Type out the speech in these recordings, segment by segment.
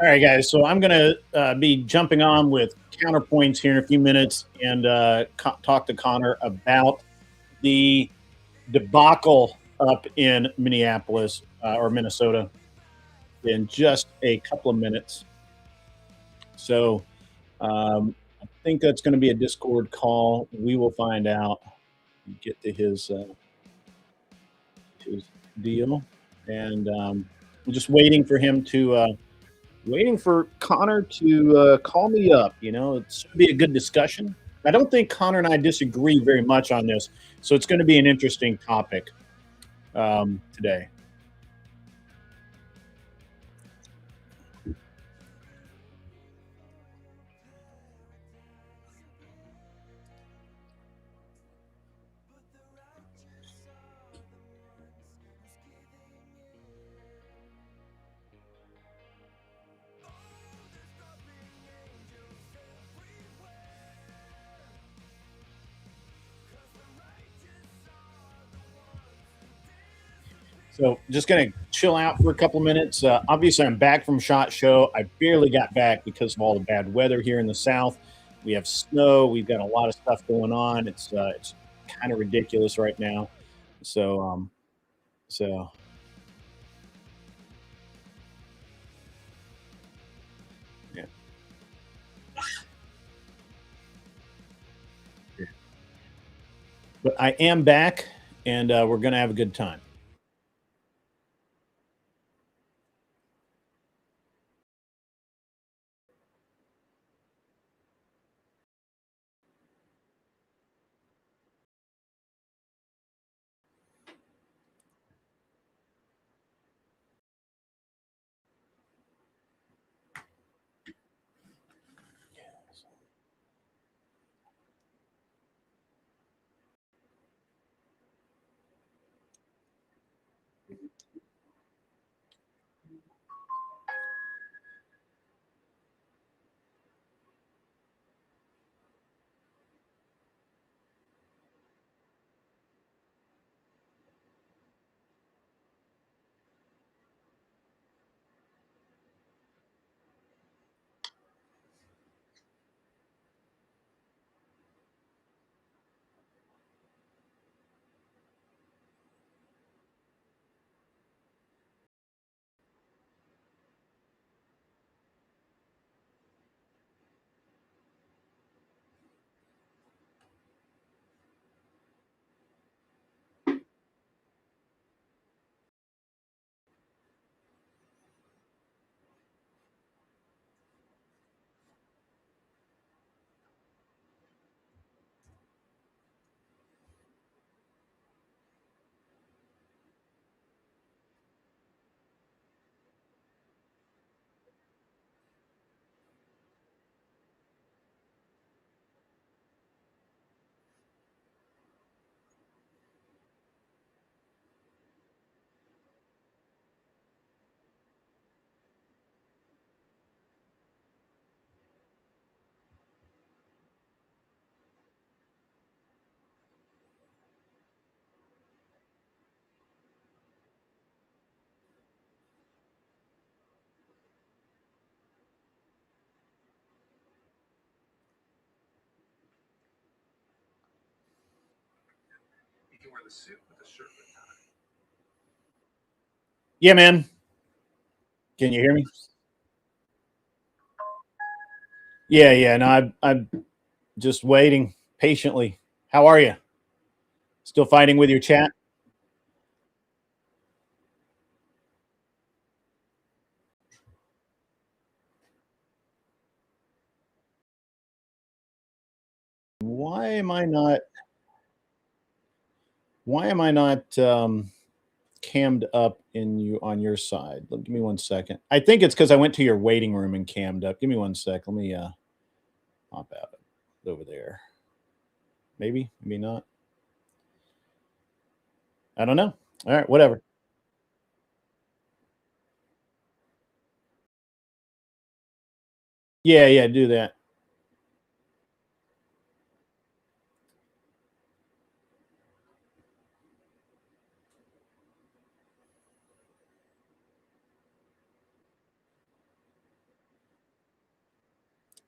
All right, guys. So I'm going to be jumping on with counterpoints here in a few minutes and talk to Connor about the debacle up in Minneapolis or Minnesota in just a couple of minutes. So I think that's going to be a Discord call. We will find out. Get to his deal, and I'm just waiting for him to. Waiting for Connor to call me up. You know, it's going to be a good discussion. I don't think Connor and I disagree very much on this, so it's going to be an interesting topic today. So just going to chill out for a couple minutes. Obviously, I'm back from SHOT Show. I barely got back because of all the bad weather here in the South. We have snow. We've got a lot of stuff going on. It's kind of ridiculous right now. So so yeah. But I am back, and we're going to have a good time. Yeah, man. Can you hear me? Yeah, yeah. No, I'm just waiting patiently. How are you? Still fighting with your chat? Why am I not? Why am I not cammed up in you on your side? Give me 1 second. I think it's because I went to your waiting room and cammed up. Give me 1 sec. Let me hop out over there. Maybe, maybe not. I don't know. All right, whatever. Yeah, yeah. Do that.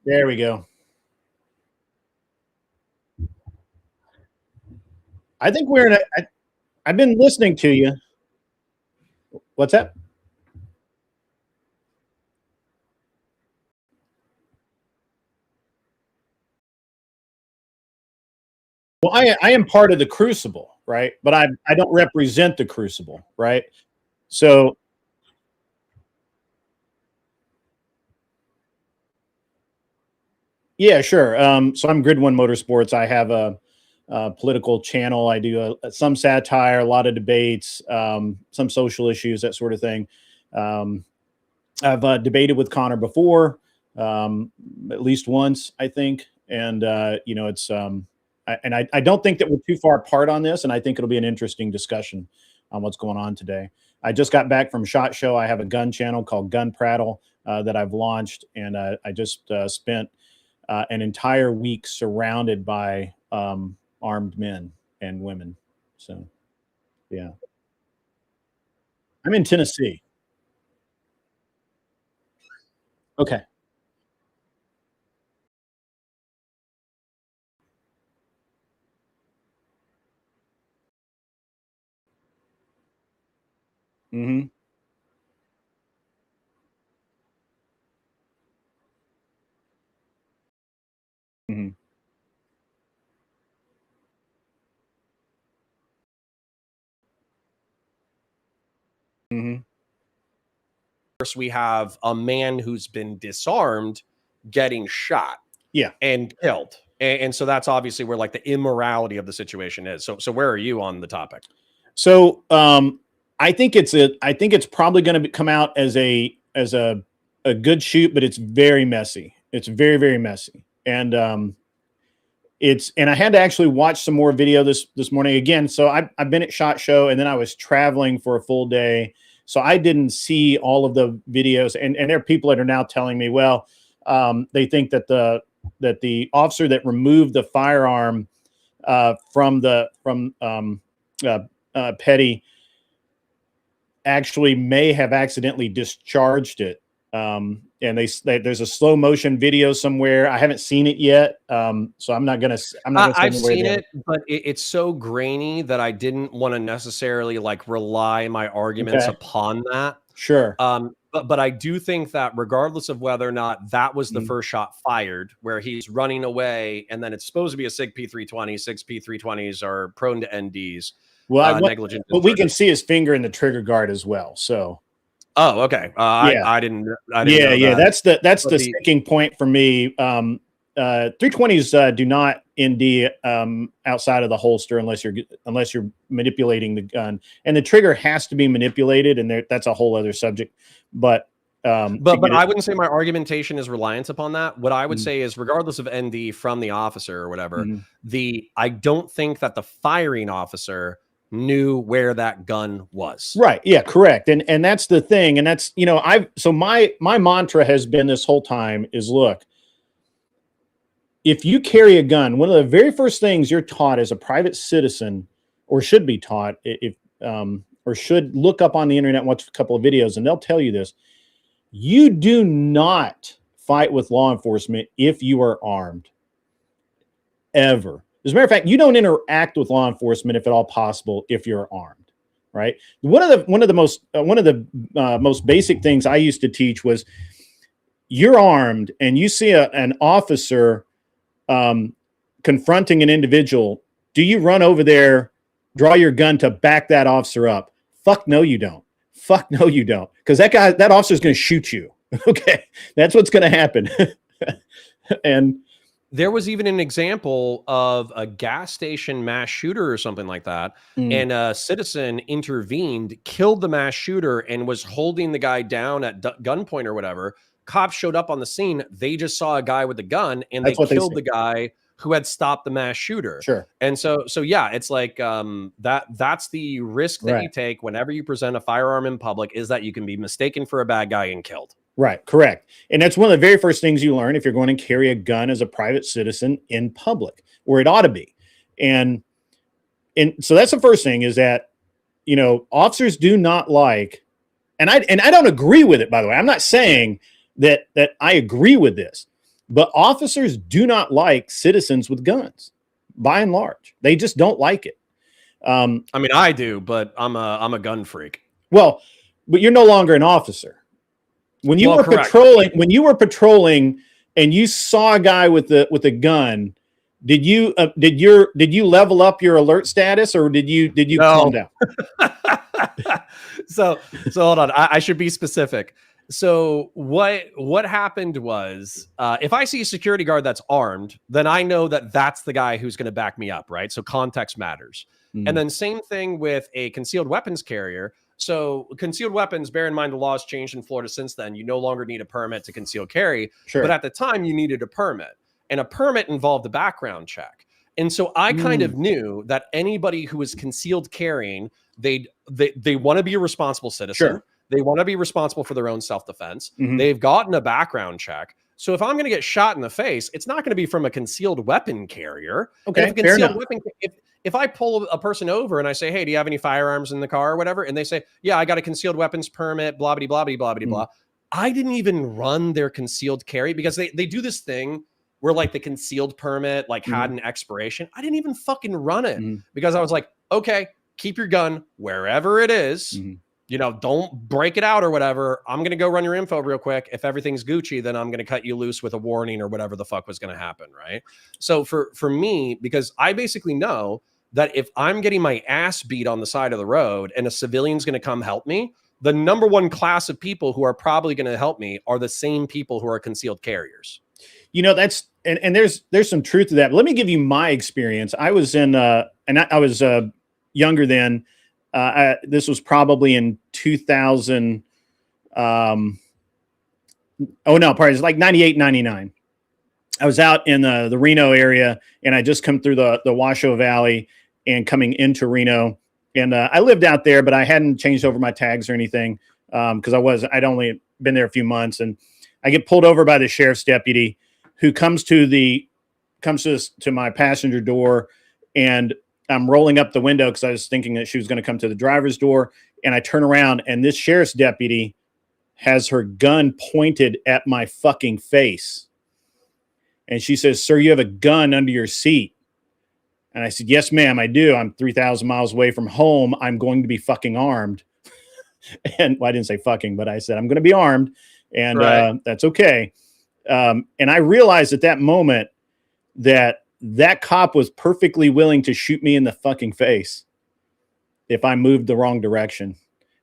There we go. I think we're in I've been listening to you. What's that? Well, I am part of the crucible, right? But I don't represent the crucible, right? So yeah, sure. So I'm Grid One Motorsports. I have a political channel. I do some satire, a lot of debates, some social issues, that sort of thing. Um, I've debated with Connor before, at least once, I think. And you know, I don't think that we're too far apart on this, and I think it'll be an interesting discussion on what's going on today. I just got back from SHOT Show. I have a gun channel called Gun Prattle that I've launched, and I just spent an entire week surrounded by armed men and women. So yeah, I'm in Tennessee. Okay. Mm-hmm. Mm-hmm. Mm-hmm. Course, we have a man who's been disarmed getting shot Yeah. and killed. And so that's obviously where like the immorality of the situation is. So where are you on the topic? So I think it's probably going to come out as a good shoot, but it's very messy. It's very, very messy. And and I had to actually watch some more video this morning again. So I've been at SHOT Show, and then I was traveling for a full day, so I didn't see all of the videos. And there are people that are now telling me, well, they think that the officer that removed the firearm from Petty actually may have accidentally discharged it. And there's a slow motion video somewhere. I haven't seen it yet, so I'm not gonna. I've seen it, but it's so grainy that I didn't want to necessarily like rely my arguments upon that. Sure. But I do think that regardless of whether or not that was the first shot fired, where he's running away, and then it's supposed to be a SIG P320. SIG P320s are prone to NDs. Well, negligent. But we can see his finger in the trigger guard as well. So. Oh, okay. Yeah. I didn't. Yeah. That's the sticking point for me. 320s do not ND outside of the holster unless you're manipulating the gun, and the trigger has to be manipulated, and that's a whole other subject. But I wouldn't say my argumentation is reliant upon that. What I would say is, regardless of ND from the officer or whatever, I don't think that the firing officer knew where that gun was. Right. Yeah, correct. And that's the thing. And that's, you know, my mantra has been this whole time is, look, if you carry a gun, one of the very first things you're taught as a private citizen, or should be taught, or should look up on the internet and watch a couple of videos, and they'll tell you this: you do not fight with law enforcement if you are armed. Ever. As a matter of fact, you don't interact with law enforcement, if at all possible, if you're armed, right? One of the most basic things I used to teach was, you're armed and you see an officer confronting an individual. Do you run over there, draw your gun to back that officer up? Fuck no, you don't. Fuck no, you don't. Because that officer is going to shoot you. Okay, that's what's going to happen. And there was even an example of a gas station mass shooter or something like that. And a citizen intervened, killed the mass shooter, and was holding the guy down at gunpoint or whatever. Cops showed up on the scene. They just saw a guy with a gun, and they killed the guy who had stopped the mass shooter. Sure. And so yeah, it's like that's the risk that you take whenever you present a firearm in public, is that you can be mistaken for a bad guy and killed. Right, correct. And that's one of the very first things you learn if you're going to carry a gun as a private citizen in public, or it ought to be. And so that's the first thing, is that, you know, officers do not like, and I don't agree with it, by the way. I'm not saying that I agree with this, But officers do not like citizens with guns, by and large. They just don't like it. I mean, I do, but I'm a gun freak. Well, but you're no longer an officer. When you were patrolling, and you saw a guy with a gun, did you level up your alert status, or did you calm down? So hold on. I should be specific. So what happened was, if I see a security guard that's armed, then I know that that's the guy who's going to back me up, right? So context matters. And then same thing with a concealed weapons carrier. So concealed weapons, bear in mind the law has changed in Florida since then. You no longer need a permit to conceal carry. Sure. But at the time you needed a permit, and a permit involved a background check. And so I kind of knew that anybody who was concealed carrying, they want to be a responsible citizen. Sure. They want to be responsible for their own self-defense. They've gotten a background check. So if I'm going to get shot in the face, it's not going to be from a concealed weapon carrier. Okay, fair enough. If I pull a person over and I say, hey, do you have any firearms in the car or whatever? And they say, yeah, I got a concealed weapons permit, blah, blah, blah, blah, blah, blah. I didn't even run their concealed carry, because they do this thing where like the concealed permit like had an expiration. I didn't even fucking run it because I was like, okay, keep your gun wherever it is. You know, don't break it out or whatever. I'm going to go run your info real quick. If everything's Gucci, then I'm going to cut you loose with a warning or whatever the fuck was going to happen, right? So for me, because I basically know that if I'm getting my ass beat on the side of the road and a civilian's going to come help me, the number one class of people who are probably going to help me are the same people who are concealed carriers. You know, that's, and there's some truth to that. But let me give you my experience. I was in, I was younger then. This was probably in 2000. Probably it's like 98, 99. I was out in the Reno area, and I just come through the Washoe Valley and coming into Reno. And I lived out there, but I hadn't changed over my tags or anything, because I'd only been there a few months. And I get pulled over by the sheriff's deputy, who comes to my passenger door, and I'm rolling up the window because I was thinking that she was going to come to the driver's door. And I turn around, and this sheriff's deputy has her gun pointed at my fucking face. And she says, "Sir, you have a gun under your seat." And I said, "Yes, ma'am, I do. I'm 3,000 miles away from home. I'm going to be fucking armed." And well, I didn't say fucking, but I said, I'm going to be armed, and that's okay. And I realized at that moment that cop was perfectly willing to shoot me in the fucking face if I moved the wrong direction.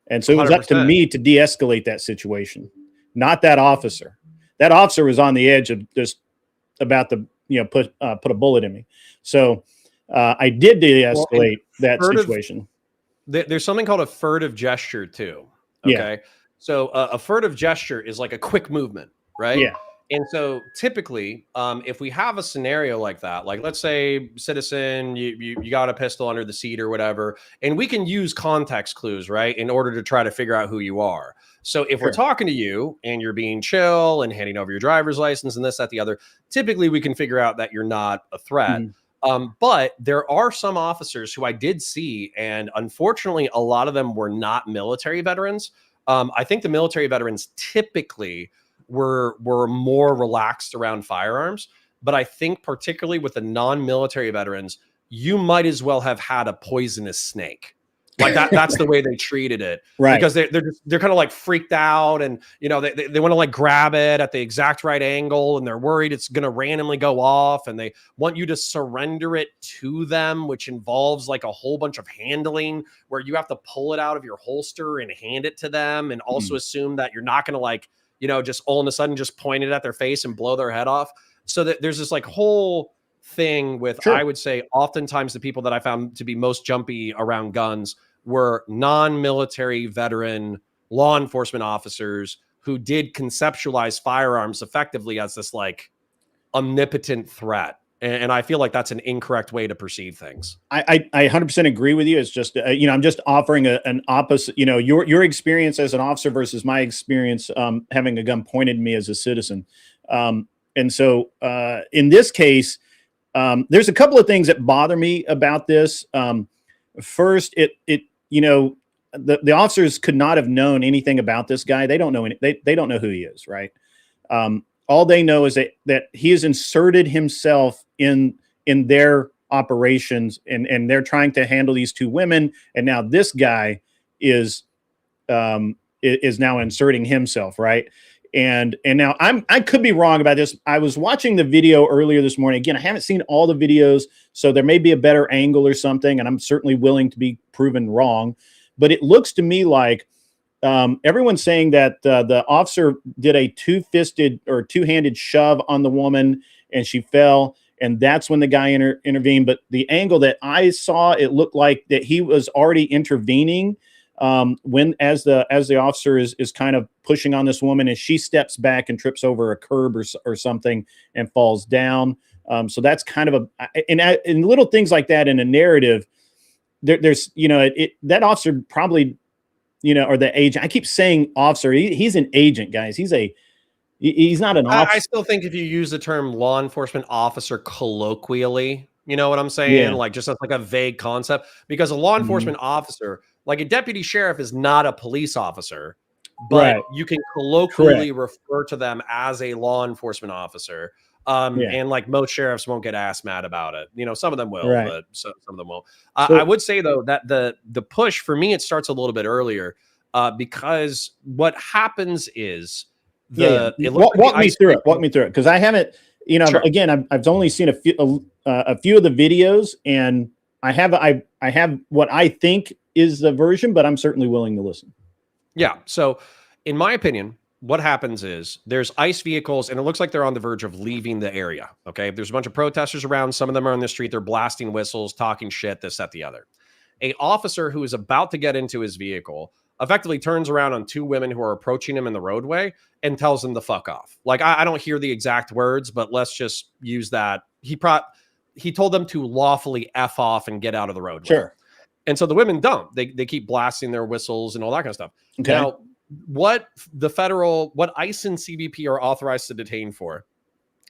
And so it was 100%. Up to me to de-escalate that situation, not that officer. That officer was on the edge of just about to, put a bullet in me. So I did de-escalate that situation. There's something called a furtive gesture too. Okay. Yeah. So a furtive gesture is like a quick movement, right? Yeah. And so typically, if we have a scenario like that, like let's say citizen, you got a pistol under the seat or whatever, and we can use context clues, right, in order to try to figure out who you are. So if we're talking to you and you're being chill and handing over your driver's license and this, that, the other, typically we can figure out that you're not a threat. But there are some officers who I did see, and unfortunately, a lot of them were not military veterans. I think the military veterans typically were more relaxed around firearms, but I think particularly with the non-military veterans, you might as well have had a poisonous snake. Like that's the way they treated it, right? Because they're kind of like freaked out, and they want to like grab it at the exact right angle, and they're worried it's going to randomly go off, and they want you to surrender it to them, which involves like a whole bunch of handling where you have to pull it out of your holster and hand it to them, and also assume that you're not going to like just all of a sudden just point it at their face and blow their head off. So that there's this like whole thing with, I would say oftentimes the people that I found to be most jumpy around guns were non-military veteran law enforcement officers who did conceptualize firearms effectively as this like omnipotent threat. And I feel like that's an incorrect way to perceive things. I 100% agree with you. It's just, I'm just offering an opposite, your experience as an officer versus my experience having a gun pointed at me as a citizen. And so in this case, there's a couple of things that bother me about this. First, the officers could not have known anything about this guy. They don't know they don't know who he is, right? all they know is that he has inserted himself in their operations, and they're trying to handle these two women, and now this guy is now inserting himself, right? And now I could be wrong about this. I was watching the video earlier this morning. Again, I haven't seen all the videos, so there may be a better angle or something, and I'm certainly willing to be proven wrong. But it looks to me like everyone's saying that the officer did a two-fisted or two-handed shove on the woman, and she fell, and that's when the guy intervened. But the angle that I saw, it looked like that he was already intervening when as the officer is kind of pushing on this woman, and she steps back and trips over a curb or something and falls down. So that's kind of and little things like that in a narrative. There's that officer probably, or the agent. I keep saying officer. He's an agent, guys. He's not an officer. I still think if you use the term law enforcement officer colloquially, you know what I'm saying? Yeah. Like just as like a vague concept, because a law enforcement officer, like a deputy sheriff, is not a police officer, but you can colloquially refer to them as a law enforcement officer. And like most sheriffs won't get ass mad about it. Some of them will, but some of them won't. I would say though that the push for me, it starts a little bit earlier, because what happens is walk me through it, because I haven't, again, I've only seen a few of the videos, and I have what I think is the version, but I'm certainly willing to listen. Yeah. So in my opinion, what happens is there's ICE vehicles, and it looks like they're on the verge of leaving the area. Okay. There's a bunch of protesters around. Some of them are on the street. They're blasting whistles, talking shit, this, that, the other. An officer who is about to get into his vehicle effectively turns around on two women who are approaching him in the roadway and tells them to fuck off. Like, I don't hear the exact words, but let's just use that. He told them to lawfully F off and get out of the roadway. Sure. And so the women don't. They keep blasting their whistles and all that kind of stuff. Okay. Now, what ICE and CBP are authorized to detain for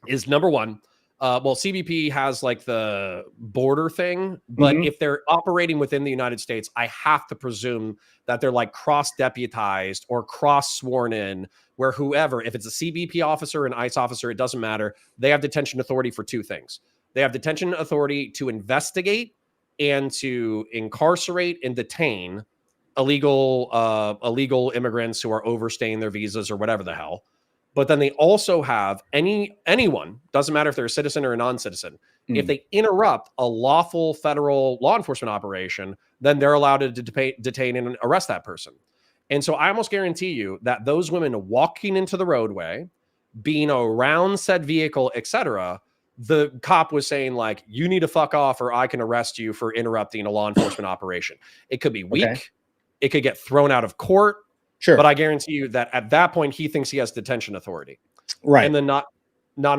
is, number one, CBP has like the border thing, but if they're operating within the United States, I have to presume that they're like cross-deputized or cross-sworn in, where whoever, if it's a CBP officer, an ICE officer, it doesn't matter. They have detention authority for two things. They have detention authority to investigate and to incarcerate and detain illegal immigrants who are overstaying their visas or whatever the hell. But then they also have anyone, doesn't matter if they're a citizen or a non-citizen, if they interrupt a lawful federal law enforcement operation, then they're allowed to detain and arrest that person. And so I almost guarantee you that those women walking into the roadway, being around said vehicle, etc., the cop was saying like, you need to fuck off or I can arrest you for interrupting a law enforcement operation. It could be weak. Okay. It could get thrown out of court. Sure. But I guarantee you that at that point, he thinks he has detention authority. Right. And then not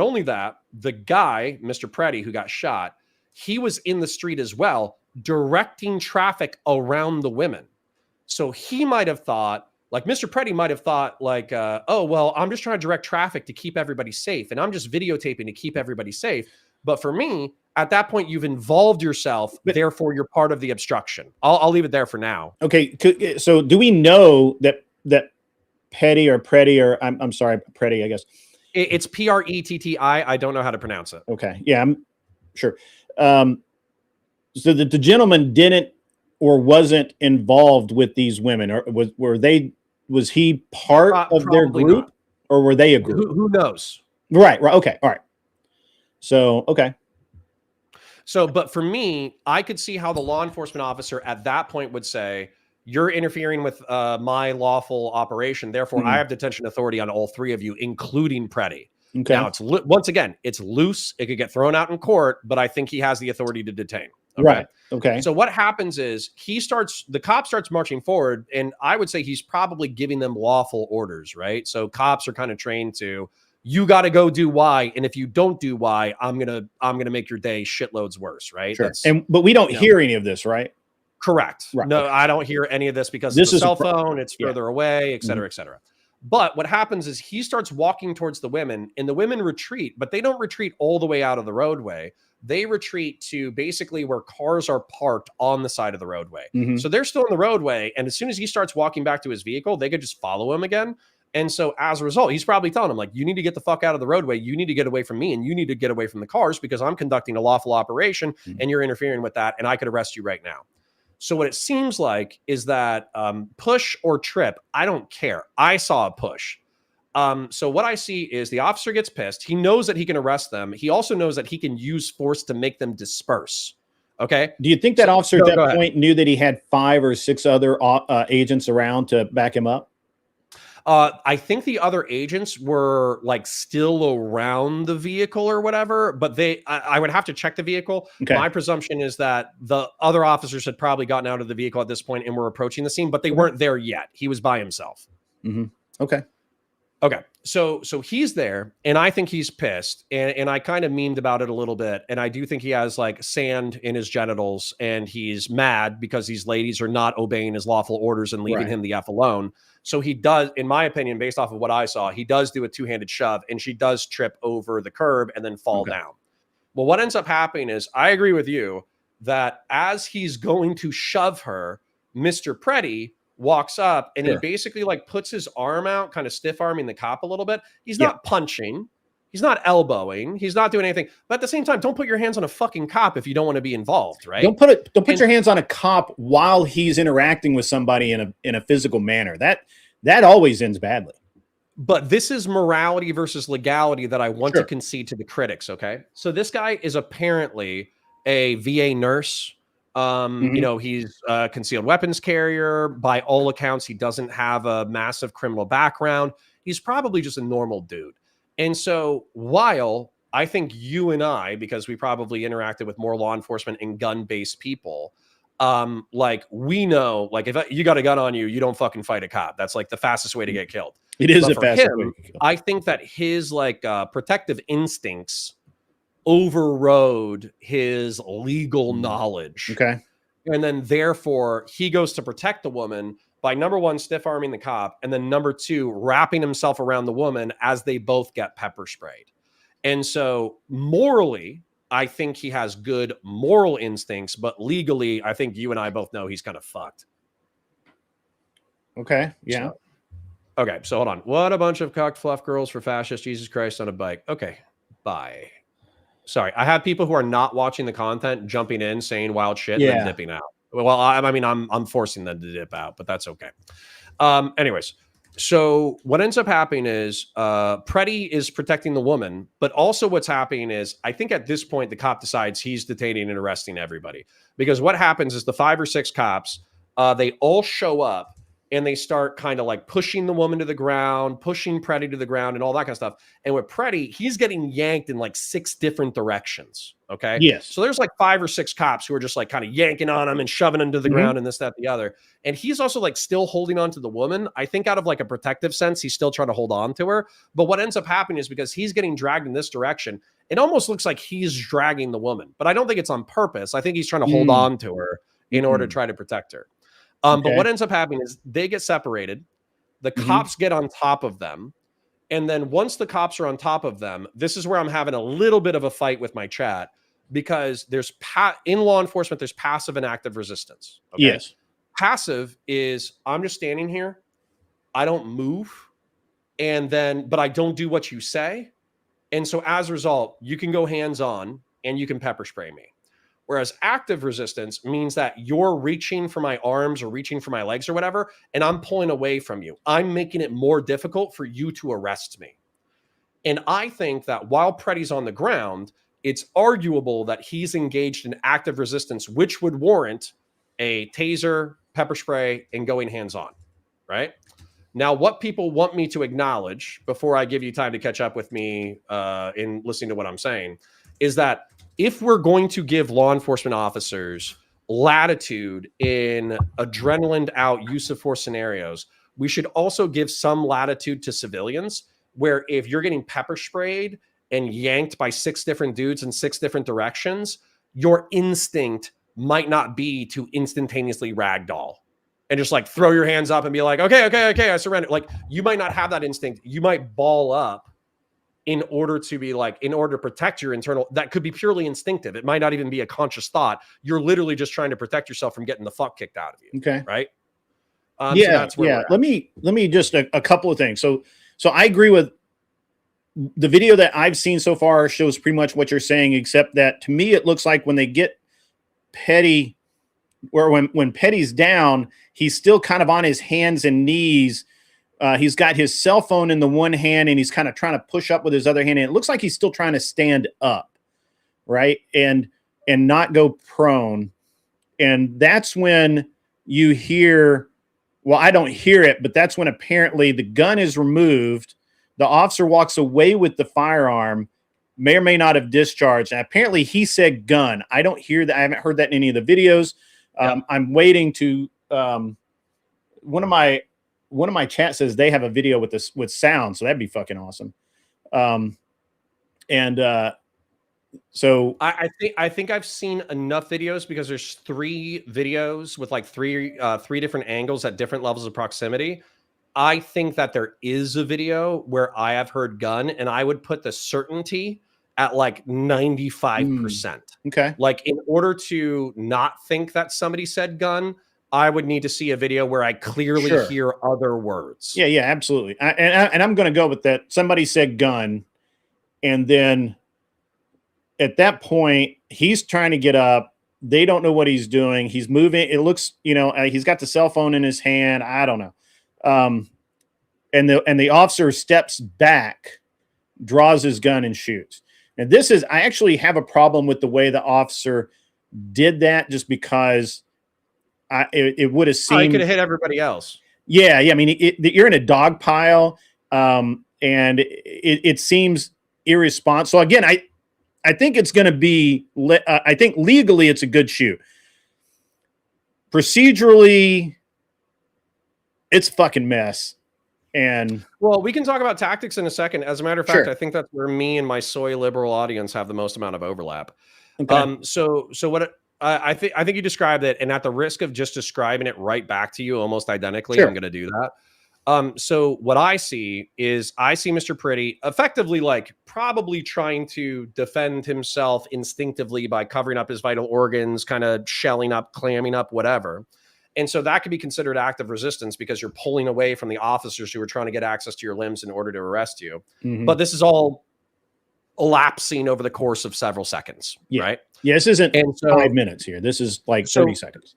only that, the guy, Mr. Preddy, who got shot, he was in the street as well, directing traffic around the women. So he might have thought, like Mr. Preddy might have thought like, oh, well, I'm just trying to direct traffic to keep everybody safe. And I'm just videotaping to keep everybody safe. But for me, at that point, you've involved yourself. Therefore, you're part of the obstruction. I'll leave it there for now. Okay. So do we know that Preddy, I'm sorry, Preddy, I guess. It's Pretti. I don't know how to pronounce it. Okay. Yeah, I'm sure. So the gentleman didn't or wasn't involved with these women, or was he part of their group, not. Or were they a group? Who knows? Right. Okay. All right. So, okay. So, but for me, I could see how the law enforcement officer at that point would say, you're interfering with my lawful operation. Therefore, I have detention authority on all three of you, including Preddy. Okay. Now, once again, it's loose. It could get thrown out in court, but I think he has the authority to detain. Okay? Right. Okay. So what happens is the cop starts marching forward, and I would say he's probably giving them lawful orders, right? So cops are kind of trained to, you got to go do Y, and if you don't do Y, I'm gonna make your day shitloads worse, right? Sure. But we don't hear any of this, right? Correct. Right. No, okay. I don't hear any of this because it's a cell phone. It's further away, et cetera, et cetera. But what happens is he starts walking towards the women, and the women retreat, but they don't retreat all the way out of the roadway. They retreat to basically where cars are parked on the side of the roadway. So they're still in the roadway, and as soon as he starts walking back to his vehicle, they could just follow him again. And so as a result, he's probably telling him, like, you need to get the fuck out of the roadway. You need to get away from me, and you need to get away from the cars because I'm conducting a lawful operation and you're interfering with that, and I could arrest you right now. So what it seems like is that push or trip, I don't care. I saw a push. So what I see is the officer gets pissed. He knows that he can arrest them. He also knows that he can use force to make them disperse. Okay. Do you think that officer at that point knew that he had 5 or 6 other agents around to back him up? I think the other agents were like still around the vehicle or whatever, but I would have to check the vehicle. Okay. My presumption is that the other officers had probably gotten out of the vehicle at this point and were approaching the scene, but they weren't there yet. He was by himself. Okay. Okay. So he's there, and I think he's pissed, and I kind of memed about it a little bit, and I do think he has like sand in his genitals, and he's mad because these ladies are not obeying his lawful orders and leaving him the F alone. So he does, in my opinion, based off of what I saw, he does do a 2-handed shove, and she does trip over the curb and then fall down. Well, what ends up happening is, I agree with you that as he's going to shove her, Mr. Preddy walks up and he basically like puts his arm out, kind of stiff arming the cop a little bit. He's not punching. He's not elbowing. He's not doing anything. But at the same time, don't put your hands on a fucking cop if you don't want to be involved, right? Don't put your hands on a cop while he's interacting with somebody in a physical manner. That always ends badly. But this is morality versus legality that I want to concede to the critics, okay? So this guy is apparently a VA nurse. You know, he's a concealed weapons carrier. By all accounts, he doesn't have a massive criminal background. He's probably just a normal dude. And so while I think you and I, because we probably interacted with more law enforcement and gun-based people, like we know, like if you got a gun on you, you don't fucking fight a cop. That's like the fastest way to get killed. It is the fastest way to get killed. I think that his like protective instincts overrode his legal knowledge. Okay. And then therefore he goes to protect the woman by number 1, stiff arming the cop. And then number 2, wrapping himself around the woman as they both get pepper sprayed. And so morally, I think he has good moral instincts, but legally, I think you and I both know he's kind of fucked. Okay. Yeah. Okay. So hold on. What a bunch of cock fluff girls for fascist Jesus Christ on a bike. Okay. Bye. Sorry, I have people who are not watching the content jumping in, saying wild shit, and then dipping out. Well, I mean, I'm forcing them to dip out, but that's okay. Anyways, so what ends up happening is Preddy is protecting the woman, but also what's happening is I think at this point the cop decides he's detaining and arresting everybody, because what happens is the 5 or 6 cops, they all show up. And they start kind of like pushing the woman to the ground, pushing Preddy to the ground and all that kind of stuff. And with Preddy, he's getting yanked in like 6 different directions. Okay. Yes. So there's like 5 or 6 cops who are just like kind of yanking on him and shoving him to the ground and this, that, the other. And he's also like still holding on to the woman. I think out of like a protective sense, he's still trying to hold on to her. But what ends up happening is because he's getting dragged in this direction, it almost looks like he's dragging the woman. But I don't think it's on purpose. I think he's trying to hold on to her in order to try to protect her. But what ends up happening is they get separated. The cops get on top of them. And then once the cops are on top of them, this is where I'm having a little bit of a fight with my chat, because there's in law enforcement, there's passive and active resistance. Okay? Yes. Passive is I'm just standing here. I don't move. But I don't do what you say. And so as a result, you can go hands on and you can pepper spray me. Whereas active resistance means that you're reaching for my arms or reaching for my legs or whatever, and I'm pulling away from you. I'm making it more difficult for you to arrest me. And I think that while Preddy's on the ground, it's arguable that he's engaged in active resistance, which would warrant a taser, pepper spray, and going hands-on, right? Now, what people want me to acknowledge before I give you time to catch up with me in listening to what I'm saying is that if we're going to give law enforcement officers latitude in adrenaline out use of force scenarios, we should also give some latitude to civilians, where if you're getting pepper sprayed and yanked by 6 different dudes in 6 different directions, your instinct might not be to instantaneously ragdoll and just like throw your hands up and be like, okay, I surrender. Like you might not have that instinct. You might ball up in order to protect your internal. That could be purely instinctive. It might not even be a conscious thought. You're literally just trying to protect yourself from getting the fuck kicked out of you. Okay. Right. So that's where we're at. Let me just a couple of things. So I agree with the video that I've seen so far shows pretty much what you're saying, except that to me it looks like when they get Petty, or when Petty's down, he's still kind of on his hands and knees. He's got his cell phone in the one hand and he's kind of trying to push up with his other hand. And it looks like he's still trying to stand up, right? And not go prone. And that's when you hear, well, I don't hear it, but that's when apparently the gun is removed. The officer walks away with the firearm, may or may not have discharged. And apparently he said gun. I don't hear that. I haven't heard that in any of the videos. I'm waiting to, one of my chat says they have a video with this with sound. So that'd be fucking awesome. So I think I've seen enough videos because there's 3 videos with like three different angles at different levels of proximity. I think that there is a video where I have heard gun, and I would put the certainty at like 95%. Okay. Like, in order to not think that somebody said gun, I would need to see a video where I clearly hear other words. Yeah, absolutely. And I'm going to go with that. Somebody said gun, and then at that point, he's trying to get up. They don't know what he's doing. He's moving. It looks, he's got the cell phone in his hand. I don't know. And the officer steps back, draws his gun and shoots. And I actually have a problem with the way the officer did that, just because it would have seemed. He could have hit everybody else. Yeah. I mean, you're in a dog pile, and it seems irresponsible. So again, I think it's going to be, I think legally it's a good shoot. Procedurally, it's a fucking mess. And well, we can talk about tactics in a second. As a matter of fact, I think that's where me and my soy liberal audience have the most amount of overlap. Okay. So what I think you described it, and at the risk of just describing it right back to you almost identically, I'm going to do that. So what I see Mr. Pretty effectively, like, probably trying to defend himself instinctively by covering up his vital organs, kind of shelling up, clamming up, whatever. And so that could be considered active resistance because you're pulling away from the officers who are trying to get access to your limbs in order to arrest you. Mm-hmm. But this is all elapsing over the course of several seconds, right? Yeah, this isn't 5 minutes here. This is like 30 seconds.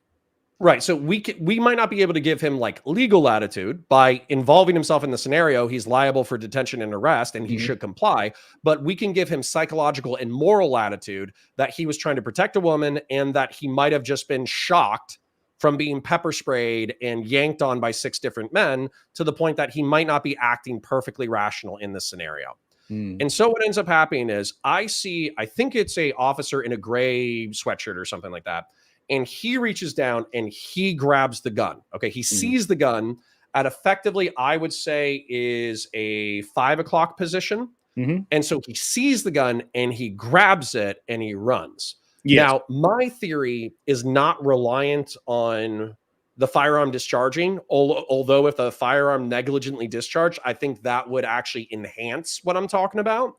Right. So we might not be able to give him like legal latitude by involving himself in the scenario. He's liable for detention and arrest, and he should comply. But we can give him psychological and moral latitude that he was trying to protect a woman, and that he might have just been shocked from being pepper sprayed and yanked on by 6 different men, to the point that he might not be acting perfectly rational in this scenario. And so what ends up happening is I think it's a officer in a gray sweatshirt or something like that. And he reaches down and he grabs the gun. Okay. He sees the gun at effectively, I would say, is a 5 o'clock position. And so he sees the gun and he grabs it and he runs. Yes. Now, my theory is not reliant on the firearm discharging, although if the firearm negligently discharged, I think that would actually enhance what I'm talking about.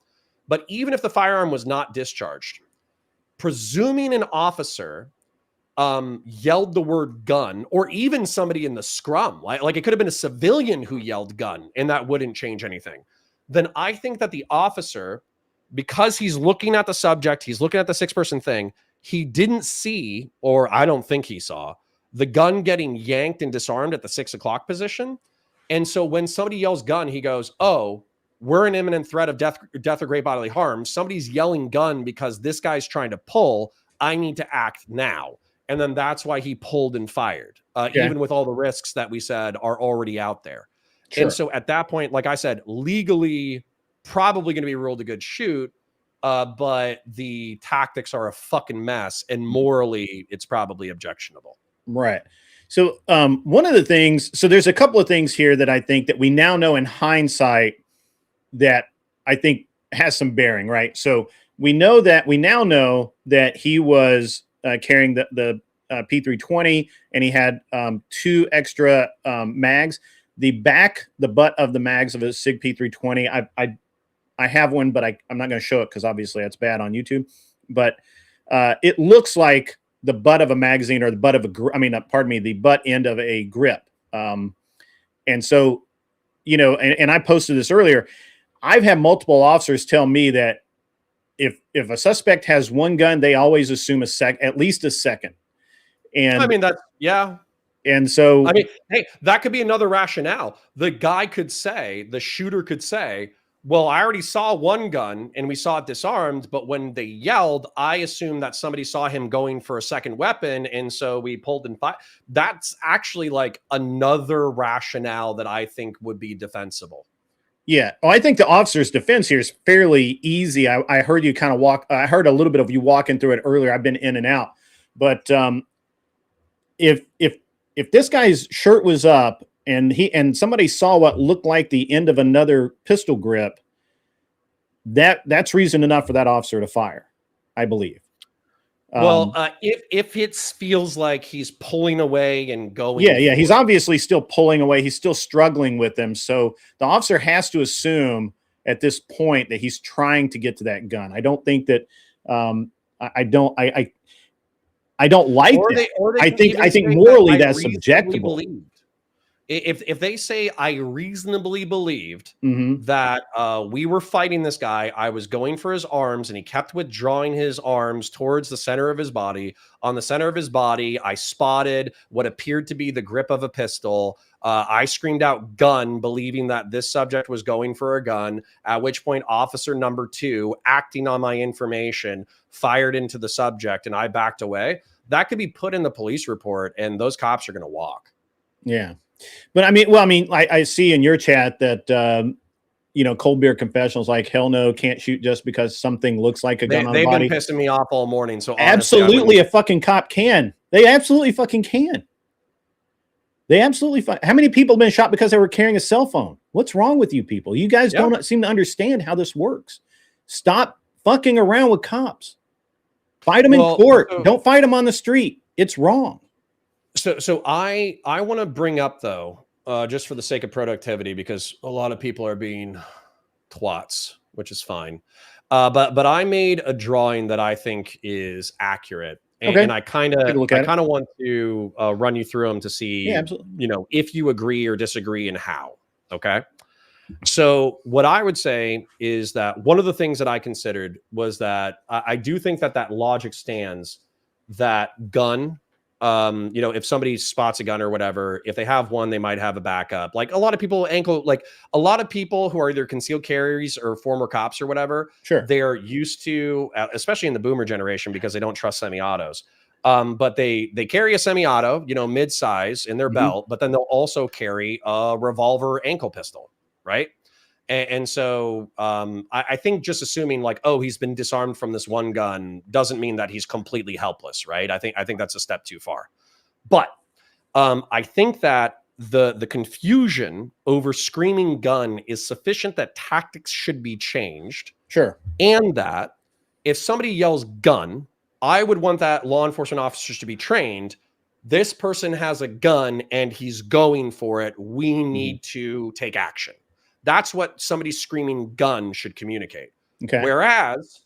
But even if the firearm was not discharged, presuming an officer yelled the word gun, or even somebody in the scrum, like it could have been a civilian who yelled gun, and that wouldn't change anything, then I think that the officer, because he's looking at the subject, he's looking at the 6-person thing, he didn't see, or I don't think he saw, the gun getting yanked and disarmed at the 6 o'clock position. And so when somebody yells gun, he goes, oh, we're in imminent threat of death or great bodily harm. Somebody's yelling gun because this guy's trying to pull. I need to act now. And then that's why he pulled and fired, even with all the risks that we said are already out there. Sure. And so at that point, like I said, legally, probably going to be ruled a good shoot, but the tactics are a fucking mess, and morally, it's probably objectionable. Right. So one of the things, so there's a couple of things here that I think that we now know in hindsight that I think has some bearing, right? So we now know that he was carrying the P320, and he had 2 extra mags. The butt of the mags of a SIG P320, I have one, but I'm not going to show it because obviously that's bad on YouTube. But it looks like the butt of a magazine, or the butt of the butt end of a grip And so, and I posted this earlier. I've had multiple officers tell me that if a suspect has one gun, they always assume at least a second. And I mean, yeah. And so, I mean, hey, that could be another rationale. The shooter could say, well, I already saw one gun and we saw it disarmed, but when they yelled, I assumed that somebody saw him going for a second weapon. And so we pulled and fired. That's actually like another rationale that I think would be defensible. Yeah. Well, I think the officer's defense here is fairly easy. I heard you kind of I heard a little bit of you walking through it earlier. I've been in and out. But if this guy's shirt was up and somebody saw what looked like the end of another pistol grip, that's reason enough for that officer to fire, I believe. Well, if it feels like he's pulling away and going, yeah, he's obviously still pulling away. He's still struggling with them. So the officer has to assume at this point that he's trying to get to that gun. I don't think that. I don't like that. I think morally that's subjectable. If they say I reasonably believed that we were fighting this guy, I was going for his arms and he kept withdrawing his arms towards the center of his body. On the center of his body, I spotted what appeared to be the grip of a pistol. I screamed out gun, believing that this subject was going for a gun, at which point officer number 2, acting on my information, fired into the subject and I backed away. That could be put in the police report and those cops are going to walk. Yeah. But I see in your chat that, Cold Beer Confessionals like, hell no, can't shoot just because something looks like a gun on the body. They've been pissing me off all morning. So absolutely a fucking cop can. They absolutely fucking can. They absolutely how many people have been shot because they were carrying a cell phone? What's wrong with you people? You guys don't seem to understand how this works. Stop fucking around with cops. Fight them in court. Don't fight them on the street. It's wrong. So I want to bring up though, just for the sake of productivity, because a lot of people are being twats, which is fine. But I made a drawing that I think is accurate, and I kind of want to run you through them to see, if you agree or disagree and how. Okay. So what I would say is that one of the things that I considered was that I do think that logic stands that gun. If somebody spots a gun or whatever, if they have one, they might have a backup. Like a lot of people a lot of people who are either concealed carries or former cops or whatever, sure, they're used to, especially in the boomer generation, because they don't trust semi-autos. But they carry a semi-auto, mid-size in their belt, but then they'll also carry a revolver ankle pistol, right? And so I think just assuming like, oh, he's been disarmed from this one gun doesn't mean that he's completely helpless, right? I think that's a step too far. But I think that the confusion over screaming gun is sufficient that tactics should be changed. Sure. And that if somebody yells gun, I would want that law enforcement officers to be trained. This person has a gun and he's going for it. We need to take action. That's what somebody screaming gun should communicate. Okay. Whereas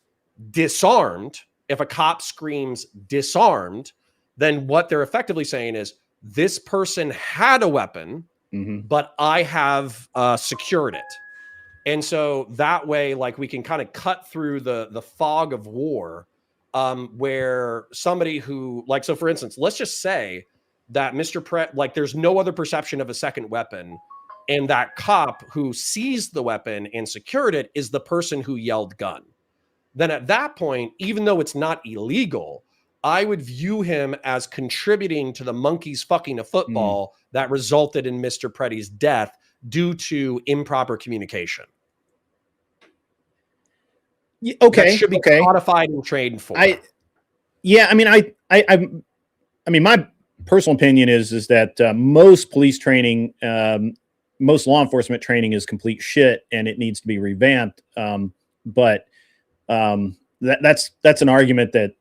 disarmed, if a cop screams disarmed, then what they're effectively saying is this person had a weapon, but I have secured it. And so that way, like we can kind of cut through the fog of war where somebody who like, so for instance, let's just say that Mr. Pratt, like there's no other perception of a second weapon. And that cop who seized the weapon and secured it is the person who yelled gun. Then at that point, even though it's not illegal, I would view him as contributing to the monkeys fucking a football that resulted in Mr. Preddy's death due to improper communication. Okay. That should be codified and trained for. I mean, my personal opinion is that most police training, most law enforcement training is complete shit and it needs to be revamped. But that's an argument that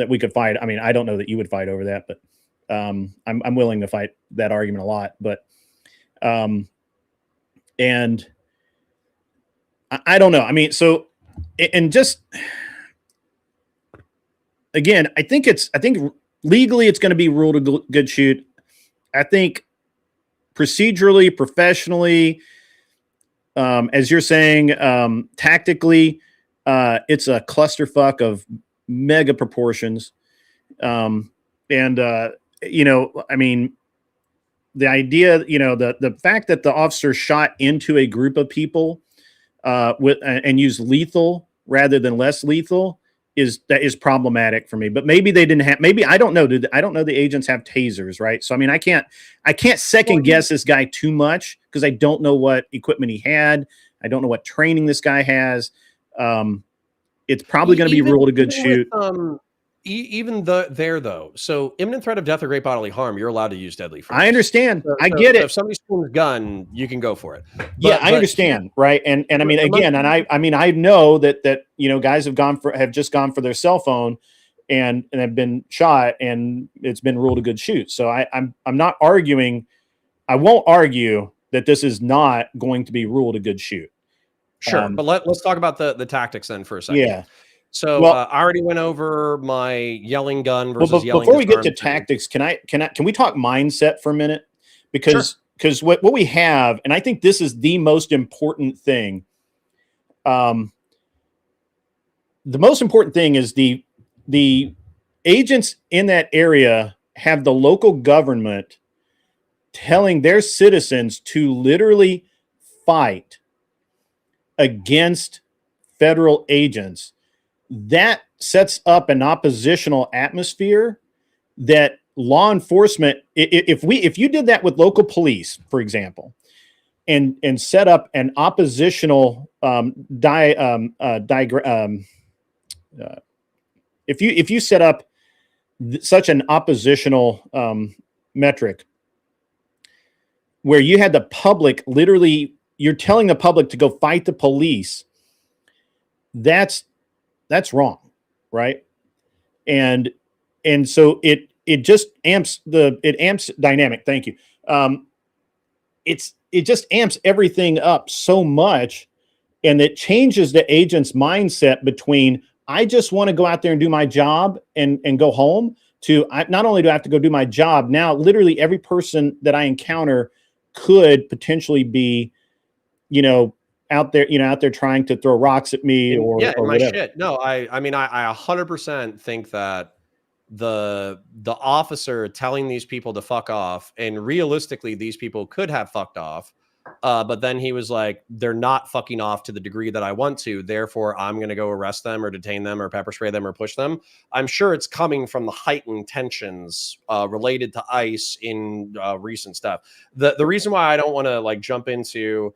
we could fight. I mean, I don't know that you would fight over that, but I'm willing to fight that argument a lot. But and I don't know. I mean, so and just again, I think legally it's going to be ruled a good shoot. I think procedurally, professionally, as you're saying, tactically, it's a clusterfuck of mega proportions. And I mean, the idea, the fact that the officer shot into a group of people and used lethal rather than less lethal is problematic for me. But maybe they didn't have. Maybe I don't know. I don't know the agents have tasers, right? So I mean, I can't second guess this guy too much because I don't know what equipment he had. I don't know what training this guy has. It's probably going to be ruled a good shoot. Even there though, so imminent threat of death or great bodily harm, you're allowed to use deadly force. I understand. I get it. If somebody's pulling a gun, you can go for it. But I understand, right? And I mean, again, and I know that guys have just gone for their cell phone and have been shot, and it's been ruled a good shoot. So I'm not arguing. I won't argue that this is not going to be ruled a good shoot. Sure, but let's talk about the tactics then for a second. Yeah. So I already went over my yelling gun versus yelling. Before we get to tactics, can we talk mindset for a minute? Because what we have, and I think this is the most important thing. The most important thing is the agents in that area have the local government telling their citizens to literally fight against federal agents. That sets up an oppositional atmosphere that law enforcement, if you did that with local police, for example, and set up an oppositional if you set up such an oppositional metric where you had the public literally, you're telling the public to go fight the police, that's wrong, right? And so it just amps dynamic. Thank you. It just amps everything up so much, and it changes the agent's mindset between I just want to go out there and do my job and go home to not only do I have to go do my job, now literally every person that I encounter could potentially be, out there trying to throw rocks at me or whatever. Shit. No, I mean, I 100% think that the officer telling these people to fuck off, and realistically, these people could have fucked off. But then he was like, they're not fucking off to the degree that I want to. Therefore, I'm going to go arrest them or detain them or pepper spray them or push them. I'm sure it's coming from the heightened tensions related to ICE in recent stuff. The reason why I don't want to jump into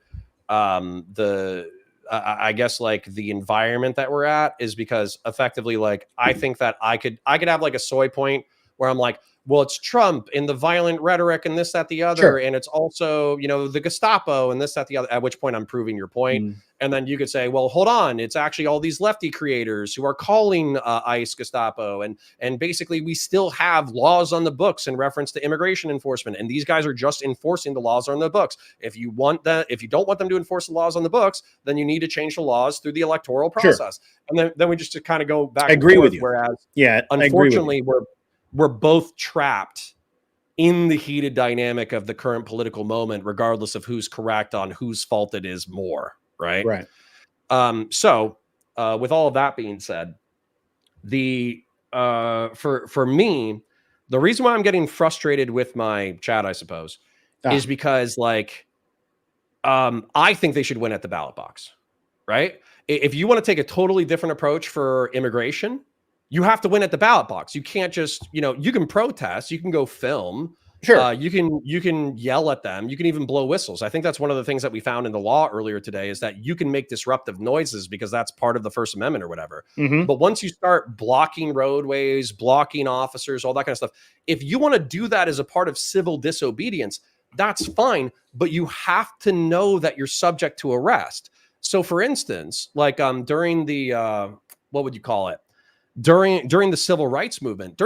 I guess the environment that we're at is because effectively I think that I could have a soy point where I'm like, well, it's Trump and the violent rhetoric and this, that, the other. Sure. And it's also, the Gestapo and this, that, the other, at which point I'm proving your point. And then you could say, well, hold on, it's actually all these lefty creators who are calling ICE Gestapo. And basically we still have laws on the books in reference to immigration enforcement. And these guys are just enforcing the laws on the books. If you don't want them to enforce the laws on the books, then you need to change the laws through the electoral process. Sure. And then we just kind of go back. I agree with you. Whereas, unfortunately, we're both trapped in the heated dynamic of the current political moment, regardless of who's correct on whose fault it is more. Right. So with all of that being said, for me, the reason why I'm getting frustrated with my chat, I suppose, is because I think they should win at the ballot box. Right. If you want to take a totally different approach for immigration, you have to win at the ballot box. You can't just, you can protest, you can go film. Sure. You can yell at them. You can even blow whistles. I think that's one of the things that we found in the law earlier today is that you can make disruptive noises because that's part of the First Amendment or whatever. Mm-hmm. But once you start blocking roadways, blocking officers, all that kind of stuff, if you want to do that as a part of civil disobedience, that's fine. But you have to know that you're subject to arrest. So for instance, during the, what would you call it? During the civil rights movement,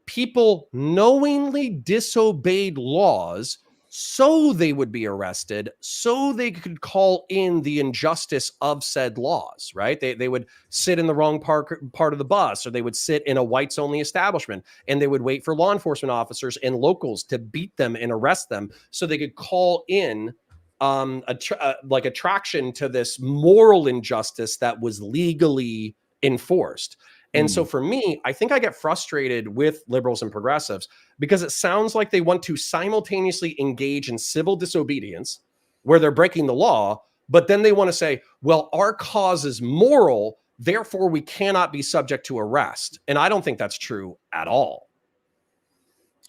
people knowingly disobeyed laws so they would be arrested, so they could call in the injustice of said laws, right? They would sit in the wrong part of the bus, or they would sit in a whites only establishment, and they would wait for law enforcement officers and locals to beat them and arrest them so they could call in like attraction to this moral injustice that was legally enforced. And so for me, I think I get frustrated with liberals and progressives because it sounds like they want to simultaneously engage in civil disobedience where they're breaking the law, but then they want to say, well, our cause is moral, therefore we cannot be subject to arrest. And I don't think that's true at all.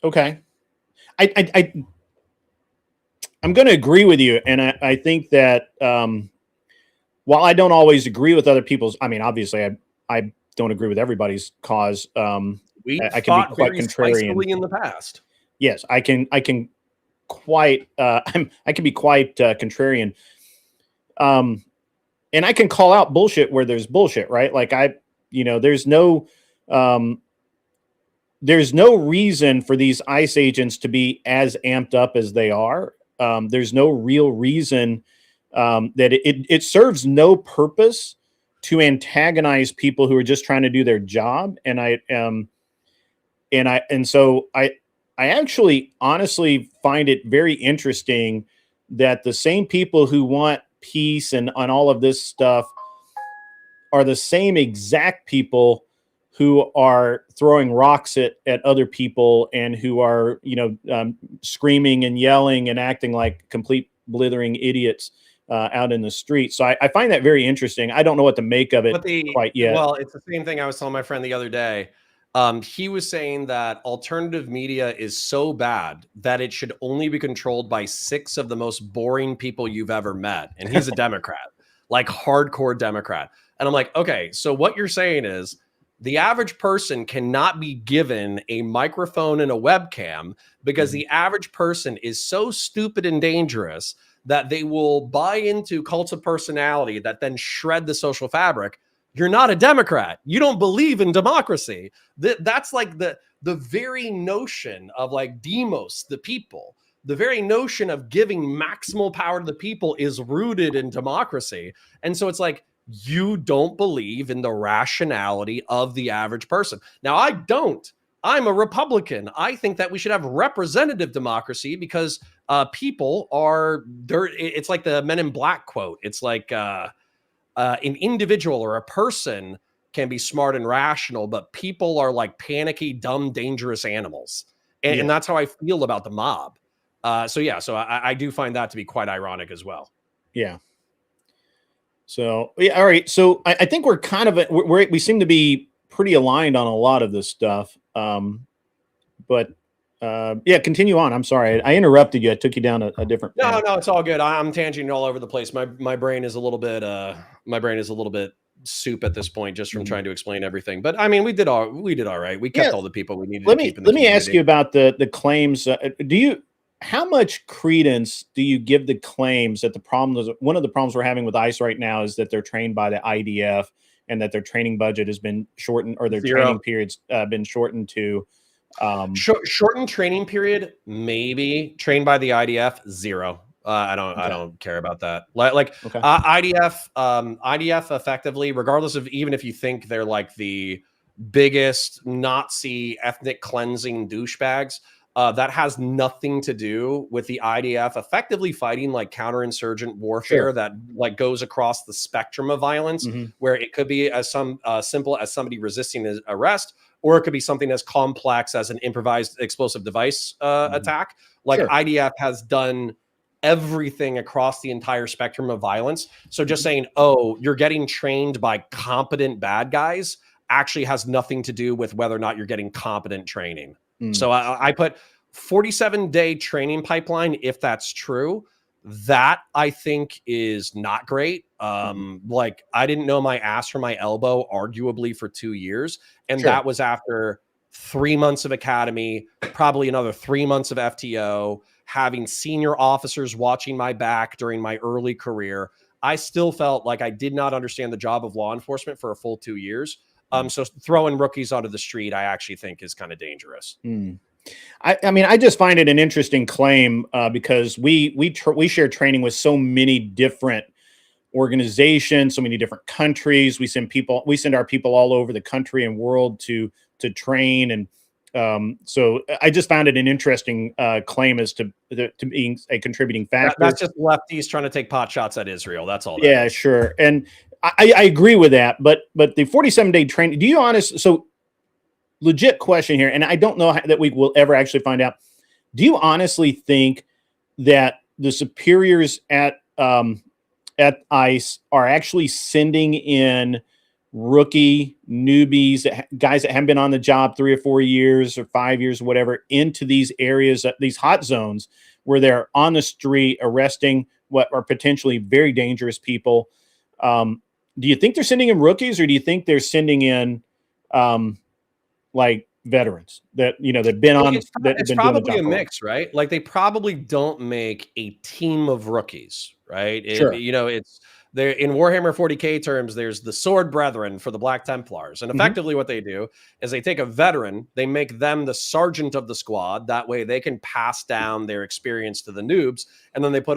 Okay. I'm going to agree with you. And I think that while I don't always agree with other people's, I mean, obviously I don't agree with everybody's cause. I can be quite contrarian in the past. Yes, I can quite I can be quite contrarian. And I can call out bullshit where there's bullshit, right? Like there's no reason for these ICE agents to be as amped up as they are. There's no real reason that it serves no purpose to antagonize people who are just trying to do their job. And so I actually honestly find it very interesting that the same people who want peace and on all of this stuff are the same exact people who are throwing rocks at other people and who are, screaming and yelling and acting like complete blithering idiots out in the street. So I find that very interesting. I don't know what to make of it quite yet. Well, it's the same thing I was telling my friend the other day. He was saying that alternative media is so bad that it should only be controlled by 6 of the most boring people you've ever met. And he's a Democrat, like hardcore Democrat. And I'm like, okay, so what you're saying is the average person cannot be given a microphone and a webcam because the average person is so stupid and dangerous that they will buy into cults of personality that then shred the social fabric. You're not a Democrat. You don't believe in democracy. That's like the very notion of like demos, the people. The very notion of giving maximal power to the people is rooted in democracy. And so it's like, you don't believe in the rationality of the average person. Now, I don't. I'm a Republican. I think that we should have representative democracy because people are there. It's like the Men in Black quote. It's like an individual or a person can be smart and rational, but people are like panicky, dumb, dangerous animals. And that's how I feel about the mob. So I do find that to be quite ironic as well. Yeah. So, yeah. All right. So I think we're kind of, we seem to be pretty aligned on a lot of this stuff. But continue on. I'm sorry. I interrupted you. I took you down a different path. No, it's all good. I'm tangenting all over the place. My brain is a little bit soup at this point just from trying to explain everything. But I mean, we did all right. We kept all the people we needed to keep in the community. Let me ask you about the claims. How much credence do you give the claims that one of the problems we're having with ICE right now is that they're trained by the IDF and that their training budget has been shortened or their training periods been shortened to shortened training period, maybe. Trained by the IDF, 0. I don't care about that. IDF effectively, regardless of even if you think they're like the biggest Nazi ethnic cleansing douchebags, that has nothing to do with the IDF effectively fighting like counterinsurgent warfare that like goes across the spectrum of violence, where it could be as simple as somebody resisting his arrest, or it could be something as complex as an improvised explosive device attack. Like IDF has done everything across the entire spectrum of violence. So just saying, oh, you're getting trained by competent bad guys actually has nothing to do with whether or not you're getting competent training. So I put 47-day training pipeline. If that's true, that I think is not great. Like I didn't know my ass from my elbow, arguably for 2 years. And that was after 3 months of academy, probably another 3 months of FTO, having senior officers watching my back during my early career. I still felt like I did not understand the job of law enforcement for a full 2 years. So throwing rookies onto the street, I actually think is kind of dangerous. I mean, I just find it an interesting claim because we share training with so many different organizations, so many different countries. We send our people all over the country and world to train, and so I just found it an interesting claim as to being a contributing factor. That's just lefties trying to take pot shots at Israel. That's all. Yeah, sure, and I agree with that. But the 47-day training. Do you so legit question here, and I don't know that we will ever actually find out. Do you honestly think that the superiors at ICE are actually sending in rookie newbies, guys that haven't been on the job 3 or 4 years or 5 years or whatever, into these areas, these hot zones where they're on the street arresting what are potentially very dangerous people? Do you think they're sending in rookies, or do you think they're sending in like veterans that that've been on? It's probably a mix, right? Like they probably don't make a team of rookies, right? Sure. It's there in Warhammer 40K terms. There's the Sword Brethren for the Black Templars, and effectively what they do is they take a veteran, they make them the sergeant of the squad. That way, they can pass down their experience to the noobs, and then they put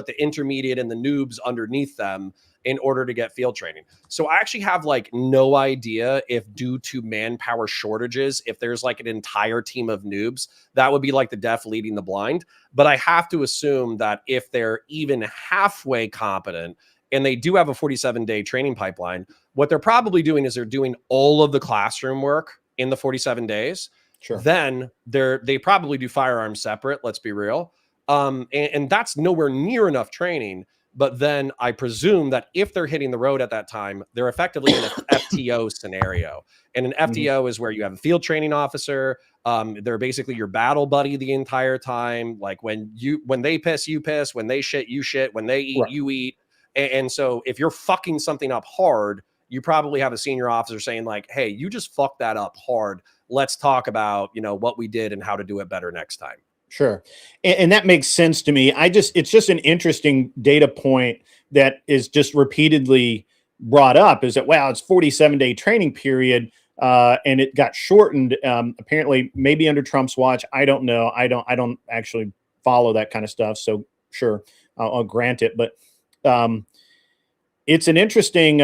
the intermediate and the noobs underneath them in order to get field training. So I actually have like no idea if, due to manpower shortages, if there's like an entire team of noobs. That would be like the deaf leading the blind. But I have to assume that if they're even halfway competent and they do have a 47-day training pipeline, what they're probably doing is they're doing all of the classroom work in the 47 days. Sure. Then they probably do firearms separate, let's be real. And that's nowhere near enough training. But then I presume that if they're hitting the road at that time, they're effectively in an FTO scenario. And an FTO is where you have a field training officer. They're basically your battle buddy the entire time. Like when they piss, you piss. When they shit, you shit. When they eat, you eat. And so if you're fucking something up hard, you probably have a senior officer saying like, hey, you just fucked that up hard. Let's talk about, what we did and how to do it better next time. Sure. And that makes sense to me. It's just an interesting data point that is just repeatedly brought up, is that, wow, it's 47-day training period. And it got shortened, apparently maybe under Trump's watch. I don't know. I don't actually follow that kind of stuff. So sure, I'll grant it. But it's an interesting,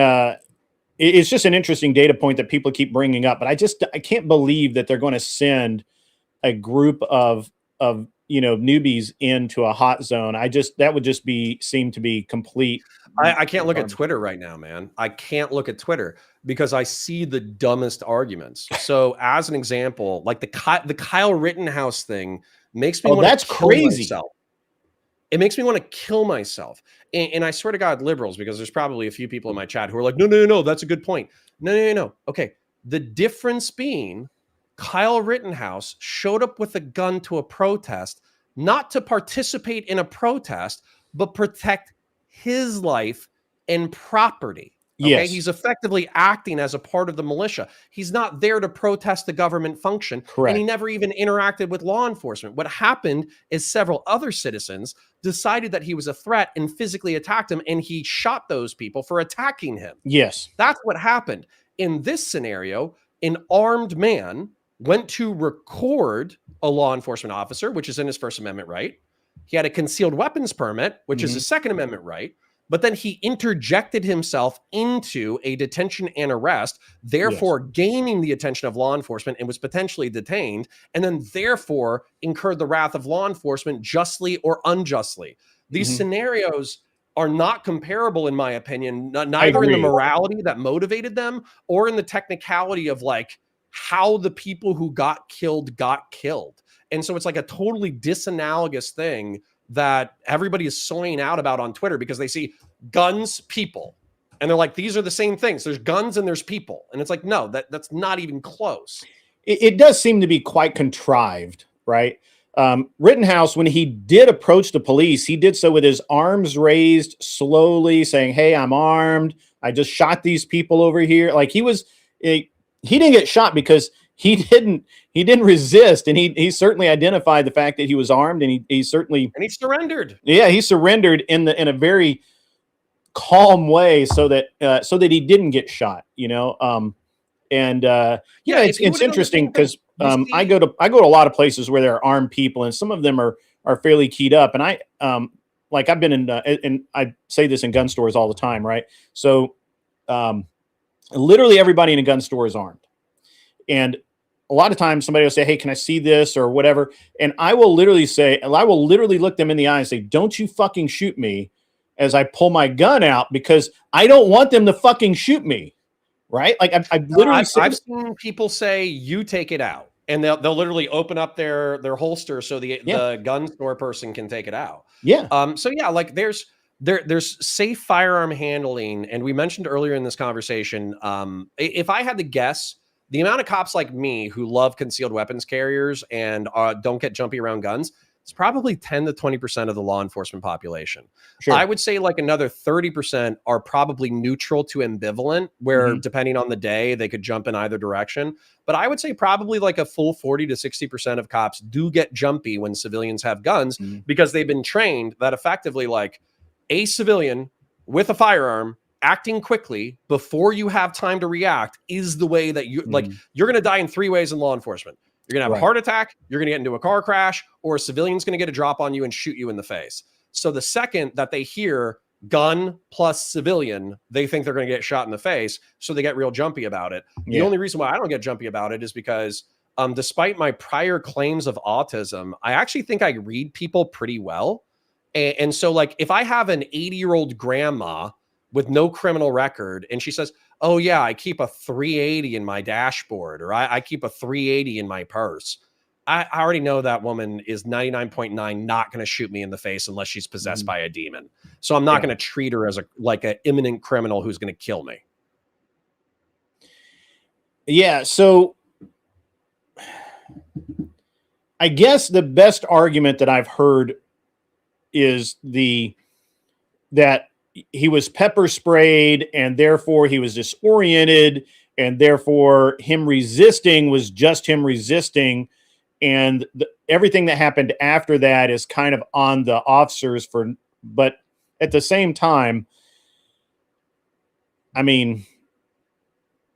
it's just an interesting data point that people keep bringing up. But I can't believe that they're going to send a group of newbies into a hot zone. That would just seem to be complete. I can't look at Twitter right now, man. I can't look at Twitter because I see the dumbest arguments. So as an example, like the Kyle Rittenhouse thing makes me want to kill myself. It makes me want to kill myself. And I swear to God, liberals, because there's probably a few people in my chat who are like, no, that's a good point. No. Okay. The difference being, Kyle Rittenhouse showed up with a gun to a protest, not to participate in a protest, but protect his life and property. Okay? Yes. He's effectively acting as a part of the militia. He's not there to protest the government function. Correct. And he never even interacted with law enforcement. What happened is several other citizens decided that he was a threat and physically attacked him, and he shot those people for attacking him. Yes. That's what happened. In this scenario, an armed man went to record a law enforcement officer, which is in his First Amendment right. He had a concealed weapons permit, which is a Second Amendment right. But then he interjected himself into a detention and arrest, therefore gaining the attention of law enforcement and was potentially detained, and then therefore incurred the wrath of law enforcement justly or unjustly. These scenarios are not comparable, in my opinion, neither in the morality that motivated them or in the technicality of like how the people who got killed. And so it's like a totally disanalogous thing that everybody is soying out about on Twitter because they see guns, people, and they're like, these are the same things. There's guns and there's people. And it's like, no, that's not even close. It does seem to be quite contrived, right? Rittenhouse, when he did approach the police, he did so with his arms raised slowly, saying, hey, I'm armed. I just shot these people over here. Like he didn't get shot because he didn't resist, and he certainly identified the fact that he was armed, and he surrendered. Yeah, he surrendered in a very calm way, so that he didn't get shot. And Yeah, if you it's would have done the interesting same thing, because you I see, go to a lot of places where there are armed people, and some of them are fairly keyed up. And I like I've been in and I say this in gun stores all the time, right? So um, literally everybody in a gun store is armed, and a lot of times somebody will say, "Hey, can I see this?" or whatever, and I will literally look them in the eye and say, "Don't you fucking shoot me," as I pull my gun out, because I don't want them to fucking shoot me. Right? Like I literally I've said, seen people say, "You take it out," and they'll literally open up their holster so yeah, the gun store person can take it out. yeah, So yeah, like there's safe firearm handling, and we mentioned earlier in this conversation. If I had to guess, the amount of cops like me who love concealed weapons carriers and don't get jumpy around guns, it's probably 10 to 20% of the law enforcement population. I sure. would say like another 30% are probably neutral to ambivalent, where Hmm. depending on the day, they could jump in either direction. But I would say probably like a full 40 to 60% of cops do get jumpy when civilians have guns, Hmm. because they've been trained that effectively, like, a civilian with a firearm acting quickly before you have time to react is the way that Hmm. you're going to die in three ways in law enforcement. You're going to have a Right. heart attack, you're going to get into a car crash, or a civilian's going to get a drop on you and shoot you in the face. So the second that they hear gun plus civilian, they think they're going to get shot in the face. So they get real jumpy about it. The Yeah. only reason why I don't get jumpy about it is because despite my prior claims of autism, I actually think I read people pretty well. And so, like, if I have an 80-year-old grandma with no criminal record and she says, "Oh, yeah, I keep a 380 in my dashboard," or I keep a 380 in my purse, I already know that woman is 99.9 not going to shoot me in the face unless she's possessed Hmm. by a demon. So I'm not Yeah. going to treat her as an imminent criminal who's going to kill me. Yeah. So I guess the best argument that I've heard is that he was pepper sprayed and therefore he was disoriented, and therefore him resisting was just him resisting, and everything that happened after that is kind of on the officers for. But at the same time, I mean,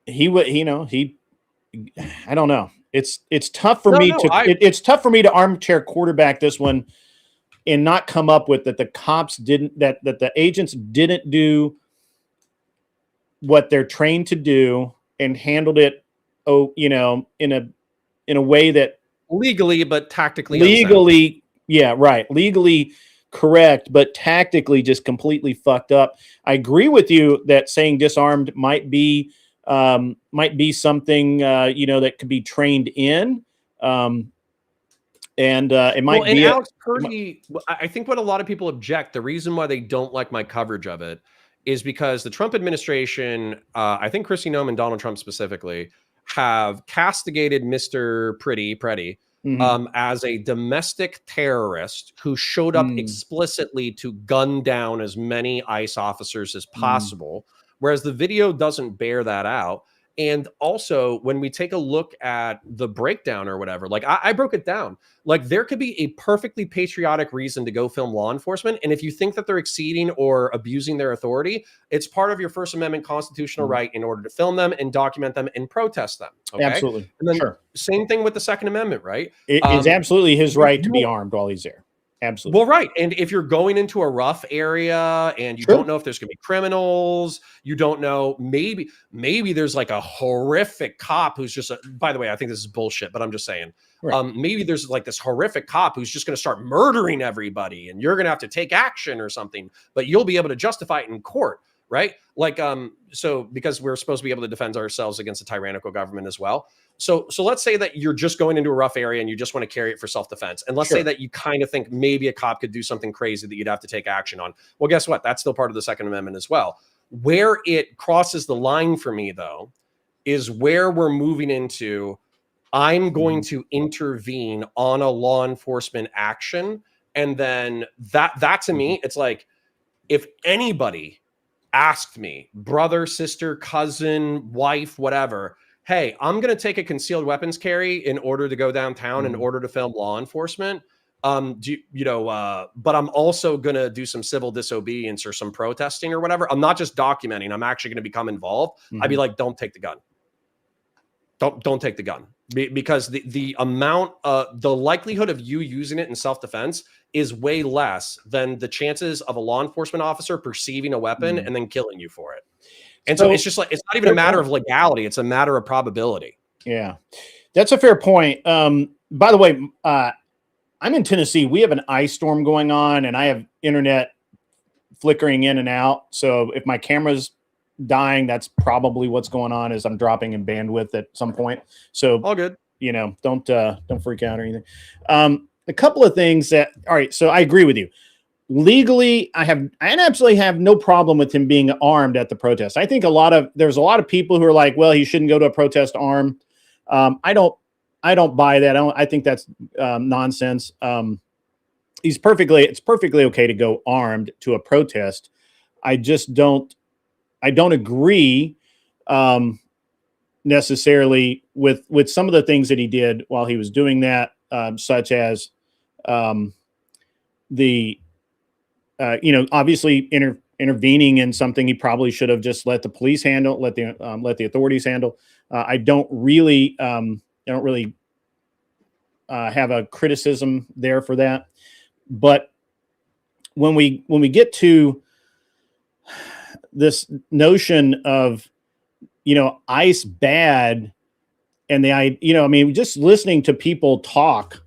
he would, I don't know. It's tough for No, me no, to it's tough for me to armchair quarterback this one and not come up with that the cops didn't, that the agents didn't do what they're trained to do and handled it, in a way that legally, but tactically unsound. legally, yeah, right, legally correct, but tactically just completely fucked up. I agree with you that saying disarmed might be something that could be trained in, and it Well, might and be Alex Purdy, I think what a lot of people object, the reason why they don't like my coverage of it is because the Trump administration, I think Kristi Noem and Donald Trump specifically, have castigated Mr. Pretty, Mhm. as a domestic terrorist who showed up Mm, explicitly to gun down as many ICE officers as mm, possible, whereas the video doesn't bear that out. And also, when we take a look at the breakdown or whatever, like I broke it down, like there could be a perfectly patriotic reason to go film law enforcement. And if you think that they're exceeding or abusing their authority, it's part of your First Amendment constitutional mm. right in order to film them and document them and protest them. Okay. Absolutely, And then sure. same thing with the Second Amendment, right? It is Um, absolutely his you, right to be you armed while he's there. Absolutely. well, right. And if you're going into a rough area and you don't Sure. know if there's going to be criminals, you don't know, maybe there's like a horrific cop who's just by the way, I think this is bullshit, but I'm just saying. Right. Maybe there's like this horrific cop who's just going to start murdering everybody and you're going to have to take action or something, but you'll be able to justify it in court, right? Like so because we're supposed to be able to defend ourselves against a tyrannical government as well. So let's say that you're just going into a rough area and you just want to carry it for self-defense. And let's say Sure. that you kind of think maybe a cop could do something crazy that you'd have to take action on. Well, guess what? That's still part of the Second Amendment as well. Where it crosses the line for me, though, is where we're moving into I'm going Mhm. to intervene on a law enforcement action. And then that to Mhm. me, it's like if anybody asked me, brother, sister, cousin, wife, whatever, hey, I'm going to take a concealed weapons carry in order to go downtown in Mhm. order to film law enforcement. But I'm also going to do some civil disobedience or some protesting or whatever. I'm not just documenting. I'm actually going to become involved. I'd be Mhm. like, don't take the gun. don't take the gun, because the amount, the likelihood of you using it in self-defense is way less than the chances of a law enforcement officer perceiving a weapon and then killing you for it. And so it's just like, it's not even a matter of legality. It's a matter of probability. Yeah, that's a fair point. By the way, I'm in Tennessee. We have an ice storm going on, and I have internet flickering in and out. So if my camera's dying, that's probably what's going on, is I'm dropping in bandwidth at some point. So all good. Don't freak out or anything. A couple of things that, all right, so I agree with you. Legally, I absolutely have no problem with him being armed at the protest. I think there's a lot of people who are like, well, he shouldn't go to a protest armed. I don't buy that. I think that's nonsense. It's perfectly okay to go armed to a protest. I don't agree necessarily with some of the things that he did while he was doing that, such as obviously intervening in something he probably should have just let the police handle, let the authorities handle. I don't really have a criticism there for that. But when we get to this notion of, ICE bad, and just listening to people talk,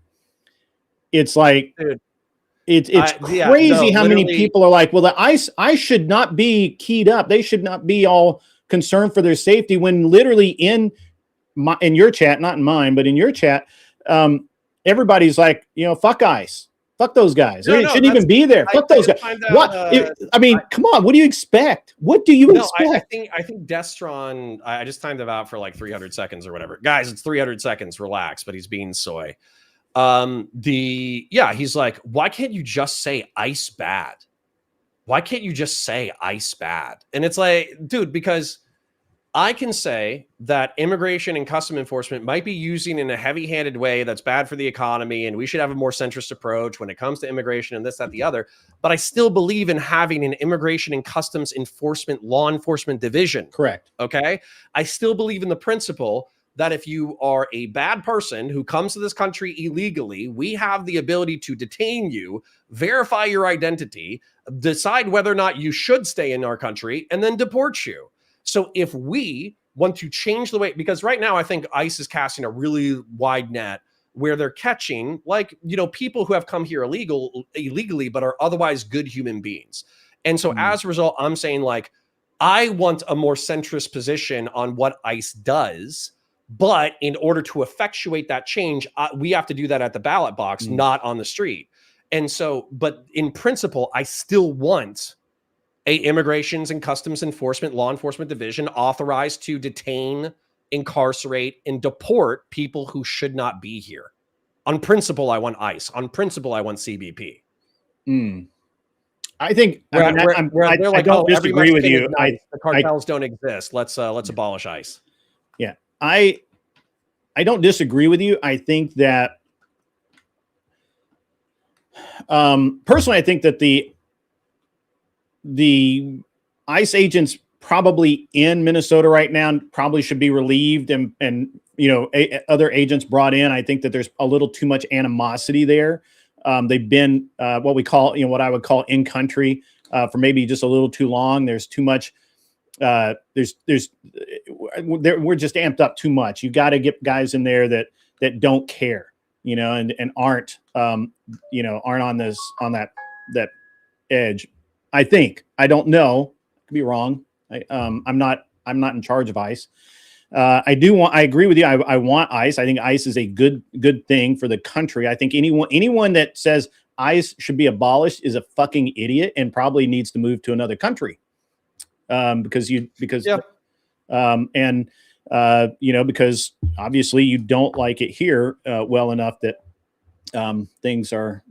it's like, dude, it's crazy how many people are like, well, the ICE should not be keyed up. They should not be all concerned for their safety, when literally in your chat, not in mine, but in your chat, everybody's like, fuck ICE. Fuck those guys. They shouldn't even be there. Fuck those guys. Come on. What do you expect? What do you expect? I think Destron, I just timed him out for like 300 seconds or whatever. Guys, it's 300 seconds. Relax. But he's being soy. He's like, why can't you just say ICE bad? Why can't you just say ICE bad? And it's like, dude, because I can say that immigration and custom enforcement might be using in a heavy-handed way that's bad for the economy, and we should have a more centrist approach when it comes to immigration and this, that, the other. But I still believe in having an immigration and customs enforcement, law enforcement division. Correct. Okay? I still believe in the principle that if you are a bad person who comes to this country illegally, we have the ability to detain you, verify your identity, decide whether or not you should stay in our country, and then deport you. So if we want to change the way, because right now I think ICE is casting a really wide net where they're catching people who have come here illegally, but are otherwise good human beings. And so as a result, I'm saying I want a more centrist position on what ICE does. But in order to effectuate that change, we have to do that at the ballot box, not on the street. And so, but in principle, I still want a immigrations and customs enforcement, law enforcement division authorized to detain, incarcerate, and deport people who should not be here. On principle, I want ICE. On principle, I want CBP. I think I don't disagree with you. The cartels don't exist. Let's abolish ICE. Yeah, I don't disagree with you. I think that personally, I think that the ICE agents probably in Minnesota right now probably should be relieved and other agents brought in. I think that there's a little too much animosity there. They've been what I would call in country for maybe just a little too long. There's too much. We're just amped up too much. You got to get guys in there that don't care, and aren't on that edge. I think. I don't know. I could be wrong. I'm not in charge of ICE. I agree with you. I want ICE. I think ICE is a good thing for the country. I think anyone that says ICE should be abolished is a fucking idiot and probably needs to move to another country. Because obviously you don't like it here well enough that things are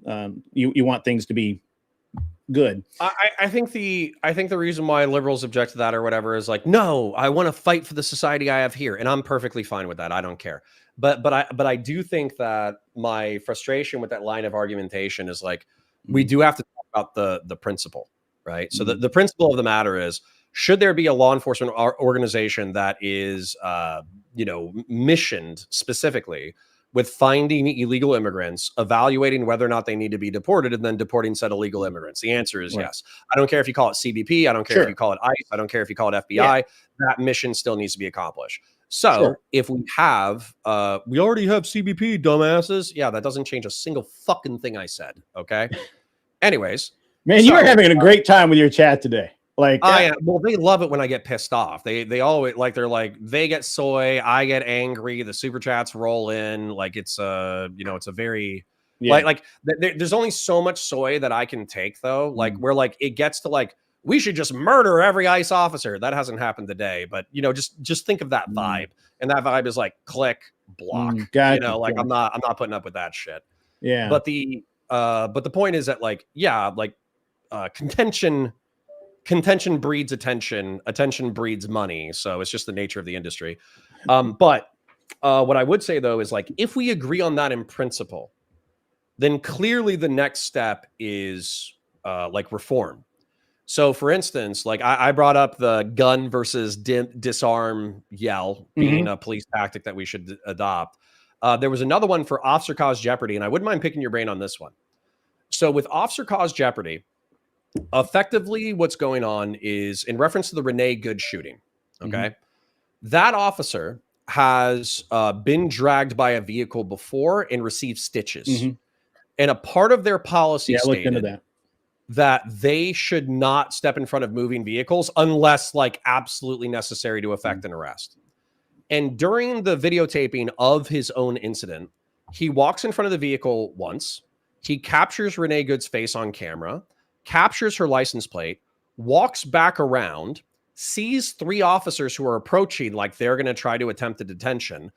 you want things to be good. I think the reason why liberals object to that or whatever is no, I want to fight for the society I have here, and I'm perfectly fine with that. I don't care. But I do think that my frustration with that line of argumentation is we do have to talk about the principle, right? So the principle of the matter is, should there be a law enforcement organization that is, missioned specifically with finding illegal immigrants, evaluating whether or not they need to be deported, and then deporting said illegal immigrants? The answer is yes. I don't care if you call it CBP. I don't care if you call it ICE. I don't care if you call it FBI. That mission still needs to be accomplished. So if we have, we already have CBP, dumbasses. Yeah, that doesn't change a single fucking thing I said. Okay. Anyways, man, you are having a great time with your chat today. Like, well, they love it when I get pissed off. They always they get soy, I get angry. The super chats roll in. Like it's it's a very there's only so much soy that I can take though. Like where it gets to we should just murder every ICE officer. That hasn't happened today, but just think of that vibe, and that vibe is click, block. I'm not putting up with that shit. Yeah. But the point is that contention breeds attention breeds money. So it's just the nature of the industry. But what I would say though is if we agree on that in principle, then clearly the next step is reform. So for instance, I brought up the gun versus disarm yell being a police tactic that we should adopt. There was another one for officer caused jeopardy, and I wouldn't mind picking your brain on this one. So with officer caused jeopardy, effectively what's going on is in reference to the Renee Good shooting. Okay. That officer has been dragged by a vehicle before and received stitches. And a part of their policy stated that they should not step in front of moving vehicles unless absolutely necessary to effect an arrest. And during the videotaping of his own incident, he walks in front of the vehicle once. He captures Renee Good's face on camera, captures her license plate, walks back around, sees 3 officers who are approaching like they're going to try to attempt a detention,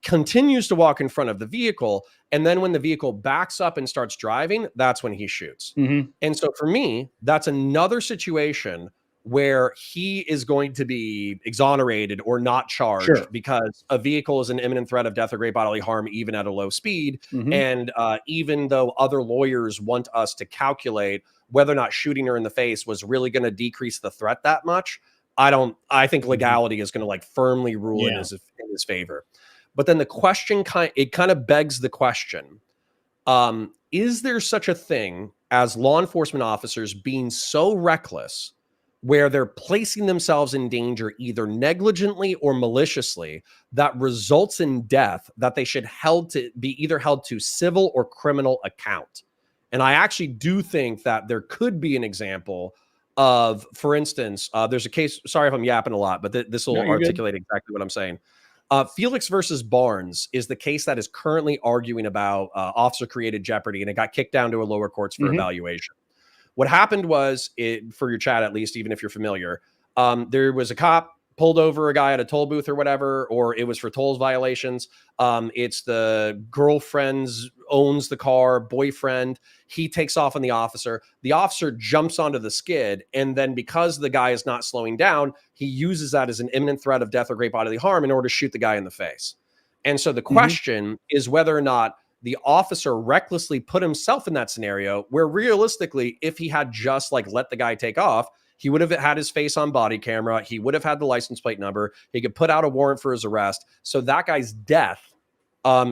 continues to walk in front of the vehicle, and then when the vehicle backs up and starts driving, that's when he shoots. And so for me, that's another situation where he is going to be exonerated or not charged because a vehicle is an imminent threat of death or great bodily harm, even at a low speed. And even though other lawyers want us to calculate whether or not shooting her in the face was really going to decrease the threat that much, I think legality is going to firmly rule in his favor. But then the question kind of begs the question, is there such a thing as law enforcement officers being so reckless where they're placing themselves in danger either negligently or maliciously that results in death that they should be either held to civil or criminal account? And I actually do think that there could be an example of, for instance, there's a case, sorry if I'm yapping a lot, but this will articulate exactly what I'm saying. Felix versus Barnes is the case that is currently arguing about officer created jeopardy, and it got kicked down to a lower courts for evaluation. What happened was, for your chat at least, even if you're familiar, there was a cop pulled over a guy at a toll booth or whatever, or it was for tolls violations. It's the girlfriend's owns the car, boyfriend. He takes off on the officer. The officer jumps onto the skid. And then because the guy is not slowing down, he uses that as an imminent threat of death or great bodily harm in order to shoot the guy in the face. And so the question is whether or not the officer recklessly put himself in that scenario where realistically, if he had just let the guy take off, he would have had his face on body camera. He would have had the license plate number. He could put out a warrant for his arrest. So that guy's death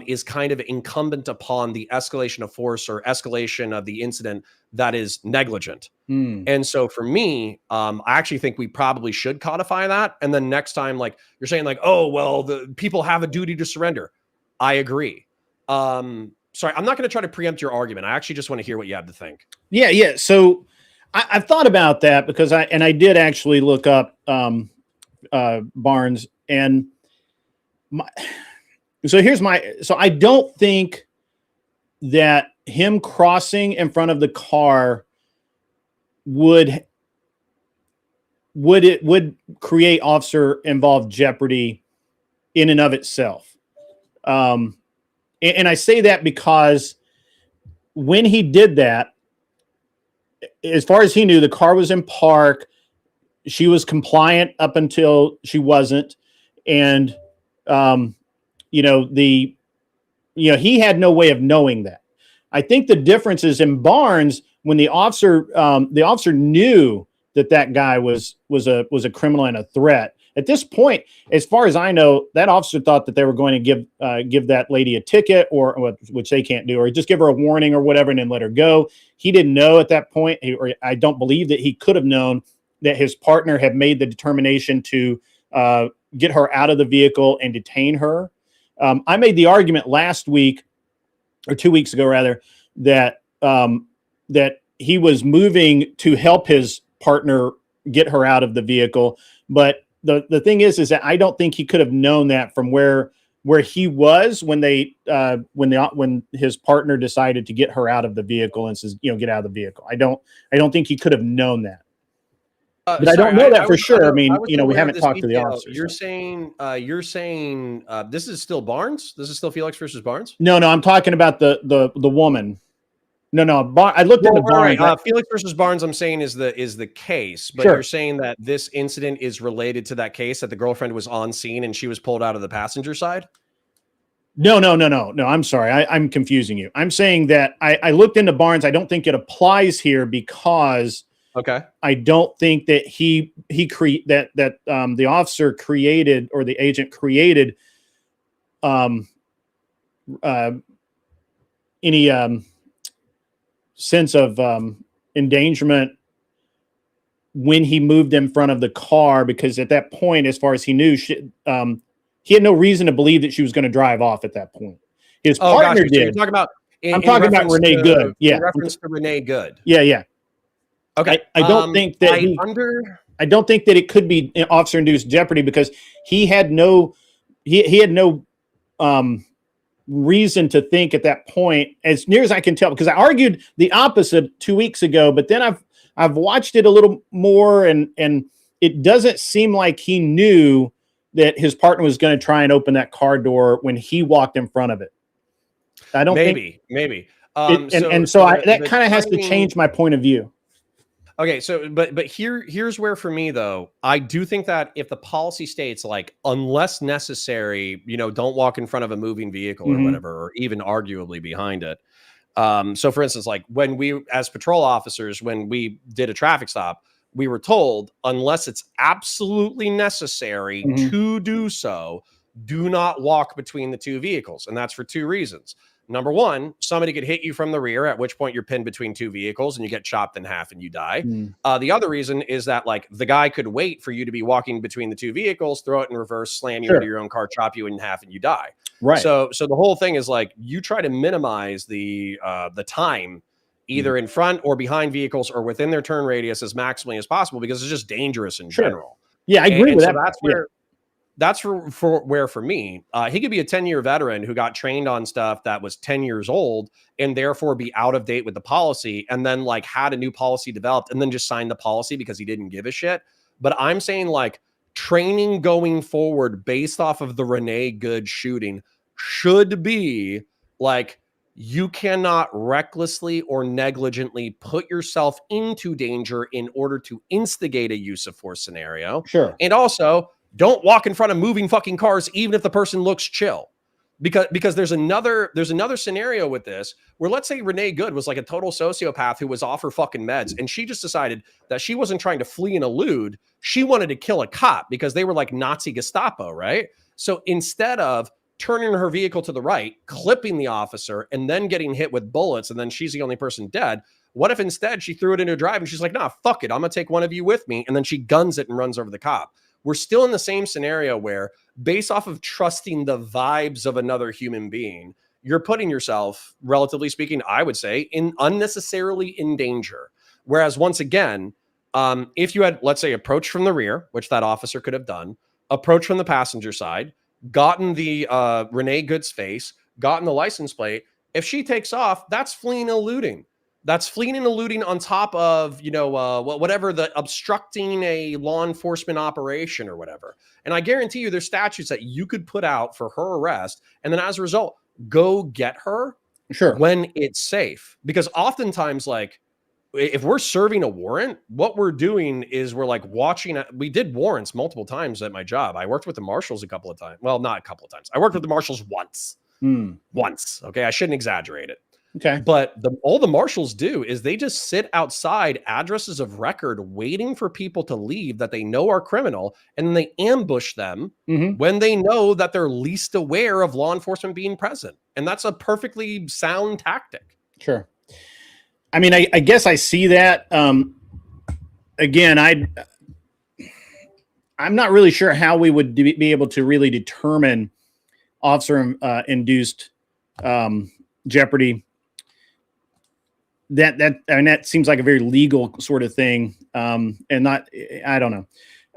is kind of incumbent upon the escalation of force or escalation of the incident that is negligent. And so for me, I actually think we probably should codify that. And then next time, you're saying oh, well, the people have a duty to surrender. I agree. Sorry, I'm not going to try to preempt your argument. I actually just want to hear what you have to think. Yeah. So I've thought about that because I did actually look up Barnes, and so I don't think that him crossing in front of the car would create officer involved jeopardy in and of itself. And I say that because when he did that, as far as he knew, the car was in park. She was compliant up until she wasn't. And, he had no way of knowing that. I think the difference is in Barnes, when the officer knew that guy was a criminal and a threat. At this point, as far as I know, that officer thought that they were going to give that lady a ticket, or which they can't do, or just give her a warning or whatever, and then let her go. He didn't know at that point, or I don't believe that he could have known that his partner had made the determination to get her out of the vehicle and detain her. I made the argument last week, or 2 weeks ago rather, that that he was moving to help his partner get her out of the vehicle, but the thing is that I don't think he could have known that from where he was when his partner decided to get her out of the vehicle and says, get out of the vehicle. I don't think he could have known that. But I don't know that for sure. I mean, we haven't talked to the officers. You're saying this is still Barnes? This is still Felix versus Barnes? No, I'm talking about the woman. No. I looked into Barnes. Right. Felix versus Barnes, I'm saying is the case, but You're saying that this incident is related to that case, that the girlfriend was on scene and she was pulled out of the passenger side? No. I'm sorry. I'm confusing you. I'm saying that I looked into Barnes. I don't think it applies here because I don't think that the officer created, or the agent created any sense of endangerment when he moved in front of the car, because at that point, as far as he knew, he had no reason to believe that she was going to drive off at that point. His partner did. So you're talking about I'm talking about Renee Good. Yeah. In reference to Renee Good. Yeah. Okay. I don't think that I don't think that it could be officer-induced jeopardy, because he had no reason to think at that point, as near as I can tell, because I argued the opposite 2 weeks ago, but then I've watched it a little more, and it doesn't seem like he knew that his partner was going to try and open that car door when he walked in front of it. I don't maybe. That kind of has to change my point of view. Okay, so but here's where, for me though, I do think that if the policy states, like, unless necessary, don't walk in front of a moving vehicle or whatever, or even arguably behind it. So for instance, like when we, as patrol officers, when we did a traffic stop, we were told, unless it's absolutely necessary to do so, do not walk between the two vehicles. And that's for two reasons. Number one, somebody could hit you from the rear, at which point you're pinned between two vehicles and you get chopped in half and you die. The other reason is that, like, the guy could wait for you to be walking between the two vehicles, throw it in reverse, slam you into your own car, chop you in half, and you die. Right. So the whole thing is, like, you try to minimize the time either in front or behind vehicles or within their turn radius as maximally as possible, because it's just dangerous in general. Yeah, I agree with that. That's where for me, he could be a 10-year veteran who got trained on stuff that was 10 years old and therefore be out of date with the policy, and then, like, had a new policy developed and then just signed the policy because he didn't give a shit. But I'm saying, like, training going forward based off of the Renee Good shooting should be like, you cannot recklessly or negligently put yourself into danger in order to instigate a use of force scenario. Sure. And also, don't walk in front of moving fucking cars, even if the person looks chill. Because there's another scenario with this where, let's say Renee Good was like a total sociopath who was off her fucking meds, and she just decided that she wasn't trying to flee and elude. She wanted to kill a cop because they were like Nazi Gestapo, right? So instead of turning her vehicle to the right, clipping the officer, and then getting hit with bullets, and then she's the only person dead, what if instead she threw it into drive and she's like, nah, fuck it, I'm gonna take one of you with me, and then she guns it and runs over the cop? We're still in the same scenario where, based off of trusting the vibes of another human being, you're putting yourself, relatively speaking, I would say, in unnecessarily in danger. Whereas, once again, if you had, let's say, approach from the rear, which that officer could have done, approach from the passenger side, gotten the Renee Good's face, gotten the license plate, if she takes off, that's fleeing and eluding. That's fleeing and eluding on top of, whatever, the obstructing a law enforcement operation or whatever. And I guarantee you there's statutes that you could put out for her arrest, and then as a result, go get her when it's safe. Because oftentimes, like, if we're serving a warrant, what we're doing is we're like watching. We did warrants multiple times at my job. I worked with the marshals a couple of times. Well, not a couple of times. I worked with the marshals once. Once. Okay. I shouldn't exaggerate it. Okay. But all the marshals do is they just sit outside addresses of record waiting for people to leave that they know are criminal, and then they ambush them when they know that they're least aware of law enforcement being present. And that's a perfectly sound tactic. Sure. I mean, I guess I see that. Again, I'm not really sure how we would be able to really determine officer induced jeopardy. That seems like a very legal sort of thing, and not. I don't know.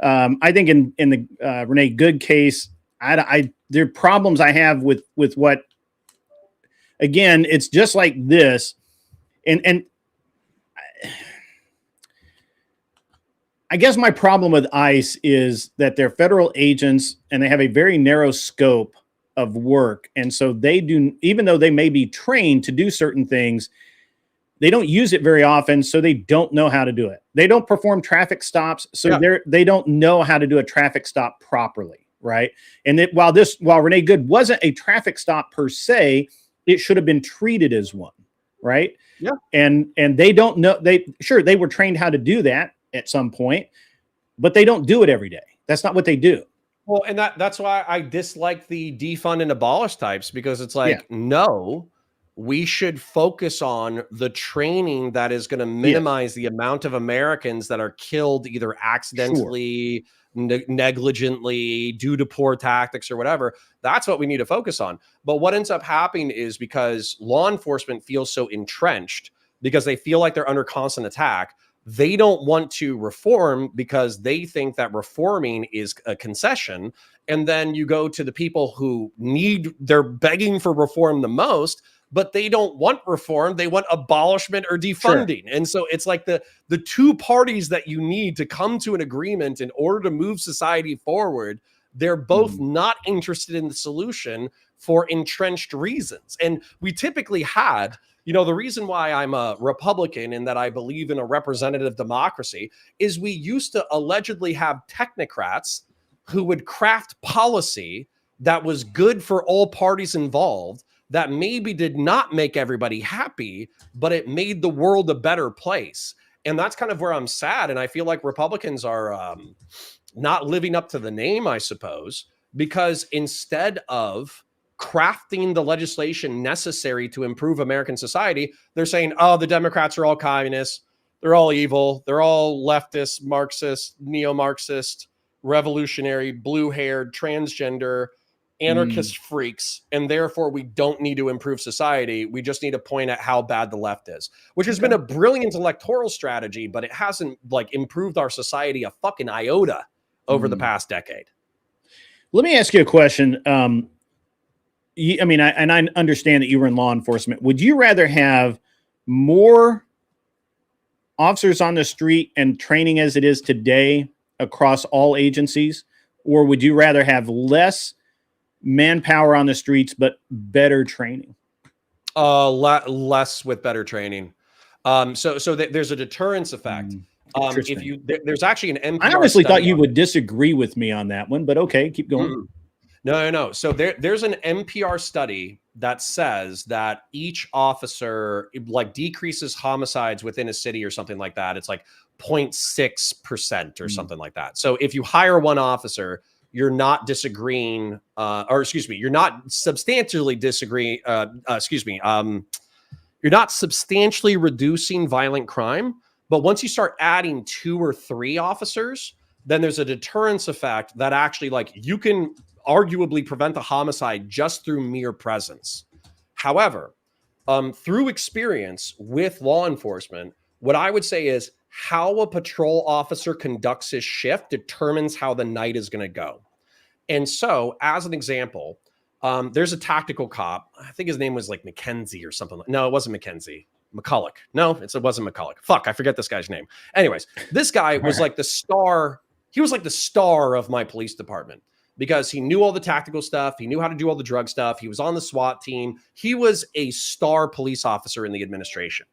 I think in the Renee Good case, there are problems I have with what. Again, it's just like this, and I guess my problem with ICE is that they're federal agents and they have a very narrow scope of work, and so they do, even though they may be trained to do certain things, they don't use it very often, so they don't know how to do it. They don't perform traffic stops, so they don't know how to do a traffic stop properly, right? And while Renee Good wasn't a traffic stop per se, it should have been treated as one, right? Yeah. And they don't know. They were trained how to do that at some point, but they don't do it every day. That's not what they do. Well, and that's why I dislike the defund and abolish types, because it's like, no, we should focus on the training that is going to minimize the amount of Americans that are killed either accidentally, negligently, due to poor tactics or whatever. That's what we need to focus on. But what ends up happening is, because law enforcement feels so entrenched, because they feel like they're under constant attack, they don't want to reform because they think that reforming is a concession. And then you go to the people who they're begging for reform the most, but they don't want reform. They want abolishment or defunding. Sure. And so it's like the two parties that you need to come to an agreement in order to move society forward, they're both not interested in the solution for entrenched reasons. And we typically had, the reason why I'm a Republican and that I believe in a representative democracy is we used to allegedly have technocrats who would craft policy that was good for all parties involved, that maybe did not make everybody happy, but it made the world a better place. And that's kind of where I'm sad. And I feel like Republicans are not living up to the name, I suppose, because instead of crafting the legislation necessary to improve American society, they're saying, oh, the Democrats are all communists. They're all evil. They're all leftist, Marxist, neo-Marxist, revolutionary, blue-haired, transgender, anarchist freaks, and therefore we don't need to improve society. We just need to point at how bad the left is, which has been a brilliant electoral strategy, but it hasn't improved our society a fucking iota over the past decade. Let me ask you a question. I understand that you were in law enforcement. Would you rather have more officers on the street and training as it is today across all agencies, or would you rather have less manpower on the streets but better training? Less with better training. So there's a deterrence effect. There's actually an NPR I honestly thought you would disagree with me on that one, but okay, keep going. No. So there's an NPR study that says that each officer decreases homicides within a city or something like that. It's like 0.6% or something like that. So if you hire one officer, you're not disagreeing, you're not substantially disagreeing. You're not substantially reducing violent crime. But once you start adding 2 or 3 officers, then there's a deterrence effect that actually you can arguably prevent a homicide just through mere presence. However, through experience with law enforcement, what I would say is how a patrol officer conducts his shift determines how the night is going to go. And so, as an example, there's a tactical cop. I think his name was McKenzie or something. No, it wasn't McKenzie. McCulloch. No, it wasn't McCulloch. Fuck, I forget this guy's name. Anyways, this guy was the star. He was the star of my police department because he knew all the tactical stuff. He knew how to do all the drug stuff. He was on the SWAT team. He was a star police officer in the administration.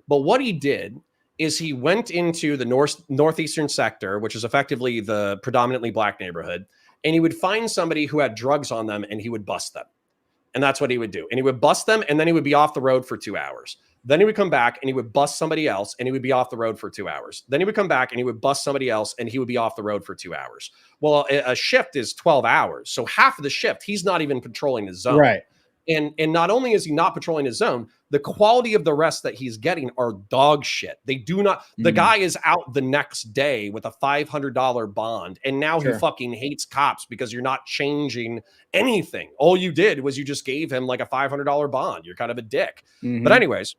But what he did is he went into the northeastern sector, which is effectively the predominantly black neighborhood, and he would find somebody who had drugs on them and he would bust them. And that's what he would do. And he would bust them, and then he would be off the road for 2 hours. Then he would come back and he would bust somebody else, and he would be off the road for 2 hours. Then he would come back and he would bust somebody else, and he would be off the road for 2 hours. Well, a shift is 12 hours. So half of the shift, he's not even patrolling his zone. Right. And not only is he not patrolling his zone, the quality of the rest that he's getting are dog shit. They do not, the guy is out the next day with a $500 bond. And now he fucking hates cops because you're not changing anything. All you did was you just gave him like a $500 bond. You're kind of a dick. But anyways,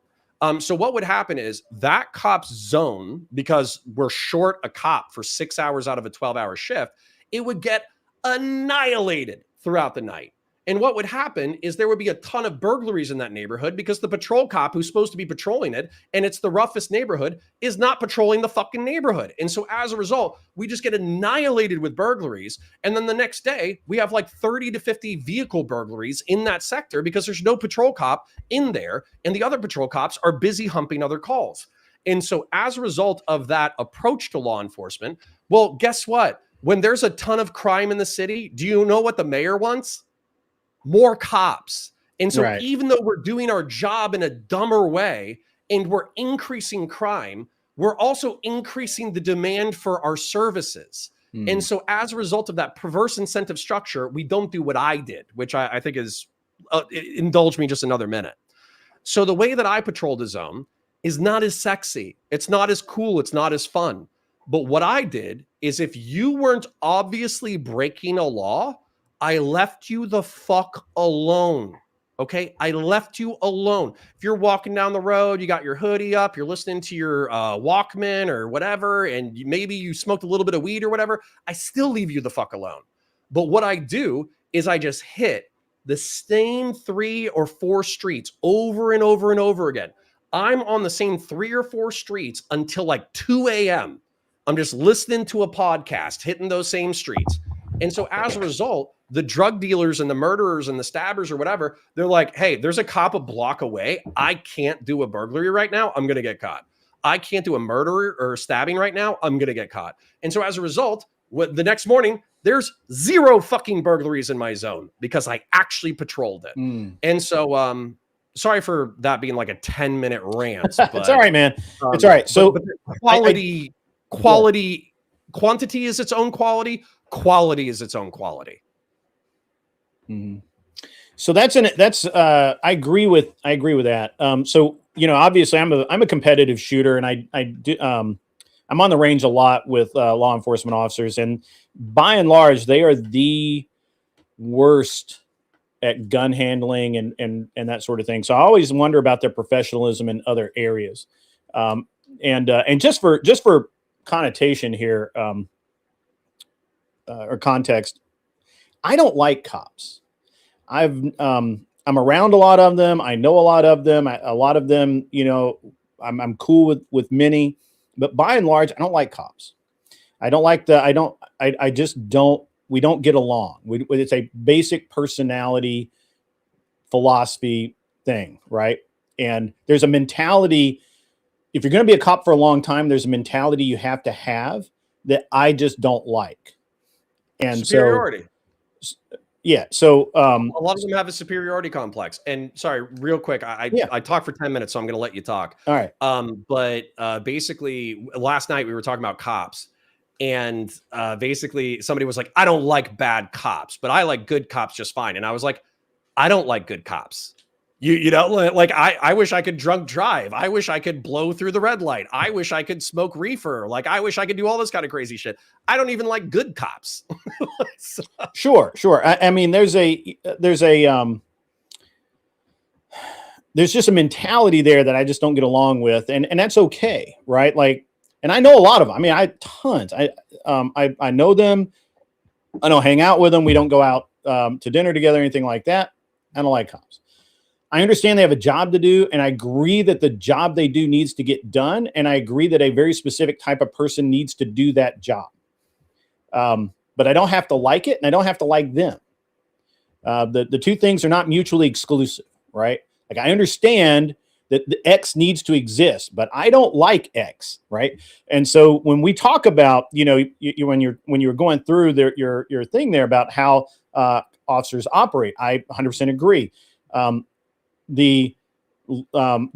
so what would happen is that cop's zone, because we're short a cop for 6 hours out of a 12-hour shift, it would get annihilated throughout the night. And what would happen is there would be a ton of burglaries in that neighborhood because the patrol cop who's supposed to be patrolling it, and it's the roughest neighborhood, is not patrolling the fucking neighborhood. And so as a result, we just get annihilated with burglaries. And then the next day, we have like 30 to 50 vehicle burglaries in that sector because there's no patrol cop in there. And the other patrol cops are busy humping other calls. And so as a result of that approach to law enforcement, well, guess what? When there's a ton of crime in the city, do you know what the mayor wants? More cops. And so even though we're doing our job in a dumber way and we're increasing crime, we're also increasing the demand for our services. And so as a result of that perverse incentive structure, we don't do what I did, which I think is, indulge me just another minute. So the way that I patrolled the zone is not as sexy. It's not as cool. It's not as fun. But what I did is if you weren't obviously breaking a law, I left you the fuck alone. Okay. I left you alone. If you're walking down the road, you got your hoodie up, you're listening to your Walkman or whatever, and maybe you smoked a little bit of weed or whatever, I still leave you the fuck alone. But what I do is I just hit the same 3 or 4 streets over and over and over again. I'm on the same 3 or 4 streets until like 2 a.m. I'm just listening to a podcast, hitting those same streets. And so as a result, the drug dealers and the murderers and the stabbers or whatever, they're like, hey, there's a cop a block away. I can't do a burglary right now. I'm going to get caught. I can't do a murder or stabbing right now. I'm going to get caught. And so as a result, the next morning, there's 0 fucking burglaries in my zone because I actually patrolled it. And so, sorry for that being like a 10-minute rant. But, it's all right, man. It's all right. So but quantity is its own quality. Quality is its own quality. So I agree with that. So, you know, obviously I'm a competitive shooter, and I'm on the range a lot with law enforcement officers, and by and large, they are the worst at gun handling and that sort of thing. So I always wonder about their professionalism in other areas. And just for connotation here, or context, I don't like cops. I'm around a lot of them. I know a lot of them. A lot of them, you know, I'm cool with many, but by and large, I don't like cops. I just don't. We don't get along. It's a basic personality philosophy thing, right? And there's a mentality. If you're going to be a cop for a long time, there's a mentality you have to have that I just don't like. And superiority. So a lot of them have a superiority complex. And sorry, real quick, I talked for 10 minutes, so I'm going to let you talk. All right. But basically, last night we were talking about cops, and basically somebody was like, "I don't like bad cops, but I like good cops just fine." And I was like, "I don't like good cops. You know, like I wish I could drunk drive. I wish I could blow through the red light. I wish I could smoke reefer. Like I wish I could do all this kind of crazy shit. I don't even like good cops." So. Sure. I mean, there's just a mentality there that I just don't get along with, and that's okay, right? Like, and I know a lot of them. I mean, tons. I know them. I don't hang out with them. We don't go out to dinner together, anything like that. I don't like cops. I understand they have a job to do, and I agree that the job they do needs to get done, and I agree that a very specific type of person needs to do that job. But I don't have to like it, and I don't have to like them. The two things are not mutually exclusive, right? Like, I understand that the X needs to exist, but I don't like X, right? And so when we talk about, you know, when you were going through your thing there about how officers operate. I 100% agree. The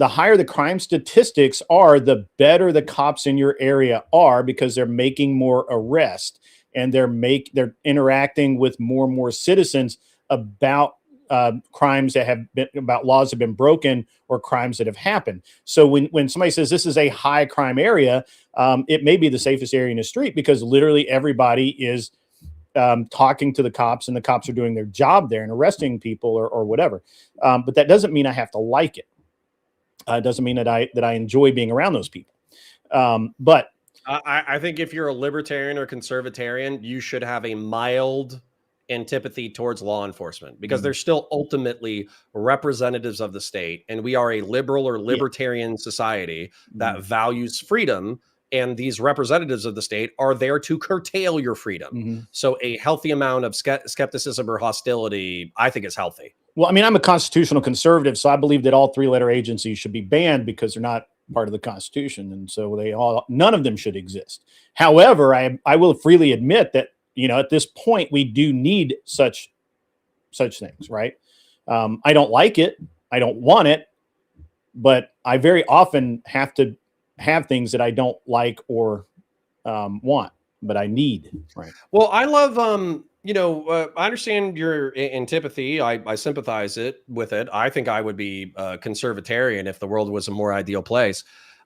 higher the crime statistics are, the better the cops in your area are, because they're making more arrests, and they're interacting with more and more citizens about crimes that have been, about laws that have been broken, or crimes that have happened. So when somebody says this is a high crime area, it may be the safest area in the street, because literally everybody is talking to the cops, and the cops are doing their job there and arresting people, or whatever. But that doesn't mean I have to like it. It doesn't mean that I enjoy being around those people. But I think if you're a libertarian or conservatarian, you should have a mild antipathy towards law enforcement, because they're still ultimately representatives of the state. And we are a liberal or libertarian society that values freedom. And these representatives of the state are there to curtail your freedom. So a healthy amount of skepticism or hostility, I think, is healthy. Well, I mean, I'm a constitutional conservative, so I believe that all three-letter agencies should be banned, because they're not part of the Constitution, and so none of them should exist. However, I will freely admit that, at this point, we do need such things, right? I don't like it, I don't want it, but I very often have to have things that I don't like or want, but I need. Right. Well, I love I understand your antipathy. I sympathize with it. I think I would be a conservatarian if the world was a more ideal place.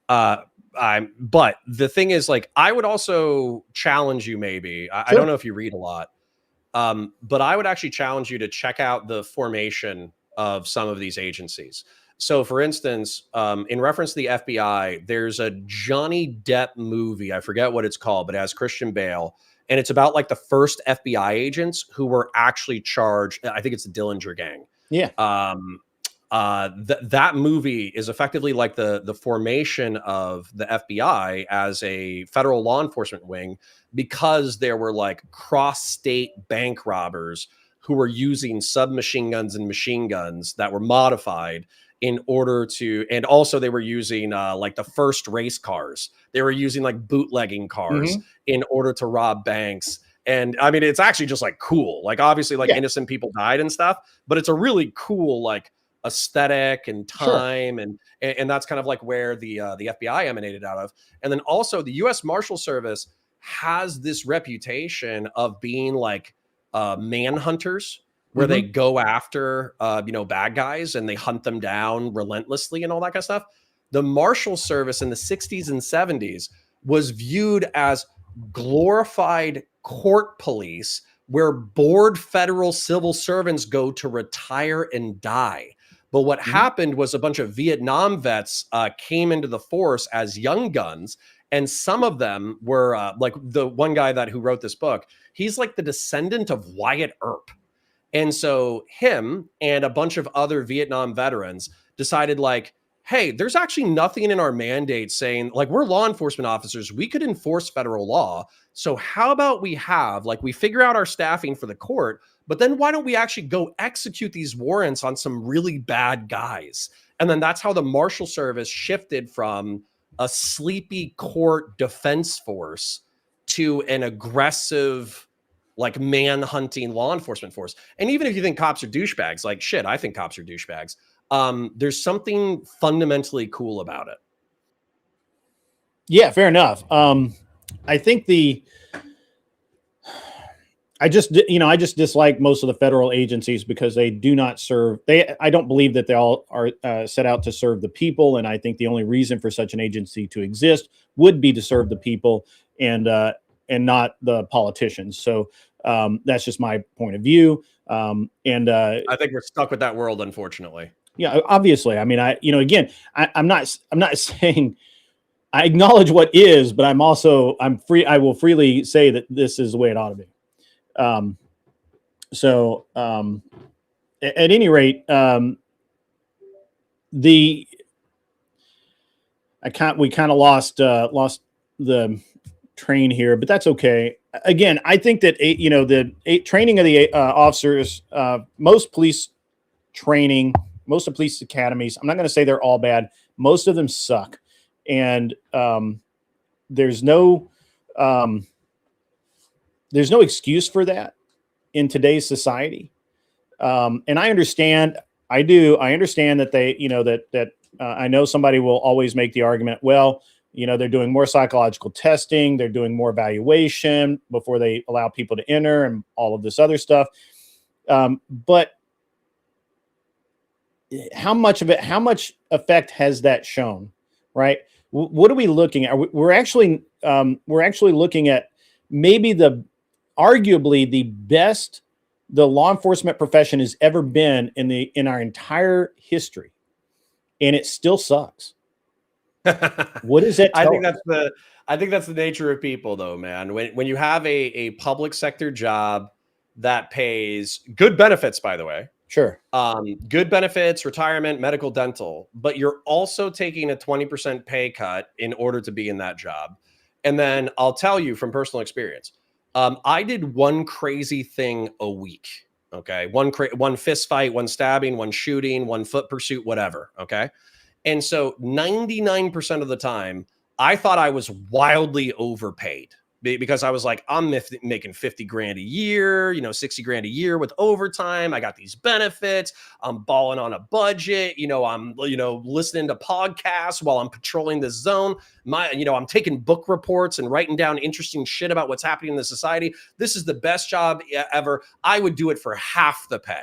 But the thing is, like, I would also challenge you. Maybe I don't know if you read a lot, but I would actually challenge you to check out the formation of some of these agencies. So, for instance, in reference to the FBI, there's a Johnny Depp movie. I forget what it's called, but it has Christian Bale. And it's about like the first FBI agents who were actually charged. I think it's the Dillinger Gang. Yeah. That movie is effectively like the formation of the FBI as a federal law enforcement wing, because there were like cross-state bank robbers who were using submachine guns and machine guns that were modified in order to, and also they were using like the first race cars. They were using like bootlegging cars in order to rob banks. And I mean, it's actually just like cool. Like, obviously, like innocent people died and stuff, but it's a really cool like aesthetic and time, and that's kind of like where the FBI emanated out of. And then also the U.S. Marshal Service has this reputation of being like manhunters, where they go after bad guys and they hunt them down relentlessly and all that kind of stuff. The Marshal Service in the 60s and 70s was viewed as glorified court police, where bored federal civil servants go to retire and die. But what happened was a bunch of Vietnam vets came into the force as young guns, and some of them were like the one guy who wrote this book. He's like the descendant of Wyatt Earp. And so him and a bunch of other Vietnam veterans decided, like, hey, there's actually nothing in our mandate saying, like, we're law enforcement officers, we could enforce federal law. So how about we figure out our staffing for the court, but then why don't we actually go execute these warrants on some really bad guys? And then that's how the Marshal Service shifted from a sleepy court defense force to an aggressive, like, man-hunting law enforcement force. And even if you think cops are douchebags, like, shit, I think cops are douchebags. There's something fundamentally cool about it. Yeah, fair enough. I think I just dislike most of the federal agencies because they do not serve. I don't believe that they all are set out to serve the people. And I think the only reason for such an agency to exist would be to serve the people and not the politicians. So that's just my point of view. I think we're stuck with that world, unfortunately. Yeah, obviously. I mean, I'm not saying I acknowledge what is, but I'm free. I will freely say that this is the way it ought to be. At any rate, we kind of lost the train here, but that's okay. Again, I think that the training of the officers, most of police academies, I'm not going to say they're all bad. Most of them suck. And there's no excuse for that in today's society. And I understand, I understand that they, I know somebody will always make the argument, well, they're doing more psychological testing, they're doing more evaluation before they allow people to enter and all of this other stuff. But how much effect has that shown, right? What are we looking at? We're actually looking at maybe arguably the best the law enforcement profession has ever been in our entire history, and it still sucks. What does that tell I think that's the nature of people, though, man. When you have a public sector job that pays good benefits, by the way, sure, good benefits, retirement, medical, dental, but you're also taking a 20% pay cut in order to be in that job. And then I'll tell you from personal experience, I did one crazy thing a week. Okay, one fist fight, one stabbing, one shooting, one foot pursuit, whatever. Okay. And so 99% of the time, I thought I was wildly overpaid because I was like, I'm making 50 grand a year, 60 grand a year with overtime. I got these benefits. I'm balling on a budget. I'm listening to podcasts while I'm patrolling the zone. I'm taking book reports and writing down interesting shit about what's happening in the society. This is the best job ever. I would do it for half the pay.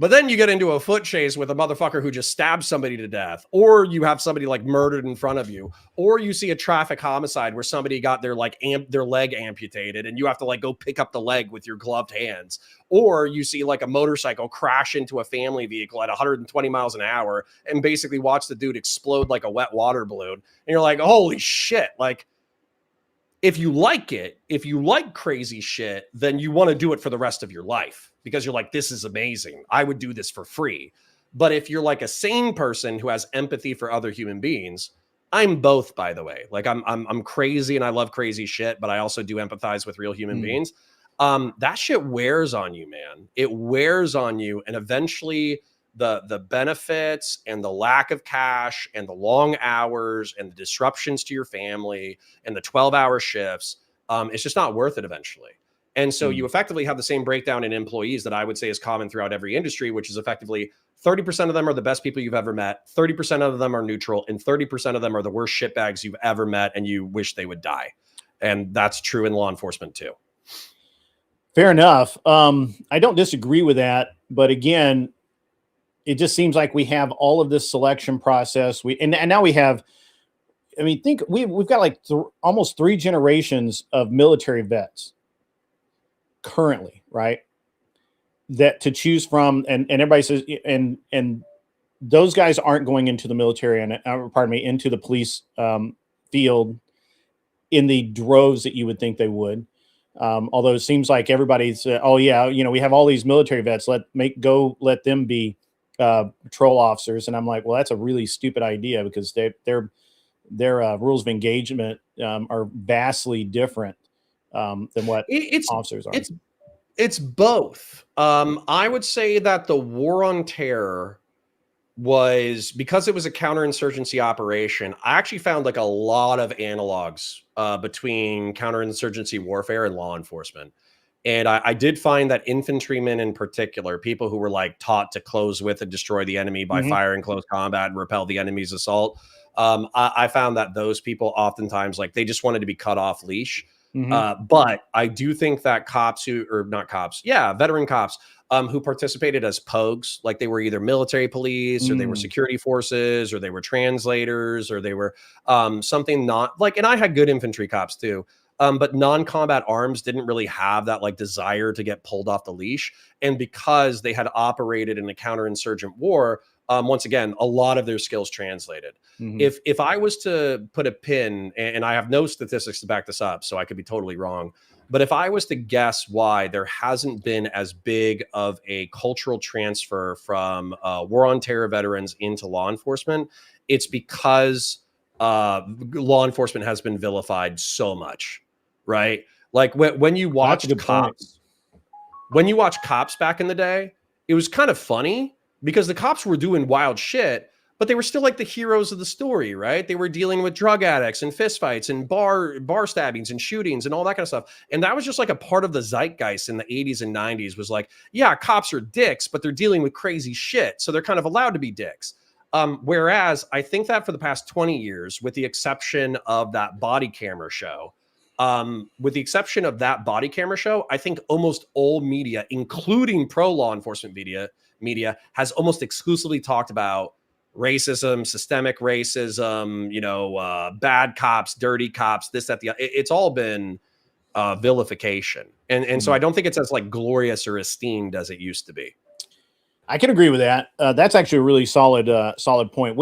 But then you get into a foot chase with a motherfucker who just stabbed somebody to death, or you have somebody like murdered in front of you, or you see a traffic homicide where somebody got their their leg amputated and you have to like go pick up the leg with your gloved hands, or you see like a motorcycle crash into a family vehicle at 120 miles an hour and basically watch the dude explode like a wet water balloon. And you're like, holy shit. Like, if you like crazy shit, then you want to do it for the rest of your life because you're like, this is amazing. I would do this for free. But if you're like a sane person who has empathy for other human beings, I'm both, by the way. Like I'm crazy and I love crazy shit, but I also do empathize with real human beings. That shit wears on you, man. It wears on you, and eventually the benefits and the lack of cash and the long hours and the disruptions to your family and the 12-hour shifts, it's just not worth it eventually. And so you effectively have the same breakdown in employees that I would say is common throughout every industry, which is effectively 30% of them are the best people you've ever met, 30% of them are neutral, and 30% of them are the worst shitbags you've ever met and you wish they would die. And that's true in law enforcement too. Fair enough. I don't disagree with that, but again, it just seems like we have all of this selection process. And now we have, I mean, think we've got like almost 3 generations of military vets currently, right? That to choose from, and everybody says, and those guys aren't going into the military and into the police field in the droves that you would think they would. Although it seems like everybody's, oh yeah, we have all these military vets. Let them be patrol officers. And I'm like, well, that's a really stupid idea because their rules of engagement are vastly different than what officers are. It's both. I would say that the war on terror was, because it was a counterinsurgency operation, I actually found like a lot of analogs between counterinsurgency warfare and law enforcement. And I did find that infantrymen in particular, people who were like taught to close with and destroy the enemy by firing close combat and repel the enemy's assault. I found that those people oftentimes, like, they just wanted to be cut off leash. But I do think that veteran cops who participated as pogues, like they were either military police or they were security forces or they were translators or they were something not like, and I had good infantry cops too. But non-combat arms didn't really have that like desire to get pulled off the leash. And because they had operated in a counterinsurgent war, once again, a lot of their skills translated. If I was to put a pin, and I have no statistics to back this up, so I could be totally wrong, but if I was to guess why there hasn't been as big of a cultural transfer from war on terror veterans into law enforcement, it's because law enforcement has been vilified so much, right? Like when you watch cops, when you watch cops back in the day, it was kind of funny because the cops were doing wild shit, but they were still like the heroes of the story, right? They were dealing with drug addicts and fistfights and bar stabbings and shootings and all that kind of stuff. And that was just like a part of the zeitgeist in the 80s and 90s was like, yeah, cops are dicks, but they're dealing with crazy shit. So they're kind of allowed to be dicks. Whereas I think that for the past 20 years, with the exception of that body camera show, I think almost all media, including pro law enforcement media has almost exclusively talked about racism, systemic racism, bad cops, dirty cops, this, that, it's all been vilification. And so I don't think it's as like glorious or esteemed as it used to be. I can agree with that. That's actually a really solid point.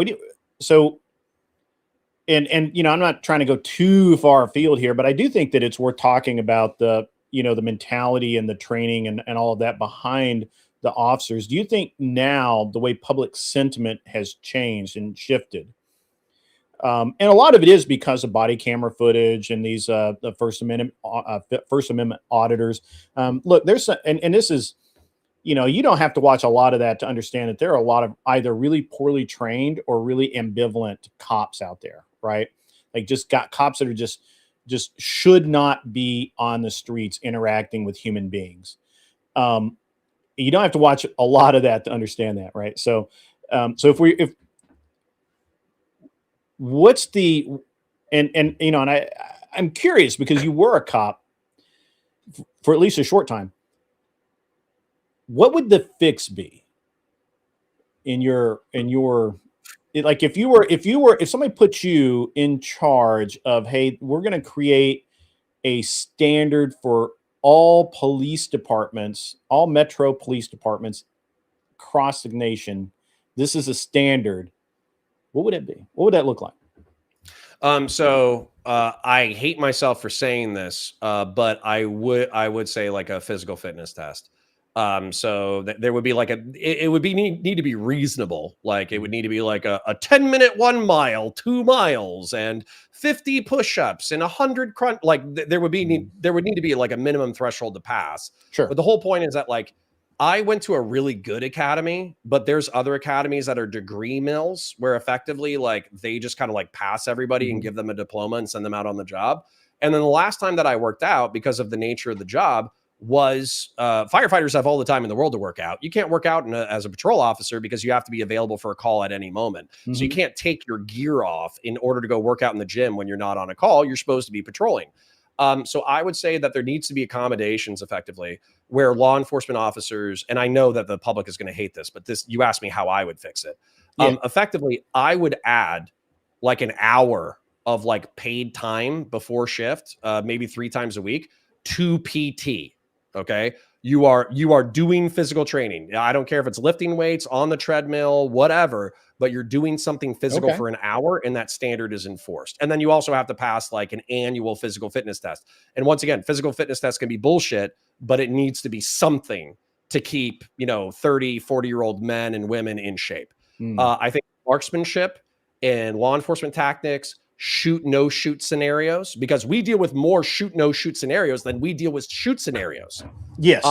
I'm not trying to go too far afield here, but I do think that it's worth talking about the mentality and the training and all of that behind the officers. Do you think now the way public sentiment has changed and shifted? And a lot of it is because of body camera footage and these the First Amendment auditors. Look, and this is, you don't have to watch a lot of that to understand that there are a lot of either really poorly trained or really ambivalent cops out there, right? Like just got cops that are just should not be on the streets interacting with human beings. You don't have to watch a lot of that to understand that, right? So what's the, and I'm curious because you were a cop for at least a short time. What would the fix be like if somebody put you in charge of, hey, we're going to create a standard for all police departments, all metro police departments across the nation. This is a standard. What would it be? What would that look like? I hate myself for saying this, but I would say like a physical fitness test. So there would be like it would be need to be reasonable. Like it would need to be like a 10-minute 1 mile, 2 miles, and 50 push-ups and 100 crunch. Like there would need to be like a minimum threshold to pass. Sure. But the whole point is that like I went to a really good academy, but there's other academies that are degree mills where effectively like they just kind of like pass everybody and give them a diploma and send them out on the job. And then the last time that I worked out, because of the nature of the job, was firefighters have all the time in the world to work out. You can't work out as a patrol officer because you have to be available for a call at any moment. So you can't take your gear off in order to go work out in the gym when you're not on a call. You're supposed to be patrolling. So I would say that there needs to be accommodations effectively where law enforcement officers, and I know that the public is going to hate this, but you asked me how I would fix it. Effectively, I would add like an hour of like paid time before shift, maybe 3 times a week to PT. Okay. You are doing physical training. I don't care if it's lifting weights on the treadmill, whatever, but you're doing something physical for an hour and that standard is enforced. And then you also have to pass like an annual physical fitness test. And once again, physical fitness tests can be bullshit, but it needs to be something to keep, 30, 40-year-old men and women in shape. I think marksmanship and law enforcement tactics, shoot, no shoot scenarios, because we deal with more shoot, no shoot scenarios than we deal with shoot scenarios. Yes.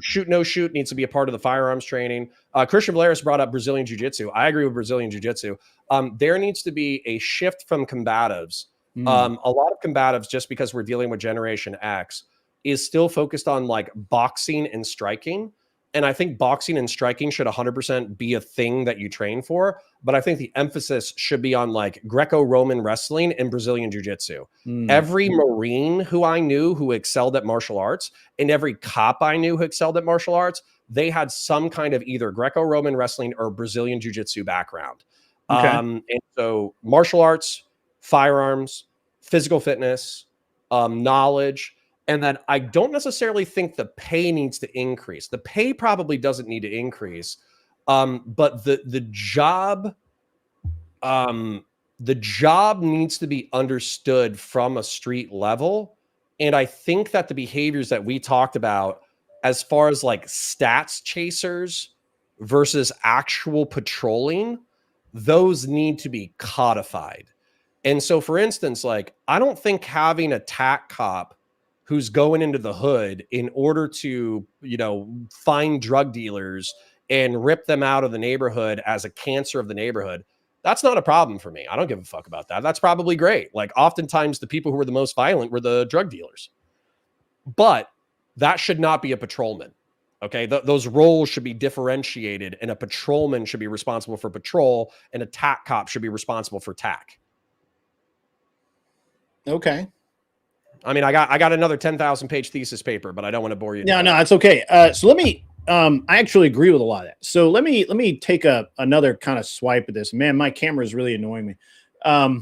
Shoot, no shoot needs to be a part of the firearms training. Christian Valeris brought up Brazilian Jiu-Jitsu. I agree with Brazilian Jiu-Jitsu. There needs to be a shift from combatives. A lot of combatives, just because we're dealing with Generation X, is still focused on like boxing and striking. And I think boxing and striking should 100% be a thing that you train for. But I think the emphasis should be on like Greco-Roman wrestling and Brazilian Jiu-Jitsu. Every Marine who I knew who excelled at martial arts and every cop I knew who excelled at martial arts, they had some kind of either Greco-Roman wrestling or Brazilian Jiu-Jitsu background. And so martial arts, firearms, physical fitness, knowledge. And then I don't necessarily think the pay needs to increase. The pay probably doesn't need to increase, but the job needs to be understood from a street level. And I think that the behaviors that we talked about, as far as like stats chasers versus actual patrolling, those need to be codified. And so, for instance, like I don't think having a TAC cop who's going into the hood in order to, find drug dealers and rip them out of the neighborhood as a cancer of the neighborhood. That's not a problem for me. I don't give a fuck about that. That's probably great. Like oftentimes the people who were the most violent were the drug dealers. But that should not be a patrolman. Okay. Those roles should be differentiated, and a patrolman should be responsible for patrol, and a TAC cop should be responsible for TAC. Okay. I mean, I got another 10,000 page thesis paper, but I don't want to bore you. No, it's okay. So let me, I actually agree with a lot of that. So let me take another kind of swipe at this. Man, my camera is really annoying me. I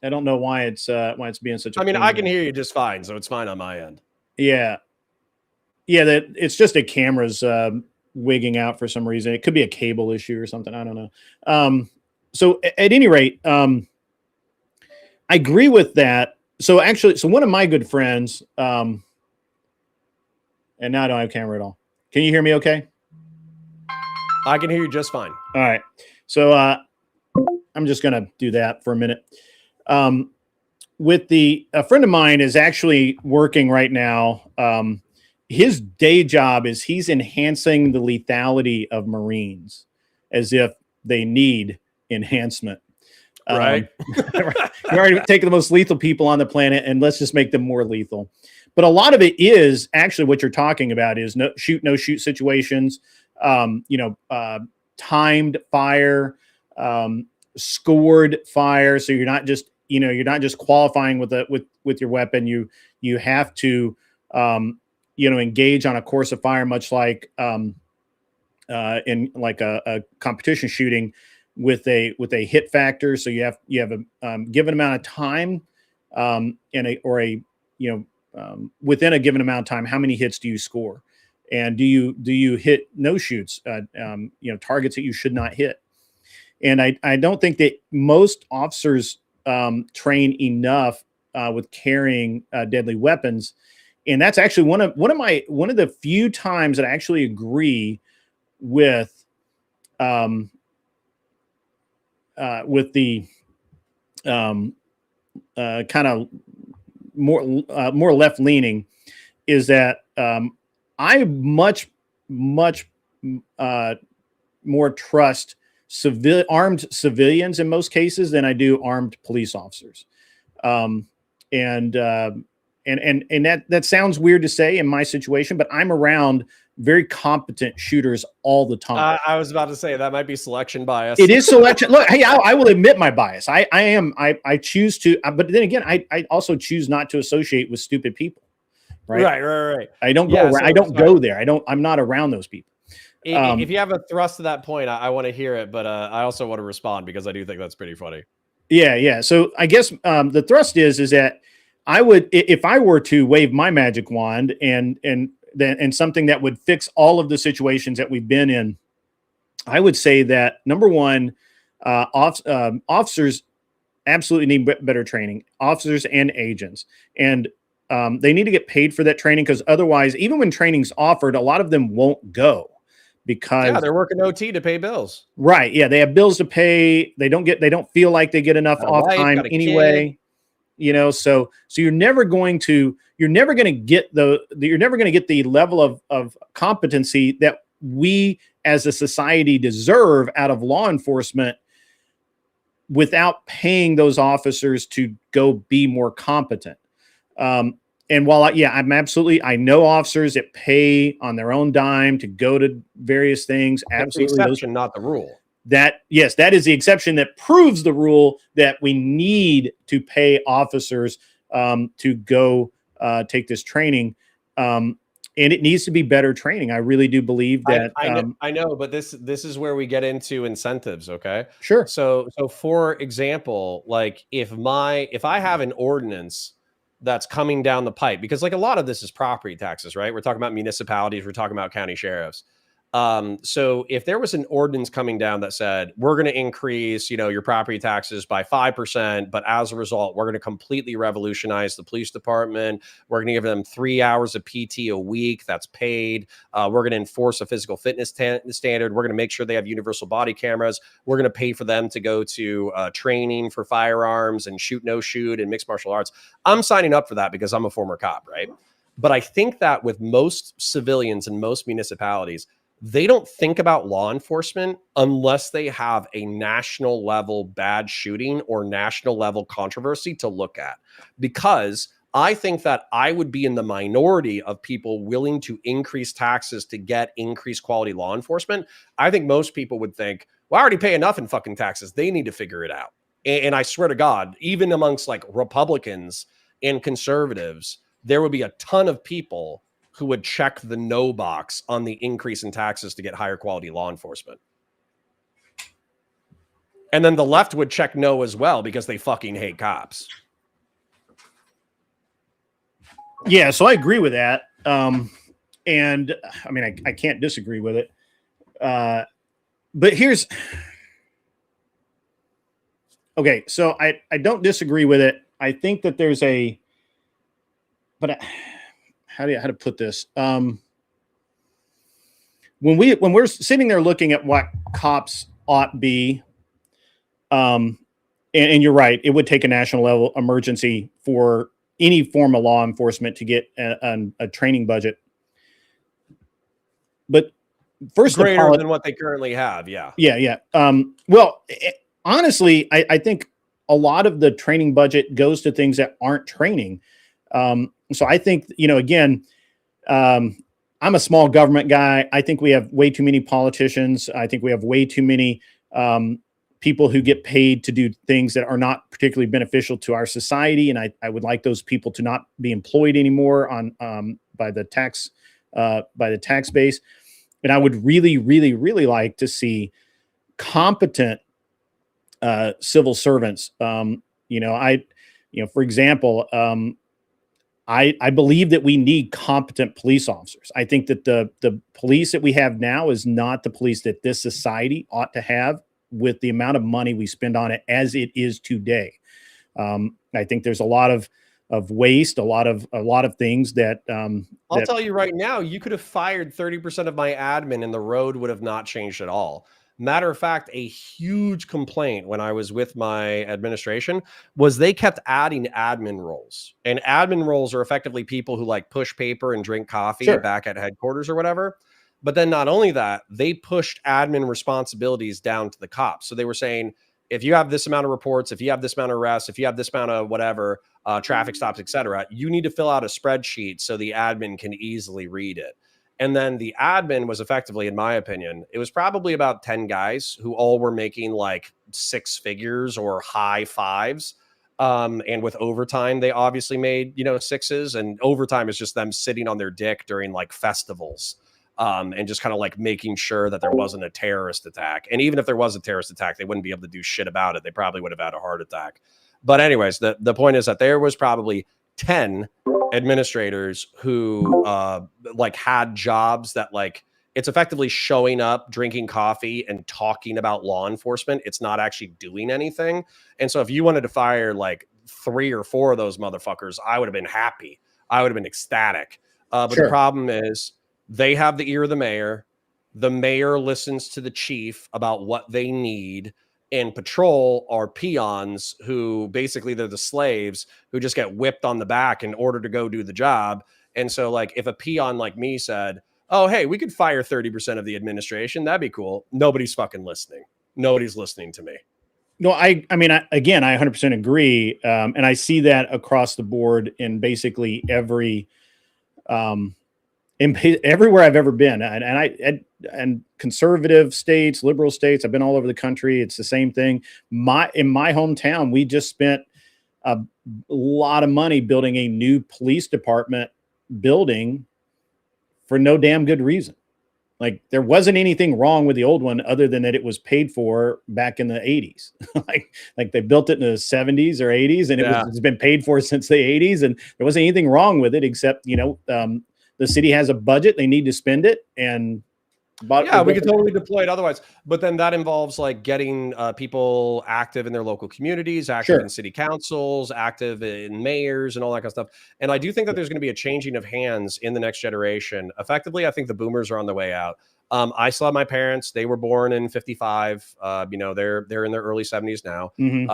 don't know why it's being such a, I mean, I can hear you just fine, so it's fine on my end. Yeah. That it's just a camera's wigging out for some reason. It could be a cable issue or something. I don't know. So at any rate, I agree with that. So actually, one of my good friends, and now I don't have camera at all. Can you hear me okay? I can hear you just fine. All right. So I'm just going to do that for a minute. With a friend of mine is actually working right now. His day job is he's enhancing the lethality of Marines as if they need enhancement. Right. You're already taking the most lethal people on the planet, and let's just make them more lethal. But a lot of it is actually what you're talking about is no shoot situations, timed fire, scored fire. So you're not just qualifying with your weapon. You have to, engage on a course of fire, much like in like a competition shooting with a hit factor. So you have a given amount of time, within a given amount of time, how many hits do you score? And do you hit no shoots, targets that you should not hit? And I don't think that most officers train enough with carrying deadly weapons. And that's actually one of the few times that I actually agree with the kind of more left leaning is that I much more trust armed civilians in most cases than I do armed police officers. And that sounds weird to say in my situation, but I'm around very competent shooters all the time. I was about to say that might be selection bias. It is selection. Look, hey, I will admit my bias. I choose to, but then again, I also choose not to associate with stupid people. Right. I don't go. I don't go there. I'm not around those people. If you have a thrust to that point, I want to hear it, but I also want to respond because I do think that's pretty funny. Yeah. So I guess the thrust is that I would, if I were to wave my magic wand and something that would fix all of the situations that we've been in, I would say that number one, officers absolutely need better training, officers and agents. And they need to get paid for that training, because otherwise, even when training's offered, a lot of them won't go because they're working OT to pay bills. Right. Yeah. They have bills to pay. They don't feel like they get enough off time anyway. So you're never going to get the level of competency that we as a society deserve out of law enforcement without paying those officers to go be more competent. And while I know officers that pay on their own dime to go to various things. Absolutely. The exception, not the rule. That is the exception that proves the rule that we need to pay officers to go take this training. And it needs to be better training. I really do believe that. I know, but this is where we get into incentives. Okay. Sure. So for example, like if I have an ordinance that's coming down the pipe, because like a lot of this is property taxes, right? We're talking about municipalities. We're talking about county sheriffs. So if there was an ordinance coming down that said, we're going to increase, your property taxes by 5%, but as a result, we're going to completely revolutionize the police department. We're going to give them 3 hours of PT a week that's paid. We're going to enforce a physical fitness standard. We're going to make sure they have universal body cameras. We're going to pay for them to go to training for firearms and shoot, no shoot and mixed martial arts. I'm signing up for that because I'm a former cop, right? But I think that with most civilians and most municipalities, they don't think about law enforcement unless they have a national level bad shooting or national level controversy to look at. Because I think that I would be in the minority of people willing to increase taxes to get increased quality law enforcement. I think most people would think, well, I already pay enough in fucking taxes. They need to figure it out. And I swear to God, even amongst like Republicans and conservatives, there would be a ton of people who would check the no box on the increase in taxes to get higher quality law enforcement. And then the left would check no as well because they fucking hate cops. Yeah, so I agree with that. And I mean, I can't disagree with it. But here's okay. So I don't disagree with it. I think that there's how to put this? When we're sitting there looking at what cops ought be, and you're right, it would take a national level emergency for any form of law enforcement to get a training budget. But first, greater than what they currently have. Yeah. Well, honestly, I think a lot of the training budget goes to things that aren't training. So I think, again, I'm a small government guy. I think we have way too many politicians. I think we have way too many people who get paid to do things that are not particularly beneficial to our society. And I would like those people to not be employed anymore by the tax base. And I would really, really, really like to see competent civil servants. For example, I believe that we need competent police officers. I think that the police that we have now is not the police that this society ought to have with the amount of money we spend on it as it is today. I think there's a lot of waste, a lot of things that I'll tell you right now, you could have fired 30% of my admin and the road would have not changed at all. Matter of fact, a huge complaint when I was with my administration was they kept adding admin roles. And admin roles are effectively people who like push paper and drink coffee back at headquarters or whatever. But then not only that, they pushed admin responsibilities down to the cops. So they were saying, if you have this amount of reports, if you have this amount of arrests, if you have this amount of whatever, traffic stops, etc., you need to fill out a spreadsheet so the admin can easily read it. And then the admin was effectively, in my opinion, it was probably about 10 guys who all were making like 6 figures or high fives. And with overtime, they obviously made, 6s, and overtime is just them sitting on their dick during like festivals. And just kind of like making sure that there wasn't a terrorist attack. And even if there was a terrorist attack, they wouldn't be able to do shit about it. They probably would have had a heart attack. But anyways, the point is that there was probably 10 administrators who like had jobs that like it's effectively showing up, drinking coffee and talking about law enforcement. It's not actually doing anything. And so if you wanted to fire like 3 or 4 of those motherfuckers, I would have been happy. I would have been ecstatic. But the problem is they have the ear of the mayor. The mayor listens to the chief about what they need. And patrol are peons who basically they're the slaves who just get whipped on the back in order to go do the job. And so like if a peon like me said, oh, hey, we could fire 30% of the administration, that'd be cool. Nobody's fucking listening. Nobody's listening to me. No, I mean, I 100% agree. And I see that across the board in basically everywhere I've ever been. And conservative states, liberal states, I've been all over the country. It's the same thing. In my hometown, we just spent a lot of money building a new police department building for no damn good reason. Like there wasn't anything wrong with the old one other than that it was paid for back in the 80s. like they built it in the 70s or 80s and it's been paid for since the 80s. And there wasn't anything wrong with it except, the city has a budget, they need to spend it. And we could totally deploy it otherwise. But then that involves like getting people active in their local communities, active in city councils, active in mayors and all that kind of stuff. And I do think that there's going to be a changing of hands in the next generation. Effectively, I think the boomers are on the way out. I still have my parents. They were born in 55. They're in their early 70s now,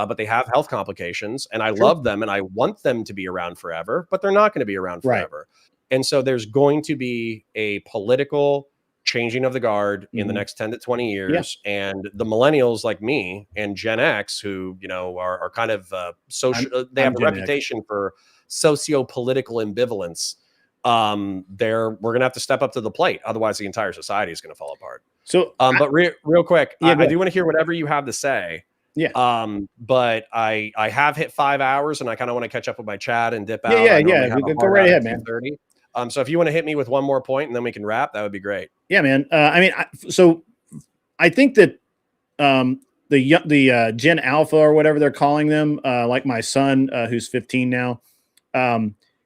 but they have health complications. And I love them and I want them to be around forever, but they're not going to be around forever. And so there's going to be a political changing of the guard in the next 10 to 20 years. Yeah. And the millennials like me and Gen X, who, you know, are kind of social, they have a reputation for socio-political ambivalence. We're going to have to step up to the plate. Otherwise the entire society is going to fall apart. So, but real quick, yeah, I do want to hear whatever you have to say. Yeah. But I have hit 5 hours and I kind of want to catch up with my chat and dip out. Yeah. Go right ahead, man. 2:30. So if you want to hit me with one more point and then we can wrap, that would be great. Yeah, man. I mean, so I think that the Gen Alpha or whatever they're calling them, like my son, who's 15 now,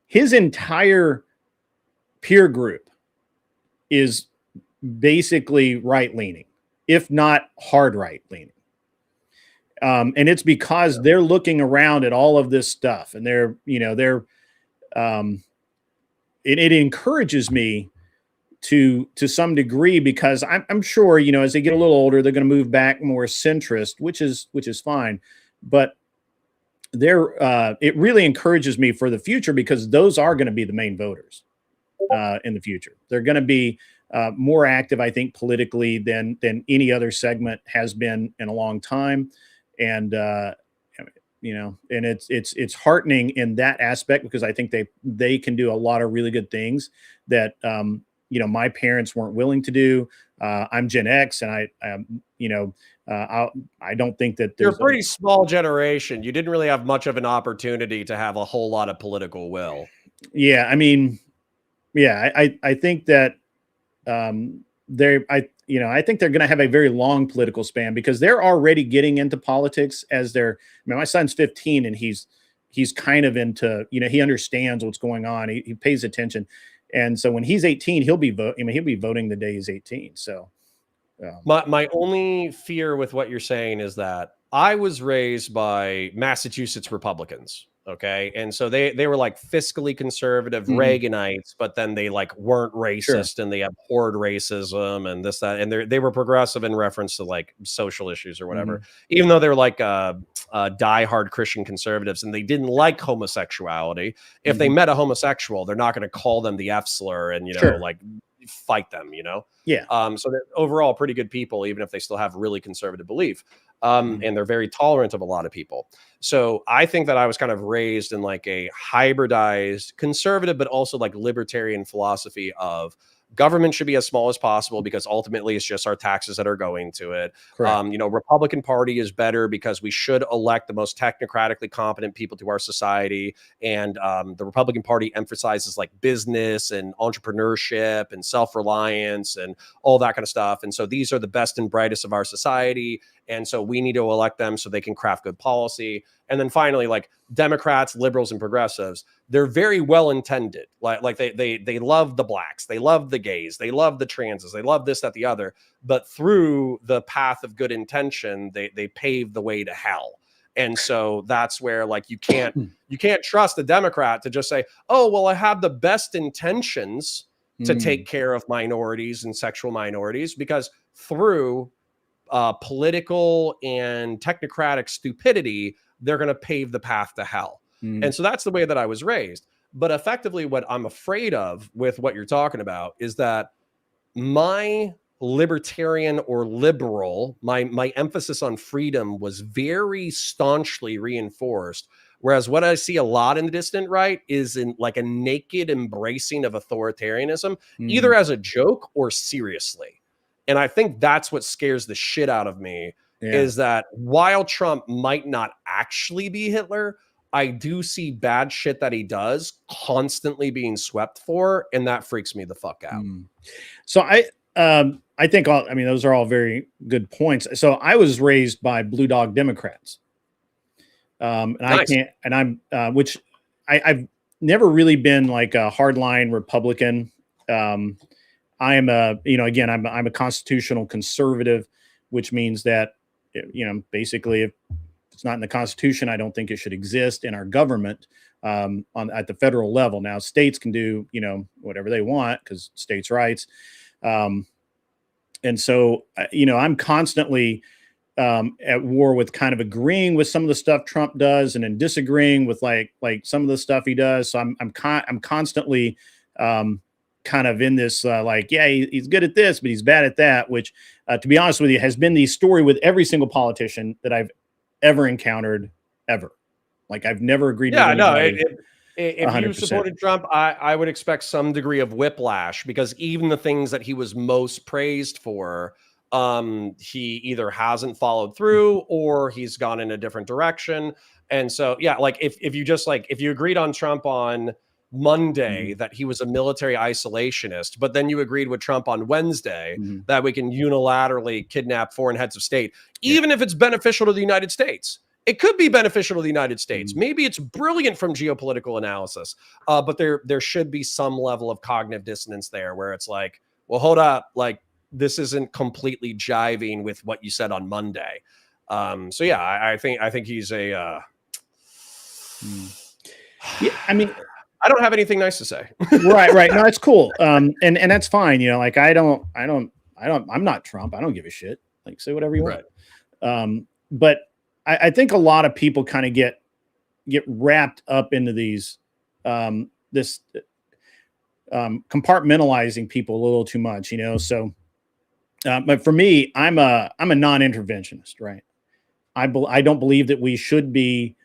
his entire peer group is basically right-leaning, if not hard right-leaning. And it's because they're looking around at all of this stuff and it encourages me to some degree, because I'm sure, you know, as they get a little older, they're going to move back more centrist, which is fine. But it really encourages me for the future, because those are going to be the main voters in the future. They're going to be more active, I think, politically than any other segment has been in a long time. And you know, and it's heartening in that aspect, because I think they can do a lot of really good things that you know, my parents weren't willing to do. I'm Gen X, and I don't think that you're a pretty small generation. You didn't really have much of an opportunity to have a whole lot of political will. Yeah, I mean, yeah, I think that I think they're going to have a very long political span, because they're already getting into politics as I mean, my son's 15 and he's kind of into, you know, he understands what's going on. He pays attention. And so when he's 18, he'll be voting the day he's 18. So my only fear with what you're saying is that I was raised by Massachusetts Republicans. Okay. And so they were like fiscally conservative Reaganites, but then they like weren't racist and they abhorred racism and this, that, and they were progressive in reference to like social issues or whatever, even though they were like diehard Christian conservatives and they didn't like homosexuality. If they met a homosexual, they're not going to call them the F slur and, you know, like fight them, you know? Yeah. So they're overall pretty good people, even if they still have really conservative belief. And they're very tolerant of a lot of people. So I think that I was kind of raised in like a hybridized conservative, but also like libertarian philosophy of government should be as small as possible, because ultimately it's just our taxes that are going to it. You know, Republican Party is better because we should elect the most technocratically competent people to our society. And the Republican Party emphasizes like business and entrepreneurship and self-reliance and all that kind of stuff. And so these are the best and brightest of our society. And so we need to elect them so they can craft good policy. And then finally, like Democrats, liberals, and progressives, they're very well intended. Like they love the blacks, they love the gays, they love the transes, they love this, that, the other. But through the path of good intention, they pave the way to hell. And so that's where like you can't trust a Democrat to just say, oh, well, I have the best intentions to take care of minorities and sexual minorities, because through political and technocratic stupidity, they're going to pave the path to hell. And so that's the way that I was raised. But effectively, what I'm afraid of with what you're talking about is that my libertarian or liberal, my emphasis on freedom was very staunchly reinforced. Whereas what I see a lot in the distant right is in like a naked embracing of authoritarianism, either as a joke or seriously. And I think that's what scares the shit out of me, is that while Trump might not actually be Hitler, I do see bad shit that he does constantly being swept for, and that freaks me the fuck out. So I think those are all very good points. So I was raised by Blue Dog Democrats, and nice. I've never really been like a hardline Republican. I am I'm a constitutional conservative, which means that, you know, basically if it's not in the Constitution, I don't think it should exist in our government at the federal level. Now, states can do, you know, whatever they want because states' rights. And so, you know, I'm constantly at war with kind of agreeing with some of the stuff Trump does and then disagreeing with like some of the stuff he does. So I'm constantly kind of in this like, yeah, he's good at this, but he's bad at that, which to be honest with you has been the story with every single politician that I've ever encountered ever. Like I've never agreed with anybody. If you 100%. supported Trump, I would expect some degree of whiplash, because even the things that he was most praised for, he either hasn't followed through or he's gone in a different direction. And so, yeah, like if you agreed on Trump on Monday that he was a military isolationist, but then you agreed with Trump on Wednesday that we can unilaterally kidnap foreign heads of state, even if it's beneficial to the United States. It could be beneficial to the United States. Maybe it's brilliant from geopolitical analysis, but there should be some level of cognitive dissonance there where it's like, well, hold up, like this isn't completely jiving with what you said on Monday. So yeah, I think he's a. Yeah, I mean, I don't have anything nice to say. right. No, it's cool. And that's fine. You know, like I'm not Trump. I don't give a shit. Like say whatever you want. Right. But I think a lot of people kind of get wrapped up into these, compartmentalizing people a little too much, you know? So, but for me, I'm a non-interventionist, right? I don't believe that we should be,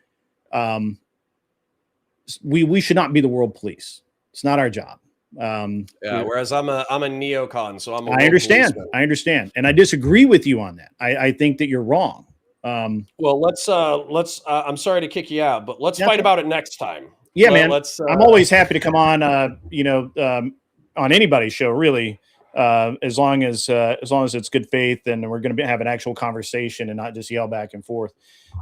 we should not be the world police. It's not our job. Whereas I'm a neocon, so I understand. And I disagree with you on that. I think that you're wrong. Well, let's I'm sorry to kick you out, but let's fight about it next time. Yeah, man. I'm always happy to come on, on anybody's show, really, as long as it's good faith and we're going to have an actual conversation and not just yell back and forth.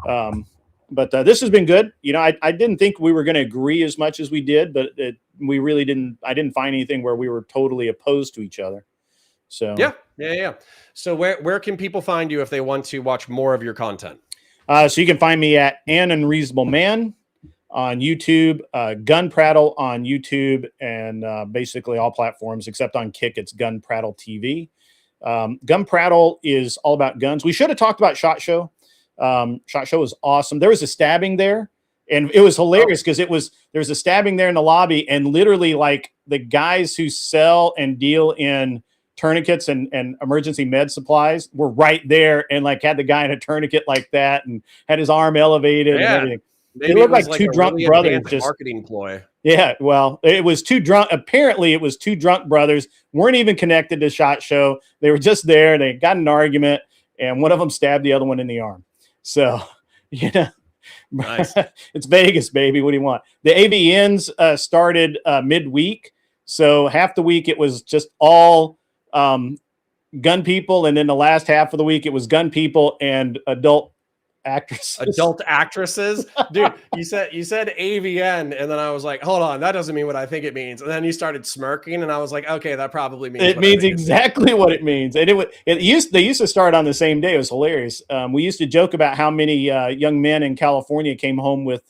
But this has been good. You know, I didn't think we were going to agree as much as we did, but we really didn't. I didn't find anything where we were totally opposed to each other. So yeah. So where can people find you if they want to watch more of your content? So you can find me at An Unreasonable Man on YouTube, Gun Prattle on YouTube, and basically all platforms except on Kick. It's Gun Prattle TV. Gun Prattle is all about guns. We should have talked about SHOT Show. SHOT Show was awesome. There was a stabbing there, and it was hilarious because there was a stabbing there in the lobby, and literally like the guys who sell and deal in tourniquets and emergency med supplies were right there and like had the guy in a tourniquet like that and had his arm elevated and everything. They looked like two drunk brothers. Just marketing ploy. Yeah, well, it was two drunk. Apparently, it was two drunk brothers. Weren't even connected to SHOT Show. They were just there. They got in an argument, and one of them stabbed the other one in the arm. So, nice. It's Vegas, baby. What do you want? The AVNs started midweek, so half the week it was just all gun people, and then the last half of the week it was gun people and adult actresses. Dude, you said AVN, and then I was like, hold on, that doesn't mean what I think it means. And then you started smirking, and I was like, okay, that probably means it means exactly what it means. And they used to start on the same day. It was hilarious. We used to joke about how many young men in California came home with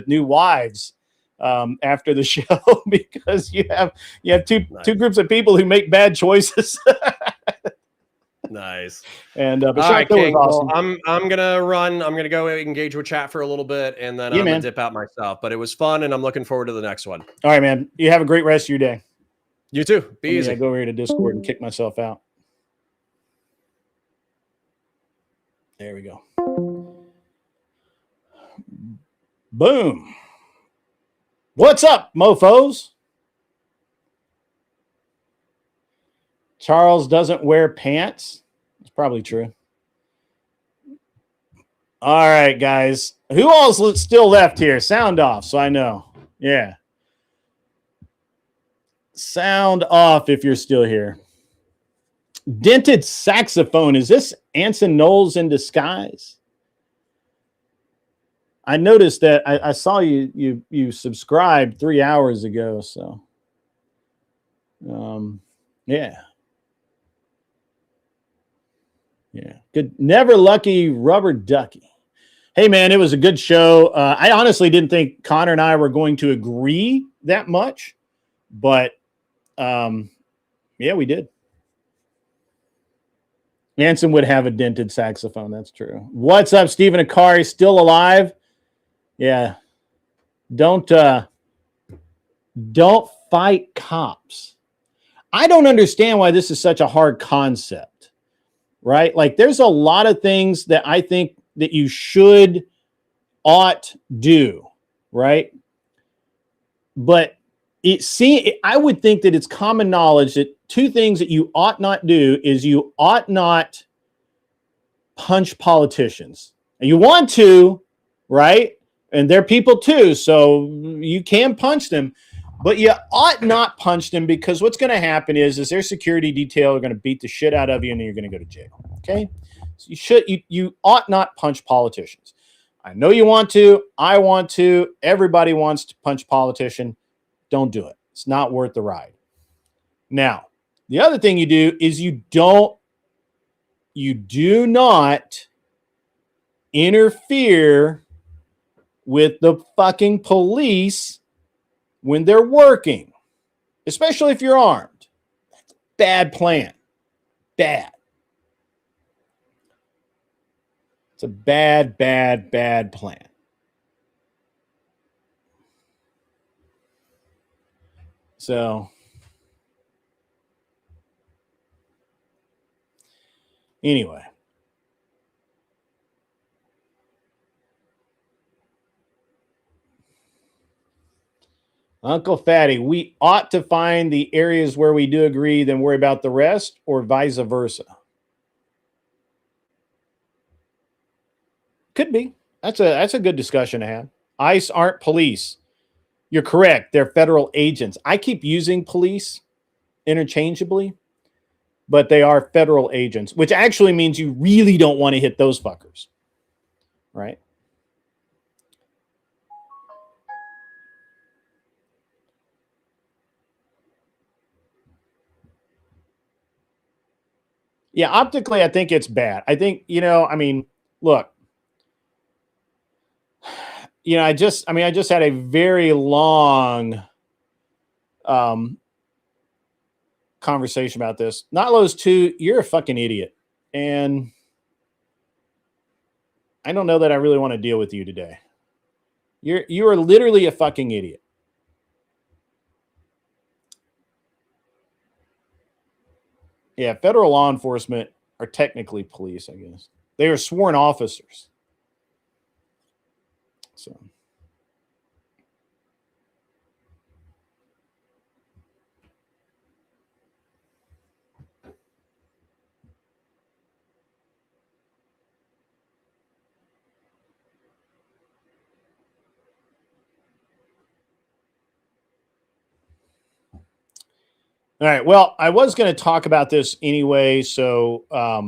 new wives after the show because you have two groups of people who make bad choices. Nice. And all right, King, awesome. Well, I'm gonna run. I'm gonna go engage with chat for a little bit, and then I'm gonna dip out myself. But it was fun, and I'm looking forward to the next one. All right, man. You have a great rest of your day. You too. Be easy. I go over here to Discord and kick myself out. There we go. Boom. What's up, mofos? Charles doesn't wear pants. It's probably true. All right, guys. Who all's still left here? Sound off so I know. Yeah. Sound off if you're still here. Dented saxophone. Is this Anson Knowles in disguise? I noticed that I saw you subscribed 3 hours ago. So, yeah. Yeah. Good. Never lucky rubber ducky. Hey, man, it was a good show. I honestly didn't think Connor and I were going to agree that much, but yeah, we did. Anson would have a dented saxophone. That's true. What's up, Stephen Akari? Still alive? Yeah. Don't fight cops. I don't understand why this is such a hard concept, right? Like there's a lot of things that I think that you ought do, right? But I would think that it's common knowledge that two things that you ought not do is you ought not punch politicians. And you want to, right? And they're people too, so you can punch them, but you ought not punch them because what's going to happen is their security detail are going to beat the shit out of you and then you're going to go to jail. Okay, so you ought not punch politicians. I know you want to. I want to. Everybody wants to punch politician. Don't do it. It's not worth the ride. Now, the other thing you do is you do not interfere with the fucking police when they're working, especially if you're armed. Bad plan. Bad. It's a bad plan. So, anyway. Uncle Fatty, we ought to find the areas where we do agree, then worry about the rest, or vice versa. Could be. That's a good discussion to have. ICE aren't police. You're correct. They're federal agents. I keep using police interchangeably, but they are federal agents, which actually means you really don't want to hit those fuckers, right? Yeah, optically, I think it's bad. I think, I mean, look, I just had a very long conversation about this. Not Lowe's 2, you're a fucking idiot. And I don't know that I really want to deal with you today. You are literally a fucking idiot. Yeah, federal law enforcement are technically police, I guess. They are sworn officers. So. All right. Well, I was going to talk about this anyway. So are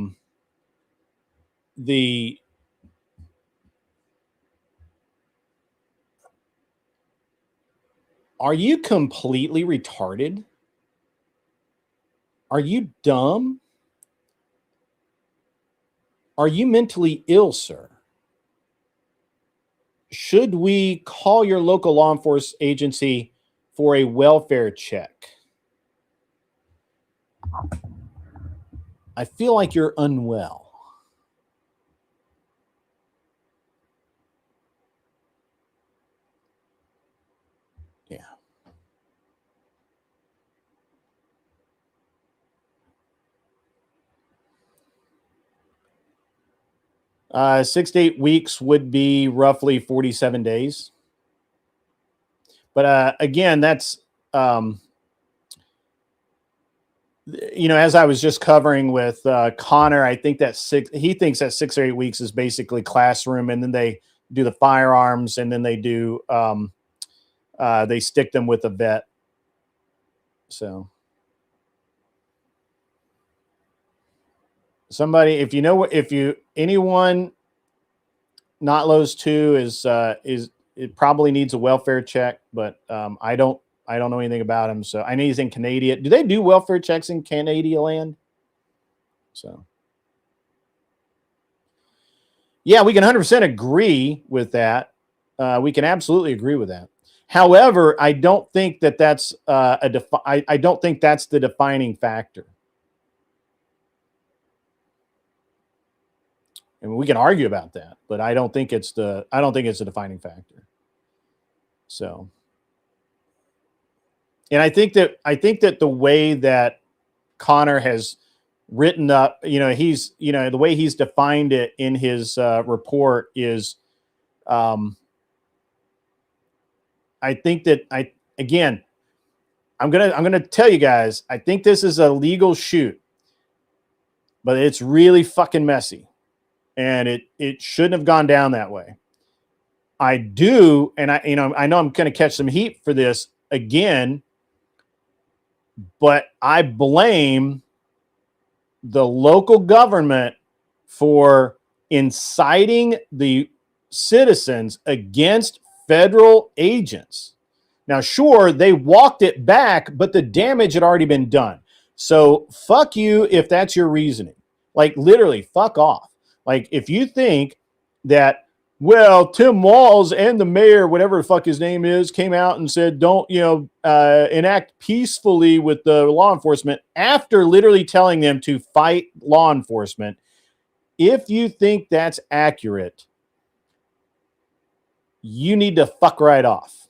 you completely retarded? Are you dumb? Are you mentally ill, sir? Should we call your local law enforcement agency for a welfare check? I feel like you're unwell. Yeah. Uh, 6 to 8 weeks would be roughly 47 days. But again, that's as I was just covering with Connor, I think that he thinks that 6 or 8 weeks is basically classroom, and then they do the firearms, and then they do they stick them with a vet. So somebody, anyone not Lowe's 2 is it probably needs a welfare check, but I don't know anything about him. So I know he's in Canada. Do they do welfare checks in Canada land? So, yeah, we can 100% agree with that. We can absolutely agree with that. However, I don't think that that's I don't think that's the defining factor. And we can argue about that, but I don't think it's a defining factor. So. And I think that the way that Connor has written up, he's, the way he's defined it in his report is, I think that I'm gonna tell you guys, I think this is a legal shoot, but it's really fucking messy, and it shouldn't have gone down that way. I do, and I know I'm gonna catch some heat for this again, but I blame the local government for inciting the citizens against federal agents. Now, sure, they walked it back, but the damage had already been done. So fuck you if that's your reasoning. Like, literally, fuck off. Like, if you think that, well, Tim Walz and the mayor, whatever the fuck his name is, came out and said, don't, enact peacefully with the law enforcement after literally telling them to fight law enforcement. If you think that's accurate, you need to fuck right off,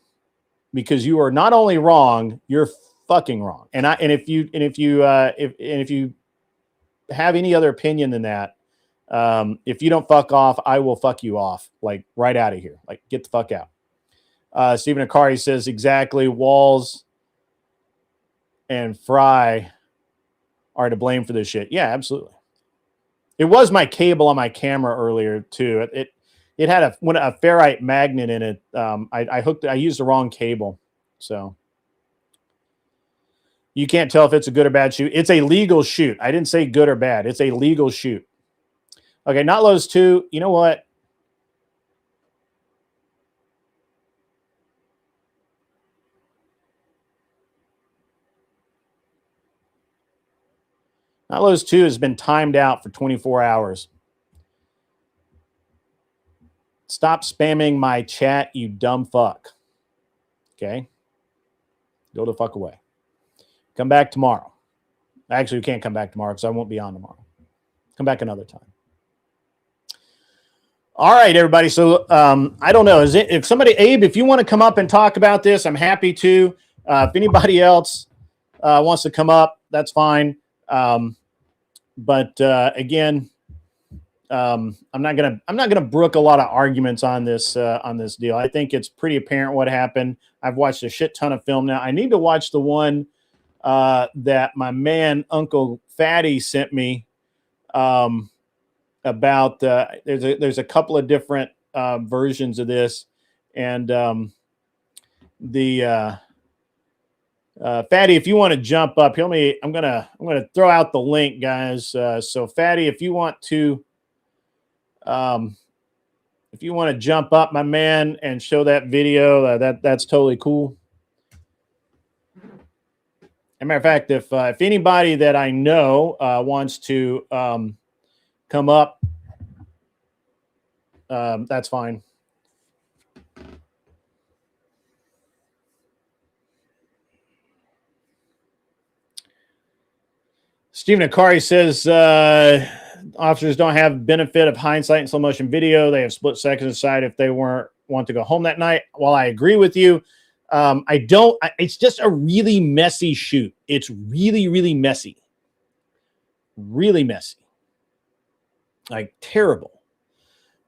because you are not only wrong, you're fucking wrong. And if you have any other opinion than that, if you don't fuck off, I will fuck you off, like right out of here. Like, get the fuck out. Stephen Akari says exactly. Walz and Fry are to blame for this shit. Yeah, absolutely. It was my cable on my camera earlier too. It had a ferrite magnet in it. I used the wrong cable, so you can't tell if it's a good or bad shoot. It's a legal shoot. I didn't say good or bad. It's a legal shoot. Okay, Not Lowe's 2. You know what? Not Lowe's 2 has been timed out for 24 hours. Stop spamming my chat, you dumb fuck. Okay? Go the fuck away. Come back tomorrow. Actually, we can't come back tomorrow because I won't be on tomorrow. Come back another time. All right, everybody. So I don't know. If somebody, Abe, if you want to come up and talk about this, I'm happy to. If anybody else wants to come up, that's fine. But again, I'm not gonna brook a lot of arguments on this deal. I think it's pretty apparent what happened. I've watched a shit ton of film now. I need to watch the one that my man Uncle Fatty sent me. About there's a couple of different versions of this, and Fatty, if you want to jump up, I'm gonna throw out the link, guys. So Fatty, if you want to jump up, my man, and show that video, that's totally cool. As a matter of fact, if anybody that I know wants to come up, that's fine. Stephen Akari says officers don't have benefit of hindsight in slow motion video. They have split seconds to decide if they want to go home that night. While I agree with you, it's just a really messy shoot. It's really, really messy. Really messy. Like, terrible.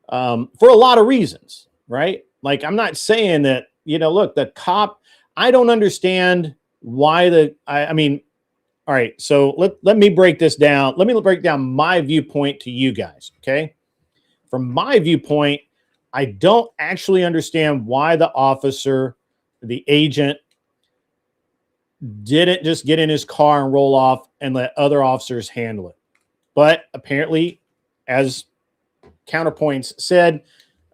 For a lot of reasons, right? Like, I'm not saying that, look, the cop, I don't understand why I mean, all right, so let me break this down. Let me break down my viewpoint to you guys, okay? From my viewpoint, I don't actually understand why the officer, the agent, didn't just get in his car and roll off and let other officers handle it. But apparently, as Counterpoints said,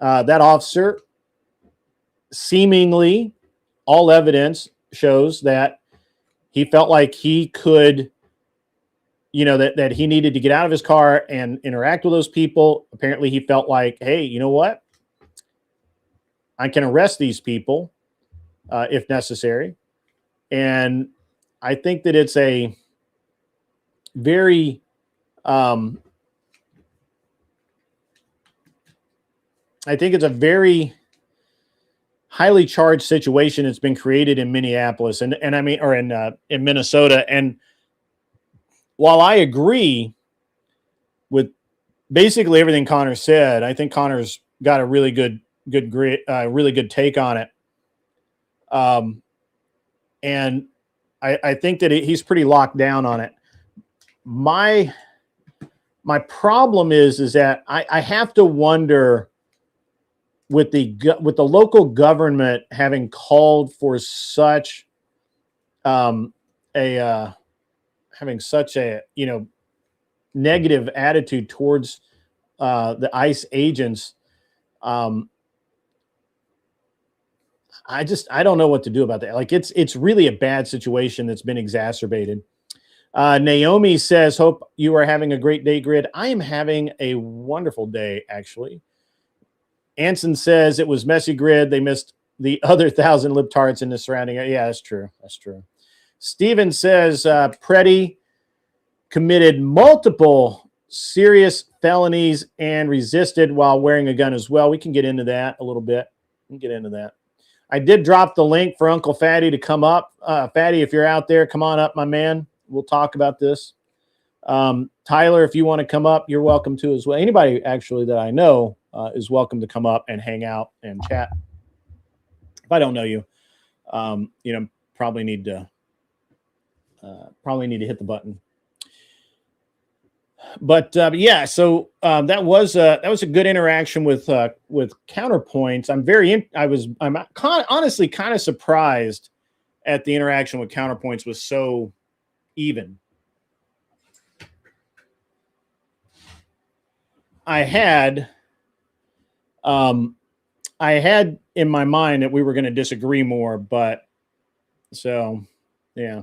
that officer, seemingly all evidence shows that he felt like he could, that he needed to get out of his car and interact with those people. Apparently he felt like, hey, you know what? I can arrest these people if necessary. And I think that it's a very highly charged situation that's been created in Minneapolis and I mean, or in Minnesota. And while I agree with basically everything Connor said, I think Connor's got a really good take on it. And I think that he's pretty locked down on it. My problem is that I have to wonder, with the local government having called for such having such a negative attitude towards the ICE agents, I don't know what to do about that. Like it's really a bad situation that's been exacerbated. Naomi says, "Hope you are having a great day, Grid." I am having a wonderful day, actually. Anson says it was messy, Grid. They missed the other 1,000 libtards in the surrounding area. Yeah, that's true. That's true. Steven says Preddy committed multiple serious felonies and resisted while wearing a gun as well. We can get into that a little bit. We can get into that. I did drop the link for Uncle Fatty to come up. Fatty, if you're out there, come on up, my man. We'll talk about this. Tyler, if you want to come up, you're welcome to as well. Anybody actually that I know is welcome to come up and hang out and chat. If I don't know you, probably need to hit the button. But yeah, so that was a good interaction with Counterpoints. I'm honestly kind of surprised at the interaction with Counterpoints was so even. I had in my mind that we were going to disagree more, but so yeah.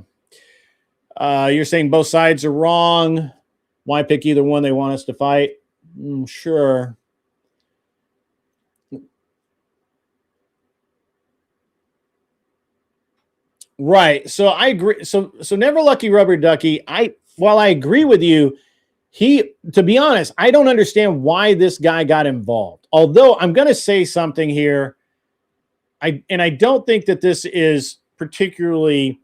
You're saying both sides are wrong. Why pick either one? They want us to fight. Sure. Right. So I agree. So Never Lucky Rubber Ducky. While I agree with you, to be honest, I don't understand why this guy got involved. Although I'm going to say something here. I don't think that this is particularly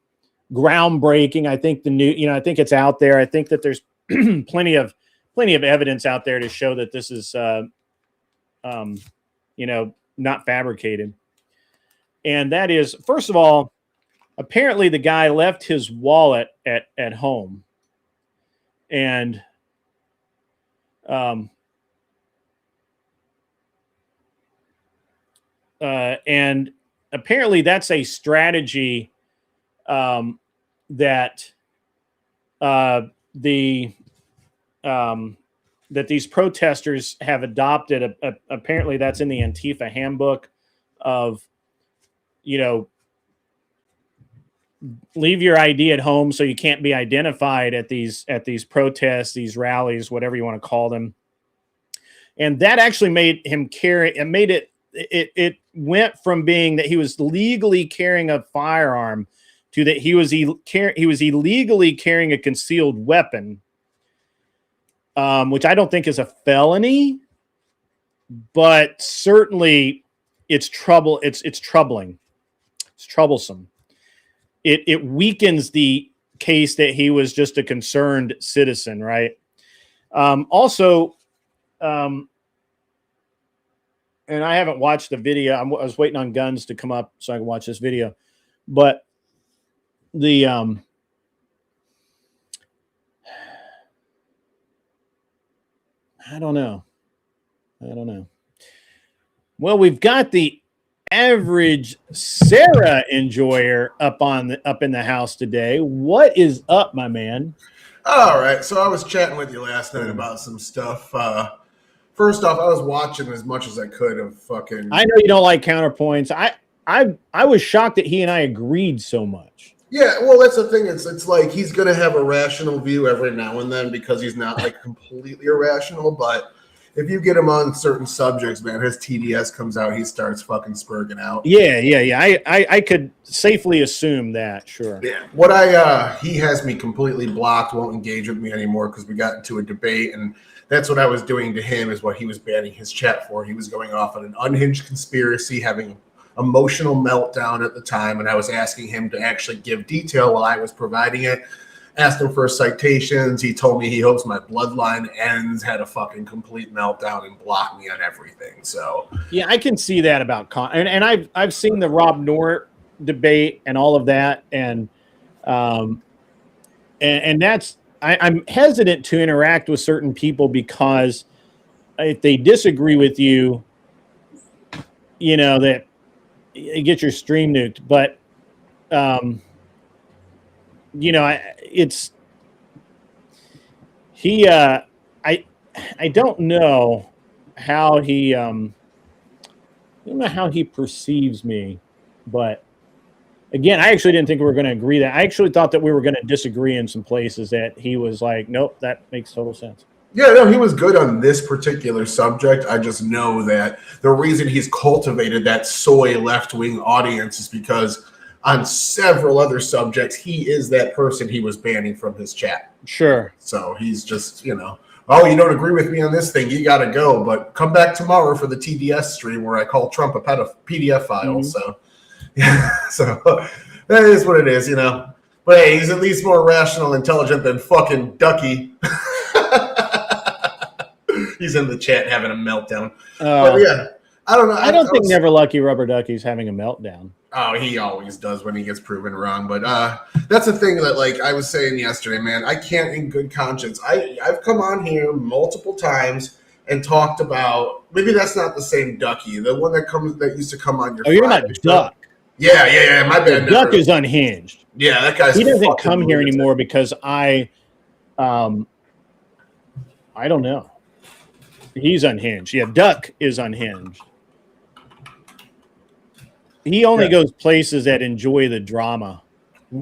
groundbreaking. I think I think it's out there. I think that there's plenty of evidence out there to show that this is, not fabricated. And that is, first of all, apparently the guy left his wallet at home, and apparently that's a strategy that that these protesters have adopted. Apparently that's in the Antifa handbook of, leave your ID at home so you can't be identified at these protests, these rallies, whatever you want to call them. And that actually made him carry, and made it went from being that he was legally carrying a firearm to that he was illegally carrying a concealed weapon, which I don't think is a felony, but certainly it's troubling. It's troublesome. It weakens the case that he was just a concerned citizen, right? Also, and I haven't watched the video. I was waiting on Guns to come up so I can watch this video. But the I don't know. Well, we've got the average Sarah enjoyer up in the house today. What is up, my man? All right. So I was chatting with you last night about some stuff. First off, I was watching as much as I could of fucking. I know you don't like Counterpoints. I was shocked that he and I agreed so much. Yeah, well, that's the thing. It's like he's gonna have a rational view every now and then because he's not like completely irrational. But if you get him on certain subjects, man, his TDS comes out, he starts fucking spurging out. Yeah. I could safely assume that. Sure. Yeah. He has me completely blocked. Won't engage with me anymore because we got into a debate and. That's what I was doing to him is what he was banning his chat for. He was going off on an unhinged conspiracy, having emotional meltdown at the time, and I was asking him to actually give detail while I was providing it. Asked him for citations. He told me he hopes my bloodline ends, had a fucking complete meltdown and blocked me on everything. So yeah, I can see that about and I've seen the Rob Nort debate and all of that, and that's I'm hesitant to interact with certain people because if they disagree with you, you know, that you get your stream nuked. But you know, I don't know how he I don't know how he perceives me, but again, I actually didn't think we were going to agree. That I actually thought that we were going to disagree in some places. That he was like, nope, that makes total sense. Yeah, no, he was good on this particular subject. I just know that the reason he's cultivated that soy left-wing audience is because on several other subjects, he is that person he was banning from his chat. Sure. So he's just, you know, oh, you don't agree with me on this thing, you got to go. But come back tomorrow for the TDS stream where I call Trump a PDF file. So, yeah, so that is what it is, you know. But hey, he's at least more rational, intelligent than fucking Ducky. He's in the chat having a meltdown. But yeah, I don't know. I don't think Never Lucky Rubber Ducky's having a meltdown. Oh, he always does when he gets proven wrong. But that's the thing that, like I was saying yesterday, man, I can't in good conscience. I've come on here multiple times and talked about, maybe that's not the same Ducky, the one that used to come on your. Oh, you're not Duck. Yeah. My bad. Duck is unhinged. Yeah, that guy's. He doesn't come here anymore because I don't know. He's unhinged. Yeah, Duck is unhinged. He only goes places that enjoy the drama.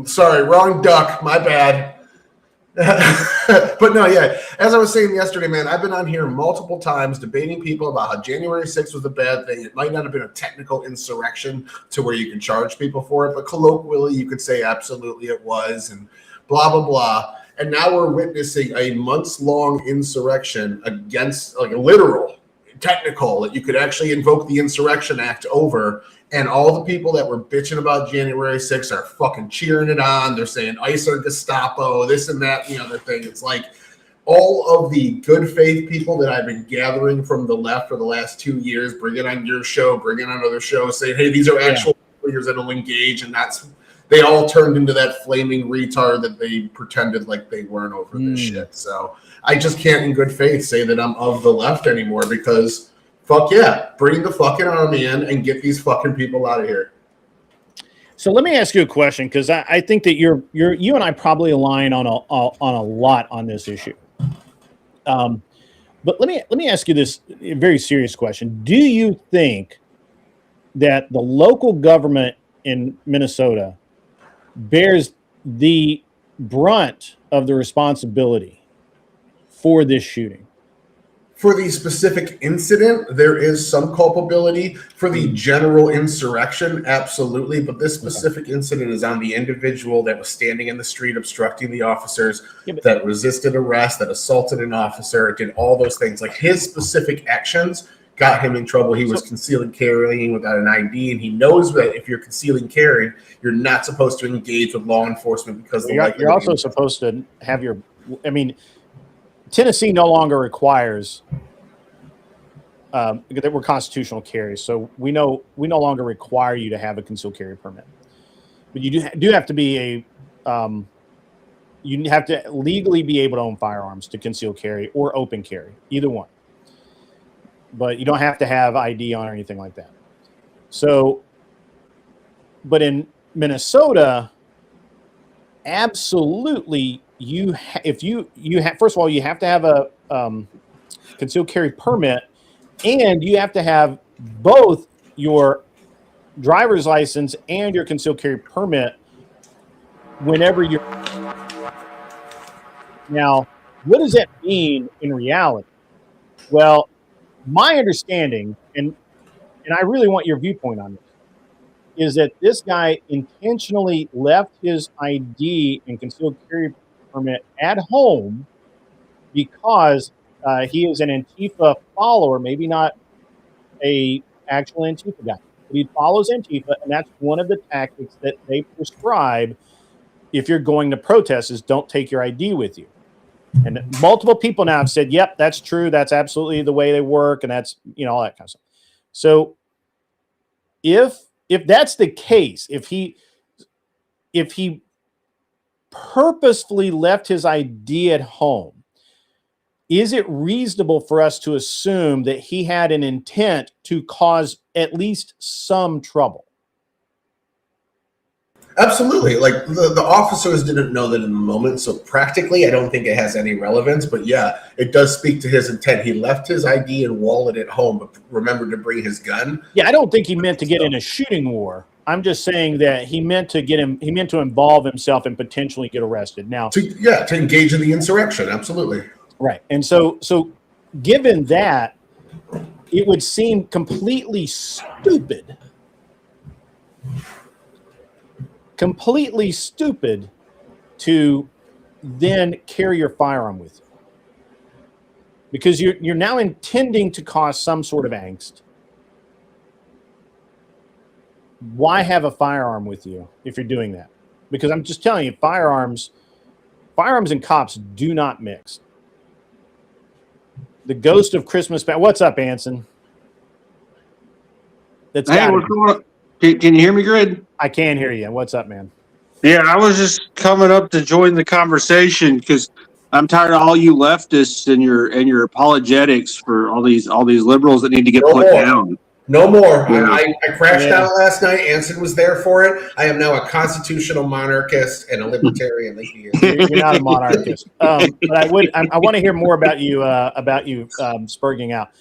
Sorry, wrong Duck. My bad. But no, yeah. As I was saying yesterday, man, I've been on here multiple times debating people about how January 6th was a bad thing. It might not have been a technical insurrection to where you can charge people for it, but colloquially, you could say absolutely it was, and blah, blah, blah. And now we're witnessing a months-long insurrection against, like a literal, technical, that you could actually invoke the Insurrection Act over. And all the people that were bitching about January 6th are fucking cheering it on. They're saying ICE or Gestapo, this and that, the other thing. It's like all of the good faith people that I've been gathering from the left for the last 2 years, bringing on your show, bringing on other shows, saying, hey, these are actual players that will engage. And they all turned into that flaming retard that they pretended like they weren't over this shit. So I just can't in good faith say that I'm of the left anymore because fuck yeah, bring the fucking army in and get these fucking people out of here. So let me ask you a question, because I think that you and I probably align on a lot on this issue. But let me ask you this very serious question. Do you think that the local government in Minnesota bears the brunt of the responsibility for this shooting? For the specific incident, there is some culpability. For the general insurrection, absolutely. But this specific incident is on the individual that was standing in the street obstructing the officers, that resisted arrest, that assaulted an officer, did all those things. Like his specific actions got him in trouble. He was concealing carrying without an ID, and he knows that if you're concealing carrying, you're not supposed to engage with law enforcement because you're also supposed to have your. I mean, Tennessee no longer requires that we're constitutional carries, so we no longer require you to have a concealed carry permit, but you do have to be you have to legally be able to own firearms to conceal carry or open carry, either one. But you don't have to have ID on or anything like that. So, but in Minnesota, absolutely, if you have, first of all, you have to have a concealed carry permit, and you have to have both your driver's license and your concealed carry permit whenever you're. Now, what does that mean in reality? Well, my understanding, and I really want your viewpoint on this, is that this guy intentionally left his ID and concealed carry permit at home because he is an Antifa follower, maybe not a actual Antifa guy. He follows Antifa, and that's one of the tactics that they prescribe if you're going to protest is don't take your ID with you. And multiple people now have said, yep, that's true. That's absolutely the way they work. And that's, all that kind of stuff. So if that's the case, if he purposefully left his ID at home, is it reasonable for us to assume that he had an intent to cause at least some trouble? Absolutely. Like the officers didn't know that in the moment. So practically, I don't think it has any relevance. But yeah, it does speak to his intent. He left his ID and wallet at home, but remembered to bring his gun. Yeah, I don't think he meant to get in a shooting war. I'm just saying that he meant to involve himself and potentially get arrested. Now, to engage in the insurrection. Absolutely. Right. And so given that, it would seem completely stupid to then carry your firearm with you, because you're now intending to cause some sort of angst. Why have a firearm with you if you're doing that? Because I'm just telling you, firearms and cops do not mix. The ghost of Christmas. What's up, Anson? Hey, what's going on? Can you hear me, Grid? I can hear you. What's up, man? Yeah, I was just coming up to join the conversation because I'm tired of all you leftists and your apologetics for all these liberals that need to get put down. No more. Yeah. I crashed out last night. Anson was there for it. I am now a constitutional monarchist and a libertarian. You're not a monarchist. But I want to hear more about you spurging out.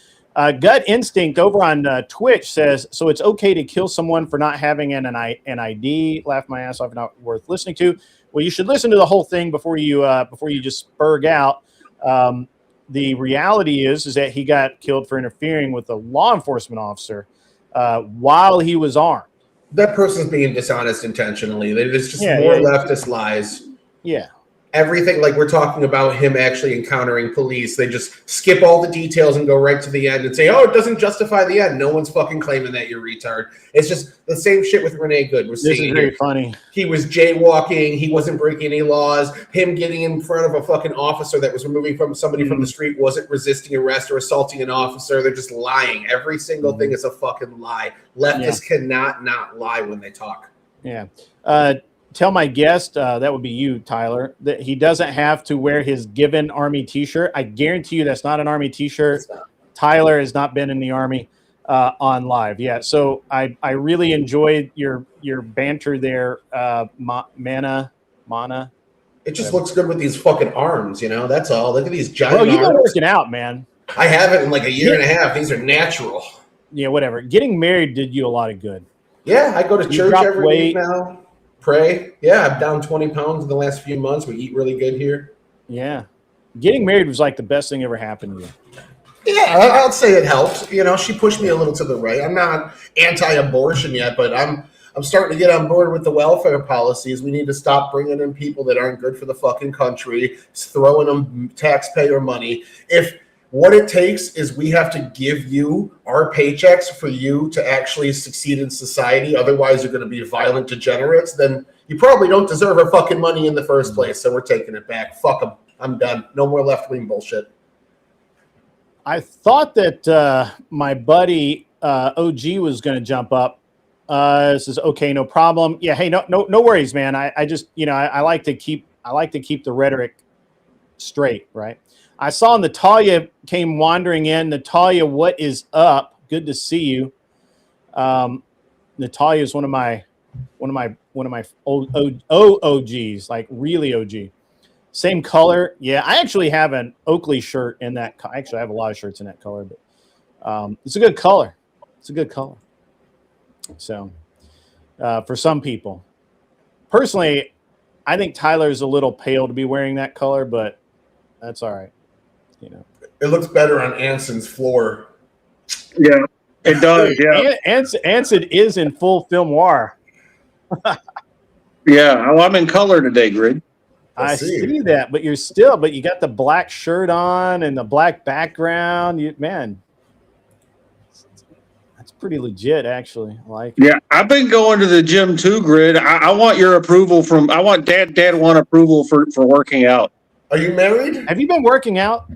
Gut Instinct over on Twitch says, so it's okay to kill someone for not having an ID. Laugh my ass off, not worth listening to. Well, you should listen to the whole thing before you just spurg out. The reality is that he got killed for interfering with a law enforcement officer while he was armed. That person's being dishonest intentionally. There's just more leftist lies. Yeah. Everything, like we're talking about him actually encountering police, they just skip all the details and go right to the end and say, oh, it doesn't justify the end. No one's fucking claiming that, you're retard. It's just the same shit with Renee Good. This is very funny. He was jaywalking. He wasn't breaking any laws. Him getting in front of a fucking officer that was removing from somebody from the street wasn't resisting arrest or assaulting an officer. They're just lying. Every single thing is a fucking lie. Leftists cannot not lie when they talk. Yeah. Tell my guest, that would be you, Tyler, that he doesn't have to wear his Given Army t-shirt. I guarantee you that's not an Army t-shirt. Tyler has not been in the Army on live. Yeah, so I really enjoyed your banter there, Mana. It just looks good with these fucking arms, that's all. Look at these giant arms. Well, you've been arms. working out, man. I haven't in like a year and a half. These are natural. Yeah, whatever. Getting married did you a lot of good. Yeah, I go to church every week now. Pray. Yeah, I'm down 20 pounds in the last few months. We eat really good here. Yeah. Getting married was like the best thing ever happened to you. Yeah, I'll say it helped. She pushed me a little to the right. I'm not anti-abortion yet, but I'm starting to get on board with the welfare policies. We need to stop bringing in people that aren't good for the fucking country, throwing them taxpayer money. If what it takes is we have to give you our paychecks for you to actually succeed in society. Otherwise, you're going to be violent degenerates. Then you probably don't deserve our fucking money in the first place. So we're taking it back. Fuck them. I'm done. No more left-wing bullshit. I thought that my buddy OG was going to jump up. This is okay, no problem. Yeah, hey, no worries, man. I just I like to keep the rhetoric straight, right? I saw Natalia came wandering in. Natalia, what is up? Good to see you. Natalia is one of my old OGs, like really OG. Same color. Yeah, I actually have an Oakley shirt in that. Actually, I have a lot of shirts in that color, but it's a good color. It's a good color. So for some people, personally, I think Tyler's a little pale to be wearing that color, but that's all right. It looks better on Anson's floor. Yeah, it does. Yeah, Anson is in full film noir. Yeah, well, I'm in color today, Grid. I see that, but you got the black shirt on and the black background. Man, That's pretty legit, actually. I like. Yeah, I've been going to the gym too, Grid. I want your approval from. I want Dad want approval for working out. Are you married? Have you been working out?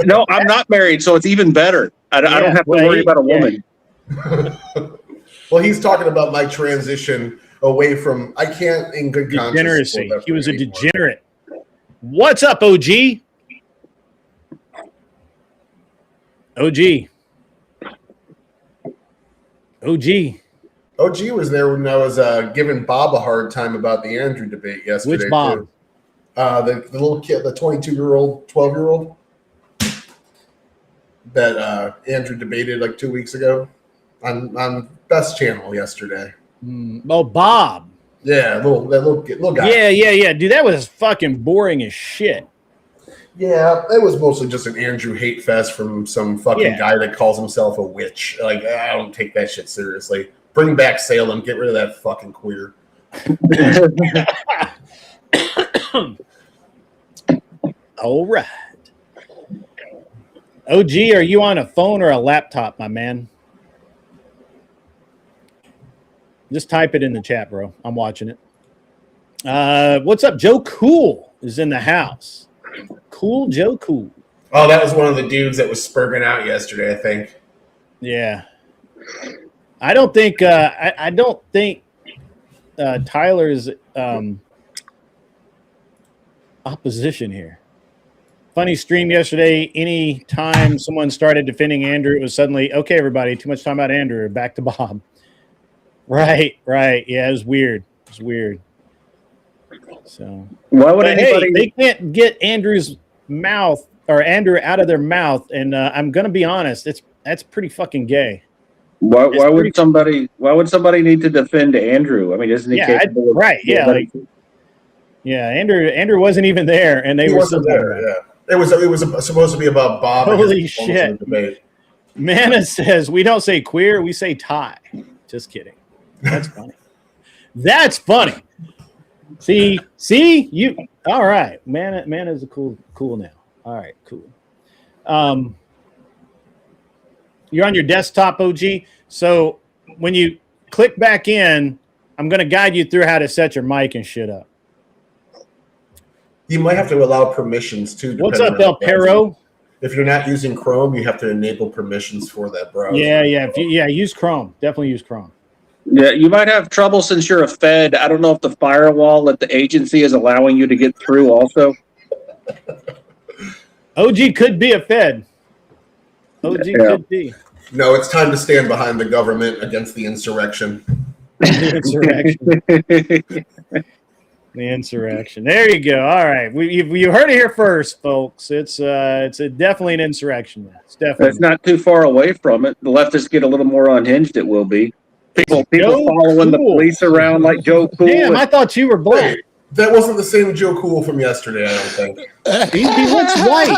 No, I'm not married, so it's even better. I don't have to worry about a woman. Well, he's talking about my transition away from. I can't, in good conscience, degeneracy. He was a degenerate. What's up, OG? OG. OG was there when I was giving Bob a hard time about the Andrew debate yesterday. Which Bob? Too. The little kid, the 22-year-old, 12-year-old that Andrew debated like 2 weeks ago on Best Channel yesterday. Oh, Bob. Yeah, that little guy. Yeah. Dude, that was fucking boring as shit. Yeah, it was mostly just an Andrew hate fest from some fucking guy that calls himself a witch. Like, I don't take that shit seriously. Bring back Salem. Get rid of that fucking queer. All right. OG, are you on a phone or a laptop, my man? Just type it in the chat, bro. I'm watching it. What's up? Joe Cool is in the house. Cool Joe Cool. Oh, that was one of the dudes that was spurging out yesterday, I think. Yeah. I don't think Tyler's opposition here. Funny stream yesterday. Any time someone started defending Andrew, it was suddenly, okay, everybody, too much time about Andrew. Back to Bob. Right. Yeah, it was weird. So why would anybody? Hey, they can't get Andrew's mouth or Andrew out of their mouth, and I'm gonna be honest, that's pretty fucking gay. Why would somebody need to defend Andrew? I mean, isn't he capable of right? Yeah, Andrew wasn't even there, and he wasn't there. Yeah, it was supposed to be about Bob. Holy shit! Mana says we don't say queer, we say Thai. Just kidding. That's funny. That's funny. See, you. All right, Mana is a cool now. All right, cool. You're on your desktop, OG. So when you click back in, I'm going to guide you through how to set your mic and shit up. You might have to allow permissions too. What's up, El Perro? If you're not using Chrome, you have to enable permissions for that browser. Yeah. Use Chrome. Definitely use Chrome. Yeah, you might have trouble since you're a Fed. I don't know if the firewall at the agency is allowing you to get through also. OG could be a Fed. OG could be. No, it's time to stand behind the government against the insurrection. The insurrection. There you go. All right, you heard it here first, folks. It's definitely an insurrection. It's not too far away from it. The leftists get a little more unhinged. It will be. People following the police around like Joe Cool. Damn, I thought you were black. That wasn't the same Joe Cool from yesterday, I don't think. He looks white.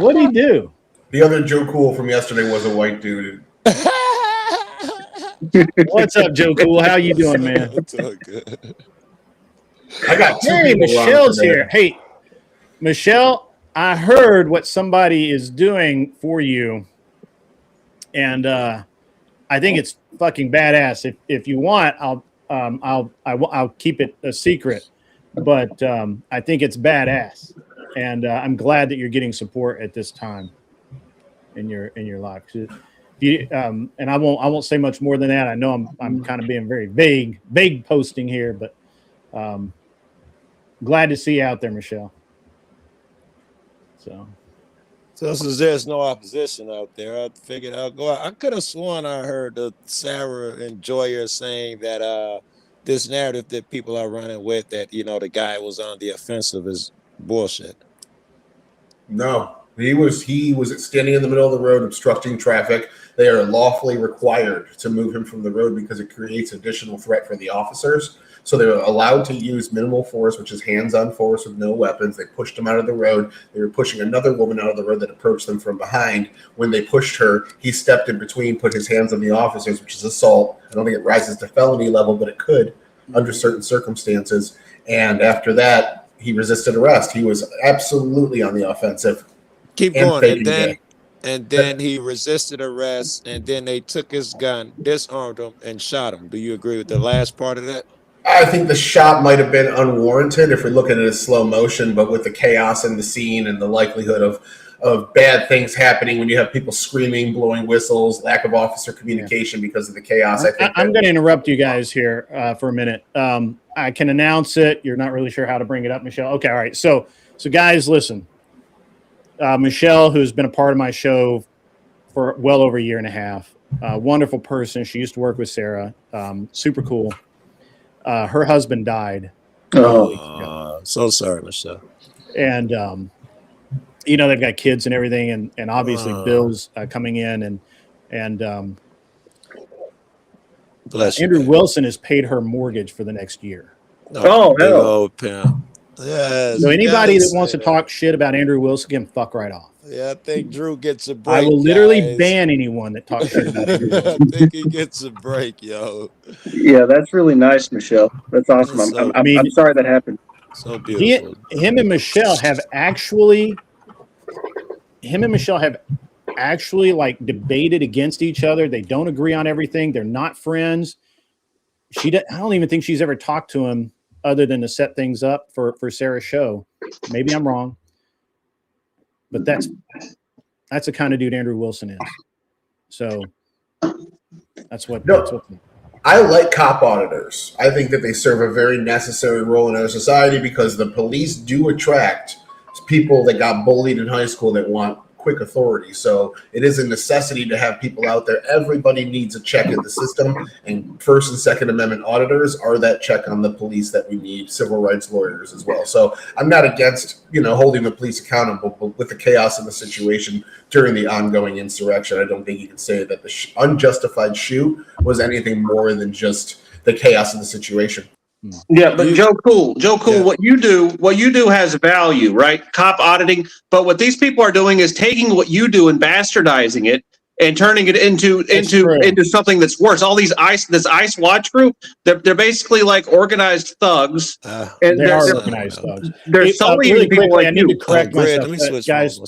What'd he do? The other Joe Cool from yesterday was a white dude. What's up, Joe Cool? How you doing, man? It's all good. I got two Hey, people Michelle's here. Hey, Michelle, I heard what somebody is doing for you, and I think it's fucking badass. If you want, I'll keep it a secret, but I think it's badass, and I'm glad that you're getting support at this time in your life. And I won't say much more than that. I know I'm kind of being very vague posting here, but glad to see you out there, Michelle. So since there's no opposition out there, I figured I'll go out. I could have sworn I heard Sarah and Joyer saying that this narrative that people are running with, that the guy was on the offensive, is bullshit. No, he was standing in the middle of the road obstructing traffic. They are lawfully required to move him from the road because it creates additional threat for the officers. So they were allowed to use minimal force, which is hands-on force with no weapons. They pushed him out of the road. They were pushing another woman out of the road that approached them from behind. When they pushed her, he stepped in between, put his hands on the officers, which is assault. I don't think it rises to felony level, but it could under certain circumstances. And after that, he resisted arrest. He was absolutely on the offensive. Keep going. and then he resisted arrest, and then they took his gun, disarmed him, and shot him. Do you agree with the last part of that? I think the shot might have been unwarranted if we look at it as slow motion, but with the chaos in the scene and the likelihood of bad things happening when you have people screaming, blowing whistles, lack of officer communication because of the chaos. I'm going to interrupt you guys here for a minute. I can announce it. You're not really sure how to bring it up, Michelle. Okay, all right. So guys, listen. Michelle, who's been a part of my show for well over a year and a half, wonderful person. She used to work with Sarah. Super cool. Her husband died. So sorry, Michelle. And they've got kids and everything, and obviously bills coming in, and bless you, Andrew man. Wilson has paid her mortgage for the next year. Oh, big old pimp. Yes. So anybody that wants to talk shit about Andrew Wilson can fuck right off. Yeah, I think Drew gets a break. I will literally ban anyone that talks shit about Andrew Wilson. I think he gets a break, yo. Yeah, that's really nice, Michelle. That's awesome. I'm sorry that happened. So beautiful. Him and Michelle have actually like debated against each other. They don't agree on everything. They're not friends. I don't even think she's ever talked to him other than to set things up for Sarah's show. Maybe I'm wrong, but that's the kind of dude Andrew Wilson is. So that's what. I like cop auditors. I think that they serve a very necessary role in our society because the police do attract people that got bullied in high school that want quick authority. So it is a necessity to have people out there. Everybody needs a check in the system, and First and Second Amendment auditors are that check on the police that we need. Civil rights lawyers as well. So I'm not against holding the police accountable, but with the chaos in the situation during the ongoing insurrection, I don't think you can say that the unjustified shoot was anything more than just the chaos in the situation. Yeah, but Joe Cool, yeah. What you do has value, right? Cop auditing. But what these people are doing is taking what you do and bastardizing it and turning it into something that's worse. All these this ICE watch group, they're basically like organized thugs. And they're organized thugs. They're sullying really people like I need to correct myself. Guys,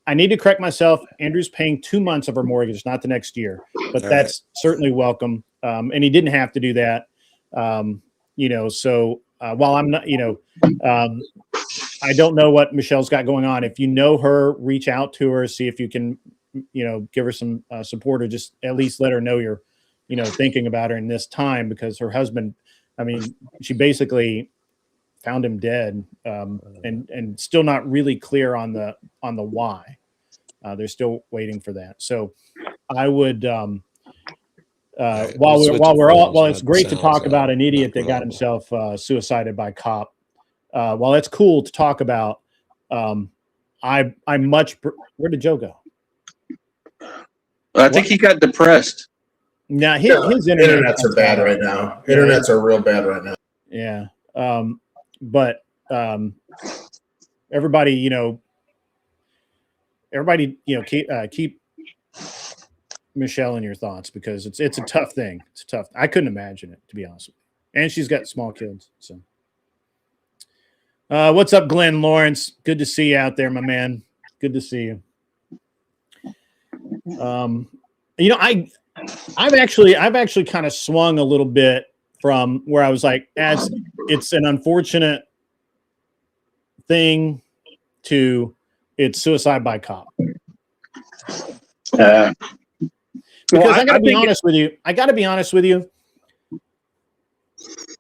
I need to correct myself. Andrew's paying 2 months of her mortgage, not the next year. But that's certainly welcome. And he didn't have to do that. So while I'm not, I don't know what Michelle's got going on. If you know her, reach out to her, see if you can, give her some support, or just at least let her know you're, thinking about her in this time, because her husband, she basically found him dead, and still not really clear on the why. They're still waiting for that. So I would, while it's great to talk about an idiot that got himself suicided by cop, while it's cool to talk about, where did Joe go? I think he got depressed. Now his internets are bad right now. Internets are real bad right now. Yeah. But everybody, keep Michelle in your thoughts, because it's a tough thing. It's tough. I couldn't imagine it, to be honest with you. And she's got small kids. So what's up, Glenn Lawrence? Good to see you out there, my man. Good to see you. I've actually kind of swung a little bit from where I was like, as it's an unfortunate thing to it's suicide by cop. Because I got to be honest with you.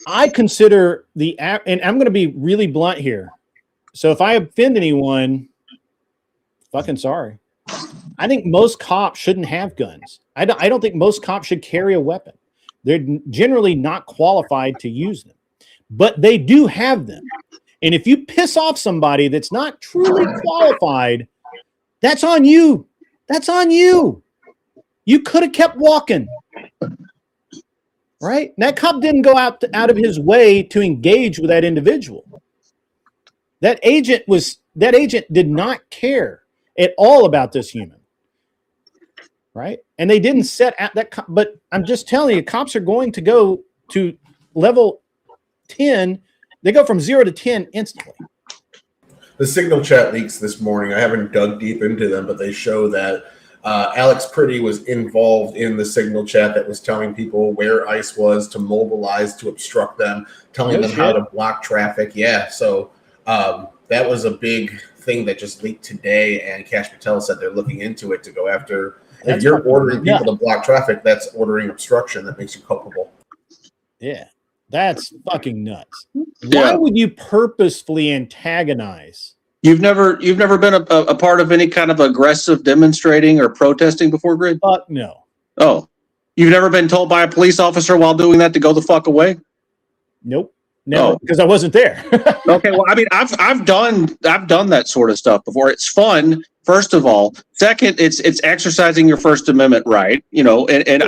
I consider and I'm going to be really blunt here. So if I offend anyone, fucking sorry. I think most cops shouldn't have guns. I don't think most cops should carry a weapon. They're generally not qualified to use them, but they do have them. And if you piss off somebody that's not truly qualified, that's on you. That's on you. You could have kept walking, right? That cop didn't go out of his way to engage with that individual. That agent did not care at all about this human, right? And they didn't set at that. But I'm just telling you, cops are going to go to level 10. They go from 0 to 10 instantly. The Signal chat leaks this morning. I haven't dug deep into them, but they show that Alex Pretty was involved in the Signal chat that was telling people where ICE was to mobilize, to obstruct them, telling them how to block traffic. Yeah, so that was a big thing that just leaked today, and Kash Patel said they're looking into it to go after. If you're ordering people to block traffic, that's ordering obstruction. That makes you culpable. Yeah, that's fucking nuts. Why would you purposefully antagonize? You've never been a part of any kind of aggressive demonstrating or protesting before, Grid? Fuck no. Oh, you've never been told by a police officer while doing that to go the fuck away? Nope. No, because I wasn't there. Okay, well, I mean, I've done that sort of stuff before. It's fun, first of all. Second, it's exercising your First Amendment right, you know. And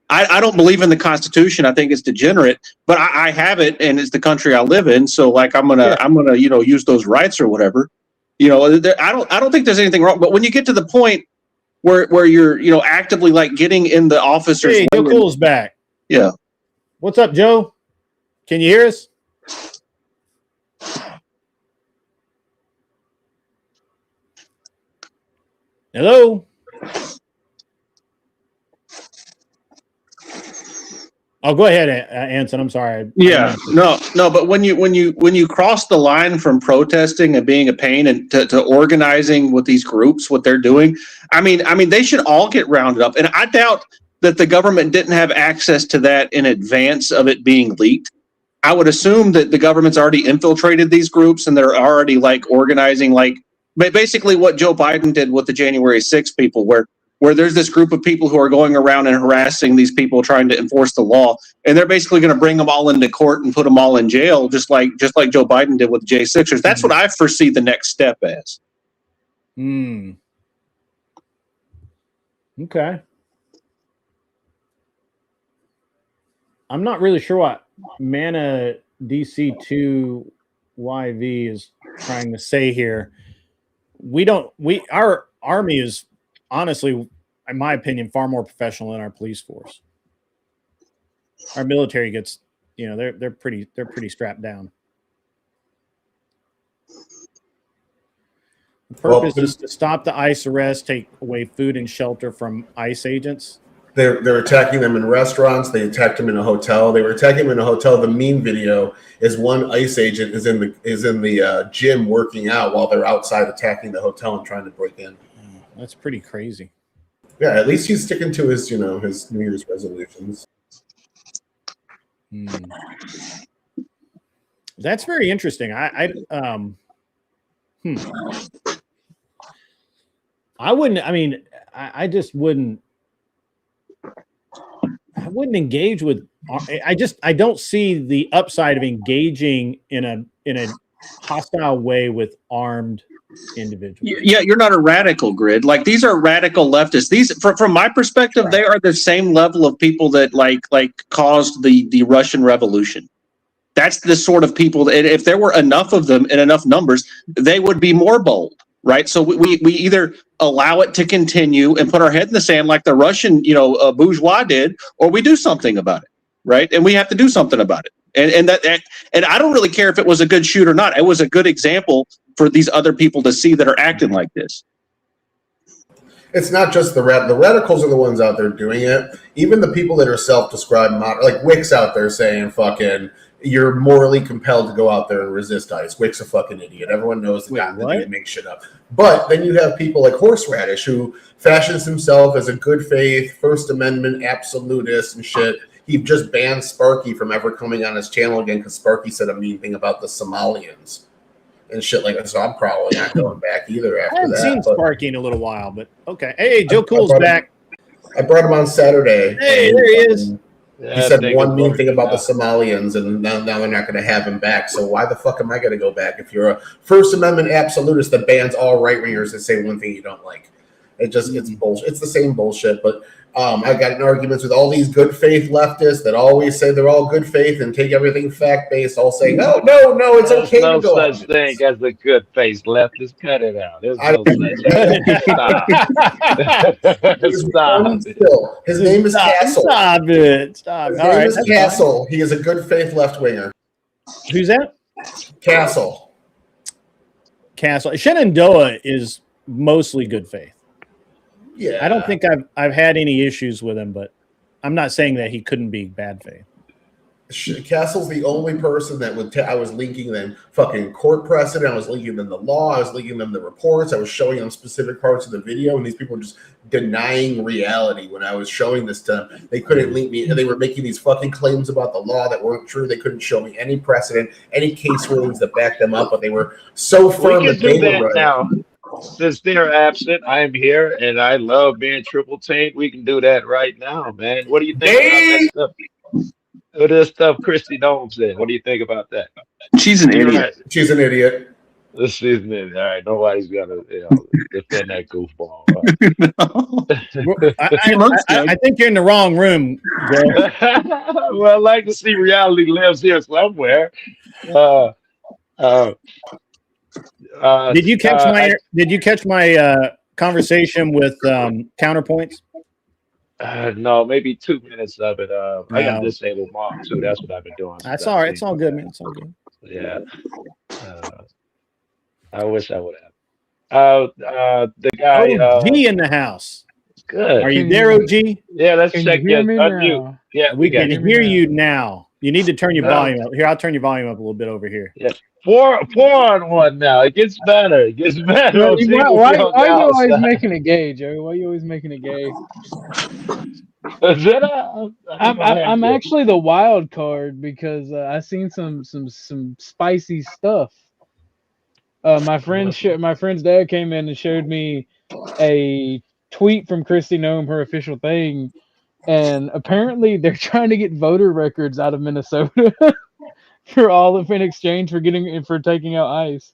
I don't believe in the Constitution. I think it's degenerate, but I have it, and it's the country I live in. So, like, I'm gonna use those rights or whatever. You know, I don't think there's anything wrong. But when you get to the point where you're actively like getting in the officers. Hey, Joe Cool's back. Yeah. What's up, Joe? Can you hear us? Hello. Oh, go ahead, Anson. I'm sorry. Yeah, no. But when you cross the line from protesting and being a pain and to organizing with these groups, what they're doing, I mean, they should all get rounded up. And I doubt that the government didn't have access to that in advance of it being leaked. I would assume that the government's already infiltrated these groups and they're already like organizing, like basically what Joe Biden did with the January 6th people, where there's this group of people who are going around and harassing these people trying to enforce the law, and they're basically going to bring them all into court and put them all in jail, just like Joe Biden did with the J6ers. That's what I foresee the next step as. Okay. I'm not really sure what Mana DC2YV is trying to say here. Our army is honestly, in my opinion, far more professional than our police force. Our military gets, they're pretty strapped down. The purpose is to stop the ICE arrest, take away food and shelter from ICE agents. They're attacking them in restaurants. They attacked them in a hotel. They were attacking them in a hotel. The meme video is one ICE agent is in the gym working out while they're outside attacking the hotel and trying to break in. That's pretty crazy. Yeah, at least he's sticking to his his New Year's resolutions. That's very interesting. I wouldn't. I mean, I just wouldn't. I wouldn't engage with. I don't see the upside of engaging in a hostile way with armed individuals. Yeah, you're not a radical, Grid. Like, these are radical leftists. These, from my perspective, right, they are the same level of people that like caused the Russian Revolution. That's the sort of people that, if there were enough of them in enough numbers, they would be more bold, right? So we either allow it to continue and put our head in the sand like the Russian bourgeois did, or we do something about it, right? And we have to do something about it. And I don't really care if it was a good shoot or not. It was a good example for these other people to see that are acting like this. It's not just the radicals are the ones out there doing it. Even the people that are self-described like Wick's out there saying fucking, you're morally compelled to go out there and resist ICE. Wick's a fucking idiot. Everyone knows the guy that makes shit up. But then you have people like Horseradish, who fashions himself as a good faith, First Amendment absolutist and shit. He just banned Sparky from ever coming on his channel again because Sparky said a mean thing about the Somalians and shit like that. So I'm probably not going back either after that. I haven't seen Sparky in a little while, but okay. Hey, Joe Cool's back. I brought him on Saturday. Hey, there he is. He said one mean thing about the Somalians, and now they're not going to have him back. So why the fuck am I going to go back if you're a First Amendment absolutist that bans all right-wingers that say one thing you don't like? It's bullshit. It's the same bullshit, but I got in arguments with all these good faith leftists that always say they're all good faith and take everything fact based, all saying, no, it's okay to go. There's no such thing as a good faith leftist. Cut it out. There's no such thing. Stop. His name is Castle. Stop it. Stop. His name is Castle. He is a good faith left winger. Who's that? Castle. Castle. Shenandoah is mostly good faith. Yeah, I don't think I've had any issues with him, but I'm not saying that he couldn't be bad faith. Castle's the only person that would. I was linking them fucking court precedent. I was linking them the law. I was linking them the reports. I was showing them specific parts of the video, and these people were just denying reality when I was showing this to them. They couldn't link me, and they were making these fucking claims about the law that weren't true. They couldn't show me any precedent, any case rulings that backed them up, but they were so firm We that can they do that were right. now. Since they're absent, I'm here, and I love being triple taint. We can do that right now, man. What do you think about that stuff? What is stuff Christy Nome said? What do you think about that? She's an You're idiot. right. She's an idiot. This season is all right. Nobody's gonna defend that goofball. I think you're in the wrong room, Joe. Well, I like to see reality lives here somewhere. Did you catch my conversation with counterpoints? No, maybe 2 minutes of it. I got No. disabled mom too. That's what I've been doing. That's all right. It's all good, man. It's all good. Yeah. I wish I would have. The guy. OG in the house. Good. Are you there, OG? Yeah, let's Can check you hear your me unmute. now? Yeah, We got can you. hear you now. You need to turn your No. volume up. Here, I'll turn your volume up a little bit over here. Four on one now. It gets better. It gets better. Why OG will be are on you the always outside. making it gay, Joe? Why are you always making it gay? Is it a- I'm actually the wild card because I seen some spicy stuff. My friend's dad came in and showed me a tweet from Christy Nome, her official thing, and apparently they're trying to get voter records out of Minnesota for all of in exchange for taking out ICE.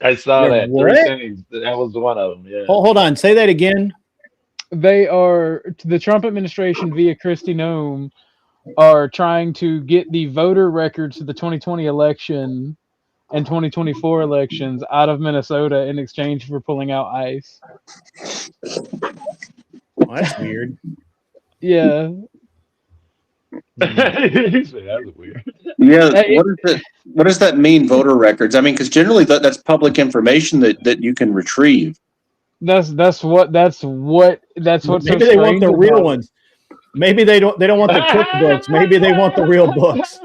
I saw Yeah, that. what? 3 things. That was one of them. Yeah. Hold on. Say that again. They are the Trump administration via Christy Nome are trying to get the voter records to the 2020 election and 2024 elections out of Minnesota in exchange for pulling out ICE. Well, that's weird. Yeah. He said, that's weird. Yeah, what does that mean, voter records? I mean, because generally that's public information that you can retrieve. That's what Maybe they want the real ones. Maybe they don't want the cookbooks. Maybe they want the real books.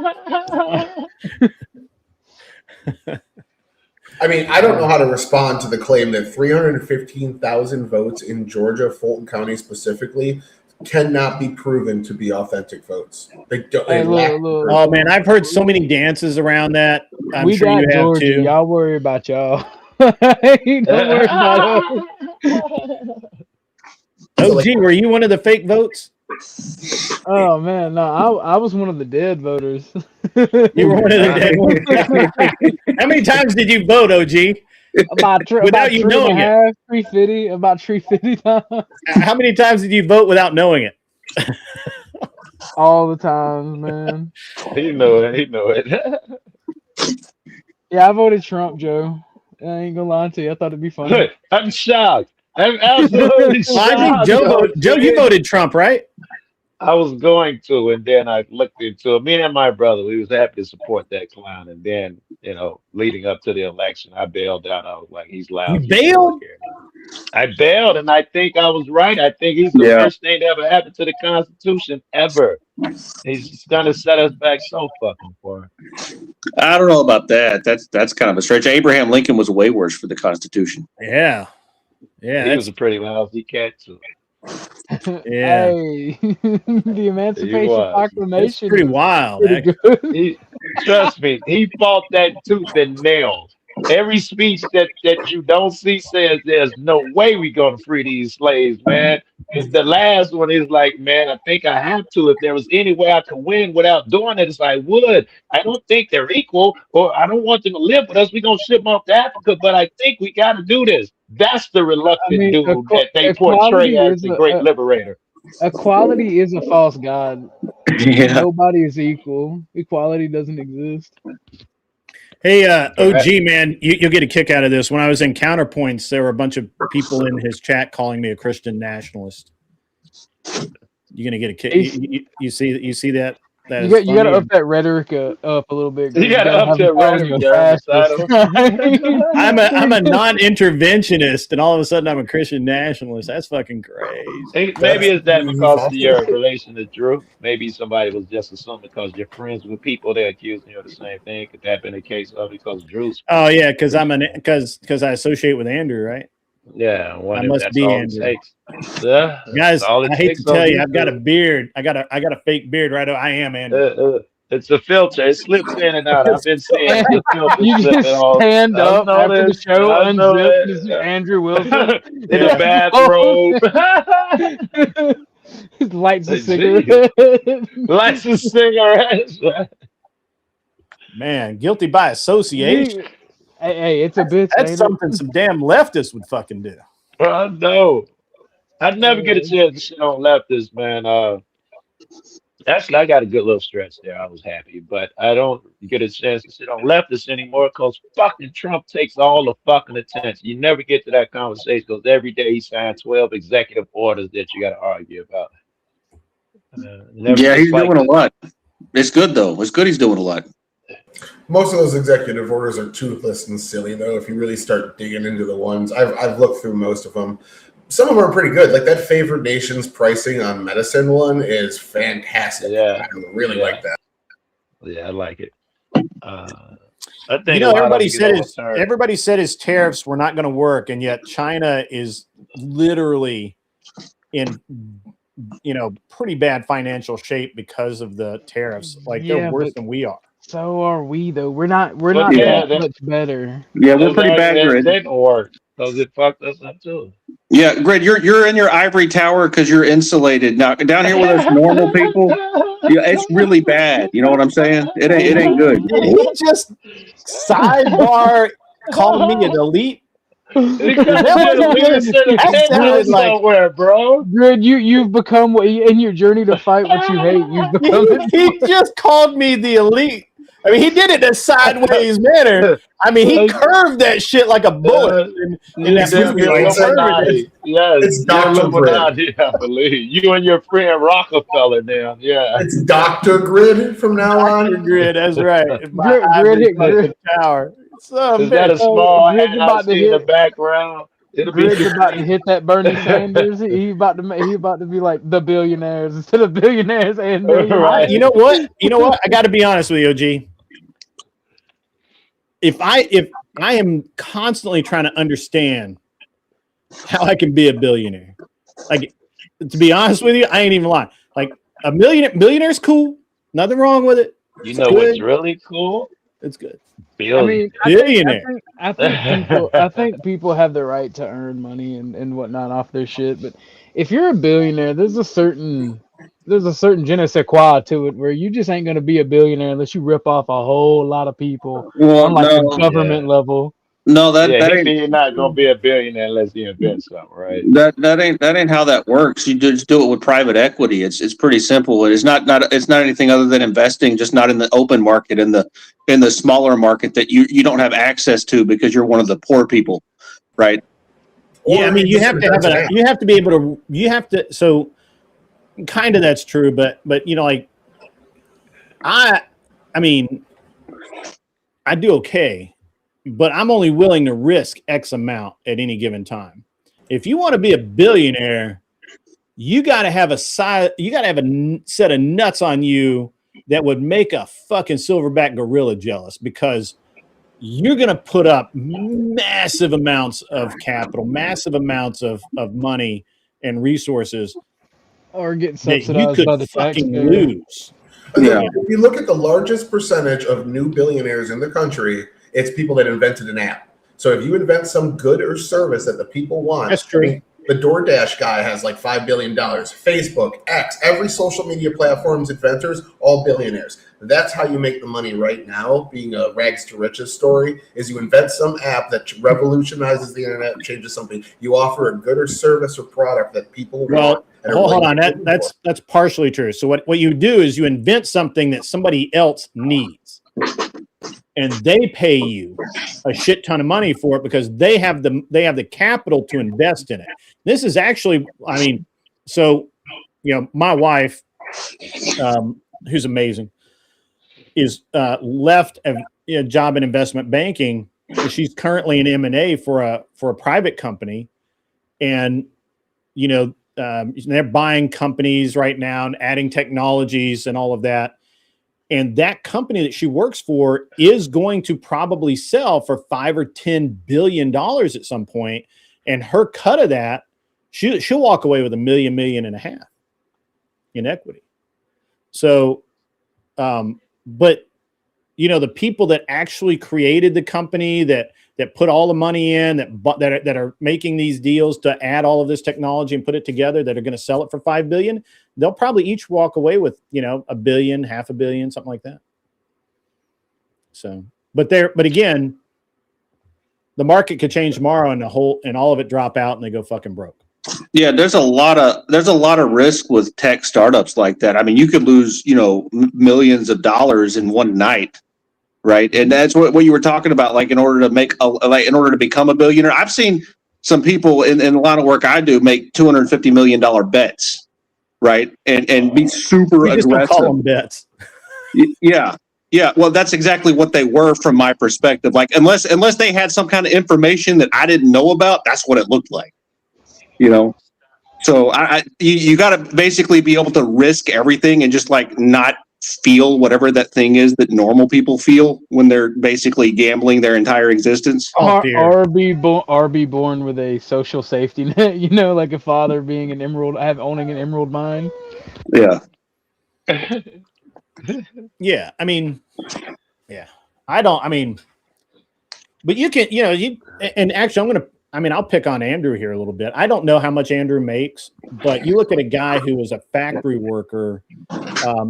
I mean, I don't know how to respond to the claim that 315,000 votes in Georgia, Fulton County specifically, cannot be proven to be authentic votes. They don't. Hey, look. Oh man, I've heard so many dances around that. I'm We sure got you have Georgia. too. Y'all worry about y'all. Don't worry about us. OG, were you one of the fake votes? Oh man, no, I was one of the dead voters. You were one of the dead ones. How many times did you vote, OG? Without you knowing it. 350, about 350 times. How many times did you vote without knowing it? All the times, man. He knew it. Yeah, I voted Trump, Joe. I ain't gonna lie to you. I thought it'd be funny. I'm shocked. I'm absolutely Well, I shocked. think Joe, you voted Trump, right? I was going to, and then I looked into it. Me and my brother, we was happy to support that clown. And then, leading up to the election, I bailed out. I was like, he's loud. You bailed? I bailed, and I think I was right. I think he's the worst thing that ever happened to the Constitution ever. He's gonna set us back so fucking far. I don't know about that. That's kind of a stretch. Abraham Lincoln was way worse for the Constitution. Yeah. Yeah. He was a pretty lousy cat too. Yeah. Hey, the Emancipation Proclamation. It's pretty wild. Pretty good. Trust me, he fought that tooth and nail. Every speech that you don't see says there's no way we're gonna free these slaves, man. The last one is like, man, I think I have to. If there was any way I could win without doing it, I would. I don't think they're equal, or I don't want them to live with us. We're gonna ship them off to Africa, but I think we gotta do this. That's the reluctant dude that they portray as the great liberator. Equality is a false god. Yeah. Nobody is equal. Equality doesn't exist. Hey, OG, man, you'll get a kick out of this. When I was in Counterpoints, there were a bunch of people in his chat calling me a Christian nationalist. You're gonna get a kick. You see that? That You is got to funny. up that rhetoric up a little bit. You gotta gotta up have that them calling rhetoric, you yeah, fascist. I'm a non-interventionist, and all of a sudden I'm a Christian nationalist. That's fucking crazy. Maybe That's it's that because of fascinating. your relation to Drew. Maybe somebody was just assuming because you're friends with people, they're accusing you of the same thing. Could that have been the case of because Drew's Oh friends yeah, with Christian? because I associate with Andrew, right? Yeah, I I wonder if must that's be all it Andrew. takes. Yeah, that's Guys, all it I hate to takes on tell you, I've got a YouTube. beard. I got a fake beard, right? I am Uh, Andrew. it's a filter. It slips in and out. I've been seeing And the filter you slipping just off. stand I've up after the noticed. show, I've unzip, and it's noticed. Andrew Wilson. In a Yeah. bathrobe. Lights a Jeez. cigarette. Likes a cigarette. Man, guilty by association. Hey, it's a bitch, That's ain't something some damn leftists would fucking do. I know. I'd never get a it? chance to shit on leftists, man. Actually, I got a good little stretch there. I was happy, but I don't get a chance to sit on leftists anymore because fucking Trump takes all the fucking attention. You never get to that conversation because every day he signs 12 executive orders that you got to argue about. Never Yeah, just he's like doing a lot. It's good though. It's good he's doing a lot. Most of those executive orders are toothless and silly, though. If you really start digging into the ones, I've looked through most of them. Some of them are pretty good. Like that favored nations pricing on medicine one is fantastic. Yeah, I really like that. Yeah, I like it. I think a lot of everybody it get said overturned. his tariffs were not going to work, and yet China is literally in pretty bad financial shape because of the tariffs. Like they're worse than we are. So are we though. We're not But that much better. Yeah, we're pretty bad, That Grid. didn't work because it fucked us up too. Yeah, Grid, you're in your ivory tower because you're insulated. Now down here with us normal people, yeah, it's really bad. You know what I'm saying? It ain't good. Did he just sidebar call me an elite? That sounded like somewhere, bro. Grid, you've become in your journey to fight what you hate. You've become. He just called me the elite. I mean, he did it in a sideways manner. I mean, he curved that shit like a bullet. Yes, It's Dr. Grid. I believe you and your friend Rockefeller now. Yeah, it's Dr. Grid from now on. Dr. Grid, that's right. Grid. Tower. Is that a small house in the background? Grid's about to hit that Bernie Sanders. He about to be like the billionaires instead of billionaires and millionaires. Right. You know what? I got to be honest with you, OG. If I am constantly trying to understand how I can be a billionaire, like to be honest with you, I ain't even lying. Like a millionaire's cool, nothing wrong with it. You know what's really cool? It's good. Billionaire. I think people have the right to earn money and whatnot off their shit. But if you're a billionaire, there's a certain je ne sais quoi to it where you just ain't gonna be a billionaire unless you rip off a whole lot of people on like a government level. No, that ain't. You're not gonna be a billionaire unless you invent something, right? That ain't how that works. You just do it with private equity. It's pretty simple. It's not anything other than investing, just not in the open market, in the smaller market that you don't have access to because you're one of the poor people, right? Yeah, I mean you have to be able to so kind of that's true, but like I mean I do okay. But I'm only willing to risk X amount at any given time. If you want to be a billionaire, you got to have a set of nuts on you that would make a fucking silverback gorilla jealous, because you're going to put up massive amounts of capital, massive amounts of money and resources, or get that subsidized you could by the fucking taxpayer. lose. Yeah. If you look at the largest percentage of new billionaires in the country, it's people that invented an app. So if you invent some good or service that the people want, that's true. The DoorDash guy has like $5 billion. Facebook, X, every social media platform's inventors, all billionaires. That's how you make the money right now, being a rags to riches story, is you invent some app that revolutionizes the internet and changes something. You offer a good or service or product that people want. Hold on. That's partially true. So what you do is you invent something that somebody else needs, and they pay you a shit ton of money for it because they have the capital to invest in it. This is actually, I mean, so my wife who's amazing, is left a job in investment banking. She's currently in M&A for a private company, and they're buying companies right now and adding technologies and all of that. And that company that she works for is going to probably sell for $5 or $10 billion at some point. And her cut of that, she'll walk away with $1 million and a half in equity. So, but the people that actually created the company, that put all the money in, that are making these deals to add all of this technology and put it together, that are going to sell it for $5 billion, they'll probably each walk away with $1 billion, $500 million, something like that. So, but again, the market could change tomorrow and all of it drop out and they go fucking broke. Yeah, there's a lot of risk with tech startups like that. I mean, you could lose millions of dollars in one night, right? And that's what you were talking about. Like in order to become a billionaire, I've seen some people in a lot of work I do make $250 million bets, right? And be super aggressive. Don't call them bets. Yeah. Yeah, well, that's exactly what they were from my perspective. Like, unless they had some kind of information that I didn't know about, that's what it looked like. So you got to basically be able to risk everything and just like not feel whatever that thing is that normal people feel when they're basically gambling their entire existence. Or be born with a social safety net, like a father being owning an emerald mine. Yeah. Yeah, I mean, but you can, and actually I'll pick on Andrew here a little bit. I don't know how much Andrew makes, but you look at a guy who was a factory worker,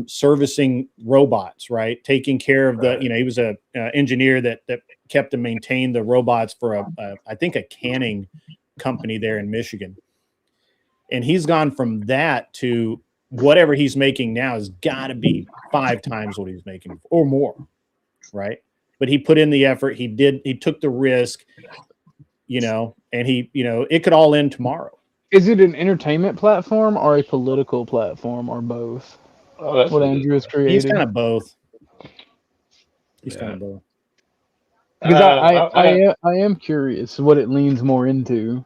servicing robots, right? Taking care of he was a engineer that kept and maintained the robots for I think a canning company there in Michigan. And he's gone from that to whatever he's making now has got to be 5 times what he's making or more, right? But he put in the effort. He took the risk, and it could all end tomorrow. Is it an entertainment platform or a political platform or both? Oh, that's what Andrew is creating. He's kind of both. Because I am curious what it leans more into.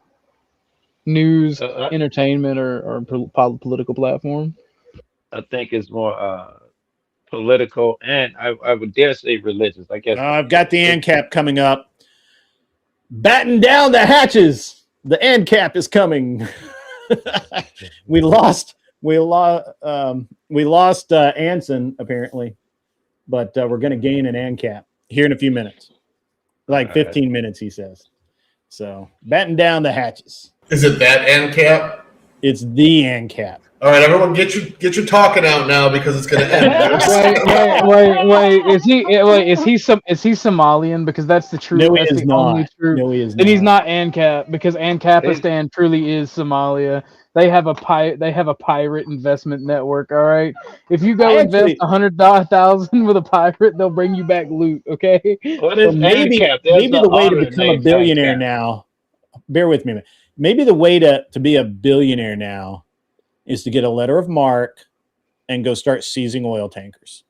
News, entertainment, or political platform? I think it's more political, and I would dare say religious. I guess I've got the ANCAP coming up. Batten down the hatches. The ANCAP is coming. We lost Anson apparently, but we're going to gain an ANCAP here in a few minutes, like 15 minutes, he says. So batten down the hatches. Is it that ANCAP? It's the ANCAP. All right, everyone, get your talking out now because it's going to end. Wait. Is he Somalian? Because that's the truth. No, he that's is the not. only truth. No, he is then not. He's not ANCAP because ANCAPistan truly is Somalia. They have a pirate investment network. All right, if you go invest $100,000 with a pirate, they'll bring you back loot. Okay. What is maybe the way to become a billionaire now. Bear with me. Maybe the way to be a billionaire now is to get a letter of marque and go start seizing oil tankers.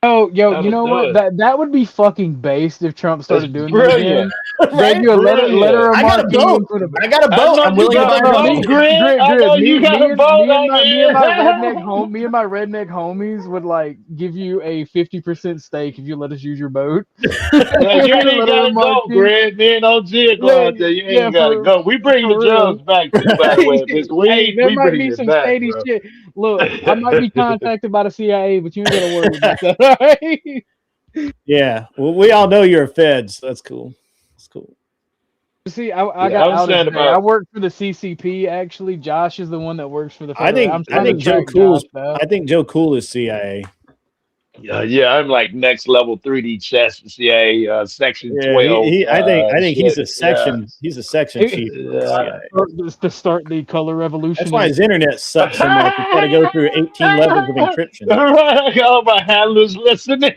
Oh, you know what? That would be fucking based if Trump started doing that again. Right? You a letter of marque. I got a boat. I'm willing to buy a boat. You got a boat. Me and my redneck homies would like give you a 50% stake if you let us use your boat. You ain't gotta go, Greg. Me and OG are going out there. You ain't gotta go. We bring the drugs back too, by the way. This weed, there we might bring be it some back, shady bro. shit. Look, I might be contacted by the CIA, but you ain't gotta worry about that. Right? Yeah, well, we all know you're a Fed, so that's cool. That's cool. See, I got outed today. I work for the CCP. Actually, Josh is the one that works for the. I think Joe Cool is CIA. Yeah, I'm like next level 3D chess for CIA section 12. I think he's a section. Yeah. He's a section chief. To start the color revolution. That's why his internet sucks so much. He's got to go through 18 levels of encryption. All my handlers listening.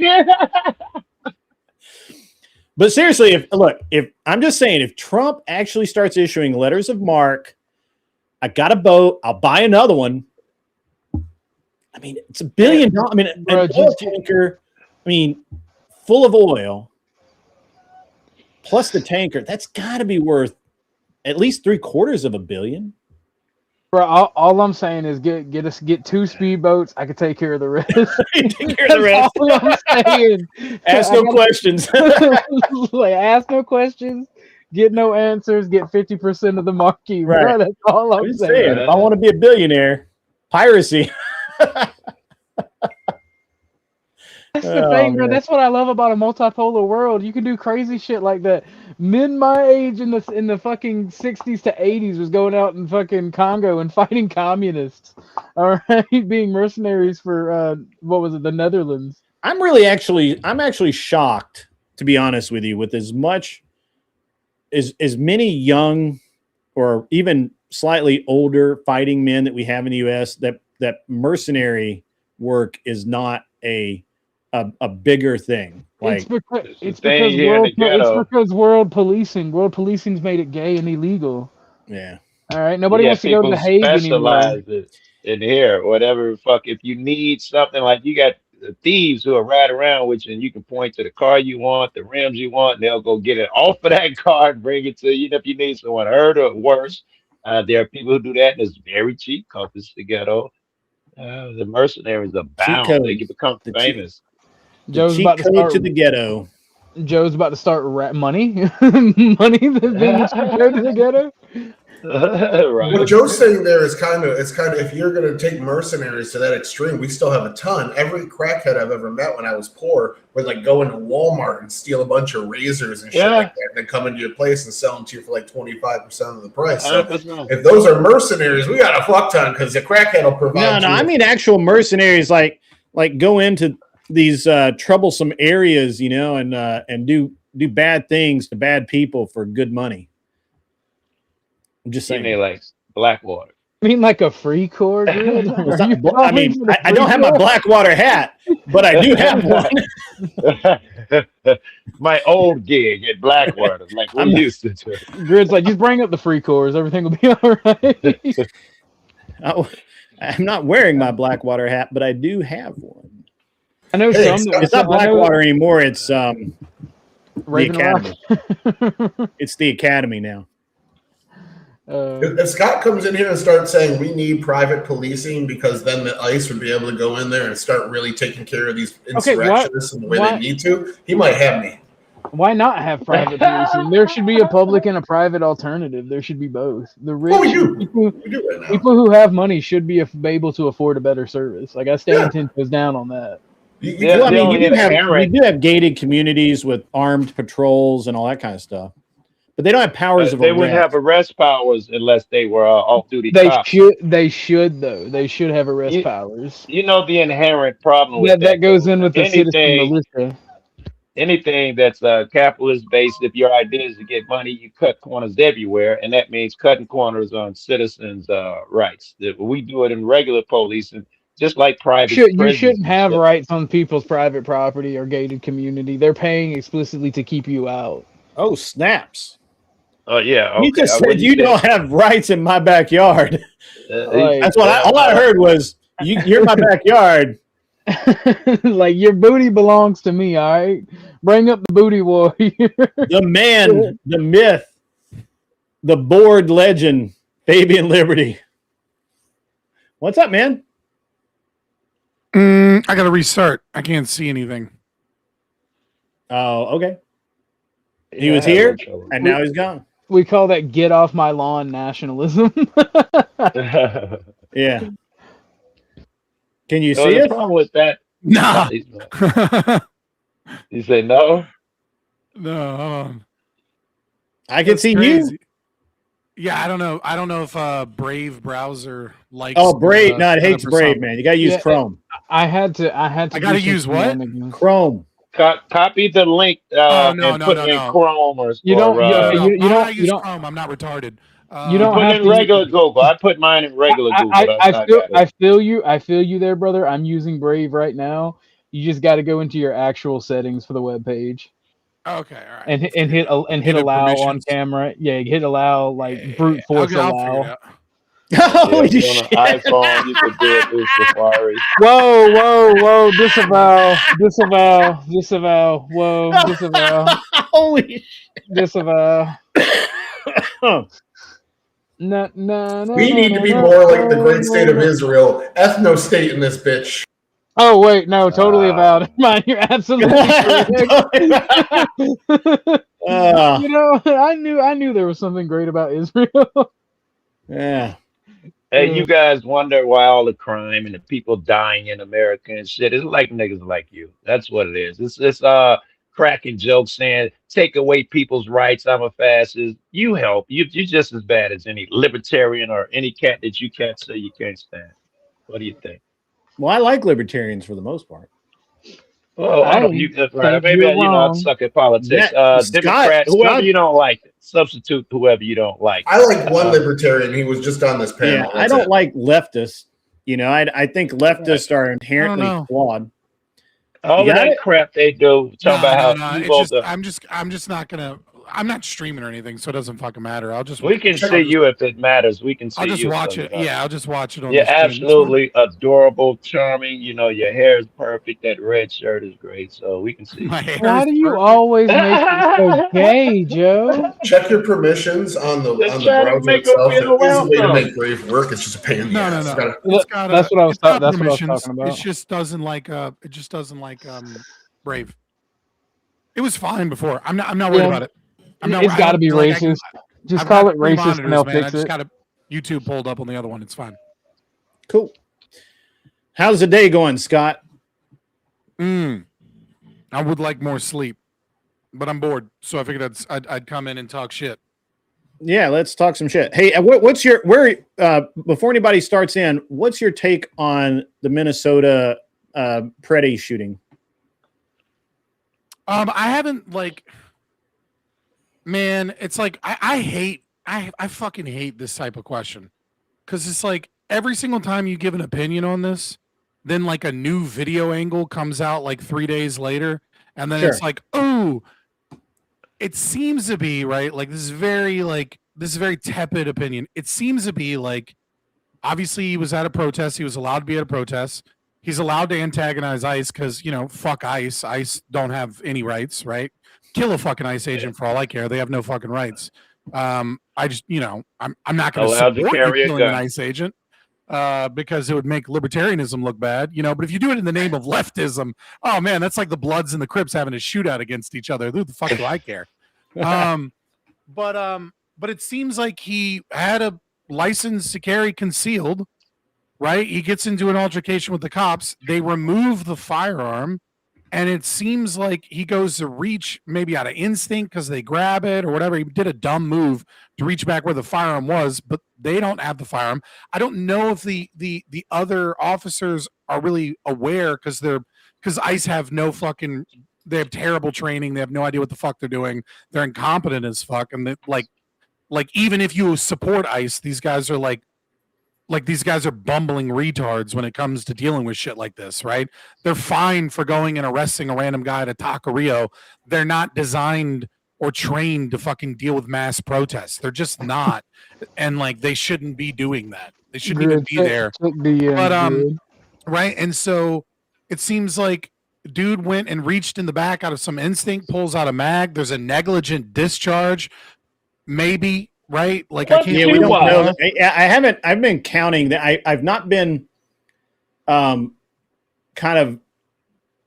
But seriously, if I'm just saying, if Trump actually starts issuing letters of marque, I got a boat. I'll buy another one. I mean, it's $1 billion. I mean, an oil tanker. I mean, full of oil, plus the tanker. That's got to be worth at least $750 million. Bro, all I'm saying is get 2 speedboats. I can take care of the rest. Take care of the rest. All I'm saying. Ask no questions. Like, ask no questions. Get no answers. Get 50% of the marquee. Right. Bro, that's all I'm saying. If I want to be a billionaire, piracy. That's the thing, bro. That's what I love about a multipolar world. You can do crazy shit like that. Men my age in the fucking 60s to 80s was going out in fucking Congo and fighting communists. All right, being mercenaries for what was it, the Netherlands? I'm actually shocked, to be honest with you, with as many young or even slightly older fighting men that we have in the U.S. that mercenary work is not a bigger thing. Like it's because world policing's made it gay and illegal. Yeah. All right. Nobody wants to go to the Hague anymore. In here, whatever. Fuck, if you need something, like you got thieves who are right around with you, and you can point to the car you want, the rims you want, and they'll go get it off of that car and bring it to you. If you need someone hurt or worse, there are people who do that, and it's very cheap because it's the ghetto. The mercenaries abound. They can become famous. Joe's about to start to the ghetto. Joe's about to start money that's being distributed to the ghetto. Right. What Joe's saying there is kind of if you're going to take mercenaries to that extreme, we still have a ton. Every crackhead I've ever met when I was poor would like go into Walmart and steal a bunch of razors and shit like that, and then come into your place and sell them to you for like 25% of the price. So if those are mercenaries, we got a fuck ton because the crackhead will provide. No, I mean actual mercenaries, like go into these troublesome areas, and do bad things to bad people for good money. I'm just saying. You mean like Blackwater? I mean like a free cord? I don't have my Blackwater hat, but I do have one. My old gig at Blackwater, like we used to do. Grid's like, just bring up the free cores, everything will be all right. I'm not wearing my Blackwater hat, but I do have one. I know it's not Blackwater anymore. It's the Academy. It's the Academy now. If Scott comes in here and starts saying we need private policing because then the ICE would be able to go in there and start really taking care of these insurrectionists in the way they need to, he might have me. Why not have private policing? There should be a public and a private alternative. There should be both. The rich people who have money should be able to afford a better service. Like I stand 10 toes down on that. We do have gated communities with armed patrols and all that kind of stuff, but they don't have powers of arrest. They wouldn't have arrest powers unless they were off-duty cops. They should though. They should have arrest powers. You know the inherent problem with that goes in with the citizen militia. Anything that's capitalist-based, if your idea is to get money, you cut corners everywhere, and that means cutting corners on citizens' rights. We do it in regular policing. Just like private you shouldn't have rights on people's private property or gated community. They're paying explicitly to keep you out. Oh, snaps. Oh, yeah. Okay. You just said you don't have rights in my backyard. That's what all I heard was, you're my backyard. Like, your booty belongs to me, all right? Bring up the booty warrior. The man, the myth, the board legend, Fabian Liberty. What's up, man? I got to restart. I can't see anything. Oh, okay. He was here, and now he's gone. We call that "get off my lawn" nationalism. Yeah. Can you see it? Wrong with that? Nah. You say no? No. I can see crazy. you. Yeah, I don't know. I don't know if Brave browser likes. Oh, Brave! No, it hates Brave, man. You got to use Chrome. I had to. I got to use what? Chrome. Copy the link and put it in Chrome or you don't. You don't use Chrome. I'm not retarded. You don't put have it in regular Google. I put mine in regular Google. I feel you. I feel you there, brother. I'm using Brave right now. You just got to go into your actual settings for the web page. Okay, all right. And hit allow on camera. Yeah, hit allow, like brute force allow. Yeah, Holy if you're on shit. an iPhone, you could do it through Safari. Whoa! Disavow. Whoa! Disavow. Holy Disavow. shit. No, no, no, We no, need to no, be no, more like the no, great state of no. Israel. Ethno state in this bitch. Oh wait, no, totally Uh, about mine. You're absolutely correct. You know, I knew there was something great about Israel. Yeah. Hey, you guys wonder why all the crime and the people dying in America and shit? It's like niggas like you. That's what it is. It's cracking jokes saying take away people's rights. I'm a fascist. You help. You're just as bad as any libertarian or any cat that you can't say you can't stand. What do you think? Well, I like libertarians for the most part. Well, I don't. I You that's right. think Maybe you're I wrong. suck at politics. Scott, Democrat, whoever you don't like, substitute whoever you don't like. I like one libertarian. He was just on this panel. Yeah, I don't like leftists. You know, I think leftists are inherently know. flawed. All You got that it? crap they do, talking about how No. evil It's just the. I'm just not gonna. I'm not streaming or anything, so it doesn't fucking matter. I'll just. We can see you if it matters. We can see I'll just you. watch So, it. Yeah, I'll just watch it on you're the stream. It's fine. absolutely adorable, charming. You know, your hair is perfect. That red shirt is great. So we can see. My hair Why is do you perfect. always make it so gay, Joe? Check your permissions on the Just trying to browser make 'em itself. feel There is a way to welcome. make Brave work. It's just a pain in the No. ass. It's got That's what I was. it's got That's what I was permissions. talking about. It just doesn't like. It just doesn't like. Brave. It was fine before. I'm not worried about it. It's got to be racist. Just I've call got it three racist and monitors, they'll man. I fix just it. got a YouTube pulled up on the other one. It's fine. Cool. How's the day going, Scott? I would like more sleep, but I'm bored, so I figured I'd come in and talk shit. Yeah, let's talk some shit. Hey, what's your before anybody starts in? What's your take on the Minnesota Preddy shooting? I haven't man, it's like I fucking hate this type of question because it's like every single time you give an opinion on this, then like a new video angle comes out like 3 days later, and then it's like, oh, it seems to be right. Like this is very tepid opinion. It seems to be like obviously he was at a protest. He was allowed to be at a protest. He's allowed to antagonize ICE because, you know, fuck ICE. ICE don't have any rights, right? Kill a fucking ICE agent for all I care. They have no fucking rights. I just, you know, I'm not going to support you killing an ICE agent because it would make libertarianism look bad, you know. But if you do it in the name of leftism, oh man, that's like the Bloods and the Crips having a shootout against each other. Who the fuck do I care? But it seems like he had a license to carry concealed. Right, he gets into an altercation with the cops. They remove the firearm, and it seems like he goes to reach maybe out of instinct because they grab it or whatever. He did a dumb move to reach back where the firearm was, but they don't have the firearm. I don't know if the other officers are really aware because ICE have no fucking. They have terrible training. They have no idea what the fuck they're doing. They're incompetent as fuck, and they, like even if you support ICE, these guys are like these guys are bumbling retards when it comes to dealing with shit like this, right? They're fine for going and arresting a random guy at a taqueria. They're not designed or trained to fucking deal with mass protests. They're just not. And like they shouldn't be doing that. They shouldn't even be there. But right. And so it seems like dude went and reached in the back out of some instinct, pulls out a mag. There's a negligent discharge. Maybe. Right, like I can't. Yeah, we don't know. I haven't. I've been counting that. I've not been, kind of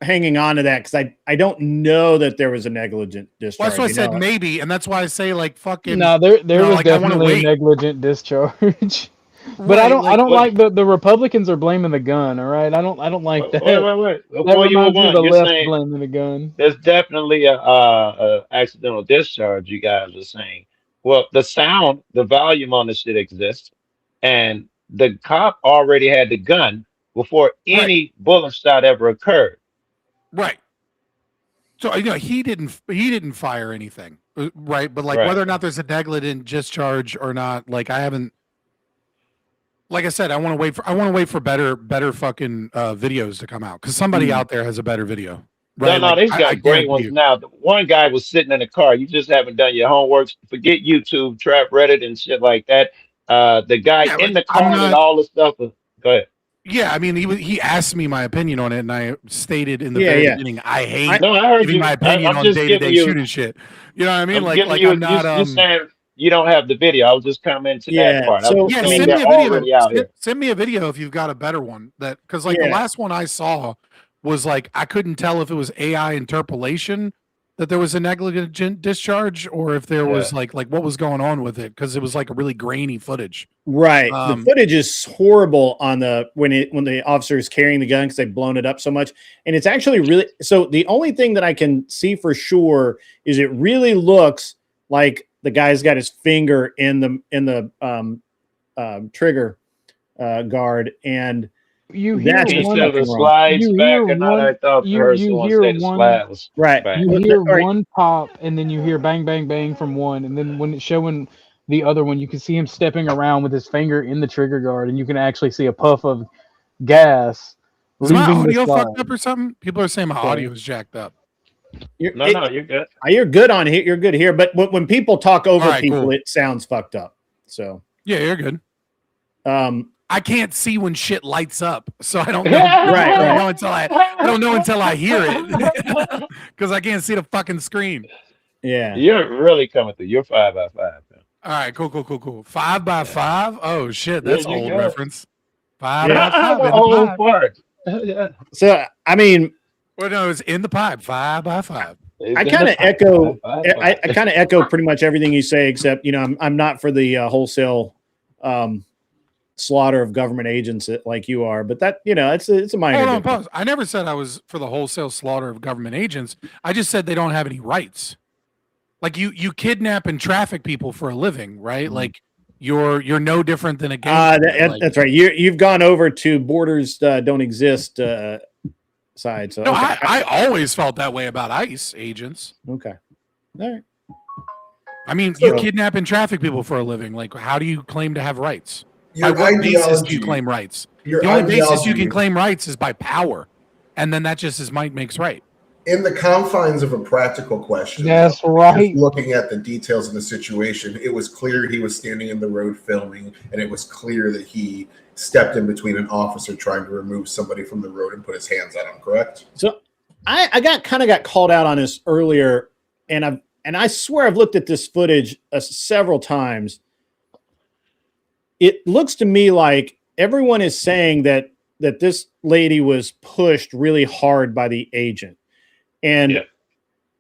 hanging on to that because I don't know that there was a negligent discharge. Well, that's why I said maybe, and that's why I say like fucking. No, there was definitely a negligent discharge. But I don't like the Republicans are blaming the gun. All right, I don't like that. Wait. Before you move on, the left blaming the gun. There's definitely a accidental discharge. You guys are saying. Well, the sound, the volume on the shit exists, and the cop already had the gun before any bullet shot ever occurred. Right. So you know he didn't fire anything, right? But like whether or not there's a negligent discharge or not, like I haven't. Like I said, I want to wait for better fucking videos to come out because somebody out there has a better video. Right? No, these got great ones now. The one guy was sitting in a car. You just haven't done your homework. Forget YouTube, trap Reddit and shit like that. The guy Yeah, in but the car and all the stuff. Go ahead. Yeah, I mean, he asked me my opinion on it, and I stated in the very beginning, I hate No, I heard giving you. my opinion I'm on just giving day-to-day you. shooting shit. You know what I mean? I'm Like, giving like you. I'm not You saying you don't have the video. I was just commenting to that Yeah. part. I was So just yeah, saying send me they're a video. already out here. Send me a video if you've got a better one. That because like the Yeah. last one I saw was like I couldn't tell if it was AI interpolation that there was a negligent discharge or if there was like what was going on with it because it was like a really grainy footage. Right. The footage is horrible on the when the officer is carrying the gun because they've blown it up so much. And it's actually really so the only thing that I can see for sure is it really looks like the guy's got his finger in the trigger guard, and you that's hear just one, fucking the wrong. slides you back hear or not. one, I thought you heard you someone hear say the one, slide was Right. back. you hear All right. one pop, and then you hear bang, bang, bang from one, and then when it's showing the other one, you can see him stepping around with his finger in the trigger guard, and you can actually see a puff of gas Is my leaving the audio slide. fucked up or something? People are saying my audio is jacked up. You're good. You're good on here. You're good here. But when people talk over All right, people, cool. it sounds fucked up. So Yeah, you're good. I can't see when shit lights up, so I don't know. I don't know until I don't know until I hear it because I can't see the fucking screen. Yeah, you're really coming through. You're 5 by 5. Man. All right, cool. 5 by 5. Oh shit, that's There you old go. reference. 5 by 5 in The the whole pipe. part. So I mean, Well, no, it's in the pipe. 5 by 5. I kind of echo. I kind of echo pretty much everything you say, except I'm not for the wholesale slaughter of government agents like you are. But that it's a minor. Hold on, difference. pause. I never said I was for the wholesale slaughter of government agents. I just said they don't have any rights. Like you kidnap and traffic people for a living, right? Mm-hmm. Like you're no different than a gangster. That's right. You've gone over to borders don't exist side. So no, okay. I always felt that way about ICE agents. Okay. All right. I mean, you kidnap and traffic people for a living. Like, how do you claim to have rights? By what basis do you claim rights? The only basis you can claim rights is by power, and then that just is might makes right. In the confines of a practical question, That's right. Looking at the details of the situation, it was clear he was standing in the road filming, and it was clear that he stepped in between an officer trying to remove somebody from the road and put his hands on him. Correct? So I got called out on this earlier, and I swear I've looked at this footage several times. It looks to me like everyone is saying that this lady was pushed really hard by the agent. And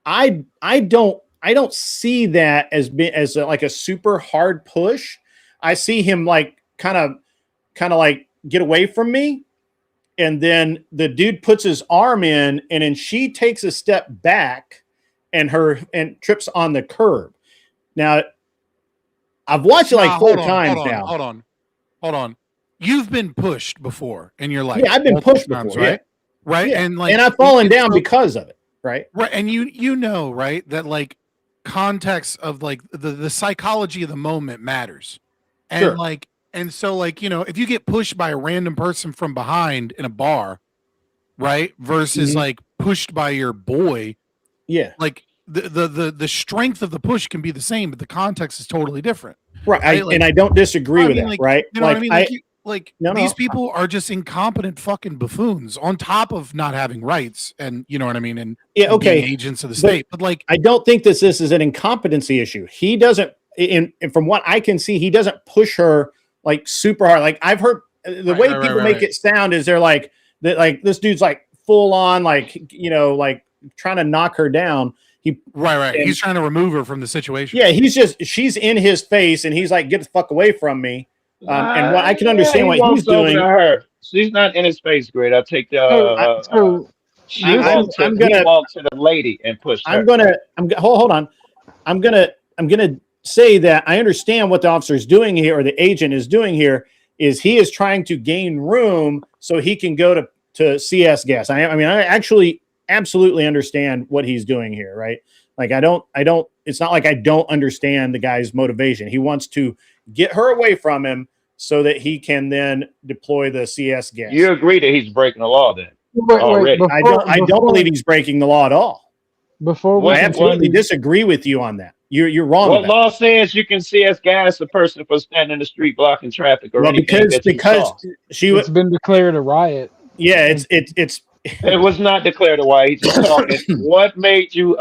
I don't see that as like a super hard push. I see him like kind of like get away from me, and then the dude puts his arm in, and then she takes a step back and trips on the curb. Now I've watched it like 4 times now. Hold on. You've been pushed before in your life. Yeah, I've been pushed before, right? Yeah. Right. Yeah. And like, and I've fallen down because of it. Right. Right. And you know, right, that like context of like the psychology of the moment matters. And Sure. like, and so like, if you get pushed by a random person from behind in a bar, right, versus like pushed by your boy, like the strength of the push can be the same, but the context is totally different. Right. And I don't disagree with that. Like, right. You know what I mean? These No. people are just incompetent fucking buffoons on top of not having rights, and you know what I mean? And being agents of the state. But like, I don't think this is an incompetency issue. He doesn't, and from what I can see, he doesn't push her like super hard. Like I've heard the way people make it sound is they're like that, like this dude's like full on, like like trying to knock her down. He's trying to remove her from the situation. Yeah, she's in his face, and he's like, "Get the fuck away from me." And what I can understand what he's doing. Her. She's not in his face, great. I'll take the. I'm gonna walk to the lady and push her. Hold on. I'm gonna say that I understand what the officer is doing here, or the agent is doing here, is he is trying to gain room so he can go to CS gas. I actually absolutely understand what he's doing here, right? Like I don't. It's not like I don't understand the guy's motivation. He wants to get her away from him so that he can then deploy the CS gas. You agree that he's breaking the law then? I don't believe he's breaking the law at all. Before I absolutely disagree with you on that. You're wrong. What about law says you can CS gas a person for standing in the street blocking traffic or well, anything that you saw? It's been declared a riot. Yeah, it's It was not declared a why. He's just talking. What made you,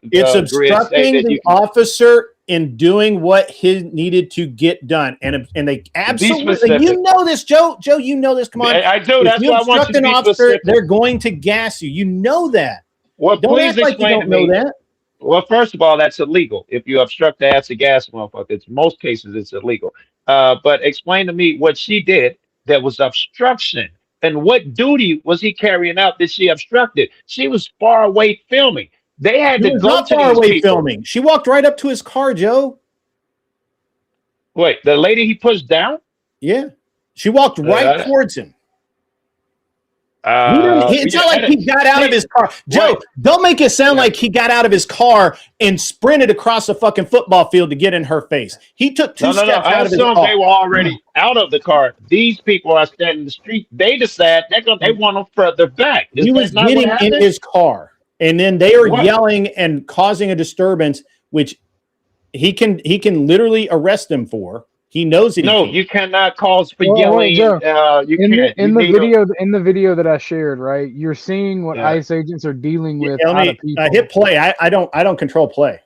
it's Grid, say obstructing that the you can officer in doing what he needed to get done, and they absolutely, specific? you know this, Joe. Joe, you know this. Come on, I do. if That's you why I want obstruct you to an be officer, specific. they're going to gas you. You know that. Well, Don't please act like you explain don't to me. know that. Well, first of all, that's illegal. If you obstruct the acid gas, motherfucker, in most cases it's illegal. But explain to me what she did that was obstruction, and what duty was he carrying out that she obstructed? She was far away filming. They had She to was go not to far these away people. filming. She walked right up to his car, Joe. Wait, the lady he pushed down? Yeah, she walked right towards him. It's not like he got out of his car. Joe, don't make it sound like he got out of his car and sprinted across the fucking football field to get in her face. He took two steps out of his car. They were already out of the car. These people are standing in the street. They decide they want them further back. He was getting in his car, and then they are yelling and causing a disturbance, which he can literally arrest them for. He knows it. No, you cannot cause for yelling. Joe, you can't. In the video that I shared, right? You're seeing what ICE agents are dealing with. Hit play. I don't control play.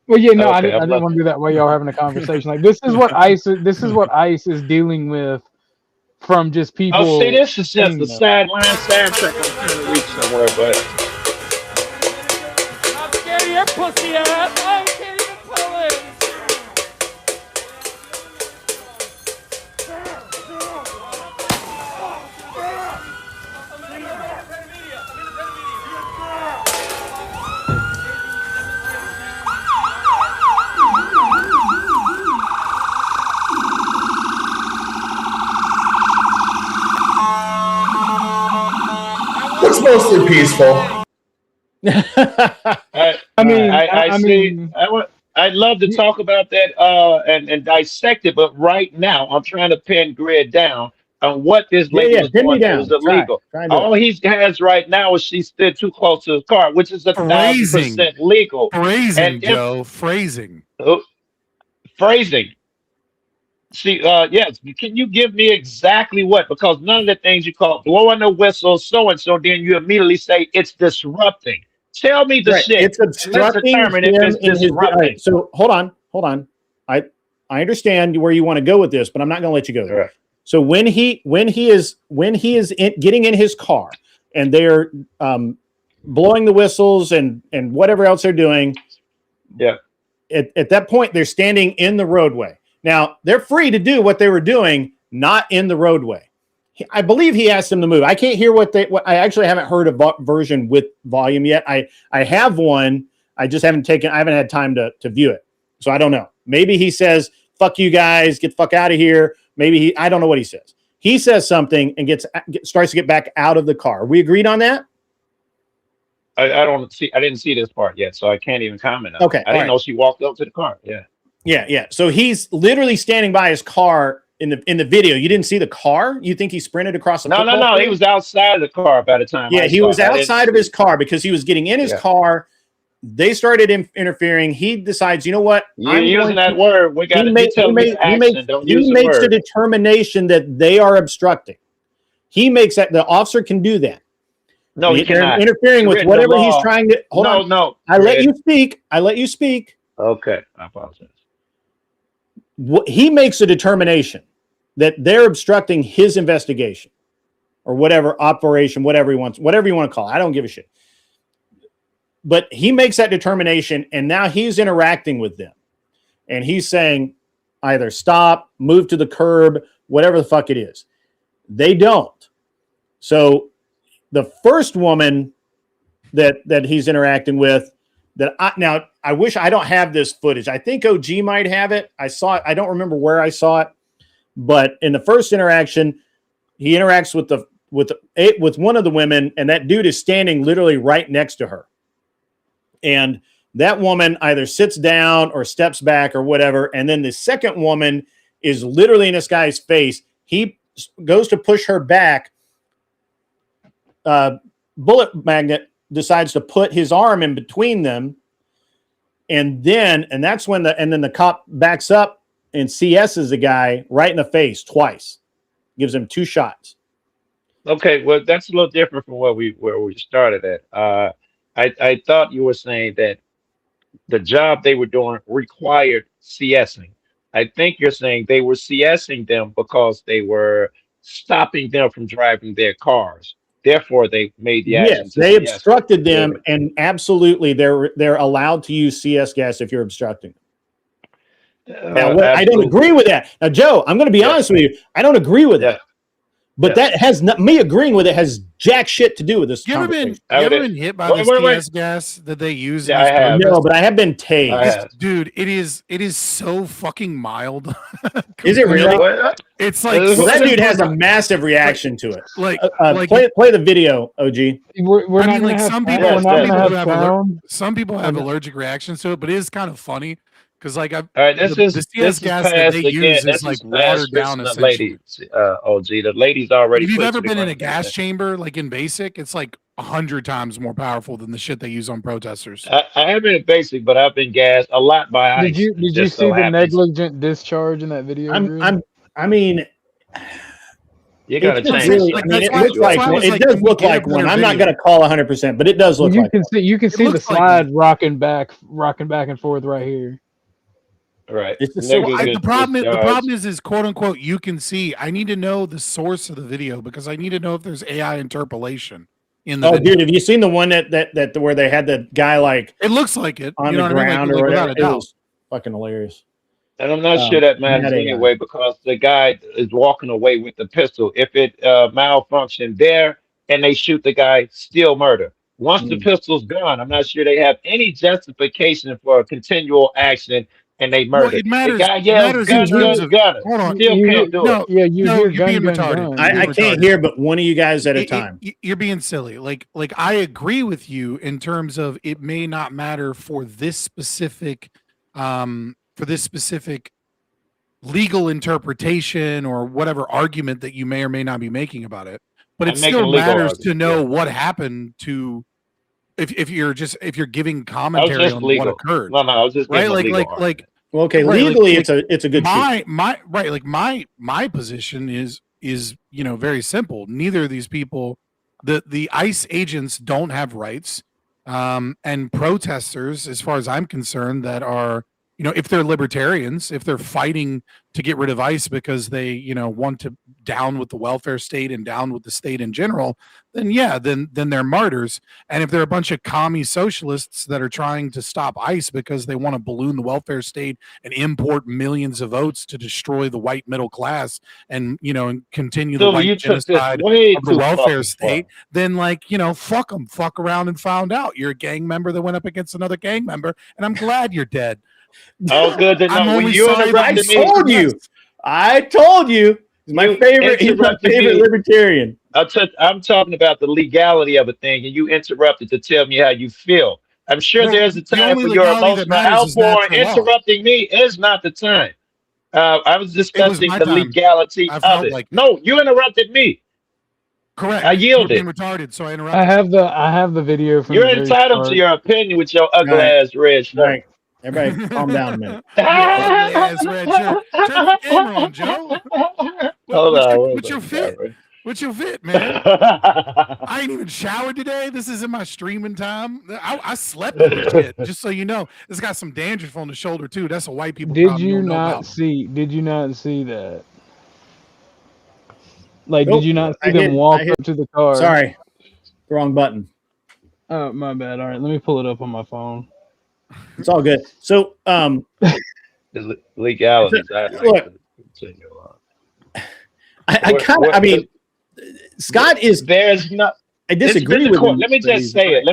Well, yeah, no, I didn't want to do that while y'all having a conversation. Like this is what ICE is dealing with from just people. Oh, see, this is just the sideline soundtrack I'm trying to reach somewhere, but I'm scared of your pussy ass. I can't even pull it. It's mostly peaceful. I'd love to talk about that and dissect it, but right now I'm trying to pin Grid down on what this lady was doing that was illegal. All he has right now is she stood too close to the car, which is 1,000% legal. Phrasing, Joe. Phrasing. Phrasing. See, yes. Can you give me exactly what? Because none of the things you call blowing the whistle, so and so, then you immediately say it's disrupting. Tell me the shit. It's obstructing him in his. Right, so hold on. I understand where you want to go with this, but I'm not going to let you go there. Right. So when he is getting in his car and they're blowing the whistles and whatever else they're doing, yeah. At that point, they're standing in the roadway. Now, they're free to do what they were doing, not in the roadway. I believe he asked them to move. I can't hear what I actually haven't heard a version with volume yet. I have one. I just haven't had time to view it. So I don't know. Maybe he says, fuck you guys, get the fuck out of here. Maybe I don't know what he says. He says something and starts to get back out of the car. Are we agreed on that? I didn't see this part yet, so I can't even comment on it. Okay. I didn't know she walked up to the car. Yeah. Yeah. So he's literally standing by his car in the video. You didn't see the car? You think he sprinted across the No. field? He was outside of the car by the time. Yeah, he was outside of his car because he was getting in his car. They started interfering. He decides, you know what? You're using that word. We got to tell me action. Don't use the word. He makes the determination that they are obstructing. He makes that. The officer can do that. No, he cannot. Interfering with whatever he's trying to. Hold on. No. I let you speak. Okay, I apologize. He makes a determination that they're obstructing his investigation or whatever operation, whatever you want to call it. I don't give a shit. But he makes that determination, and now he's interacting with them. And he's saying either stop, move to the curb, whatever the fuck it is. They don't. So the first woman that he's interacting with, I wish I don't have this footage. I think OG might have it. I saw it. I don't remember where I saw it, but in the first interaction, he interacts with one of the women, and that dude is standing literally right next to her. And that woman either sits down or steps back or whatever. And then the second woman is literally in this guy's face. He goes to push her back. Bullet Magnet decides to put his arm in between them and that's when the cop backs up and CS's the guy right in the face twice, gives him 2 shots. Okay, well, that's a little different from where we started at. I thought you were saying that the job they were doing required CSing. I think you're saying they were CSing them because they were stopping them from driving their cars. Therefore, they made the action Yes, to they CS. obstructed them, and absolutely, they're allowed to use CS gas if you're obstructing. Now, I don't agree with that. Now, Joe, I'm going to be honest with you. I don't agree with it. But that has not, me agreeing with it has jack shit to do with this. You ever been hit by the CS gas that they use? Yeah, I have. No, but I have been tased. Dude, it is so fucking mild. Is it really? It's like that dude has a massive reaction to it. Like, play the video, OG. I mean, like some people have allergic reactions to it, but it is kind of funny. Because like all right, the CS gas that they use is like watered down. Ladies, OG, the ladies already. If you've ever been in a gas chamber, like in basic, it's like 100 times more powerful than the shit they use on protesters. I haven't been in basic, but I've been gassed a lot by ICE. Did you see the negligent discharge in that video? I mean, you gotta change. Really, I mean, it looks like one. It does look like one. I'm not gonna call 100%, but it does look like. You can see the slide rocking back and forth right here. Right. The problem is quote unquote you can see. I need to know the source of the video because I need to know if there's AI interpolation in the video. Dude, have you seen the one that where they had the guy like it looks like it on the ground or whatever? It was fucking hilarious. And I'm not sure that matters anyway because the guy is walking away with the pistol. If it malfunctioned there and they shoot the guy, still murder. Once the pistol's gone, I'm not sure they have any justification for a continual action. And they murdered. Well, it matters. The guy yells, gun. Hold on. Still can't do it. Yeah, you're being retarded. I can't hear, but one of you guys at a time. You're being silly. Like I agree with you in terms of it may not matter for this specific, legal interpretation or whatever argument that you may or may not be making about it. But it still matters to know what happened to. If you're giving commentary on what occurred, no, I was just right, well, okay, legally it's a good my position is very simple. Neither of these people, the ICE agents don't have rights, and protesters, as far as I'm concerned, that are if they're libertarians, if they're fighting to get rid of ICE because they want to down with the welfare state and down with the state in general, then they're martyrs. And if they're a bunch of commie socialists that are trying to stop ICE because they want to balloon the welfare state and import millions of votes to destroy the white middle class and and continue the white genocide of the welfare state, then fuck them, fuck around and found out you're a gang member that went up against another gang member, and I'm glad you're dead. Oh, good to know. I told you. He's my favorite libertarian. I'm talking about the legality of a thing, and you interrupted to tell me how you feel. I'm sure there's a time for your emotional outpouring. Interrupting me is not the time. I was discussing the legality of it. No, you interrupted me. Correct. I yielded. You're being retarded, so I interrupted. I have the video from. You're entitled to your opinion with your ugly ass red shirt. Everybody, calm down a minute. Turn the camera on, Joe. What's your fit? What's your fit, man? I ain't even showered today. This isn't my streaming time. I slept in this shit, just so you know. It's got some dandruff on the shoulder too. That's a white people problem. Did you not see that? Like, did you not see them walk up to the car? Sorry, wrong button. Oh, my bad. All right, let me pull it up on my phone. It's all good. So, the legality. Look, I mean, Scott is. There's not. I disagree with him. Let me just say it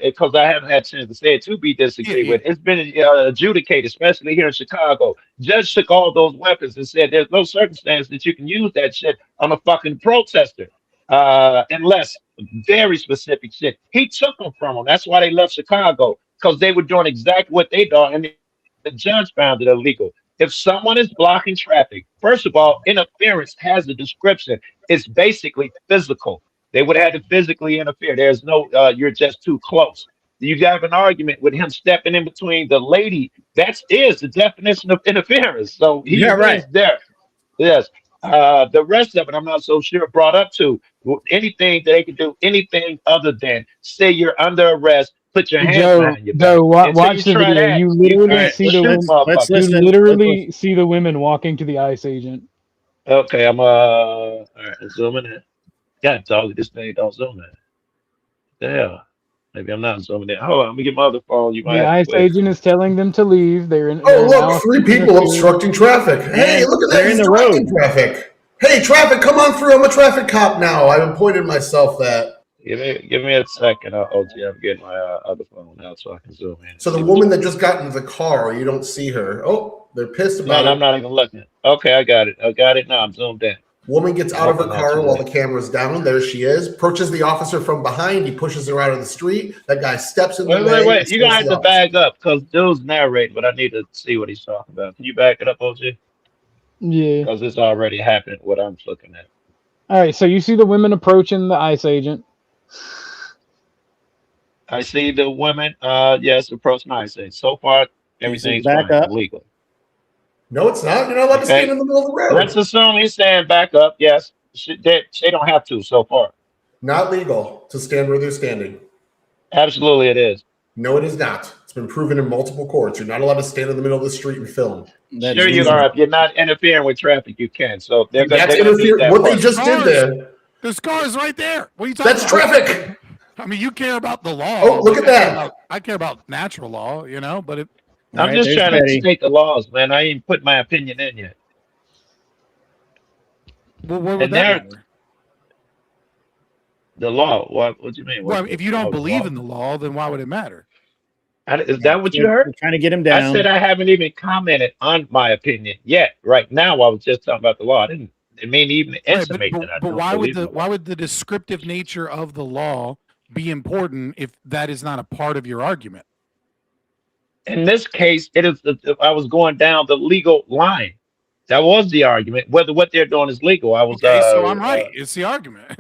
because I haven't had a chance to say it to be disagreed with. It's been adjudicated, especially here in Chicago. Judge took all those weapons and said there's no circumstance that you can use that shit on a fucking protester, unless very specific shit. He took them from them. That's why they left Chicago, because they were doing exactly what they done, and the judge found it illegal. If someone is blocking traffic, first of all, interference has a description. It's basically physical. They would have had to physically interfere. There's no, you're just too close. you have an argument with him stepping in between the lady. That is the definition of interference. So he wins there. Yes. The rest of it, I'm not so sure. Brought up to anything that they can do, anything other than say you're under arrest, put your hands behind your back. Joe, Until watch you the try video. that, You you literally can't see the shoot women. Let's motherfuckers. You listen. literally see the women walking to the ICE agent. Okay, I'm all right, I'm zooming in. God, dog, this thing don't zoom in. Yeah. Maybe I'm not zooming in. Hold on, let me get my other phone. You might The have to ICE wait. agent is telling them to leave. They're Oh, now look, 3 seeking a people search. obstructing traffic. Hey, look at that. They're He's in the directing road. traffic. Hey, traffic, come on through. I'm a traffic cop now. I've appointed myself that. Give me a second. OG, I'm getting my other phone now so I can zoom in. So the woman that just got into the car, you don't see her. Oh, they're pissed about Man, it. I'm not even looking. Okay, I got it now. I'm zoomed in. Woman gets out of her Hopefully not car too while late. the camera's down. There she is. Approaches the officer from behind. He pushes her out of the street. That guy steps in the way. Wait. You're gonna have to back up because dude's narrating, but I need to see what he's talking about. Can you back it up, OG? Yeah. Because it's already happened. What I'm looking at. All right. So you see the women approaching the ICE agent. I see the women. Yes, approach nice. So far, everything's back fine up. legal. No, it's not. You're not allowed to stand Okay. in the middle of the road. Let's assume he's saying back up. Yes, they don't have to so far. Not legal to stand where they're standing. Absolutely, it is. No, it is not. It's been proven in multiple courts. You're not allowed to stand in the middle of the street and film. Sure you are. If you're not interfering with traffic, you can. So they're That's going to need that what they part. just did there. This car is right there. What are you talking That's about? traffic. I mean, you care about the law. Oh, look at that. I care about natural law, you know, but it. I'm just trying to state the laws, man. I ain't put my opinion in yet. Well, what would that matter? The law. What do you mean? Well, if you don't believe in the law, then why would it matter? Is that what you heard? We're trying to get him down. I said I haven't even commented on my opinion yet. Right now, I was just talking about the law. I didn't mean even intimate that I but don't why would believe why would the descriptive nature of the law be important if that is not a part of your argument? In this case, it is. I was going down the legal line. That was the argument. Whether what they're doing is legal, I was. Okay, so I'm right. It's the argument.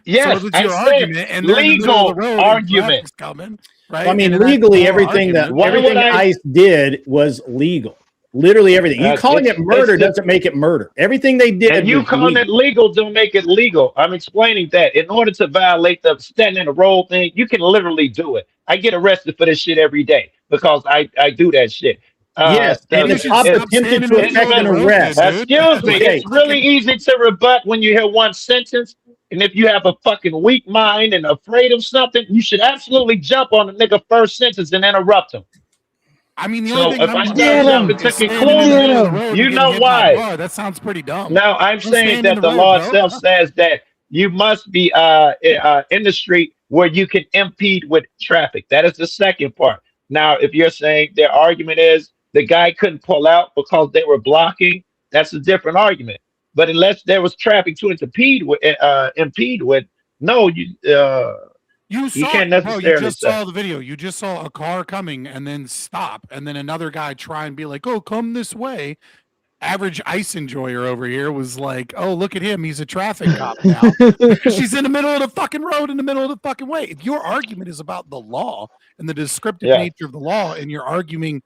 Yes, so it's I your said argument, and legal the argument. Coming, right? Well, I mean, And legally, everything that ICE did was legal. Literally everything. You calling it murder doesn't make it murder. Everything they did. And you calling it legal don't make it legal. I'm explaining that in order to violate the standing in the road thing, you can literally do it. I get arrested for this shit every day because I do that shit. Yes, and the cop attempted to effect an arrest. Excuse me. It's really easy to rebut when you hear one sentence. And if you have a fucking weak mind and afraid of something, you should absolutely jump on the nigga first sentence and interrupt him. I mean, the so only thing if I start jumping to conclusion, you know why? That sounds pretty dumb. Now I'm saying that the law itself says that you must be in the street where you can impede with traffic. That is the second part. Now, if you're saying their argument is the guy couldn't pull out because they were blocking, that's a different argument. But unless there was traffic to impede with, no, you can't necessarily. You just saw the video. You just saw a car coming and then stop, and then another guy try and be like, "Oh, come this way." Average ICE enjoyer over here was like, "Oh, look at him. He's a traffic cop now." She's in the middle of the fucking road, in the middle of the fucking way. If your argument is about the law and the descriptive nature of the law, and you're arguing,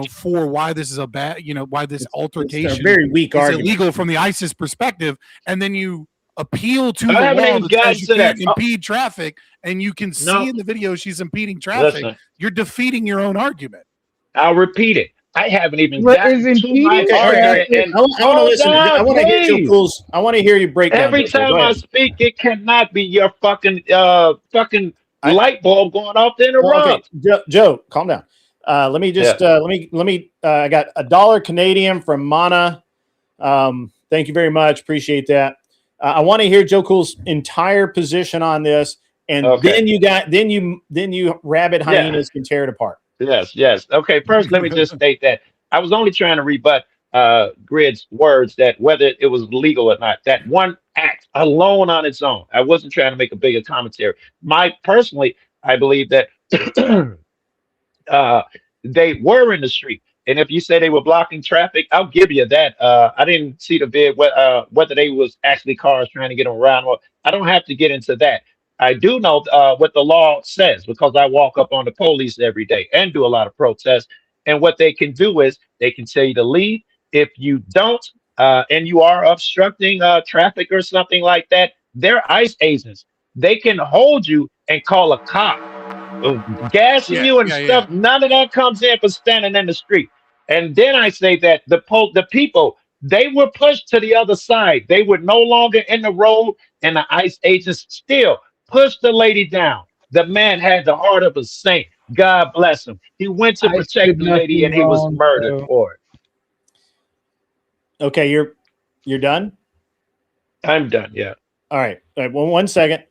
for why this is a bad, why this altercation is a very weak argument. Illegal from the ISIS perspective, and then you appeal to the law that says you can't impede traffic, and you can see in the video she's impeding traffic. You're defeating your own argument. I'll repeat it. I haven't even gotten to my argument. I want to listen. I want to get your tools. I want to hear you break down. Every time I speak, it cannot be your fucking light bulb going off to interrupt. Okay. Joe, calm down. Let me just let me. I got $1 Canadian from Mana. Thank you very much. Appreciate that. I want to hear Joe Cool's entire position on this, and then you rabbit hyenas can tear it apart. Yes. Okay, first let me just state that I was only trying to rebut Grid's words that whether it was legal or not, that one act alone on its own. I wasn't trying to make a bigger commentary. Personally, I believe that they were in the street. And if you say they were blocking traffic, I'll give you that. I didn't see the vid whether they was actually cars trying to get them around. Well, I don't have to get into that. I do know what the law says because I walk up on the police every day and do a lot of protests. And what they can do is they can tell you to leave. If you don't, and you are obstructing traffic or something like that, they're ICE agents. They can hold you and call a cop, gassing you and stuff. None of that comes in for standing in the street. And then I say that the people, they were pushed to the other side. They were no longer in the road, and the ICE agents still pushed the lady down. The man had the heart of a saint. God bless him. He went to I protect did the lady, nothing and he was wrong, murdered so. for it. Okay, you're done? I'm done. Yeah. All right. Well, 1 second.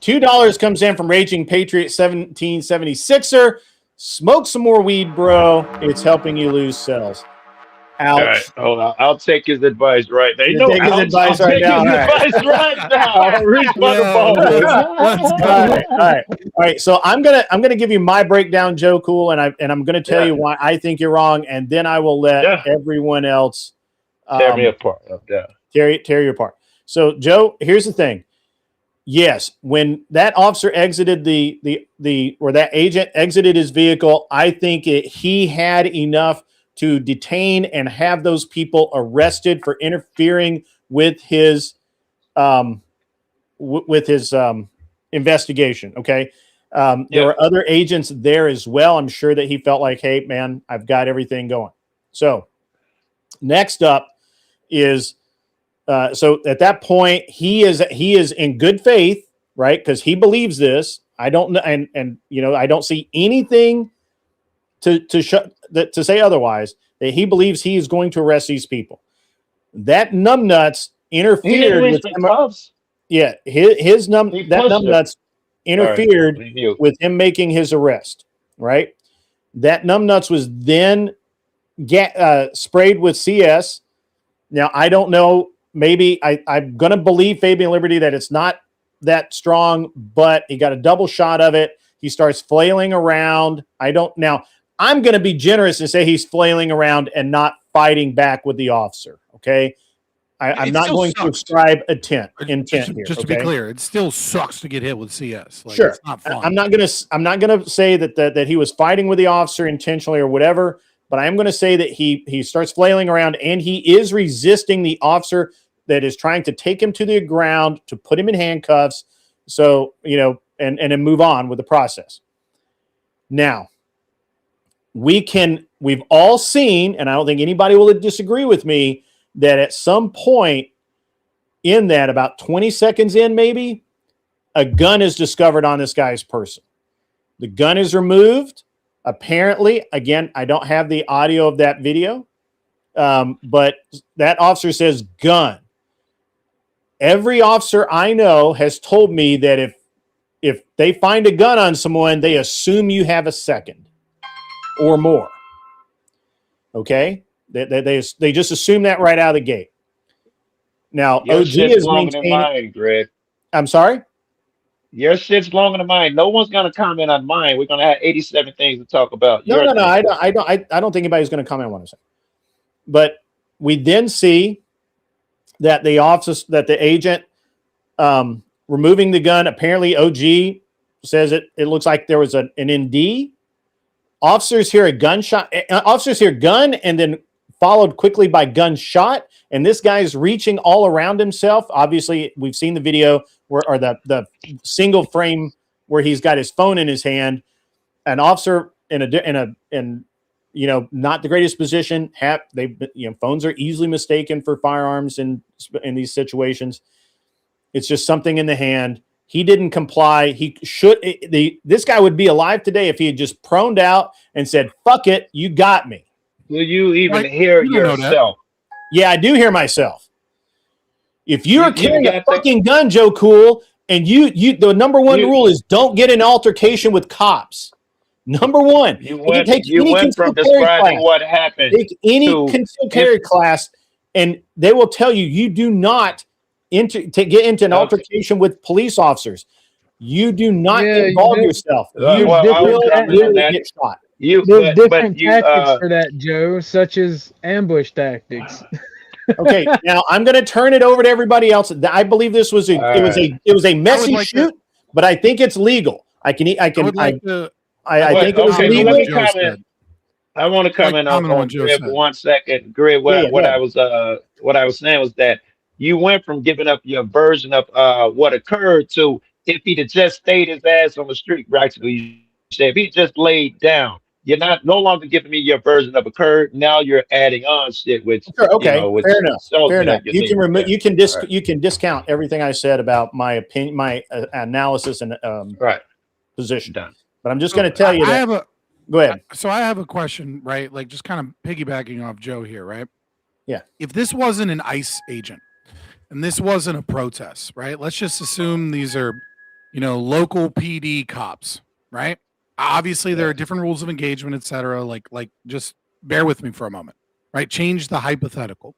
$2 comes in from Raging Patriot 1776er. Smoke some more weed, bro. It's helping you lose cells. Ouch. All right. Hold on. I'll take his advice right now. You You know, take his advice I'll right take now. his All right. advice right now. I'll reach for the ball. All right. So I'm gonna give you my breakdown, Joe Cool, and I'm gonna tell you why I think you're wrong, and then I will let everyone else tear me apart up there. Tear you apart. So, Joe, here's the thing. Yes, when that officer exited or that agent exited his vehicle, I think he had enough to detain and have those people arrested for interfering with his investigation. Okay. There were other agents there as well. I'm sure that he felt like, hey, man, I've got everything going. So next up is so at that point he is in good faith, right? Because he believes this. I don't know, and I don't see anything to say otherwise, that he believes he is going to arrest these people. That numbnuts interfered with him. Yeah, his numbnuts interfered with him making his arrest. Right, that numbnuts was then sprayed with CS. Now I don't know. Maybe I'm going to believe Fabian Liberty that it's not that strong, but he got a double shot of it. He starts flailing around. Now I'm going to be generous and say he's flailing around and not fighting back with the officer. Okay. I'm not going to ascribe intent here. Just to be clear, it still sucks to get hit with CS. Like, sure. It's not fun. I'm not going to say that he was fighting with the officer intentionally or whatever, but I am going to say that he starts flailing around and he is resisting the officer that is trying to take him to the ground to put him in handcuffs. So, and then move on with the process. Now, we've all seen, and I don't think anybody will disagree with me, that at some point in that, about 20 seconds in, maybe, a gun is discovered on this guy's person. The gun is removed. Apparently, again, I don't have the audio of that video, but that officer says gun. Every officer I know has told me that if they find a gun on someone, they assume you have a second or more. Okay? They just assume that right out of the gate. Now, Your OG shit's is longer than mine, Greg. I'm sorry? Your shit's longer than mine. No one's going to comment on mine. We're going to have 87 things to talk about. No. I don't think anybody's going to comment on what I'm saying. But we then see that the agent removing the gun, apparently OG says it looks like there was an ND. Officers hear a gunshot. Officers hear gun and then followed quickly by gunshot. And this guy's reaching all around himself. Obviously, we've seen the video or the single frame where he's got his phone in his hand. An officer in not the greatest position. Phones are easily mistaken for firearms in these situations. It's just something in the hand. He didn't comply. This guy would be alive today if he had just proned out and said, "Fuck it, you got me." Do you even hear yourself? Yeah, I do hear myself. If you're carrying a fucking gun, Joe Cool, and the number one rule is don't get in an altercation with cops. Number one, you went from describing what happened. Take any concealed carry class, and they will tell you do not get into an altercation with police officers. You do not involve yourself. You will get shot. There's different tactics for that, Joe, such as ambush tactics. Okay, now I'm going to turn it over to everybody else. I believe this was a messy shoot. but I think it's legal. I think it's legal. Let me comment. I want to comment on Grid for 1 second. Grid, what I was saying was that you went from giving up your version of what occurred to if he'd have just stayed his ass on the street, right? So you said if he just laid down, you're no longer giving me your version of occurred. Now you're adding on shit, which fair enough. Fair enough. You can remove. You can discount everything I said about my opinion, my analysis, and position. Done. But I'm just going to tell you that. Go ahead. So I have a question, right? Like just kind of piggybacking off Joe here, right? Yeah. If this wasn't an ICE agent and this wasn't a protest, right? Let's just assume these are, local PD cops, right? Obviously, there are different rules of engagement, et cetera. Like just bear with me for a moment, right? Change the hypothetical.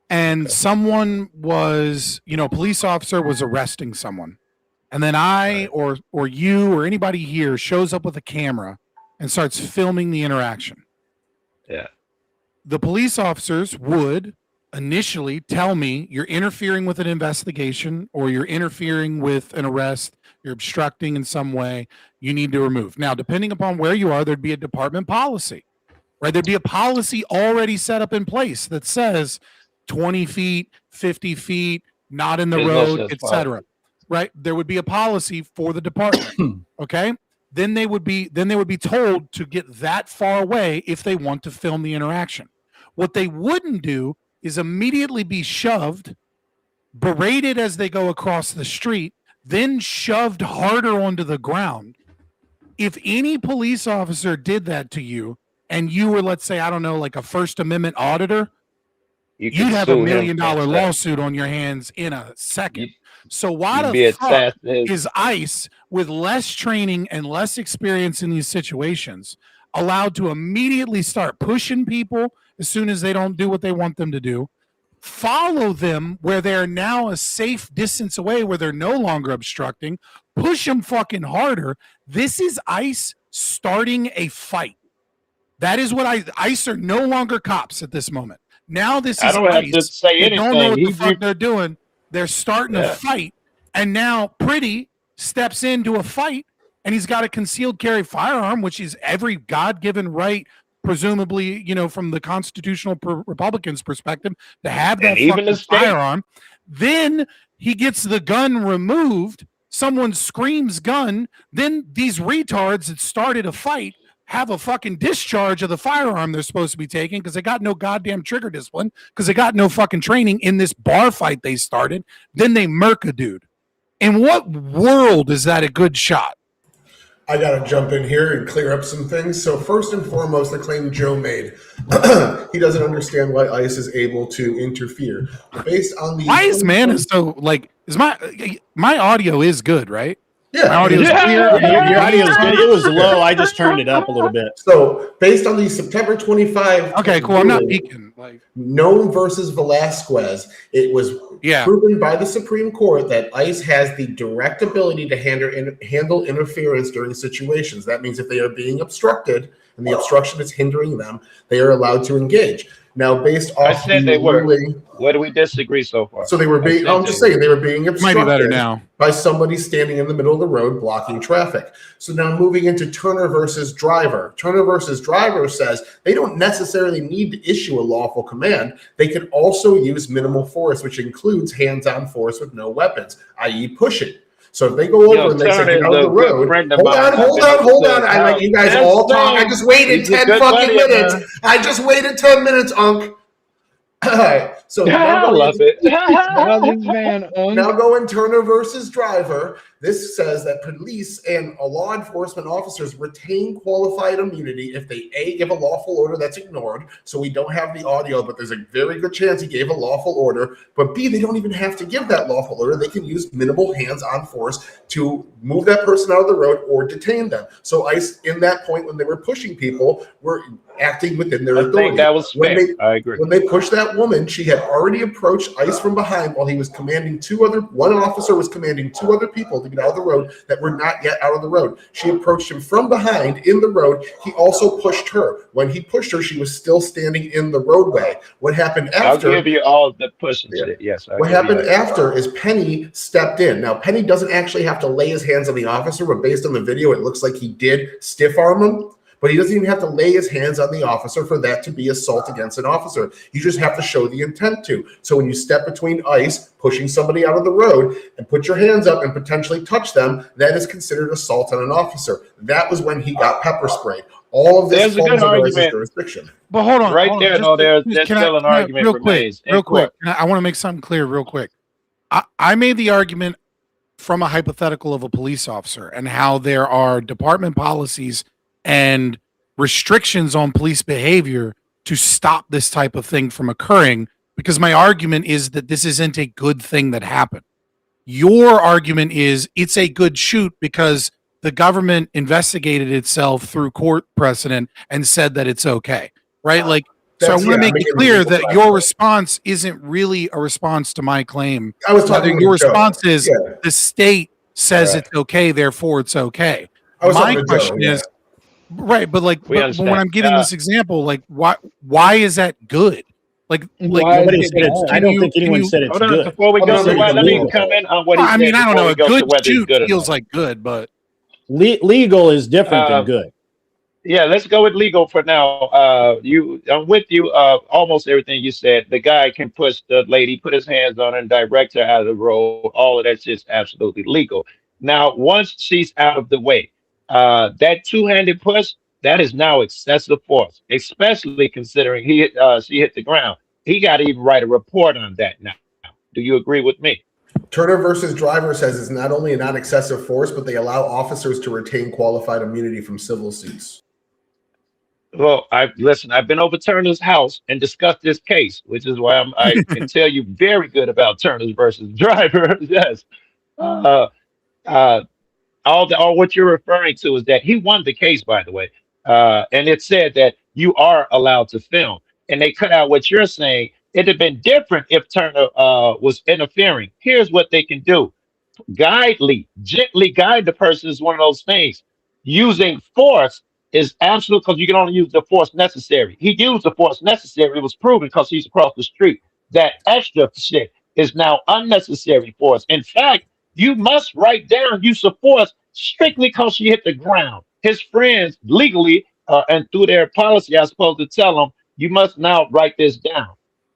And someone was, police officer was arresting someone. And then I or you or anybody here shows up with a camera and starts filming the interaction. Yeah. The police officers would initially tell me you're interfering with an investigation or you're interfering with an arrest, you're obstructing in some way, you need to remove. Now, depending upon where you are, there'd be a department policy, right? There'd be a policy already set up in place that says 20 feet, 50 feet, not in the road, etc. Right? There would be a policy for the department. Okay. Then they would be told to get that far away if they want to film the interaction. What they wouldn't do is immediately be shoved, berated as they go across the street, then shoved harder onto the ground. If any police officer did that to you and you were, let's say, I don't know, like a First Amendment auditor, you'd have $1 million lawsuit on your hands in a second. So why the fuck is ICE, with less training and less experience in these situations, allowed to immediately start pushing people as soon as they don't do what they want them to do, follow them where they're now a safe distance away, where they're no longer obstructing, push them fucking harder? This is ICE starting a fight. That is what ICE are no longer cops at this moment. Now this is I don't ICE. have to say anything. They don't know what the fuck they're doing. They're starting a fight, and now Pretty steps into a fight, and he's got a concealed carry firearm, which is every God-given right, presumably, from the constitutional Republicans' perspective, to have that fucking firearm. Then he gets the gun removed. Someone screams gun. Then these retards that started a fight have a fucking discharge of the firearm they're supposed to be taking because they got no goddamn trigger discipline, because they got no fucking training in this bar fight they started. Then they murk a dude. In what world is that a good shot? I got to jump in here and clear up some things. So first and foremost, the claim Joe made, he doesn't understand why ICE is able to interfere. Based on the ICE, man, is so like, is my audio is good, right? Yeah, my audio is clear. Your audio is good. It was low. I just turned it up a little bit. So based on the September 25. Okay, cool. I'm not peeking. Nome versus Velasquez. It was proven by the Supreme Court that ICE has the direct ability to handle interference during situations. That means if they are being obstructed and the obstruction is hindering them, they are allowed to engage. Now, based off, I said they were. Where do we disagree so far? So they were being. I'm just saying they were being obstructed. Might be better now. By somebody standing in the middle of the road blocking traffic. So now moving into Turner versus Driver. Turner versus Driver says they don't necessarily need to issue a lawful command. They can also use minimal force, which includes hands-on force with no weapons, i.e., pushing. So if they go over and they say, get out of the road, hold on. I let you guys all talk. I just waited 10 fucking minutes. I just waited 10 minutes, Unc. All right. So I love it. Now going Turner versus Driver. This says that police and law enforcement officers retain qualified immunity if they A, give a lawful order that's ignored. So we don't have the audio, but there's a very good chance he gave a lawful order. But B, they don't even have to give that lawful order. They can use minimal hands-on force to move that person out of the road or detain them. So ICE, in that point when they were pushing people, were acting within their authority. I think that was fair. I agree. When they pushed that woman, she had already approached ICE from behind while he was commanding one officer was commanding two other people to to get out of the road that were not yet out of the road. She approached him from behind in the road. He also pushed her. When he pushed her, she was still standing in the roadway. What happened after? I'll give you all the pushing shit. Yes. What happened after is Penny stepped in. Now, Penny doesn't actually have to lay his hands on the officer, but based on the video, it looks like he did stiff arm him. But he doesn't even have to lay his hands on the officer for that to be assault against an officer. You just have to show the intent to. So when you step between ice, pushing somebody out of the road, and put your hands up and potentially touch them, that is considered assault on an officer. That was when he got pepper sprayed. All of this falls under ICE's jurisdiction. But hold on. Right there, though, there's still an argument remains. Real quick. I want to make something clear real quick. I made the argument from a hypothetical of a police officer and how there are department policies and restrictions on police behavior to stop this type of thing from occurring, because my argument is that this isn't a good thing that happened. Your argument is it's a good shoot because the government investigated itself through court precedent and said that it's okay, right? Like, so I want to make it clear that your response isn't really a response to my claim. I was talking your response is the state says it's okay, therefore it's okay. My question is, right, but like, but when I'm giving this example, like, why is that good? Like nobody said it's. I don't think anyone said it's good. Before we go, let me come in on what he said. I mean, I don't know. A good shoot feels like good, but legal is different than good. Yeah, let's go with legal for now. I'm with you. Almost everything you said. The guy can push the lady, put his hands on her, and direct her out of the road. All of that's just absolutely legal. Now, once she's out of the way, that two-handed push, that is now excessive force, especially considering she hit the ground. He got to even write a report on that now. Do you agree with me? Turner versus Driver says it's not only a non-excessive force, but they allow officers to retain qualified immunity from civil suits. Well, I've been over Turner's house and discussed this case, which is why I can tell you very good about Turner's versus Driver. Yes. All what you're referring to is that he won the case, by the way. And it said that you are allowed to film. And they cut out what you're saying. It'd have been different if Turner was interfering. Here's what they can do. Gently guide the person is one of those things. Using force is absolute, because you can only use the force necessary. He used the force necessary. It was proven because he's across the street. That extra shit is now unnecessary force. In fact, you must write down use of force strictly because she hit the ground. His friends legally and through their policy are supposed to tell him, you must now write this down.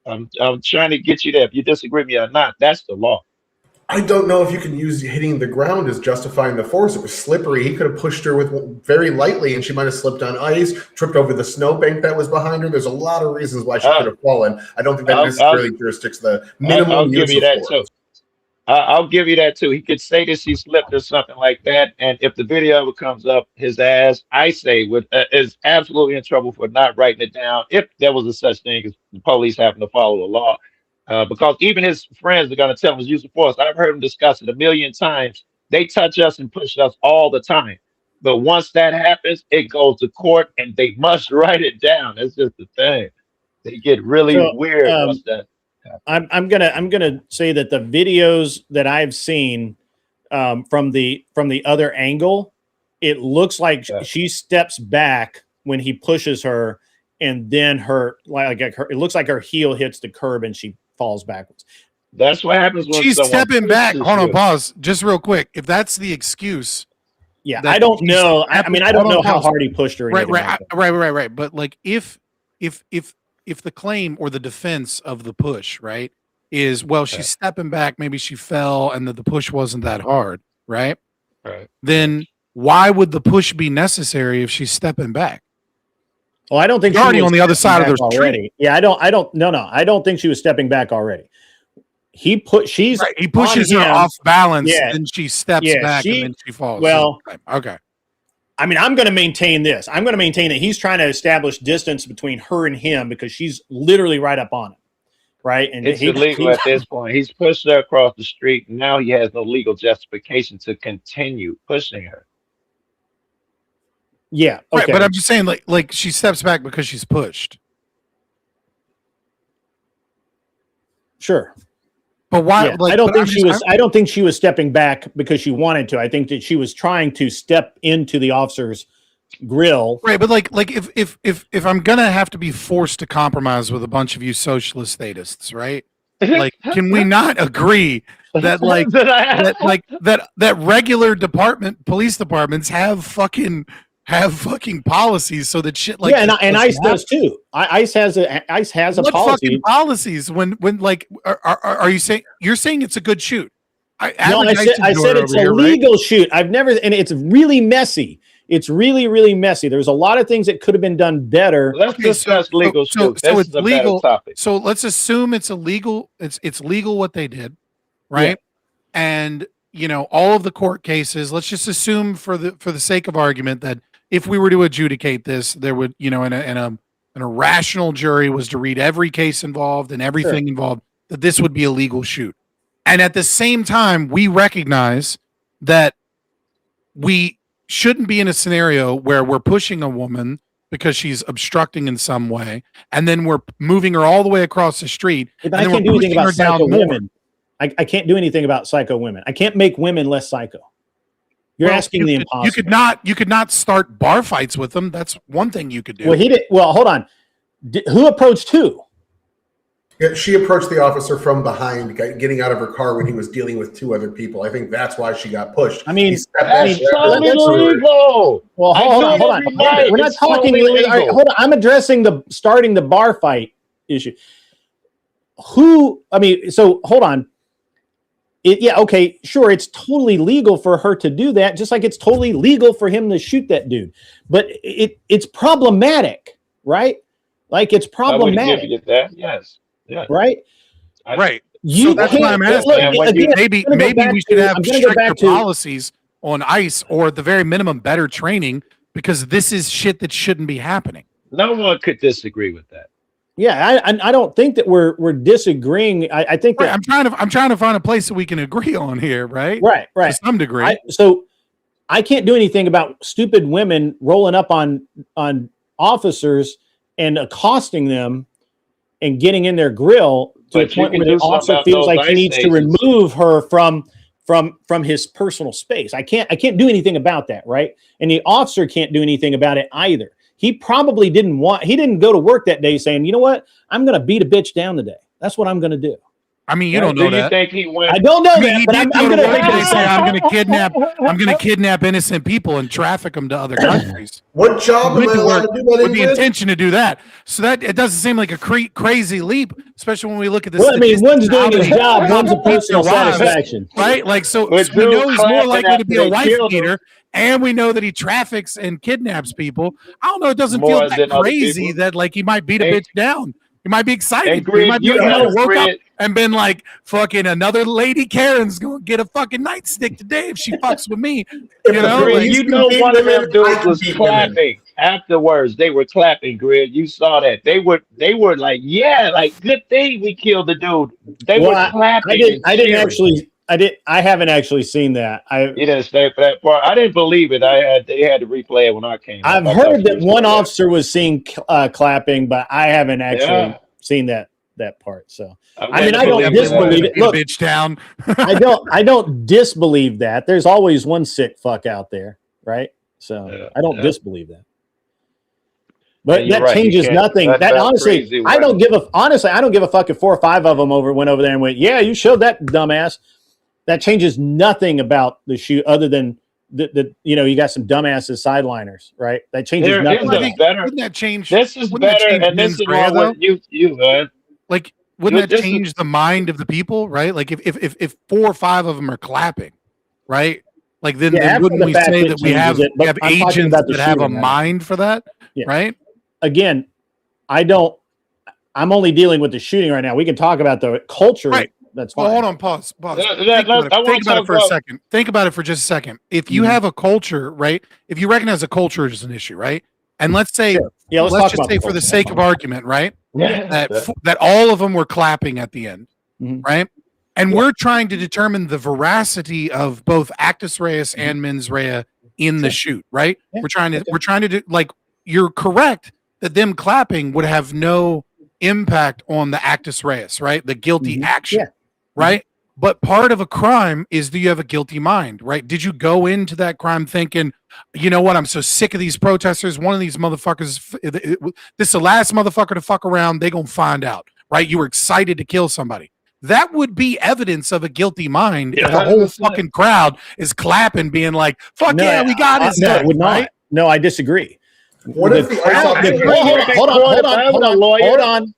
I'm trying to get you there. If you disagree with me or not, that's the law. I don't know if you can use hitting the ground as justifying the force. It was slippery. He could have pushed her with very lightly, and she might have slipped on ice, tripped over the snowbank that was behind her. There's a lot of reasons why she could have fallen. I don't think that necessarily jurisdicts the minimum I'll give use you of that force. too. I'll give you that too. He could say that she slipped or something like that, and if the video ever comes up, his ass, I say, is absolutely in trouble for not writing it down. If there was a such thing as the police having to follow the law. Because even his friends are going to tell him use of force. I've heard him discuss it a million times. They touch us and push us all the time. But once that happens, it goes to court and they must write it down. That's just the thing. They get really weird once that happens. I'm gonna say that the videos that I've seen from the other angle, it looks like she steps back when he pushes her, and then it looks like her heel hits the curb and she falls backwards. That's what happens when she's stepping back. Hold on, pause. Just real quick. If that's the excuse, I don't know. I mean, I don't know how hard he pushed her. Right. But like, if the claim or the defense of the push, right, is she's stepping back, maybe she fell, and that the push wasn't that hard, right? Right. Then why would the push be necessary if she's stepping back? Well, I don't think she's already on the other side of the street. Already. Yeah, I don't think she was stepping back already. He pushes her off balance, and she steps back, and then she falls. Well, okay. I mean, I'm going to maintain this. I'm going to maintain that he's trying to establish distance between her and him because she's literally right up on him, right? And it's illegal at this point. He's pushed her across the street, and now he has no legal justification to continue pushing her. Yeah, okay. Right, but I'm just saying, like she steps back because she's pushed. Sure. But why? Yeah, Like, I don't think she was stepping back because she wanted to. I think that she was trying to step into the officer's grill. Right, but like if I'm gonna have to be forced to compromise with a bunch of you socialist statists, right? Like, can we not agree that that regular police departments have fucking policies so that shit like and ICE does too. ICE has a what policy. fucking policies when like are you saying it's a good shoot? I said it's a legal shoot. I've never, and it's really messy. It's really, really messy. There's a lot of things that could have been done better. Let's discuss legal shoot. So it's legal. Topic. So let's assume it's illegal. It's legal what they did, right? Yeah. And all of the court cases. Let's just assume for the sake of argument that if we were to adjudicate this, there would and a rational jury was to read every case involved and everything involved, that this would be a legal shoot. And at the same time, we recognize that we shouldn't be in a scenario where we're pushing a woman because she's obstructing in some way, and then we're moving her all the way across the street. But I can't do anything about psycho women. I can't do anything about psycho women. I can't make women less psycho. You're asking the impossible. You could not start bar fights with them. That's one thing you could do. Well, he did. Well, hold on. Who approached who? Yeah, she approached the officer from behind, getting out of her car when he was dealing with two other people. I think that's why she got pushed. I mean, that's illegal. Well, hold on. We're not talking. Right, hold on. I'm addressing starting the bar fight issue. So hold on. Okay, sure. It's totally legal for her to do that, just like it's totally legal for him to shoot that dude. But it's problematic, right? Like, it's problematic. I would give you that. Yes. Yeah. Right. Right. So that's why I'm asking. Maybe we should have stricter policies on ICE, or at the very minimum, better training, because this is shit that shouldn't be happening. No one could disagree with that. Yeah, I don't think that we're disagreeing. I think that I'm trying to find a place that we can agree on here, right? Right. To some degree. So I can't do anything about stupid women rolling up on officers and accosting them and getting in their grill to a point where the officer feels like he needs to remove her from his personal space. I can't do anything about that, right? And the officer can't do anything about it either. He probably didn't go to work that day saying, you know what, I'm going to beat a bitch down today. That's what I'm going to do. I mean, you don't know that. Think he went? I don't know that, but I'm going to kidnap innocent people and traffic them to other countries. What job am I allowed to do that with the intention to do that? So that it doesn't seem like a crazy leap, especially when we look at this. Well, I mean, one's doing his job, one's a personal satisfaction, right? Like, so we know he's more likely to be a wife beater, and we know that he traffics and kidnaps people. I don't know. It doesn't feel that crazy that like he might beat a bitch down. He might be excited. He might woke up and been like, fucking another lady Karen's going to get a fucking nightstick today if she fucks with me. One of them dudes was clapping afterwards. They were clapping, Grid. You saw that. They were like, yeah, like, good thing we killed the dude. They were clapping. I haven't actually seen that. You didn't stay for that part. I didn't believe it. They had to replay it when I came. I've heard that one officer was seen clapping, but I haven't actually seen that part. So I don't disbelieve it. Look, bitch down. I don't disbelieve that. There's always one sick fuck out there, right? So I don't disbelieve that. But that changes nothing. That honestly, crazy, I don't give a fuck if 4 or 5 of them went over there and went, yeah, you showed that dumbass. That changes nothing about the shoot, other than you got some dumbasses sideliners, right? That changes nothing. Wouldn't that change? This is better, and this is what you man. Like, wouldn't that change the mind of the people, right? Like, if 4 or 5 of them are clapping, right? Like, then wouldn't we say that we have agents that have a mind for that, right? Again, I'm only dealing with the shooting right now. We can talk about the culture. Right. That's fine. Well, hold on, pause. Think about it for a second. Think about it for just a second. If you have a culture, right? If you recognize a culture is an issue, right? And let's say, let's just say for the sake of argument, right? That all of them were clapping at the end, right? And we're trying to determine the veracity of both actus reus and mens rea in the shoot, right? We're trying to do, like, you're correct that them clapping would have no impact on the actus reus, right? The guilty action. right? But part of a crime is, do you have a guilty mind, right? Did you go into that crime thinking, you know what, I'm so sick of these protesters. One of these motherfuckers, this is the last motherfucker to fuck around. They gonna find out, right? You were excited to kill somebody. That would be evidence of a guilty mind if the whole fucking crowd is clapping, being like, fuck No, yeah, we got his no, neck, it would not. right? No, I disagree. What if the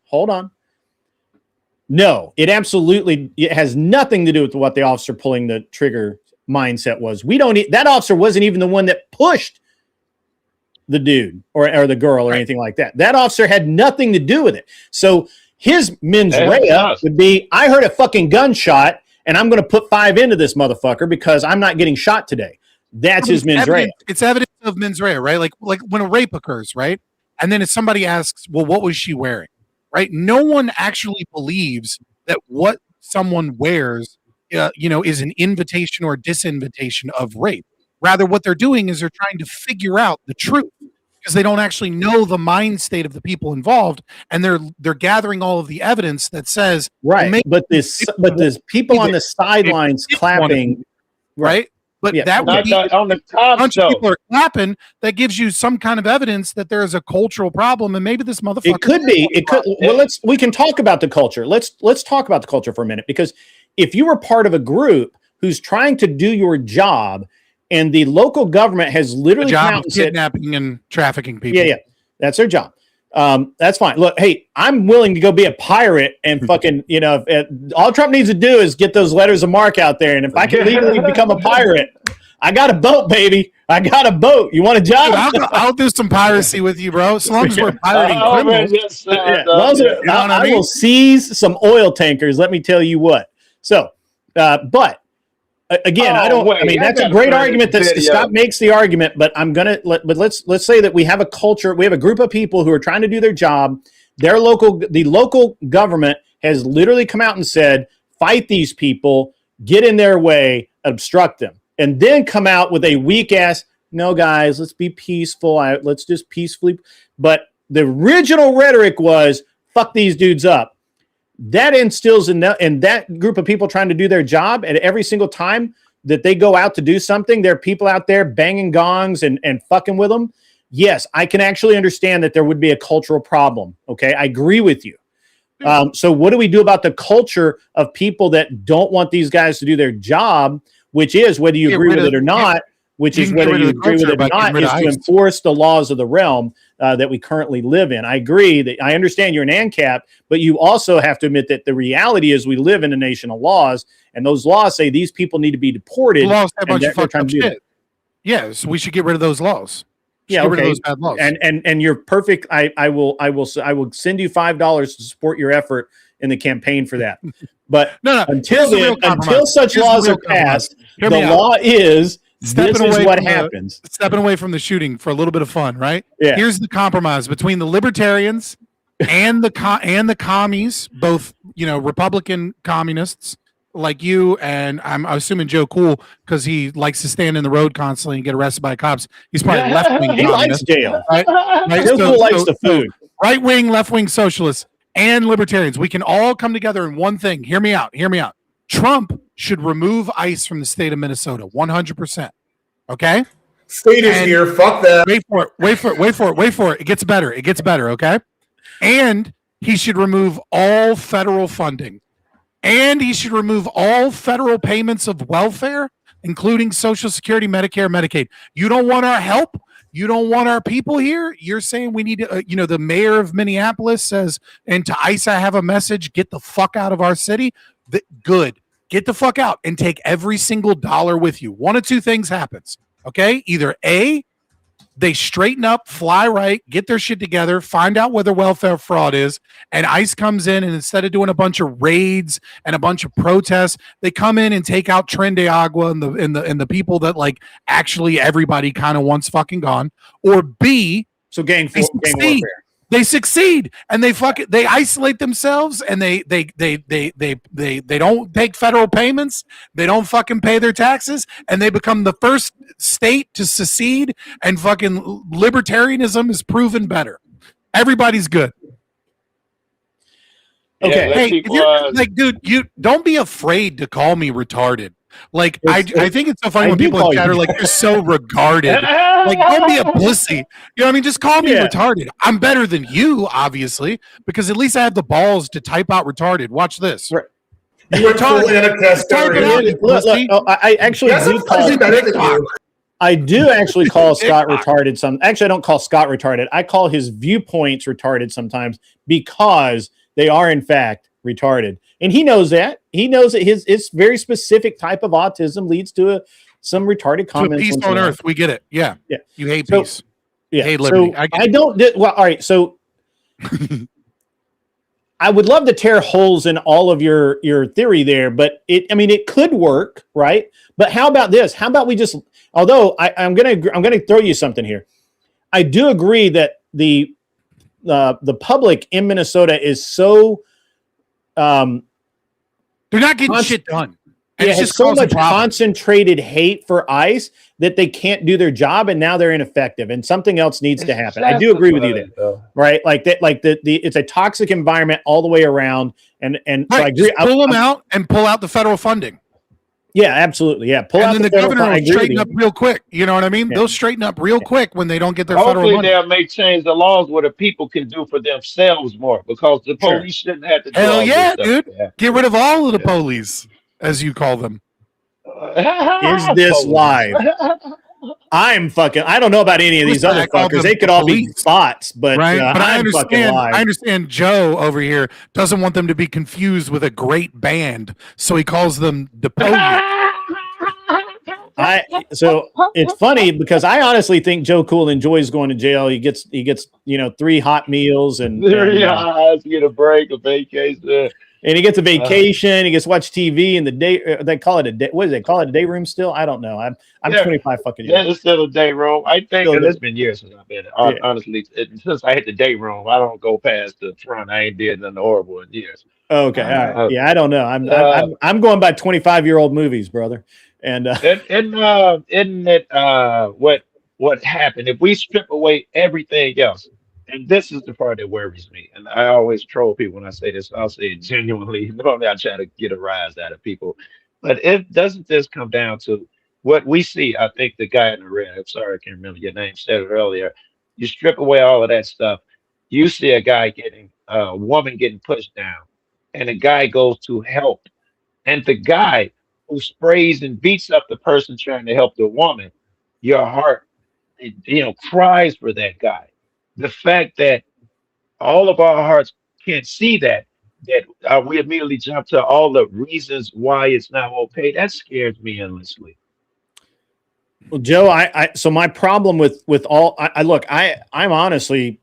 hold on. No, it has nothing to do with what the officer pulling the trigger mindset was. That officer wasn't even the one that pushed the dude or the girl or anything like that. That officer had nothing to do with it. So his mens rea would be, I heard a fucking gunshot and I'm going to put 5 into this motherfucker because I'm not getting shot today. That's his mens rea. It's evidence of mens rea, right? Like when a rape occurs, right? And then if somebody asks, well, what was she wearing? Right? No one actually believes that what someone wears, is an invitation or disinvitation of rape. Rather, what they're doing is they're trying to figure out the truth because they don't actually know the mind state of the people involved, and they're gathering all of the evidence that says right. But there's people on the sidelines clapping, right? But that would be on the a bunch of people are clapping. That gives you some kind of evidence that there is a cultural problem, and maybe this motherfucker. It could be. It could. Well, we can talk about the culture. Let's talk about the culture for a minute, because if you were part of a group who's trying to do your job, and the local government has literally come out and kidnapping and trafficking people. Yeah, that's their job. That's fine. Look, hey, I'm willing to go be a pirate and fucking, all Trump needs to do is get those letters of marque out there. And if I can legally become a pirate, I got a boat, baby. I got a boat. You want a job? Dude, I'll do some piracy with you, bro. As long as we're pirating criminals. I will seize some oil tankers. Let me tell you what. So, but again, that's a great argument that Scott makes the argument, but let's say that we have a culture, we have a group of people who are trying to do their job. The local government has literally come out and said, fight these people, get in their way, obstruct them, and then come out with a weak ass, no guys, let's be peaceful. Let's just peacefully. But the original rhetoric was, fuck these dudes up. That instills in that group of people trying to do their job, and every single time that they go out to do something, there are people out there banging gongs and fucking with them. Yes, I can actually understand that there would be a cultural problem. Okay, I agree with you. So what do we do about the culture of people that don't want these guys to do their job, which is, whether you agree with it or not, which is whether you agree with it or not, is to enforce the laws of the realm that we currently live in. I agree that I understand you're an ANCAP, but you also have to admit that the reality is we live in a nation of laws, and those laws say these people need to be deported. The laws have a bunch of fucked up shit. Yeah, so we should get rid of those laws. Get rid of those bad laws. And you're perfect. I will send you $5 to support your effort in the campaign for that. But until such laws are passed, the law is this is what happens. Stepping away from the shooting for a little bit of fun, right? Yeah. Here's the compromise between the libertarians and the commies, both Republican communists like you, and I'm assuming Joe Cool, because he likes to stand in the road constantly and get arrested by cops. He's probably left-wing He likes jail. Right? Joe Cool likes the food. Right-wing, left-wing socialists and libertarians, we can all come together in one thing. Hear me out. Trump should remove ICE from the state of Minnesota, 100%. Okay? State is here. Fuck that. Wait for it. It gets better, okay? And he should remove all federal funding. And he should remove all federal payments of welfare, including Social Security, Medicare, Medicaid. You don't want our help? You don't want our people here? You're saying we need to, the mayor of Minneapolis says, and to ICE, I have a message, get the fuck out of our city. Good. Get the fuck out and take every single dollar with you. One of two things happens, okay? Either A, they straighten up, fly right, get their shit together, find out where the welfare fraud is, and ICE comes in, and instead of doing a bunch of raids and a bunch of protests, they come in and take out Tren de Agua and the people that actually everybody kind of wants fucking gone. Or B, so gang warfare. They succeed, and they isolate themselves, and they don't take federal payments. They don't fucking pay their taxes, and they become the first state to secede, and fucking libertarianism is proven better. Everybody's good. Okay. Hey, if you're, like, dude, you don't be afraid to call me retarded. Like, I think it's so funny when people in chat are like, "You're so regarded." Like, don't be a pussy. You know what I mean? Just call me retarded. I'm better than you, obviously, because at least I have the balls to type out retarded. Watch this. Right. You went full anarchist. Type it out, you pussy. I actually do call. I do actually call Scott retarded. Actually, I don't call Scott retarded. I call his viewpoints retarded sometimes because they are in fact retarded, and he knows that. He knows that his very specific type of autism leads to some retarded comments. Peace on earth, we get it. Yeah, yeah. You hate peace. Yeah, you hate liberty. So I don't. Well, all right. So I would love to tear holes in all of your theory there, but it could work, right? But how about this? How about we just? Although I'm gonna throw you something here. I do agree that the public in Minnesota is so they're not getting shit done. And it's just so much concentrated hate for ICE that they can't do their job, and now they're ineffective, and something else needs to happen. I do agree with you there, right? Like that, like the it's a toxic environment all the way around, and right. So I agree. Pull them out and pull out the federal funding. Yeah, absolutely. Yeah, pull out the governor will straighten up real quick. You know what I mean? Yeah. They'll straighten up real quick when they don't get their federal money. They'll make change the laws where the people can do for themselves more, because the police shouldn't have to do Hell yeah, dude. Yeah. Get rid of all of the police, as you call them. Is this live? I don't know about any of these other fuckers. They could all be bots, but right. But I understand. I understand Joe over here doesn't want them to be confused with a great band, so he calls them the police. So it's funny because I honestly think Joe Cool enjoys going to jail. He gets 3 hot meals and get a break, a vacation. And he gets a vacation. He gets to watch TV in the day. They call it a day. What do they call it? A day room still? I don't know. I'm 25 fucking years. Yeah, it's still a day room. I think it's been years since I've been. Yeah. Honestly, since I hit the day room, I don't go past the front. I ain't did nothing horrible in years. Okay, all right. Yeah, I don't know. I'm going by 25-year-old movies, brother. And isn't it what happened if we strip away everything else? And this is the part that worries me. And I always troll people when I say this. I'll say it genuinely. Normally I try to get a rise out of people. But doesn't this come down to what we see? I think the guy in the red, I'm sorry, I can't remember your name, said it earlier. You strip away all of that stuff. You see a woman getting pushed down. And the guy goes to help. And the guy who sprays and beats up the person trying to help the woman, your heart, cries for that guy. The fact that all of our hearts can't see that we immediately jump to all the reasons why it's not okay. That scares me endlessly. Well, Joe, so my problem with all, I'm honestly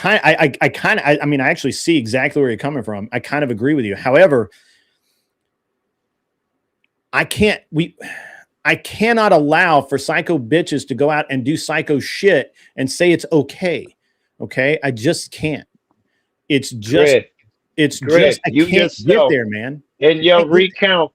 I actually see exactly where you're coming from. I kind of agree with you. However, I cannot allow for psycho bitches to go out and do psycho shit and say it's okay. Okay. I just can't. I can't get there, man. In your recount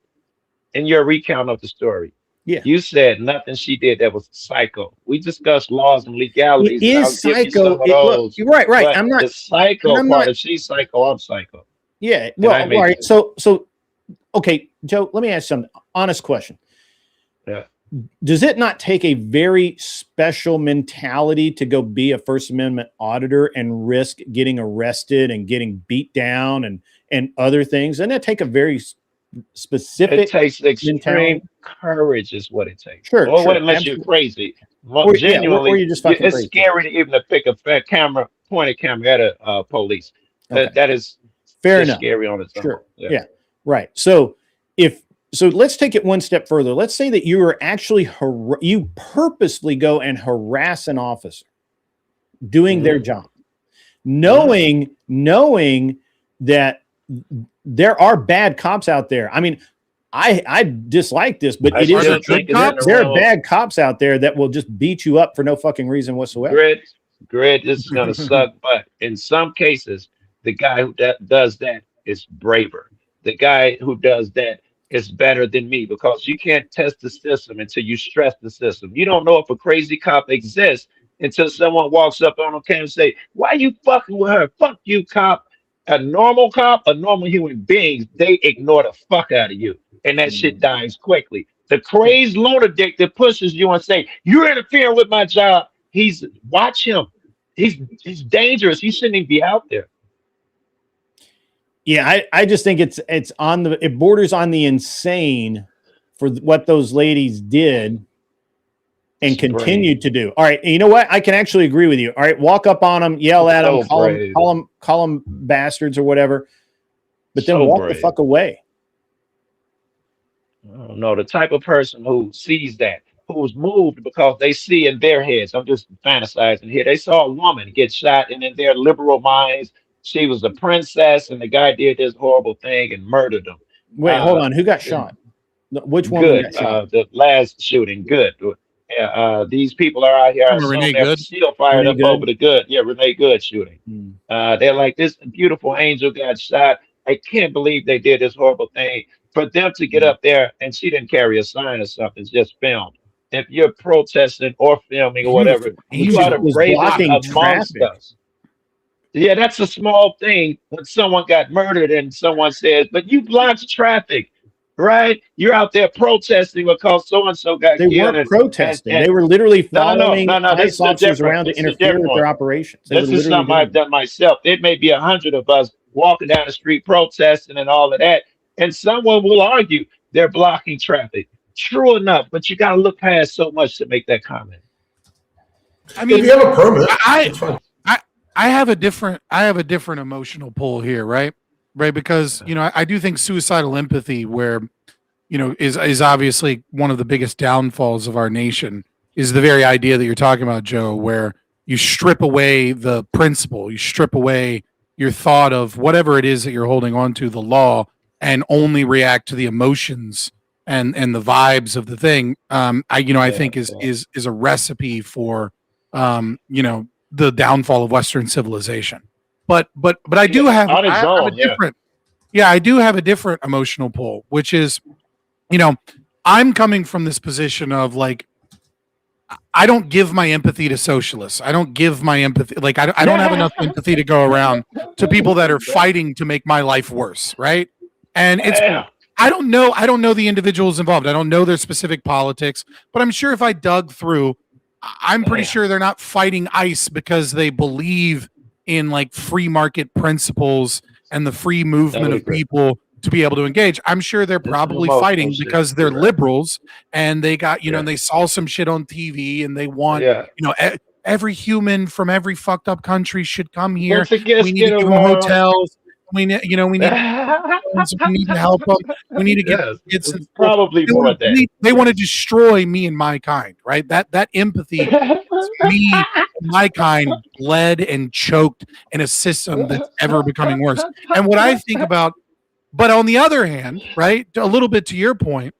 of the story. Yeah. You said nothing she did that was psycho. We discussed laws and legalities. It is psycho. You're right. But I'm not the psycho part. If she's psycho, I'm psycho. Yeah. Well, all right. So okay, Joe, let me ask you something. Honest question. Yeah. Does it not take a very special mentality to go be a First Amendment auditor and risk getting arrested and getting beat down and other things? Doesn't it take a very specific? It takes extreme courage, is what it takes. Sure. Unless you're crazy. Well, genuinely, you're just fucking crazy. Scary to even to pick a pointed camera at a police. Okay. That is fair enough. Scary on its own. Sure. Yeah. Right. So let's take it one step further. Let's say that you are actually you purposely go and harass an officer doing their job, knowing that there are bad cops out there. I mean, I dislike this, but there are bad cops out there that will just beat you up for no fucking reason whatsoever. Grit, this is gonna suck, but in some cases, the guy who does that is braver. The guy who does that is better than me, because you can't test the system until you stress the system. You don't know if a crazy cop exists until someone walks up on him and say, "Why you fucking with her? Fuck you, cop." A normal cop, a normal human being, they ignore the fuck out of you, and that shit dies quickly. The crazed lunatic that pushes you and say you're interfering with my job. Watch him. He's dangerous. He shouldn't even be out there. Yeah, I just think it borders on the insane for what those ladies did and continued to do. All right, and you know what? I can actually agree with you. All right, walk up on them, yell at them, call them bastards or whatever, but then walk the fuck away. No, the type of person who sees that, who's moved because they see in their heads. I'm just fantasizing here. They saw a woman get shot, and in their liberal minds, she was a princess, and the guy did this horrible thing and murdered them. Wait, hold on. Who got shot? Which one? Good. The last shooting. Good. Yeah. These people are out here. They're still fired up over the Good. Yeah, Renee Good shooting. They're like, this beautiful angel got shot. I can't believe they did this horrible thing. For them to get up there, and she didn't carry a sign or something, it's just filmed. If you're protesting or filming or whatever, you ought to raise it amongst us. Yeah, that's a small thing when someone got murdered and someone says, but you blocked traffic, right? You're out there protesting because so-and-so got killed. They weren't protesting. They were literally following ICE officers around to interfere with their operations. This is something I've done myself. It may be 100 of us walking down the street protesting and all of that, and someone will argue they're blocking traffic. True enough, but you got to look past so much to make that comment. I mean, if you have a permit, I have a different emotional pull here, right? Because I do think suicidal empathy, where is obviously one of the biggest downfalls of our nation, is the very idea that you're talking about, Joe, where you strip away the principle, you strip away your thought of whatever it is that you're holding on to, the law, and only react to the emotions and the vibes of the thing. I think is a recipe for the downfall of Western civilization. But I do have I do have a different emotional pull, which is, I'm coming from this position of like, I don't give my empathy to socialists. I don't give my empathy. Like, I don't have enough empathy to go around to people that are fighting to make my life worse. Right. And I don't know the individuals involved. I don't know their specific politics, but I'm sure if I dug through, I'm pretty sure they're not fighting ICE because they believe in like free market principles and the free movement of people to be able to engage. I'm sure they're probably fighting because they're liberals and they got, and they saw some shit on TV and they want, every human from every fucked up country should come here. We need to give them hotels. We need to help them. We need to get kids. Probably more of that. They want to destroy me and my kind, right? That empathy, me and my kind, bled and choked in a system that's ever becoming worse. And what I think about, but on the other hand, right, a little bit to your point,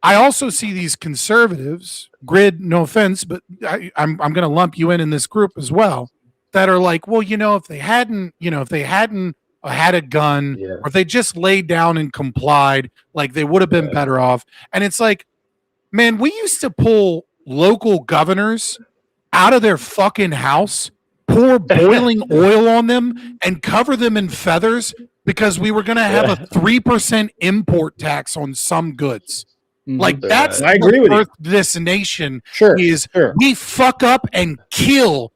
I also see these conservatives, Grid, no offense, but I'm going to lump you in this group as well, that are like, well, if they hadn't had a gun, or if they just laid down and complied, like they would have been better off. And it's like, man, we used to pull local governors out of their fucking house, pour boiling oil on them, and cover them in feathers because we were going to have a 3% import tax on some goods. Like, that's I agree with you. This nation is we fuck up and kill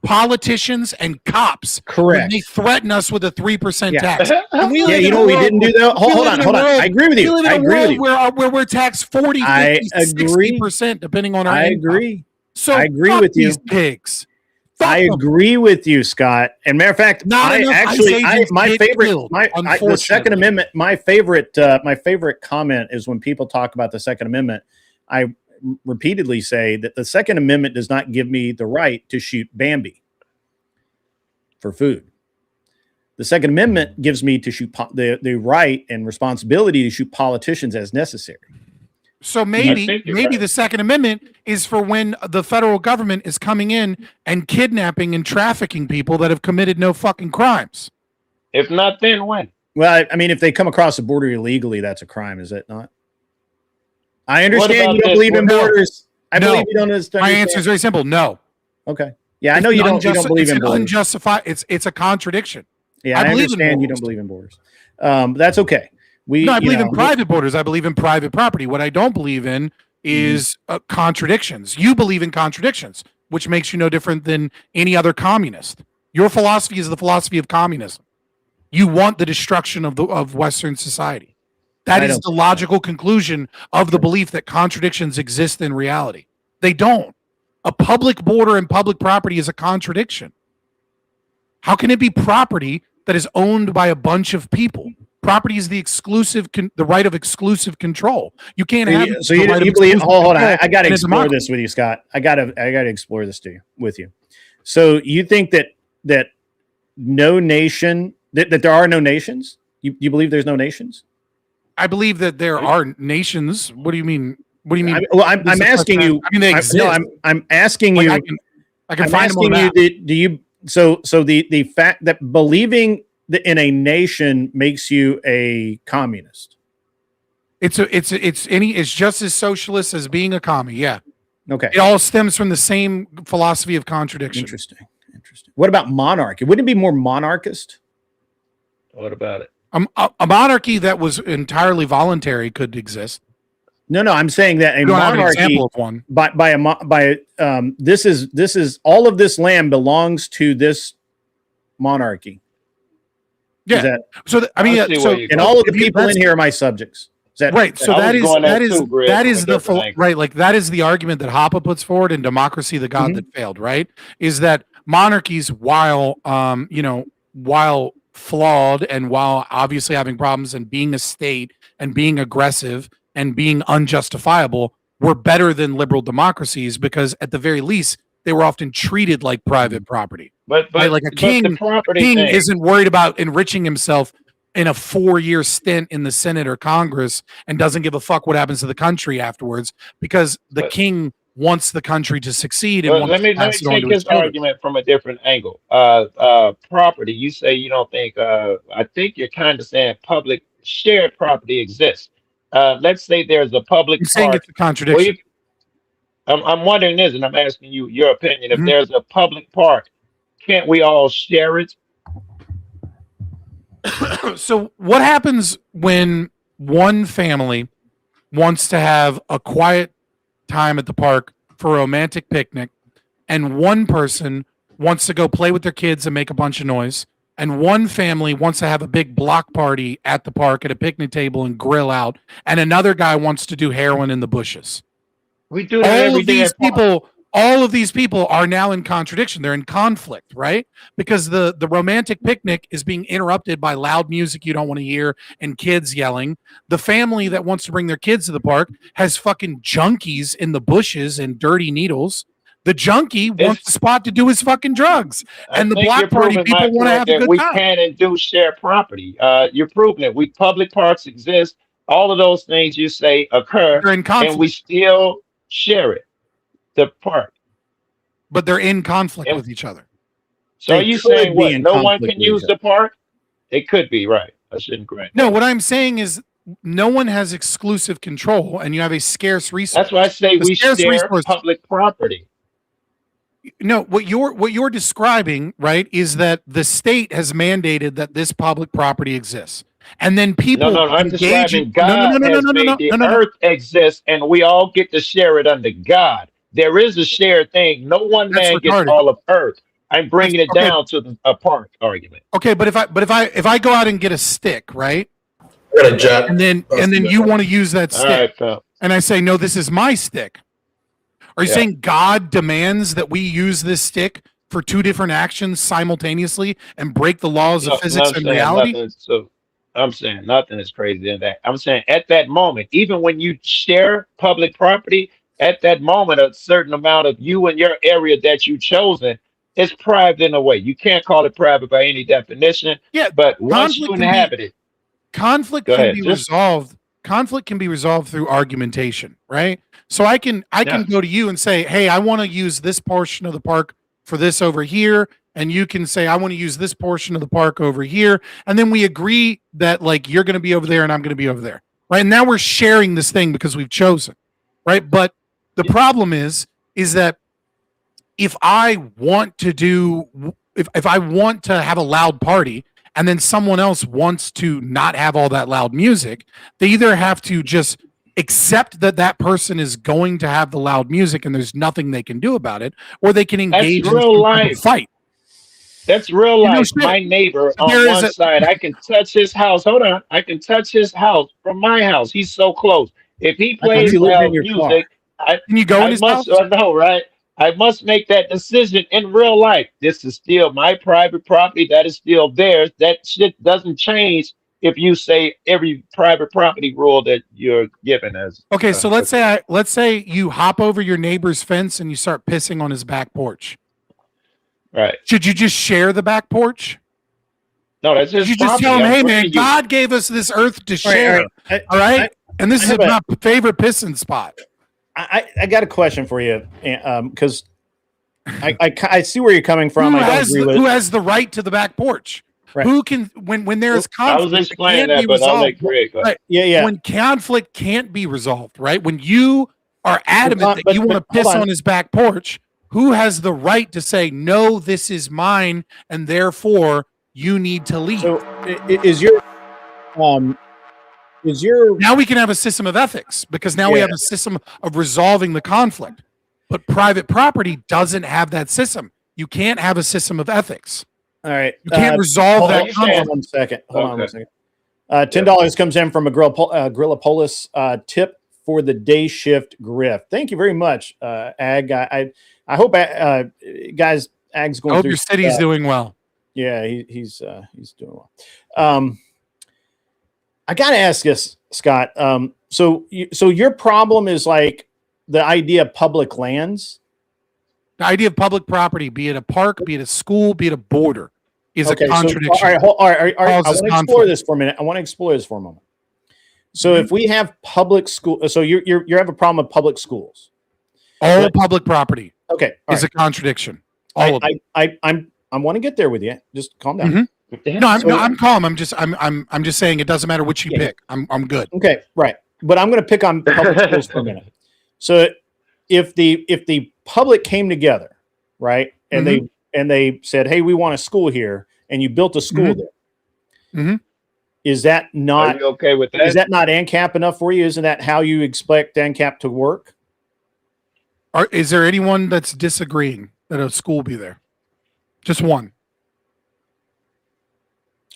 politicians and cops. Correct. When they threaten us with a 3% tax. We didn't do that. Hold on. I agree with you. We live in a world where we're taxed 40, 50, 60%, depending on our income. Agree. So I agree with you. These pigs. I agree with you, Scott. And matter of fact, the Second Amendment. My favorite comment is when people talk about the Second Amendment. I repeatedly say that the Second Amendment does not give me the right to shoot Bambi for food. The Second Amendment gives me to shoot the right and responsibility to shoot politicians as necessary. So maybe the Second Amendment is for when the federal government is coming in and kidnapping and trafficking people that have committed no fucking crimes. If not, then when? Well, I mean, if they come across the border illegally, that's a crime, is it not? I understand you don't believe in borders. I believe you don't understand. My answer is very simple. No. Okay. Yeah, I know you don't believe in borders. Unjustified. It's a contradiction. Yeah, I understand you don't believe in borders. That's okay. I believe in private borders. I believe in private property. What I don't believe in is contradictions. You believe in contradictions, which makes you no different than any other communist. Your philosophy is the philosophy of communism. You want the destruction of Western society. That is the logical conclusion of the belief that contradictions exist in reality. They don't. A public border and public property is a contradiction. How can it be property that is owned by a bunch of people? Property is the right of exclusive control. You can't have. So you believe? Hold on. I got to explore this with you, Scott. I got to explore this with you. So you think that no nation that there are no nations? You believe there's no nations? I believe that there are nations. What do you mean? What do you mean? I'm asking you. I mean, they exist. No, I'm asking you. I can find them on that. Do you? So the fact that believing in a nation makes you a communist. It's just as socialist as being a commie. Yeah. Okay. It all stems from the same philosophy of contradiction. Interesting. What about monarchy? Wouldn't it be more monarchist? What about it? A monarchy that was entirely voluntary could exist. No, I'm saying that a monarchy of one. This is all of this land belongs to this monarchy. Yeah. And all of the people in here are my subjects. Right. So that is the argument that Hoppe puts forward in Democracy, the God That Failed, right? Is that monarchies, while flawed and while obviously having problems and being a state and being aggressive and being unjustifiable, were better than liberal democracies because at the very least they were often treated like private property. But like a king isn't worried about enriching himself in a 4-year stint in the Senate or Congress and doesn't give a fuck what happens to the country afterwards because the king wants the country to succeed. And let me take this argument from a different angle. Property, you say you don't think, I think you're kind of saying public shared property exists. Let's say there's a public park. Saying it's a contradiction. I'm wondering this, and I'm asking you your opinion. If there's a public park, can't we all share it? So what happens when one family wants to have a quiet time at the park for a romantic picnic, and one person wants to go play with their kids and make a bunch of noise, and one family wants to have a big block party at the park at a picnic table and grill out, and another guy wants to do heroin in the bushes? We do that every day. All of these people are now in contradiction. They're in conflict, right? Because the romantic picnic is being interrupted by loud music you don't want to hear and kids yelling. The family that wants to bring their kids to the park has fucking junkies in the bushes and dirty needles. The junkie wants the spot to do his fucking drugs. And the block party people want to have a good time. We can and do share property. You're proving it. Public parks exist. All of those things you say occur. They're in conflict. And we still share it. The park, but they're in conflict with each other. So are you saying what? No one can use the park? It could be, right? I shouldn't correct. No, what I'm saying is no one has exclusive control, and you have a scarce resource. That's why I say we share public property. No, what you're describing, right, is that the state has mandated that this public property exists. And then people I'm describing God has made the earth exist, and we all get to share it under God. There is a shared thing. No one man gets all of earth. I'm bringing it down to a park argument. Okay, but if I go out and get a stick, right? And then you want to use that stick, and I say, no, this is my stick. Are you saying God demands that we use this stick for two different actions simultaneously and break the laws of physics and reality? I'm saying nothing is crazy in that. I'm saying at that moment, even when you share public property, at that moment, a certain amount of you and your area that you've chosen is private in a way. You can't call it private by any definition. Yeah, but once you inhabit it, conflict can be resolved. Conflict can be resolved through argumentation, right? So I can go to you and say, hey, I want to use this portion of the park for this over here. And you can say, I want to use this portion of the park over here. And then we agree that like you're going to be over there and I'm going to be over there. Right. And now we're sharing this thing because we've chosen. Right. But the problem is that if I want to have a loud party and then someone else wants to not have all that loud music, they either have to just accept that that person is going to have the loud music and there's nothing they can do about it, or they can engage in real some type of life. fight. That's real You know, life. shit. My neighbor on There is one a- side, I can touch his house. Hold on. I can touch his house from my house. He's so close. If he I thought plays you lived in loud your car. music, Can you go in I his must house? know, right? I must make that decision in real life. This is still my private property. That is still theirs. That shit doesn't change if you say every private property rule that you're given as. Okay, so let's say you hop over your neighbor's fence and you start pissing on his back porch. Right. Should you just share the back porch? No, that's You his just property. tell him, I'm hey man, renting you. God gave us this earth to All right, share. All right. I- And this I is have a- my favorite pissing spot. I got a question for you, because I see where you're coming from. Who I don't has, agree with who it. has the right to the back porch? Right. Who can when there is I was conflict explaining can't that, be but I'll let resolved. Greg go. Right. Yeah. When conflict can't be resolved, right? When you are adamant that you want to piss hold on. on his back porch, who has the right to say no? This is mine, and therefore you need to leave. So is your Now we can have a system of ethics because now we Yeah. have a system of resolving the conflict. But private property doesn't have that system. You can't have a system of ethics. all right? You can't resolve hold that on, Hold conflict. on one second. Hold on one Okay. second. $10 comes in from a Grillapolis tip for the day shift griff. Thank you very much, Ag. I hope guys, Ag's going I hope through your city's stuff. doing well. Yeah, he's doing well. I got to ask this, Scott. So your problem is like the idea of public lands. The idea of public property, be it a park, be it a school, be it a border, is Okay, a contradiction. So, all right. I want to Causes explore conflict. this for a minute. I want to explore this for a moment. So if we have public school, so you have a problem with public schools. All But- public property Okay, all is right. a contradiction. All of it. I want to get there with you. Just calm down. Mhm. What the hell? No, I'm calm. I'm just saying it doesn't matter which you Yeah. pick. I'm good. Okay, right. But I'm going to pick on public schools for a minute. So if the public came together, right, and they said, "Hey, we want a school here," and you built a school there, Mhm. is that Are not you okay with that? is that not ANCAP enough for you? Isn't that how you expect ANCAP to work? Is there anyone that's disagreeing that a school be there? Just one.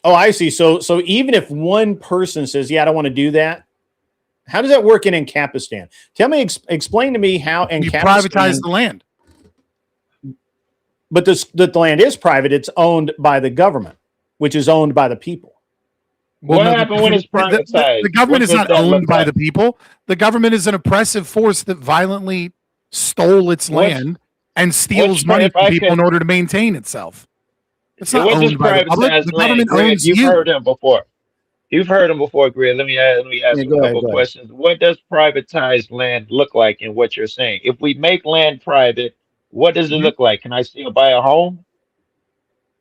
Oh, I see. So even if one person says, "Yeah, I don't want to do that," how does that work in Ancapistan? Tell me, explain to me how You Ancapistan. privatize the land. But the land is private. It's owned by the government, which is owned by the people. What no, happened when it's privatized? The government What is does not that look owned by like? the people. The government is an oppressive force that violently stole its What's- land and steals what's- money if from I people can- in order to maintain itself. It's Yeah, not what does owned by the public. privatized The land, government Greg? owns You've you. heard him before. You've heard him before, Greg. Let me ask Yeah, a go ahead, couple go ahead. questions. What does privatized land look like in what you're saying? If we make land private, what does it Mhm. look like? Can I still buy a home?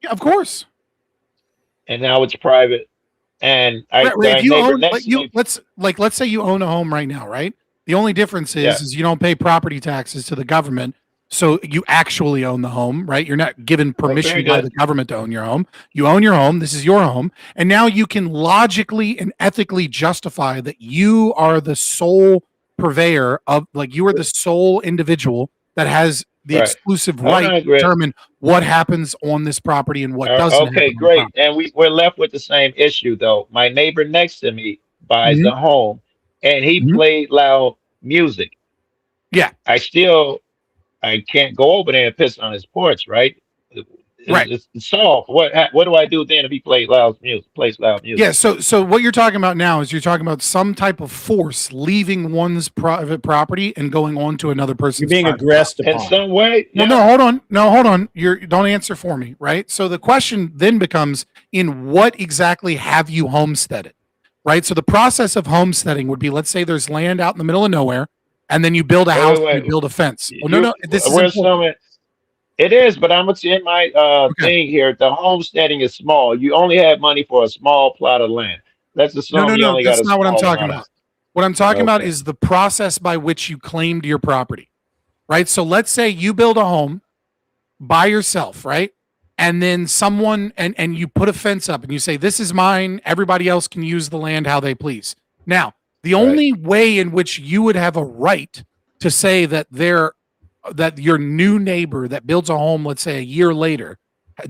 Yeah, of course. And now it's private. And Right, my if you neighbor own, next to me, let's say you own a home right now, right? The only difference Yeah. is you don't pay property taxes to the government, so you actually own the home, right? You're not given permission very by good. the government to own your home. You own your home. This is your home, and now you can logically and ethically justify that you are the sole purveyor of, like, you are the sole individual that has the Right. exclusive All right right, to Greg. determine what happens on this property and what doesn't. happen Okay, on the great. property. And we're left with the same issue though. My neighbor next to me buys Mhm. a home and he Mhm. played loud music. Yeah. I can't go over there and piss on his porch, right? Right. It's solved. What do I do then if he plays loud music? Yeah, so what you're talking about now is you're talking about some type of force leaving one's private property and going on to another person's. You're being private aggressed In upon. some way. Well, yeah. no, hold on. Don't answer for me, right? So the question then becomes, in what exactly have you homesteaded, right? So the process of homesteading would be, let's say there's land out in the middle of nowhere, and then you build a house and you build a fence. Oh, no, this is Where's important. it is, but I'm in my thing here. The homesteading is small. You only have money for a small plot of land. Let's assume you only got That's a not what I'm small talking amount. about. What I'm talking about Okay. is the process by which you claimed your property, right? So let's say you build a home by yourself, right? and then someone and you put a fence up and you say, this is mine, everybody else can use the land how they please. Now, the only way in which you would have a right to say that your new neighbor that builds a home, let's say a year later,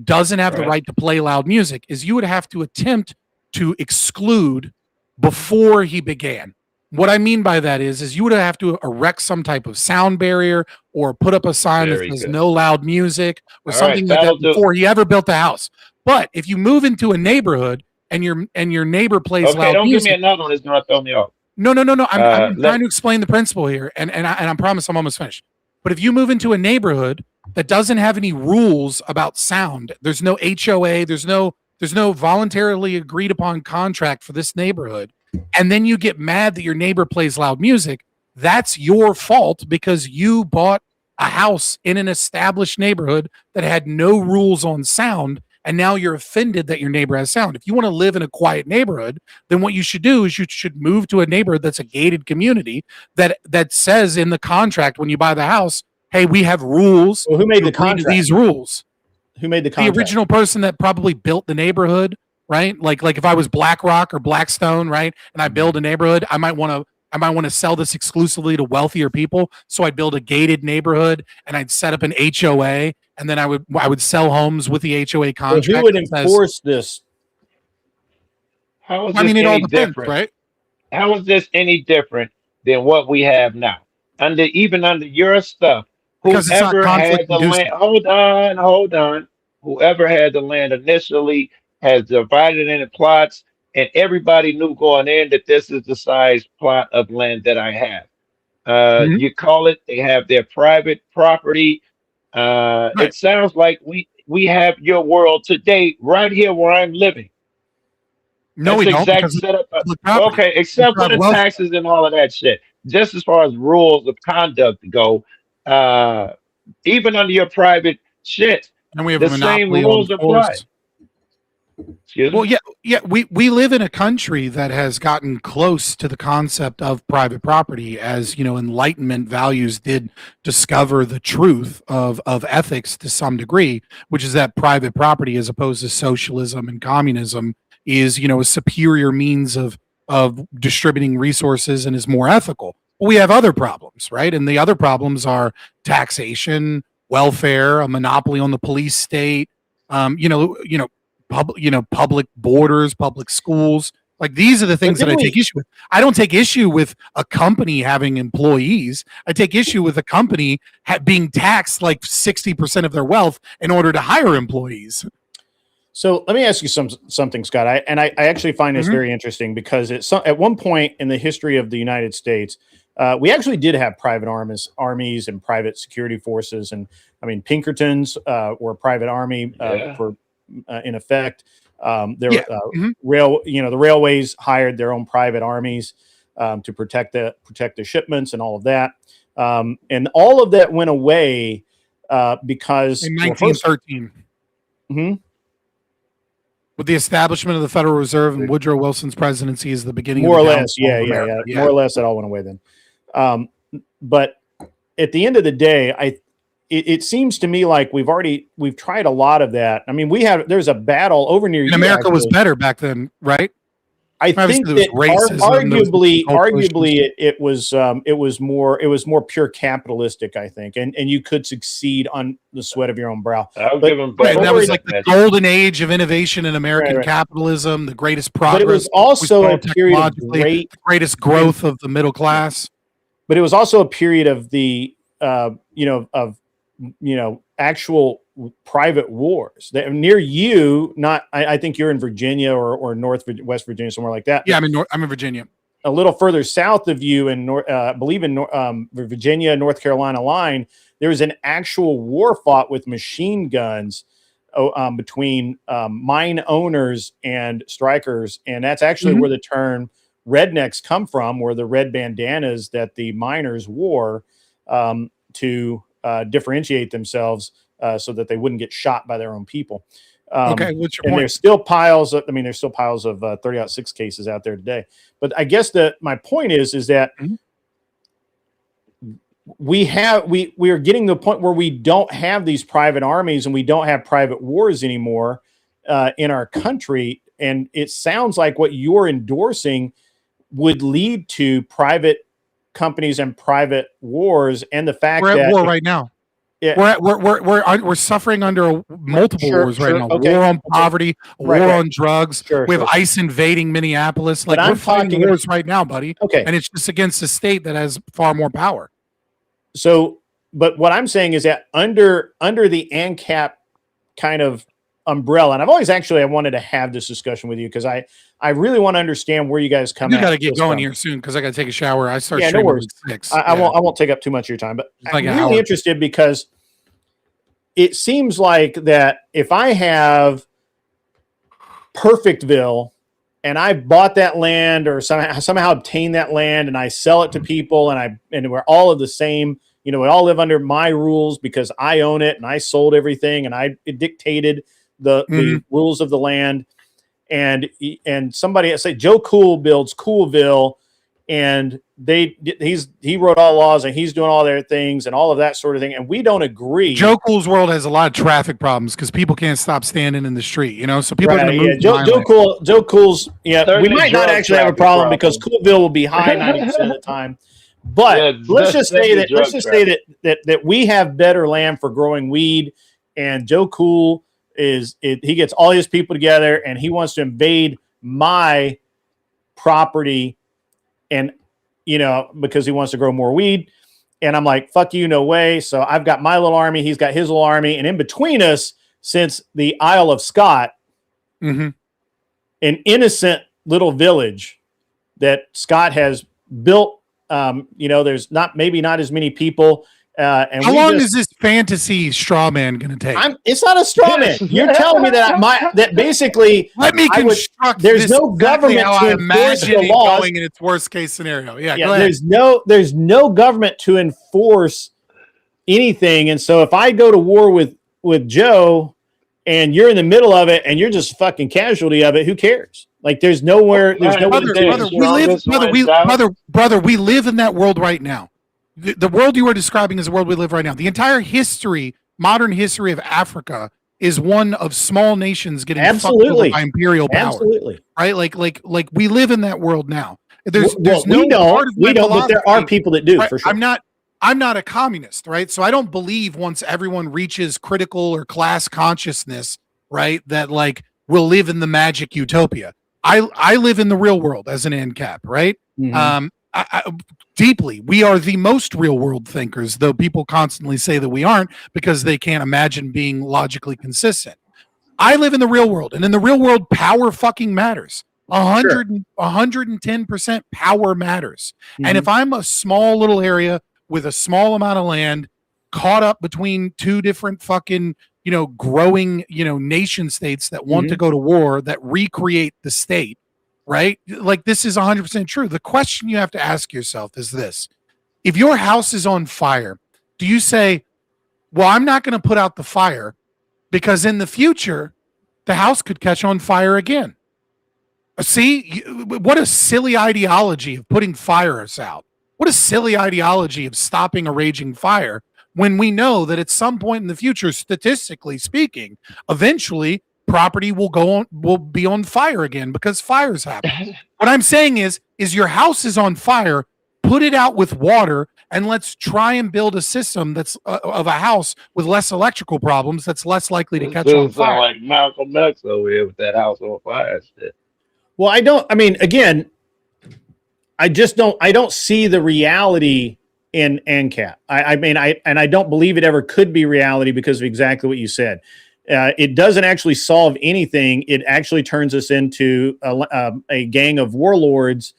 doesn't have the right to play loud music is you would have to attempt to exclude before he began. What I mean by that is you would have to erect some type of sound barrier or put up a sign that says no loud music or something like that before he ever built the house. But if you move into a neighborhood and your neighbor plays loud don't music, give me another one. It's gonna throw me off. No. I'm trying to explain the principle here, and I promise I'm almost finished. But if you move into a neighborhood that doesn't have any rules about sound, there's no HOA, there's no voluntarily agreed upon contract for this neighborhood, and then you get mad that your neighbor plays loud music, that's your fault because you bought a house in an established neighborhood that had no rules on sound, and now you're offended that your neighbor has sound. If you want to live in a quiet neighborhood, then what you should do is you should move to a neighborhood that's a gated community that says in the contract when you buy the house, hey, we have rules. Well, who made the contract? These rules. Who made the contract? The original person that probably built the neighborhood, right? Like if I was BlackRock or Blackstone, right, and I build a neighborhood, I might want to sell this exclusively to wealthier people. So I'd build a gated neighborhood and I'd set up an HOA, and then I would sell homes with the HOA contract. Well, who would enforce this? How is this any different? Right? How is this any different than what we have now? Even under your stuff, whoever had the land, hold on. Whoever had the land initially has divided it into plots, and everybody knew going in that this is the size plot of land that I have. You call it, they have their private property. It sounds like we have your world today right here where I'm living. No, we don't. Exact setup. Okay, except for the taxes and all of that shit. Just as far as rules of conduct go, even under your private shit, and we have the same rules apply. Well, yeah, we live in a country that has gotten close to the concept of private property, as you know, Enlightenment values did discover the truth of ethics to some degree, which is that private property, as opposed to socialism and communism, is a superior means of distributing resources and is more ethical. But we have other problems, right? And the other problems are taxation, welfare, a monopoly on the police state, public borders, public schools. Like these are the things that I take issue with. I don't take issue with a company having employees. I take issue with a company being taxed like 60% of their wealth in order to hire employees. So let me ask you something, Scott. I actually find this very interesting because at one point in the history of the United States, we actually did have private armies and private security forces. And I mean, Pinkertons were a private army for in effect. The railways hired their own private armies to protect the shipments and all of that. And all of that went away because in 1913. With the establishment of the Federal Reserve and Woodrow Wilson's presidency is the beginning. More or less, yeah. More or less, that all went away then. But at the end of the day, it seems to me like we've tried a lot of that. I mean, there's a battle over near you. America was better back then, right? I think that arguably it was more pure capitalistic, I think, and you could succeed on the sweat of your own brow. That was like the golden age of innovation in American capitalism, the greatest progress. But it was also a period of the greatest growth of the middle class. But it was also a period of the actual private wars that near you. I think you're in Virginia or West Virginia, somewhere like that. Yeah, I'm in Virginia. A little further south of you, I believe in Virginia, North Carolina line, there was an actual war fought with machine guns between mine owners and strikers, and that's actually where the term rednecks come from, were the red bandanas that the miners wore to differentiate themselves so that they wouldn't get shot by their own people. Okay, what's your point? There's still piles of 30-06 cases out there today. But I guess my point is that we are getting to the point where we don't have these private armies and we don't have private wars anymore in our country. And it sounds like what you're endorsing would lead to private companies and private wars, and the fact we're that at war right now. Yeah. We're suffering under multiple wars right now. Okay. War on poverty, war on drugs. We have Sure. ICE invading Minneapolis. Like, we're fighting wars right now, buddy. Okay. And it's just against a state that has far more power. So, but what I'm saying is that under the ANCAP kind of umbrella, and I've always I wanted to have this discussion with you because I really want to understand where you guys come. You got to get going here soon because I got to take a shower. I start. No worries. At 6. I won't take up too much of your time, but like I'm really interested because it seems like that if I have Perfectville and I bought that land or somehow obtained that land and I sell it to people and we're all of the same, we all live under my rules because I own it and I sold everything and I dictated the rules of the land. And somebody say Joe Cool builds Coolville and he wrote all laws and he's doing all their things and all of that sort of thing. And we don't agree. Joe Cool's world has a lot of traffic problems because people can't stop standing in the street, so people are going to move. Joe Cool's, Certainly we might not actually have a problem because Coolville will be high 90% of the time. But let's just say that we have better land for growing weed, and Joe Cool he gets all his people together and he wants to invade my property, and because he wants to grow more weed. And I'm like, fuck you, no way. So I've got my little army, he's got his little army, and in between us sits the Isle of Scott, an innocent little village that Scott has built. There's maybe not as many people. And how long is this fantasy straw man going to take? It's not a straw man. You're telling me that basically. Let me construct. There's no government to enforce the laws. Going in its worst case scenario. Yeah. Go ahead. There's no government to enforce anything, and so if I go to war with Joe, and you're in the middle of it, and you're just fucking casualty of it, who cares? Like, there's nowhere. There's no. Brother, we live in that world right now. The world you are describing is the world we live right now. The entire modern history of Africa is one of small nations getting fucked over by imperial power. Absolutely. Right? Like we live in that world now. There's we don't, but there are people that do, right? For sure. I'm not a communist, right? So I don't believe once everyone reaches critical or class consciousness, right, that like we'll live in the magic utopia. I live in the real world as an ANCAP, right? Deeply, we are the most real world thinkers, though people constantly say that we aren't because they can't imagine being logically consistent. I live in the real world, and in the real world, power fucking matters. 110% power matters. And if I'm a small little area with a small amount of land caught up between two different fucking, growing, nation states that want to go to war, that recreate the state, right? Like, this is 100% true. The question you have to ask yourself is this. If your house is on fire, do you say, well, I'm not going to put out the fire because in the future, the house could catch on fire again? See, what a silly ideology of putting fires out. What a silly ideology of stopping a raging fire when we know that at some point in the future, statistically speaking, eventually property will be on fire again because fires happen. What I'm saying is your house is on fire, put it out with water, and let's try and build a system that's of a house with less electrical problems that's less likely to catch on fire. Like Malcolm X over here with that house on fire shit. Well, I don't see the reality in ANCAP. I don't believe it ever could be reality because of exactly what you said. It doesn't actually solve anything. It actually turns us into a gang of warlords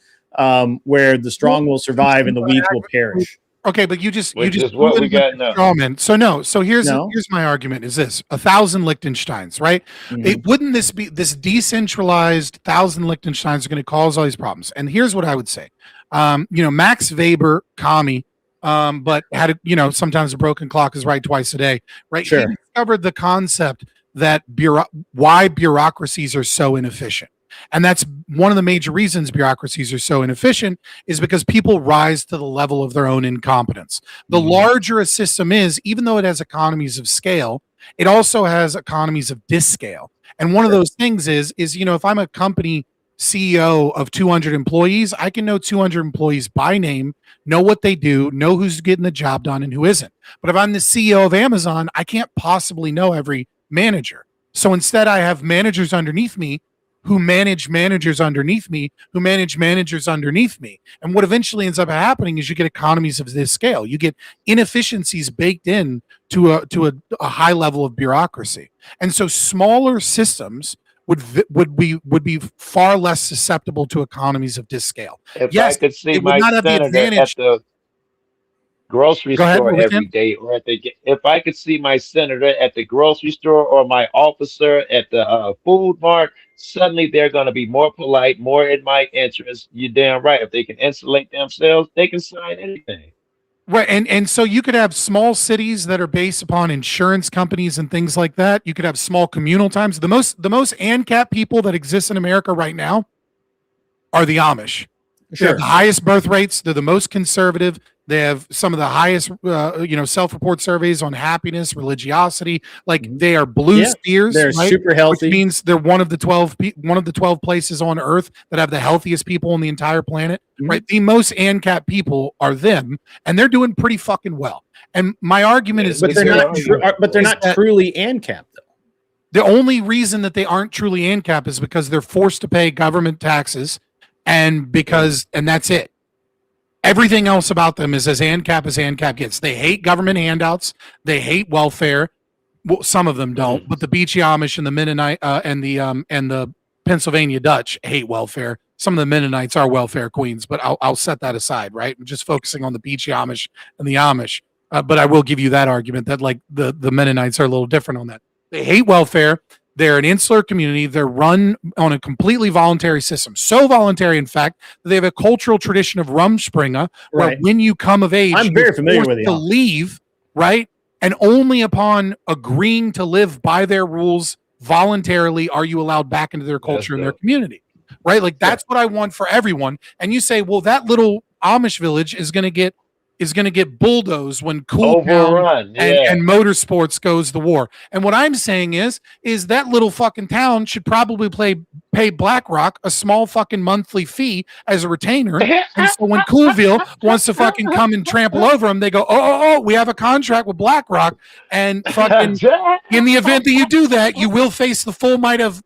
where the strong will survive and the weak will perish. Okay, but you just what we got now. So here's my argument is this: 1,000 Liechtensteins, right? Wouldn't this be this decentralized 1,000 Liechtensteins are going to cause all these problems? And here's what I would say: Max Weber, commie, but had sometimes a broken clock is right twice a day, right? Sure. He discovered the concept that why bureaucracies are so inefficient. And that's one of the major reasons bureaucracies are so inefficient, is because people rise to the level of their own incompetence. The larger a system is, even though it has economies of scale, it also has economies of disscale. And one of those things is, if I'm a company CEO of 200 employees, I can know 200 employees by name, know what they do, know who's getting the job done and who isn't. But if I'm the CEO of Amazon, I can't possibly know every manager. So instead, I have managers underneath me who manage managers underneath me, who manage managers underneath me. And what eventually ends up happening is you get economies of this scale. You get inefficiencies baked in to a high level of bureaucracy. And so smaller systems would be far less susceptible to economies of this scale. If Yes, I could see it would my not have the senator at advantage. the grocery Go ahead, store what was every that? day, or if I could see my senator at the grocery store or my officer at the food mart, suddenly they're going to be more polite, more in my interest. You're damn right. If they can insulate themselves, they can sign anything. Right, and so you could have small cities that are based upon insurance companies and things like that. You could have small communal times. The most ANCAP people that exist in America right now are the Amish. They have the highest birth rates. They're the most conservative. They have some of the highest, self-report surveys on happiness, religiosity. Like they are blue steers. They're right? super healthy. Which means they're one of the 12 places on Earth that have the healthiest people on the entire planet. Right? The most ANCAP people are them, and they're doing pretty fucking well. And my argument is, but they're not truly ANCAP though. The only reason that they aren't truly ANCAP is because they're forced to pay government taxes, and that's it. Everything else about them is as ANCAP gets. They hate government handouts. They hate welfare. Well, some of them don't, but the Beachy Amish and the Mennonite and the Pennsylvania Dutch hate welfare. Some of the Mennonites are welfare queens, but I'll set that aside. Right, I'm just focusing on the Beachy Amish and the Amish. But I will give you that argument that like the Mennonites are a little different on that. They hate welfare. They're an insular community. They're run on a completely voluntary system. So voluntary, in fact, that they have a cultural tradition of Rumspringa, where when you come of age, I'm very familiar with it. To leave, right? And only upon agreeing to live by their rules voluntarily are you allowed back into their culture and their community, right? Like that's what I want for everyone. And you say, well, that little Amish village is going to get bulldozed when Cool Town and Motorsports goes to war. And what I'm saying is that little fucking town should probably pay BlackRock a small fucking monthly fee as a retainer. And so when Coolville wants to fucking come and trample over them, they go, oh, we have a contract with BlackRock, and fucking in the event that you do that, you will face the full might of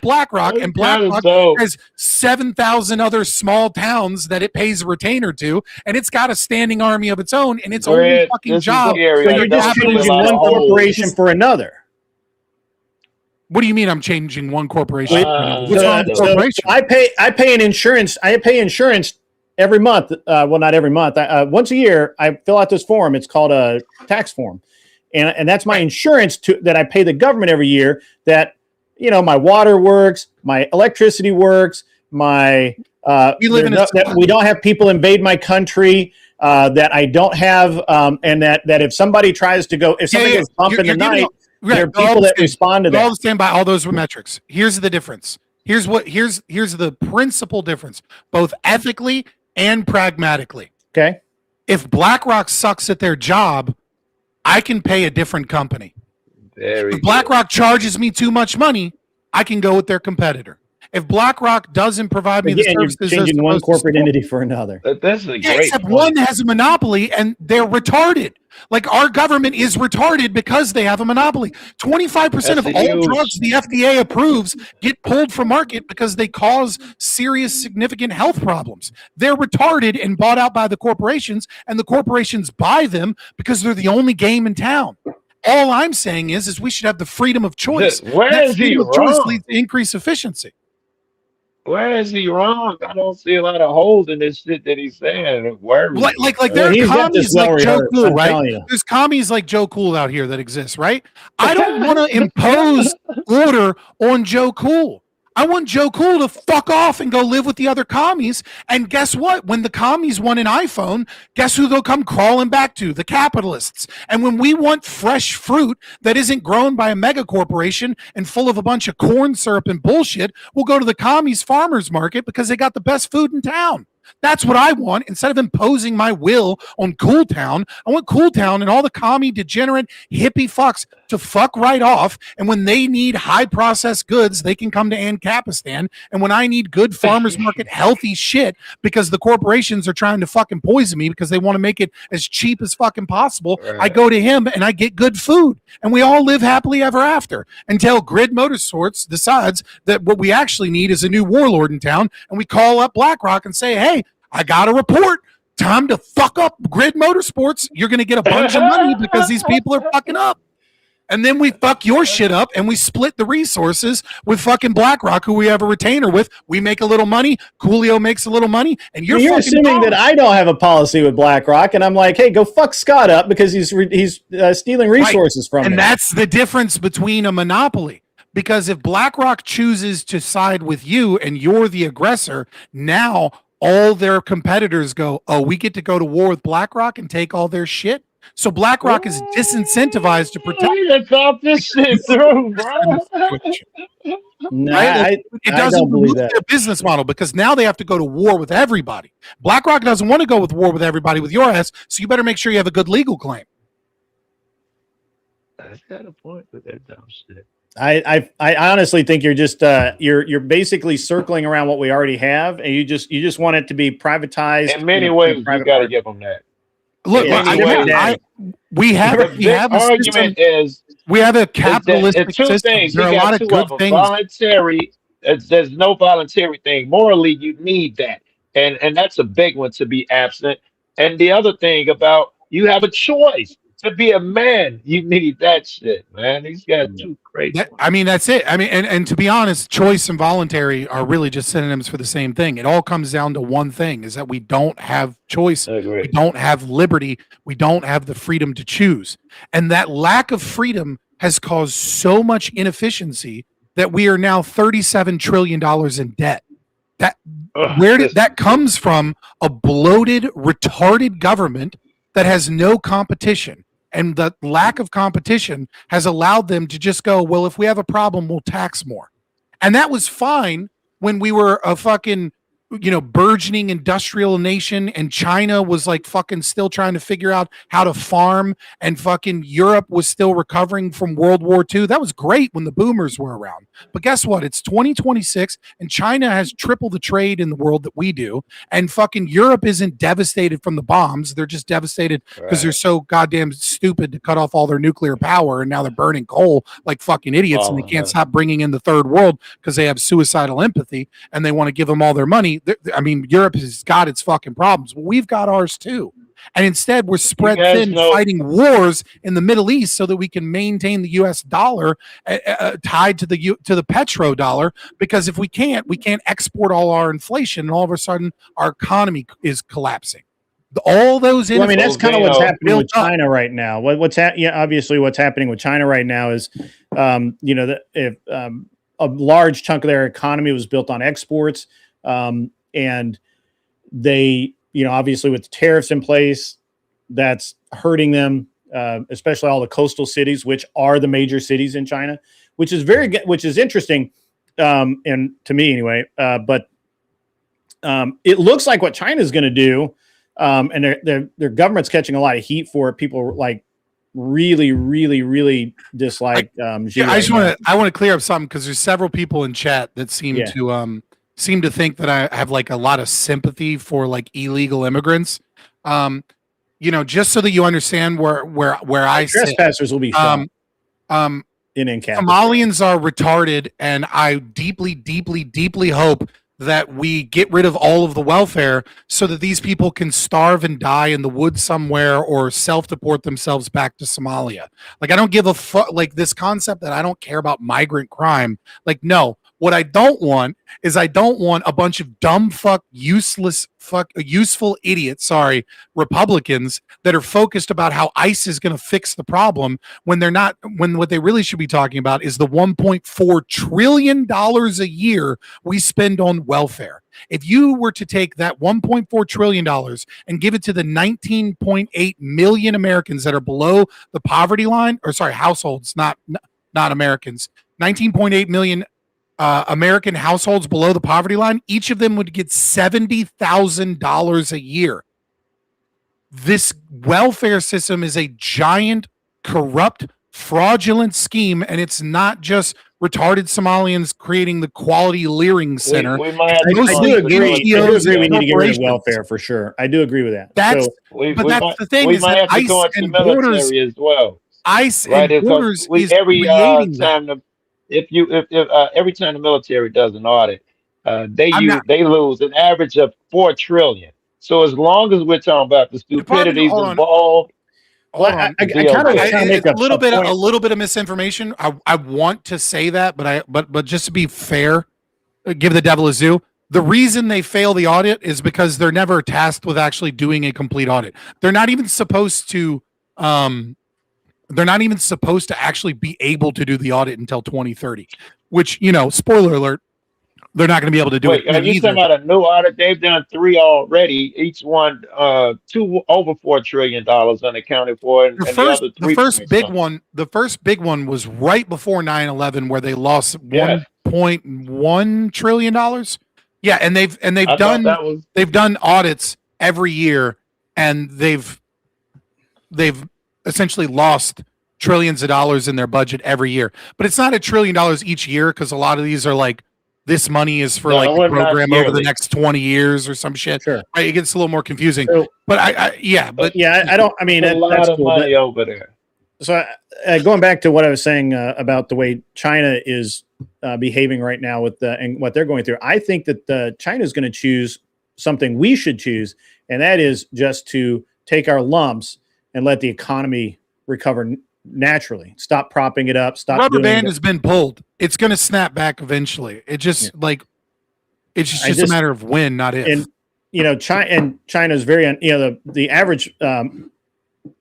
BlackRock, and BlackRock has 7,000 other small towns that it pays a retainer to, and it's got a standing army of its own, and its only fucking job. So you're just changing one corporation for another. What do you mean I'm changing one corporation? What's wrong with corporation? I pay insurance every month. Well, not every month. Once a year, I fill out this form. It's called a tax form, and that's my insurance that I pay the government every year. That my water works, my electricity works, my we don't have people invade my country. That I don't have, and that if somebody tries to go, if somebody goes bump in the night, there are people that respond to that. All stand by all those metrics. Here's the difference. Here's the principal difference, both ethically and pragmatically. Okay. If BlackRock sucks at their job, I can pay a different company. If BlackRock charges me too much money, I can go with their competitor. If BlackRock doesn't provide me the services, you're changing one corporate entity for another. That's a great except point. one has a monopoly, and they're retarded. Like our government is retarded because they have a monopoly. 25% of all drugs the FDA approves get pulled from market because they cause serious, significant health problems. They're retarded and bought out by the corporations, and the corporations buy them because they're the only game in town. All I'm saying is we should have the freedom of choice. Where is he wrong? Choice leads to increased efficiency. Where is he wrong? I don't see a lot of holes in this shit that he's saying. Where like there are commies like Joe Cool, right? There's commies like Joe Cool out here that exist, right? I don't want to impose order on Joe Cool. I want Joe Cool to fuck off and go live with the other commies. And guess what? When the commies want an iPhone, guess who they'll come crawling back to? The capitalists. And when we want fresh fruit that isn't grown by a mega corporation and full of a bunch of corn syrup and bullshit, we'll go to the commies farmers market because they got the best food in town. That's what I want. Instead of imposing my will on Cool Town, I want Cool Town and all the commie, degenerate, hippie fucks to fuck right off. And when they need high processed goods, they can come to Ancapistan. And when I need good farmers market, healthy shit, because the corporations are trying to fucking poison me because they want to make it as cheap as fucking possible, I go to him and I get good food. And we all live happily ever after until Grid Motorsports decides that what we actually need is a new warlord in town. And we call up BlackRock and say, hey, I got a report. Time to fuck up Grid Motorsports. You're going to get a bunch of money because these people are fucking up. And then we fuck your shit up and we split the resources with fucking BlackRock, who we have a retainer with. We make a little money. Coolio makes a little money. And you're assuming that I don't have a policy with BlackRock. And I'm like, hey, go fuck Scott up because he's stealing resources from me. And that's the difference between a monopoly. Because if BlackRock chooses to side with you and you're the aggressor, now all their competitors go, oh, we get to go to war with BlackRock and take all their shit. So BlackRock is disincentivized to protect. I thought this shit through, bro. No, right? It doesn't believe their business model because now they have to go to war with everybody. BlackRock doesn't want to go with war with everybody with your ass, so you better make sure you have a good legal claim. That's got a point with that dumb shit. I honestly think you're just you're basically circling around what we already have, and you just want it to be privatized. In many ways, you got to give them that. Look, we have a capitalistic two system. Things. There are a lot of good things. Voluntary. There's no voluntary thing. Morally, you need that, and that's a big one to be absent. And the other thing about you have a choice. To be a man, you need that shit, man. These guys too crazy. I mean, that's it. I mean, and to be honest, choice and voluntary are really just synonyms for the same thing. It all comes down to one thing: is that we don't have choice, we don't have liberty, we don't have the freedom to choose, and that lack of freedom has caused so much inefficiency that we are now $37 trillion in debt. That comes from a bloated, retarded government that has no competition. And the lack of competition has allowed them to just go, well, if we have a problem, we'll tax more. And that was fine when we were a fucking, burgeoning industrial nation and China was like fucking still trying to figure out how to farm and fucking Europe was still recovering from World War II. That was great when the boomers were around. But guess what? It's 2026 and China has triple the trade in the world that we do. And fucking Europe isn't devastated from the bombs. They're just devastated because they're so goddamn stupid to cut off all their nuclear power. And now they're burning coal like fucking idiots and they can't stop bringing in the third world because they have suicidal empathy and they want to give them all their money. I mean, Europe has got its fucking problems, but we've got ours too. And instead, we're spread thin, fighting wars in the Middle East so that we can maintain the U.S. dollar tied to the petrodollar. Because if we can't export all our inflation, and all of a sudden our economy is collapsing. All those. Well, I mean, that's kind of what's happening with China right now. Obviously, what's happening with China right now is, a large chunk of their economy was built on exports. And they, obviously with the tariffs in place, that's hurting them, especially all the coastal cities, which are the major cities in China, which is interesting. And to me anyway, but it looks like what China's going to do, and their government's catching a lot of heat for it. People like really, really, really dislike. I want to clear up something because there's several people in chat that seem to think that I have like a lot of sympathy for like illegal immigrants. Just so that you understand where I trespassers will be shot. In Somalians are retarded, and I deeply, deeply, deeply hope that we get rid of all of the welfare so that these people can starve and die in the woods somewhere or self-deport themselves back to Somalia. Like, I don't give a fuck, like this concept that I don't care about migrant crime. Like, no, What I don't want is I don't want a bunch of dumb useful idiots, Republicans that are focused about how ICE is going to fix the problem when they're not, when what they really should be talking about is the $1.4 trillion a year we spend on welfare. If you were to take that $1.4 trillion and give it to the 19.8 million Americans that are below the poverty line, households, not Americans, 19.8 million American households below the poverty line, each of them would get $70,000 a year. This welfare system is a giant, corrupt, fraudulent scheme, and it's not just retarded Somalians creating the Quality Leering Center. We might have I do agree. I do agree we need to get rid of corporations. welfare for sure. I do agree with that. That's So, that's the thing we is might that have to go ICE into and military borders, as well. ICE Right, and borders is every creating that. time every time the military does an audit, they not- lose an average of 4 trillion. So as long as we're talking about the stupidities hold on. involved, well, I kind of was trying to make it's a little bit point. of misinformation. I want to say that, but just to be fair, give the devil his due. The reason they fail the audit is because they're never tasked with actually doing a complete audit. They're not even supposed to. They're not even supposed to actually be able to do the audit until 2030, which, spoiler alert, they're not going to be able to do it. are you talking about a new audit? They've done 3 already. Each one, two over $4 trillion unaccounted for, and the other 3. The first big one was right before 9/11, where they lost $1.1 trillion. Yeah, and they've done audits every year, and they've essentially lost trillions of dollars in their budget every year. But it's not $1 trillion each year, because a lot of these are like, this money is for the program over the next 20 years or some shit. Sure. Right? It gets a little more confusing. So, I don't. I mean, a lot that's of cool, money over there. So going back to what I was saying about the way China is behaving right now and what they're going through, I think that China is going to choose something we should choose, and that is just to take our lumps and let the economy recover naturally. Stop propping it up. Stop. Rubber band has been pulled. It's going to snap back eventually. It just it's just a matter of when, not if. And China is very the average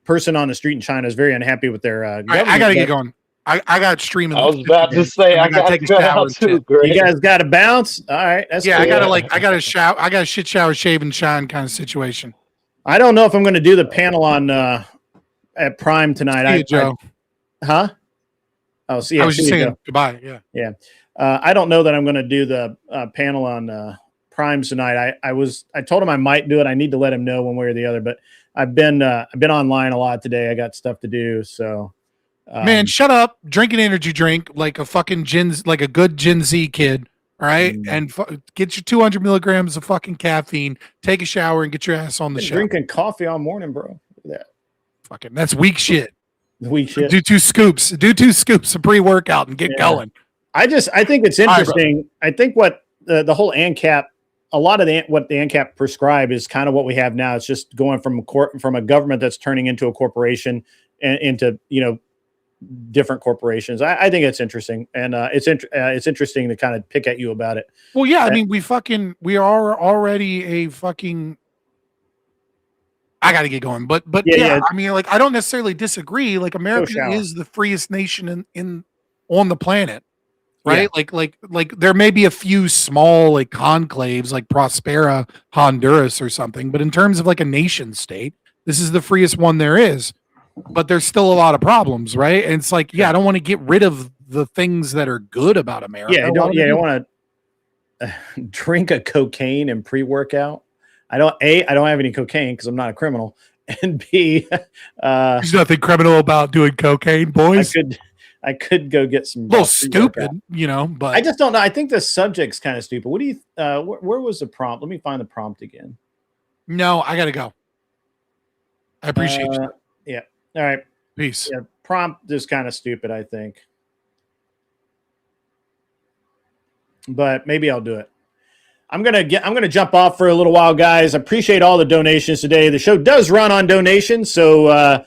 person on the street in China is very unhappy with their government. I got to get going. I got streaming. I was about to say I got to take a shower too. You guys got to bounce. All right, that's cool. I got to shower. I got a shit shower, shave and shine kind of situation. I don't know if I'm going to do the panel on at Prime tonight. Joe. Huh? Oh, see. I was just saying goodbye. Yeah. Yeah. I don't know that I'm going to do the panel on Prime tonight. I told him I might do it. I need to let him know one way or the other. But I've been online a lot today. I got stuff to do. So. Man, shut up! Drink an energy drink like a fucking like a good Gen Z kid. All right, and get your 200 milligrams of fucking caffeine. Take a shower and get your ass on the show. Drinking coffee all morning, bro. Look at that. Fucking, that's weak shit. Weak shit. Do 2 scoops. Do 2 scoops of pre-workout and get going. I think it's interesting. I think what the whole ANCAP, a lot of what the ANCAP prescribe is kind of what we have now. It's just going from a government that's turning into a corporation and into different corporations. I think it's interesting, and it's interesting to kind of pick at you about it. Well, yeah, I mean, we are already a fucking. I got to get going, but yeah, I mean, like, I don't necessarily disagree. Like, America is the freest nation on the planet, right? Yeah. Like there may be a few small like conclaves like Prospera, Honduras, or something, but in terms of like a nation state, this is the freest one there is. But there's still a lot of problems, right? And it's like, I don't want to get rid of the things that are good about America. Yeah, I don't want to drink a cocaine and pre-workout. I don't have any cocaine because I'm not a criminal. And B, there's nothing criminal about doing cocaine, boys. I could go get some. A little stupid, but I just don't know. I think the subject's kind of stupid. What do you? Where was the prompt? Let me find the prompt again. No, I gotta go. I appreciate you. Yeah. All right. Peace. Yeah, prompt is kind of stupid, I think. But maybe I'll do it. I'm gonna jump off for a little while, guys. I appreciate all the donations today. The show does run on donations, so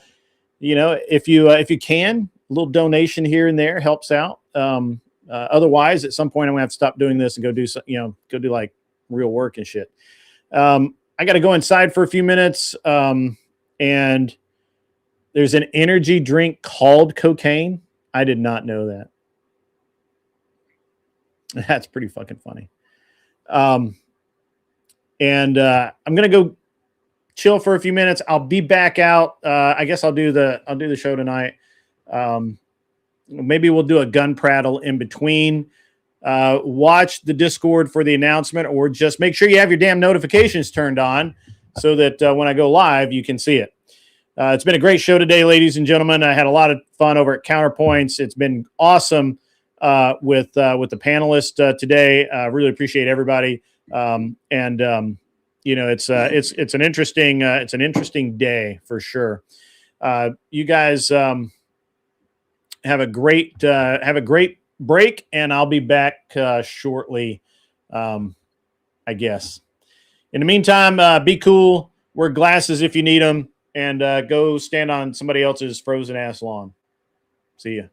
if you can, a little donation here and there helps out. Otherwise, at some point, I'm gonna have to stop doing this and go do go do like real work and shit. I got to go inside for a few minutes. And there's an energy drink called cocaine. I did not know that. That's pretty fucking funny. And I'm gonna go chill for a few minutes. I'll be back out. I guess I'll do the show tonight. Maybe we'll do a gun prattle in between. Watch the Discord for the announcement, or just make sure you have your damn notifications turned on so that when I go live, you can see it. It's been a great show today, ladies and gentlemen. I had a lot of fun over at Counterpoints. It's been awesome with the panelists today. Really appreciate everybody. It's an interesting day for sure. You guys have a great break, and I'll be back shortly. I guess. In the meantime, be cool. Wear glasses if you need them, and go stand on somebody else's frozen ass lawn. See ya.